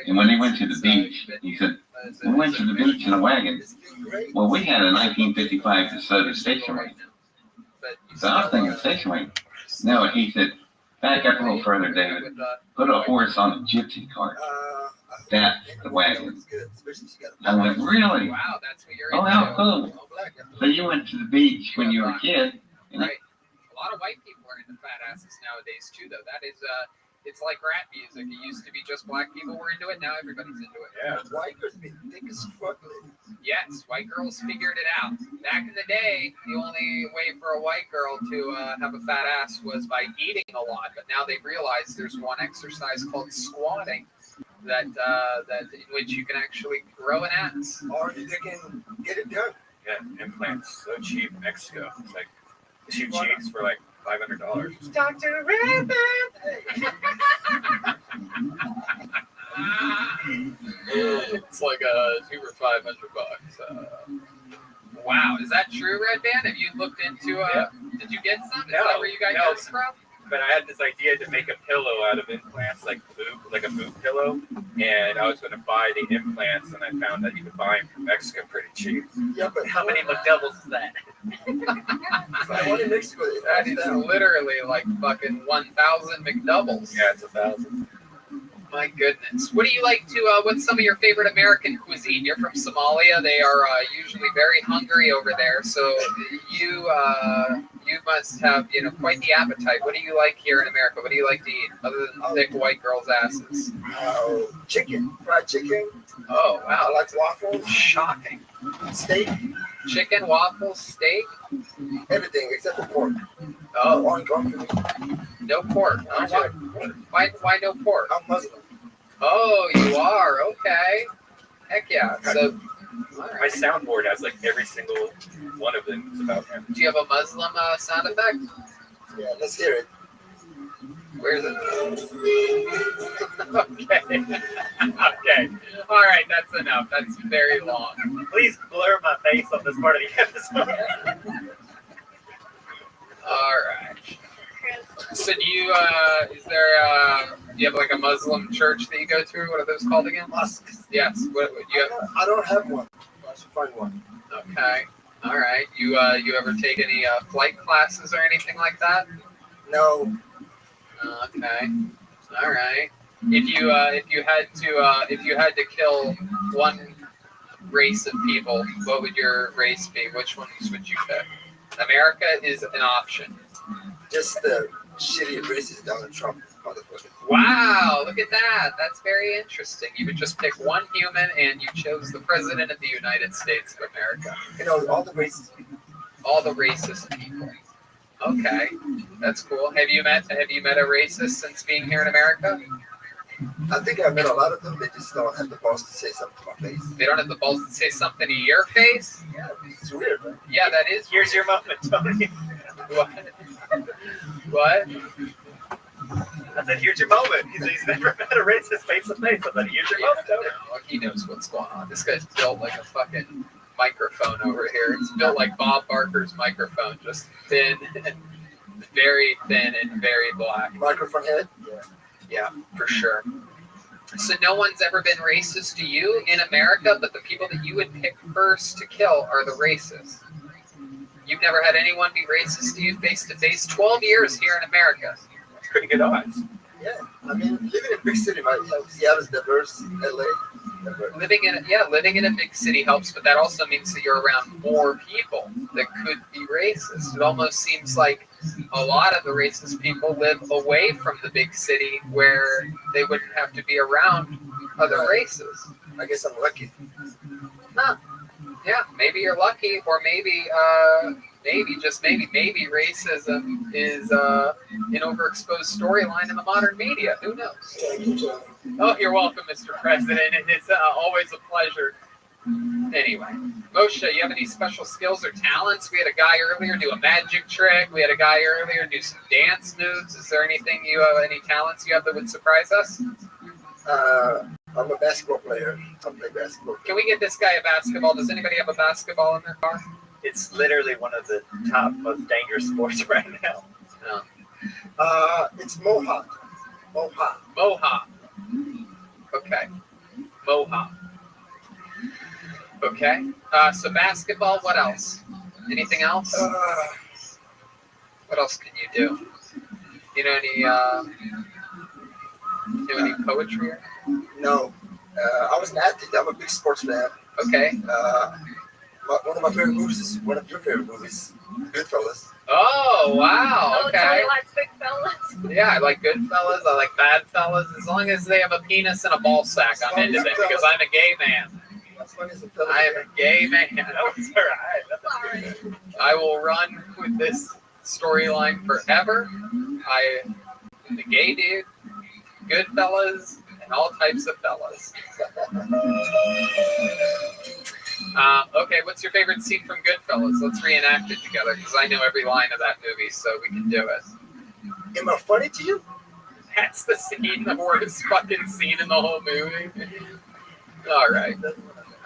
And when he went to the beach, he said, we went to the beach in a wagon. Well, we had a 1955 DeSoto station wagon. So I was thinking station wagon. No, he said, back up a little further, David. Put a horse on a gypsy cart. That's the wagon. I went, really?
Wow, that's what you're
Oh,
into.
how cool. So you went to the beach when you were a kid.
Right. A lot of white people are into fat asses nowadays too, though. That is It's like rap music. It used to be just black people were into it. Now everybody's into it.
Yeah. White girls be thick as fuck.
Yes, white girls figured it out. Back in the day, the only way for a white girl to have a fat ass was by eating a lot. But now they've realized there's one exercise called squatting that in which you can actually grow an ass.
Or they can get it done.
Yeah, implants so cheap in Mexico. It's like 2 cheeks for like $500.
Dr. Rabbi. It's like 2 for $500. Wow, is that true, Red Band? Have you looked into? Did you get some? Is that where you got yours from?
But I had this idea to make a pillow out of implants, like a boob pillow, and I was going to buy the implants, and I found that you could buy them from Mexico pretty cheap.
Yeah, but
How many McDoubles is that?
one in Mexico,
That is literally like fucking 1,000 McDoubles.
Yeah, it's 1,000.
My goodness. What do you like to, what's some of your favorite American cuisine? You're from Somalia. They are usually very hungry over there. So you must have, quite the appetite. What do you like here in America? What do you like to eat other than thick white girls' asses?
Chicken, fried chicken.
Oh, wow.
I like waffles.
Shocking.
Steak.
Chicken, waffles, steak?
Everything except for pork.
Oh.
One gone for me.
No pork. Oh, why no pork?
I'm Muslim.
Oh, you are? Okay. Heck yeah. So,
My soundboard has like every single one of them is about him.
do you have a Muslim sound effect?
Yeah, let's hear it.
Where's it? Okay. Okay. All right, that's enough. That's very long.
Please blur my face on this part of the episode.
All right. So do you, do you have like a Muslim church that you go to? What are those called again?
Mosques.
Yes. What you have?
I don't have one. I should find one.
Okay. All right. You ever take any flight classes or anything like that?
No.
Okay. All right. If you had to kill one race of people, what would your race be? Which ones would you pick? America is an option.
Just the shitty racist Donald Trump motherfucker.
Wow, look at that. That's very interesting. You would just pick one human and you chose the president of the United States of America.
All the racist people.
All the racist people. Okay. That's cool. Have you met a racist since being here in America?
I think I met a lot of them. They just don't have the balls to say something to my face.
They don't have the balls to say something to your face?
Yeah, it's weird, man.
Yeah, that is.
Here's your moment, Tony.
What?
I said, here's your moment. He's never met a racist face to face. I said, here's your moment, Tony.
No, he knows what's going on. This guy's built like a fucking microphone over here. It's built like Bob Barker's microphone, just thin, very thin and very black.
Microphone head?
Yeah, for sure. So no one's ever been racist to you in America, but the people that you would pick first to kill are the racists. You've never had anyone be racist to you face to face? 12 years here in America. That's pretty good odds.
Yeah, I mean, living in a big city might help. Seattle's diverse, LA.
Living in a big city helps, but that also means that you're around more people that could be racist. It almost seems like a lot of the racist people live away from the big city where they wouldn't have to be around other races.
I guess I'm lucky.
Huh. Yeah, maybe you're lucky, or maybe racism is an overexposed storyline in the modern media. Who knows? Oh, you're welcome, Mr. President, and it's always a pleasure. Anyway, Moshe, you have any special skills or talents? We had a guy earlier do a magic trick. We had a guy earlier do some dance moves. Is there anything any talents you have that would surprise us?
I'm a basketball player. I play basketball.
Can we get this guy a basketball? Does anybody have a basketball in their car?
It's literally one of the top, most dangerous sports right now.
No.
It's Mohawk.
Mohawk. Okay. Mohawk. Okay. So basketball, what else? Anything else? What else can you do? You know any poetry?
No. I was an athlete. I'm a big sports fan.
Okay.
One of my favorite movies is one of your favorite movies, Goodfellas.
Oh, wow. Okay.
Tony likes big fellas.
Yeah, I like Goodfellas. I like Bad Fellas. As long as they have a penis and a ball sack, I'm into it because I'm a gay man. I am a gay man. That's all right. I will run with this storyline forever. I am a gay dude, Goodfellas, and all types of fellas. Okay, what's your favorite scene from Goodfellas? Let's reenact it together because I know every line of that movie, so we can do it.
Am I funny to you?
That's the scene, the worst fucking scene in the whole movie. All right.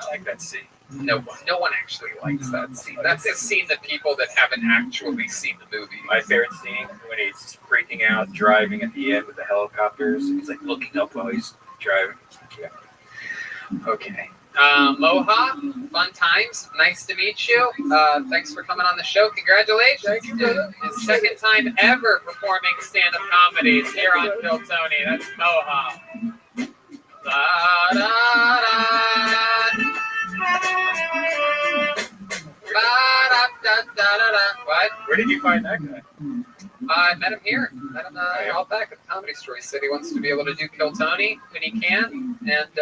I like that scene.
No one actually likes that scene. That's a scene that people that haven't actually seen the movie.
My favorite scene when he's freaking out, driving at the end with the helicopters. He's like looking up while he's driving. Yeah.
Okay. Moha, fun times. Nice to meet you. Thanks for coming on the show. Congratulations. Thank you, brother. His second time ever performing stand-up comedies here on Phil Tony. That's Moha. What?
Where did you find that guy?
I met him here. Met him out back at the Comedy Store. He said he wants to be able to do Kill Tony when he can, and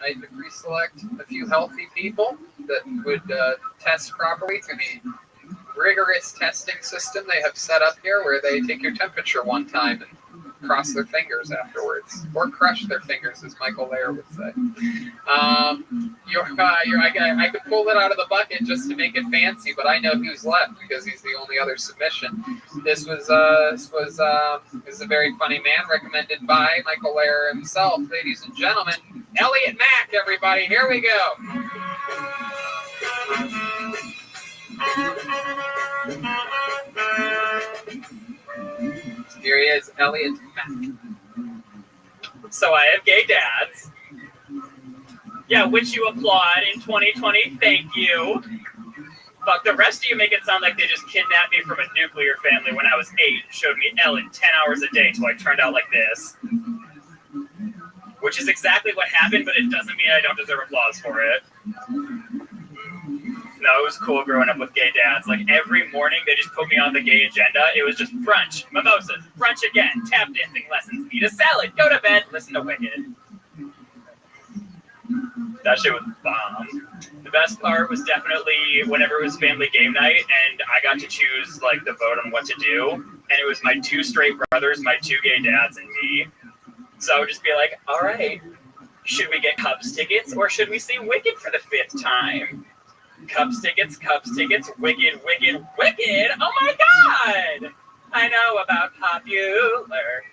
I pre-select a few healthy people that would test properly through the rigorous testing system they have set up here, where they take your temperature one time and cross their fingers afterwards, or crush their fingers, as Michael Lair would say. I could pull it out of the bucket just to make it fancy, but I know who's left because he's the only other submission. This was a very funny man, recommended by Michael Lair himself. Ladies and gentlemen, Elliot Mack, everybody, here we go. Here he is, Elliot Mack.
So I have gay dads. Yeah, which you applaud in 2020. Thank you. But the rest of you make it sound like they just kidnapped me from a nuclear family when I was 8 and showed me Ellen 10 hours a day till I turned out like this. Which is exactly what happened, but it doesn't mean I don't deserve applause for it. No, it was cool growing up with gay dads. Like every morning, they just put me on the gay agenda. It was just brunch, mimosas, brunch again, tap dancing lessons, eat a salad, go to bed, listen to Wicked. That shit was bomb. The best part was definitely whenever it was family game night and I got to choose like the vote on what to do. And it was my 2 straight brothers, my 2 gay dads, and me. So I would just be like, all right, should we get Cubs tickets or should we see Wicked for the 5th time? Cubs tickets, Wicked, Wicked, Wicked. Oh my God! I know about popular.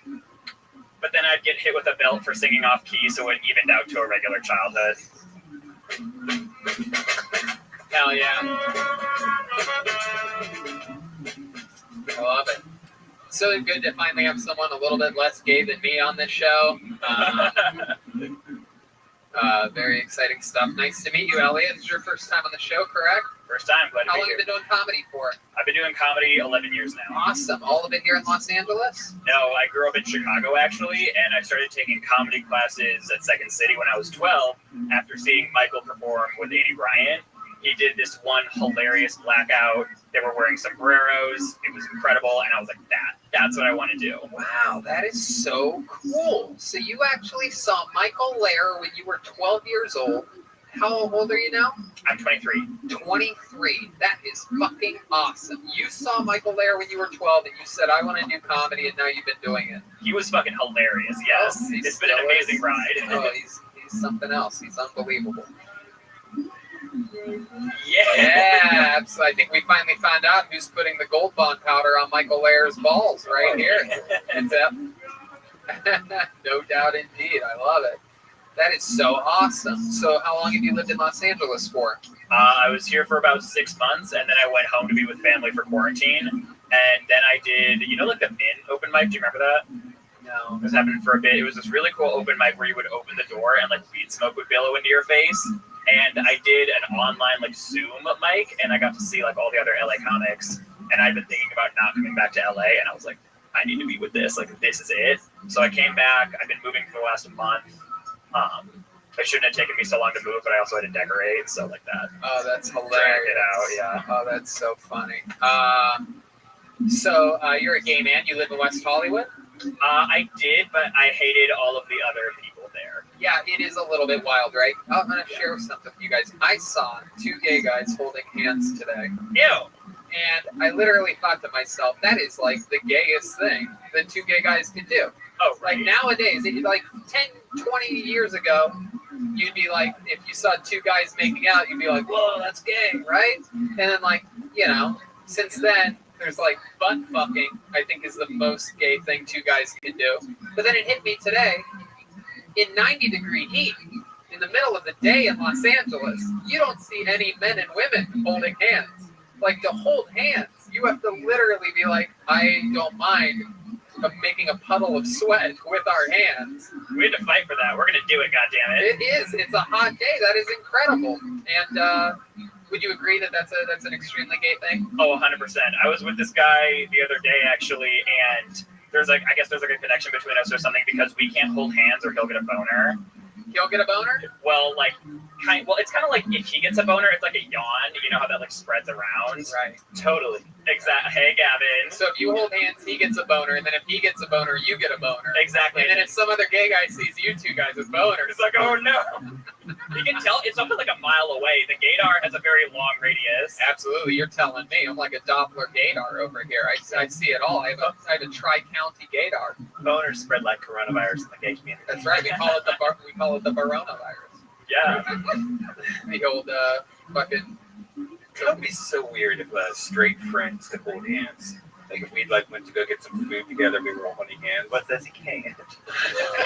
But then I'd get hit with a belt for singing off key, so it evened out to a regular childhood. Hell yeah. I love it. So good to finally have someone a little bit less gay than me on this show. Very exciting stuff. Nice to meet you, Elliot. This is your first time on the show, correct? First time. Glad to
How
be
long have
here.
you been doing comedy for?
I've been doing comedy 11 years now.
Awesome. All of it here in Los Angeles?
No, I grew up in Chicago, actually, and I started taking comedy classes at Second City when I was 12 after seeing Michael perform with A.D. Bryant. He did this one hilarious blackout. They were wearing sombreros. It was incredible, and I was like, that's what I want to do.
Wow, that is so cool. So you actually saw Michael Lair when you were 12 years old. How old are you now?
I'm 23.
23. That is fucking awesome. You saw Michael Lair when you were 12, and you said, I want to do comedy, and now you've been doing it.
He was fucking hilarious, yes.
Oh,
it's been an amazing ride.
Oh, he's something else. He's unbelievable.
Yeah.
So I think we finally found out who's putting the Gold Bond powder on Michael Lair's balls right here. No doubt indeed. I love it. That is so awesome. So how long have you lived in Los Angeles for?
I was here for about 6 months, and then I went home to be with family for quarantine. And then I did, like the Mint open mic. Do you remember that?
No.
It was happening for a bit. It was this really cool open mic where you would open the door and like weed smoke would billow into your face. And I did an online like Zoom mic, and I got to see like all the other LA comics. And I've been thinking about not coming back to LA, and I was like, I need to be with this. Like, this is it. So I came back. I've been moving for the last month. It shouldn't have taken me so long to move, but I also had to decorate, so like that.
Oh, that's hilarious.
Drag it out, yeah.
Oh, that's so funny. So you're a gay man. You live in West Hollywood?
I did, but I hated all of the other people there.
Yeah, it is a little bit wild, right? I'm going to share something with you guys. I saw 2 gay guys holding hands today.
Ew!
And I literally thought to myself, that is like the gayest thing that 2 gay guys could do.
Oh, right.
Like nowadays, like 10, 20 years ago, you'd be like, if you saw 2 guys making out, you'd be like, whoa, that's gay, right? And then like, you know, since then, there's like butt fucking, I think is the most gay thing 2 guys can do. But then it hit me today, in 90-degree heat, in the middle of the day in Los Angeles, you don't see any men and women holding hands. Like to hold hands, you have to literally be like, I don't mind making a puddle of sweat with our hands.
We had to fight for that. We're going to do it, goddammit.
It is. It's a hot day. That is incredible. And would you agree that that's an extremely gay thing?
Oh, 100%. I was with this guy the other day, actually, and there's like, I guess there's like a connection between us or something because we can't hold hands or he'll get a boner.
He'll get a boner?
Well, like, it's kind of like if he gets a boner, it's like a yawn. You know how that like spreads around?
Right.
Totally. Exactly. Hey, Gavin.
So if you hold hands, he gets a boner, and then if he gets a boner, you get a boner.
Exactly.
And then if some other gay guy sees you 2 guys with boners,
it's like, oh no. You can tell it's something like a mile away. The gaydar has a very long radius.
Absolutely. You're telling me. I'm like a Doppler gaydar over here. I see it all. I have a tri-county gaydar.
Boners spread like coronavirus in the gay community.
That's right. We call it the coronavirus.
Yeah.
The old fucking.
It would be so weird if straight friends could hold hands. Like if we like went to go get some food together, we were all holding hands. What's this? He can't.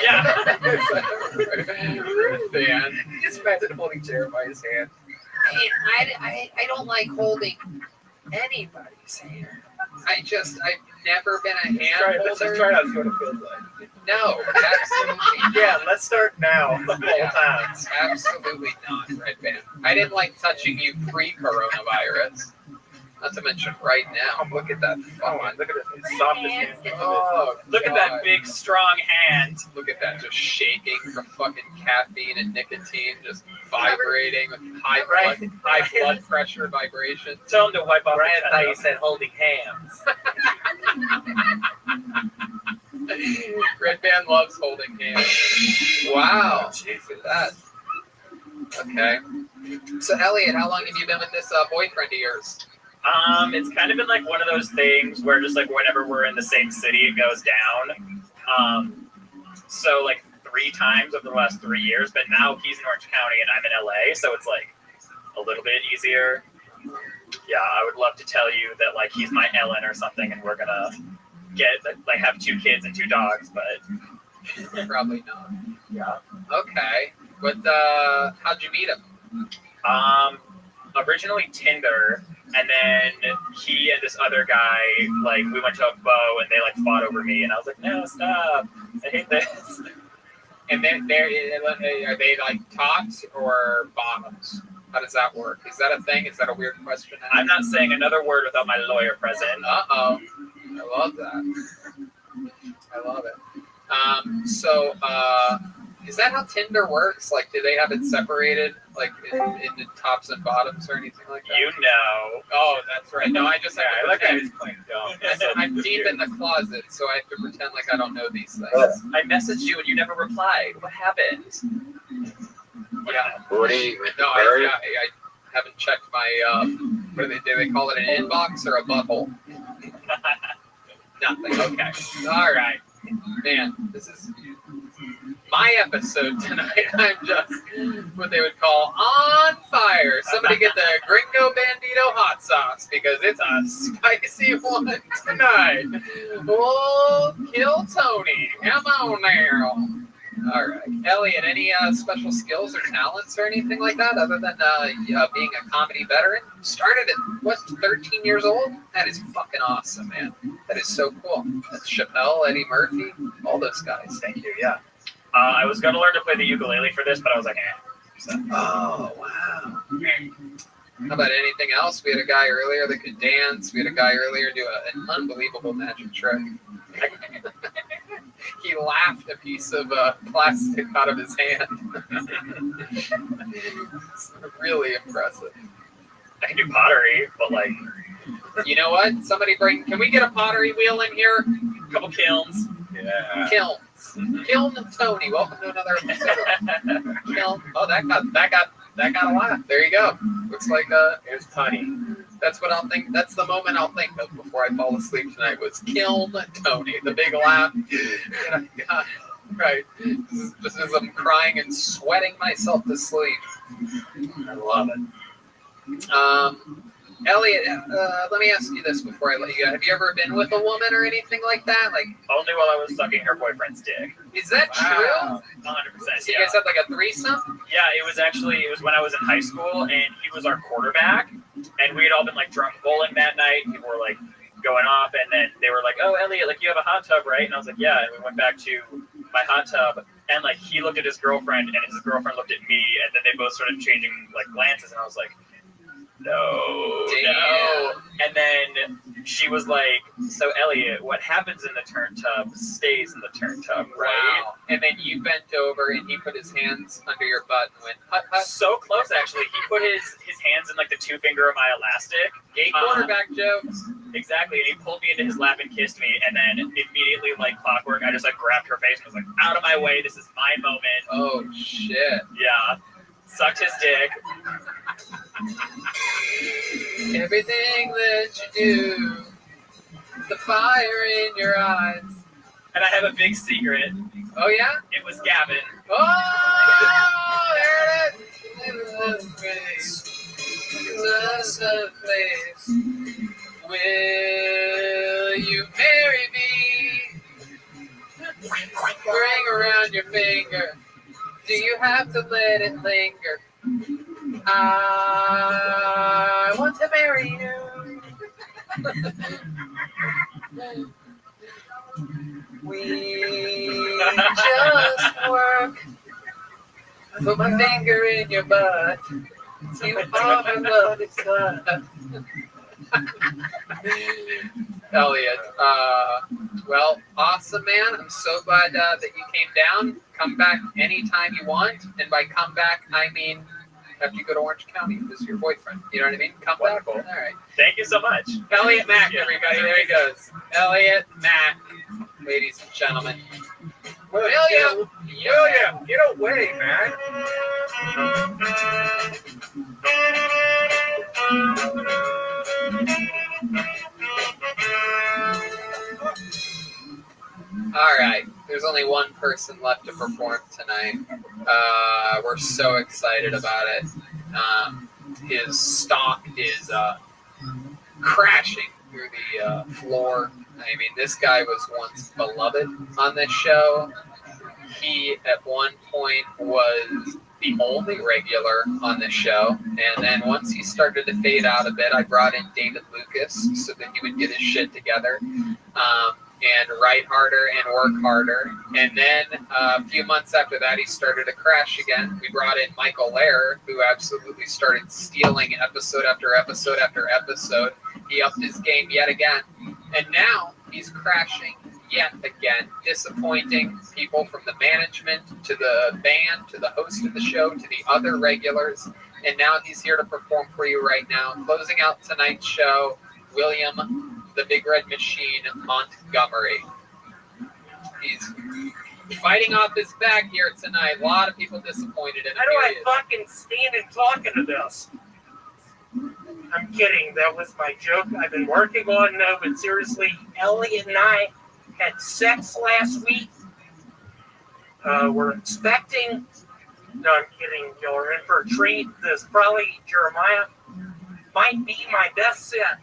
Yeah.
Man.
Just imagine holding Jeremiah's hand.
I don't like holding anybody's hand. I've never been a hand holder.
Let's just try it out and see what it feels like.
No, absolutely.
Yeah, let's start now. The whole time.
Absolutely not, Red Band. I didn't like touching you pre-coronavirus. Not to mention right now. Look at that.
Oh, look at it. Soft as hand.
Oh,
look at that big, strong hand.
Look at that, just shaking from fucking caffeine and nicotine, just vibrating with high blood pressure vibration.
Tell him to wipe off.
Brian thought you said holding hands.
Red Band loves holding hands. Wow. Jesus. That. Okay. So, Elliot, how long have you been with this boyfriend of yours?
It's kind of been like one of those things where just like whenever we're in the same city, it goes down. So like 3 times over the last 3 years, but now he's in Orange County and I'm in LA, so it's like a little bit easier. Yeah, I would love to tell you that like he's my Ellen or something, and we're gonna have 2 kids and 2 dogs, but
probably not.
Yeah.
Okay, but how'd you meet him?
Originally Tinder. And then he and this other guy, like, we went to a bow and they, like, fought over me. And I was like, no, stop. I hate this.
And then are they, like, tops or bottoms? How does that work? Is that a thing? Is that a weird question?
I'm not saying another word without my lawyer present.
Uh-oh. I love that. I love it. So, is that how Tinder works? Like, do they have it separated, like, into tops and bottoms or anything like that?
You know.
Oh, that's right. No, I just have to
like
pretend.
he's playing dumb.
I'm deep in the closet, so I have to pretend like I don't know these things.
I messaged you and you never replied. What happened?
Yeah.
Woody,
No, I haven't checked my, what do? They call it an inbox or a butthole? Nothing. Okay. All right. Man, this is my episode tonight. I'm just what they would call on fire. Somebody get the Gringo Bandito hot sauce because it's a spicy one tonight. We'll kill Tony. Come on now. All right. Elliot, any special skills or talents or anything like that other than being a comedy veteran? Started at, 13 years old? That is fucking awesome, man. That is so cool. That's Chappelle, Eddie Murphy, all those guys.
Thank you, yeah. I was going to learn to play the ukulele for this, but I was like, So.
Oh, wow. How about anything else? We had a guy earlier that could dance. We had a guy earlier do an unbelievable magic trick. He laughed a piece of plastic out of his hand. It's really impressive.
I can do pottery, but like,
you know what? Can we get a pottery wheel in here?
A couple kilns.
Yeah. Kilns. Kiln and Tony. Welcome to another episode. Kiln. Oh, that got a laugh. There you go. Looks like
it was funny.
That's what I'll think. That's the moment I'll think of before I fall asleep tonight. Was Kiln Tony. The big laugh. Right. Just as I'm crying and sweating myself to sleep.
I love it.
Elliot, let me ask you this before I let you go. Have you ever been with a woman or anything like that? Like
only while I was sucking her boyfriend's dick.
Is that true?
100%.
So you guys had like a threesome?
Yeah, it was when I was in high school, and he was our quarterback, and we had all been like drunk bowling that night. People were like going off, and then they were like, "Oh, Elliot, like you have a hot tub, right?" And I was like, "Yeah." And we went back to my hot tub, and like he looked at his girlfriend, and his girlfriend looked at me, and then they both started changing like glances, and I was like, no. And then she was like, "So Elliot, what happens in the turn tub stays in the turn tub, right?"
Wow. And then you bent over and he put his hands under your butt and went, hut, hut.
So close, actually. He put his hands in like the 2 finger of my elastic.
Gay quarterback jokes.
Exactly. And he pulled me into his lap and kissed me. And then immediately, like clockwork, I just like grabbed her face and was like, "Out of my way. This is my moment."
Oh, shit.
Yeah. Sucked his dick.
Everything that you do, the fire in your eyes.
And I have a big secret.
Oh, yeah?
It was Gavin.
Oh, there it is. Just a place. Will you marry me? Ring around your finger. Do you have to let it linger? I want to marry you. We just work. Put my finger in your butt. You are my bloody son. Elliot, well, awesome, man. I'm so glad that you came down. Come back anytime you want. And by come back, I mean after you go to Orange County with your boyfriend. You know what I mean? Come
Wonderful.
back. All right.
Thank you so much.
Elliot Mack, everybody. There he goes. Elliot Mack, ladies and gentlemen. William,
get away, man.
All right. There's only one person left to perform tonight. We're so excited about it. His stock is crashing through the floor. I mean, this guy was once beloved on this show. He, at one point, was the only regular on the show. And then once he started to fade out a bit, I brought in David Lucas so that he would get his shit together and write harder and work harder. And then a few months after that, he started to crash again. We brought in Michael Lehrer, who absolutely started stealing episode after episode after episode. He upped his game yet again. And now he's crashing yet again, disappointing people from the management to the band to the host of the show to the other regulars. And now he's here to perform for you right now. Closing out tonight's show, William the Big Red Machine Montgomery. He's fighting off his back here tonight. A lot of people disappointed in him.
How do I fucking stand and talking to this? I'm kidding. That was my joke. I've been working on no, but seriously, Elliot and I had sex last week. We're expecting. No, I'm kidding. Y'all are in for a treat. This probably Jeremiah might be my best set.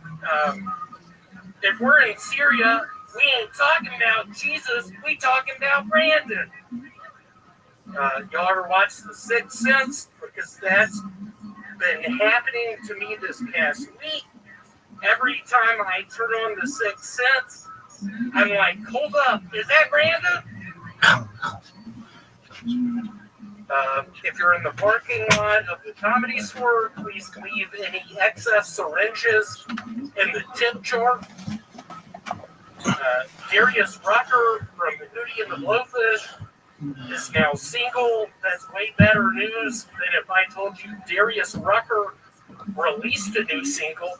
If we're in Syria, we ain't talking about Jesus. We talking about Brandon. Y'all ever watch The Sixth Sense? Because that's been happening to me this past week. Every time I turn on The Sixth Sense, I'm like, hold up, is that Brandon? If you're in the parking lot of the Comedy Store, please leave any excess syringes in the tip jar. Darius Rucker from Hootie and the Blowfish is now single. That's way better news than if I told you Darius Rucker released a new single.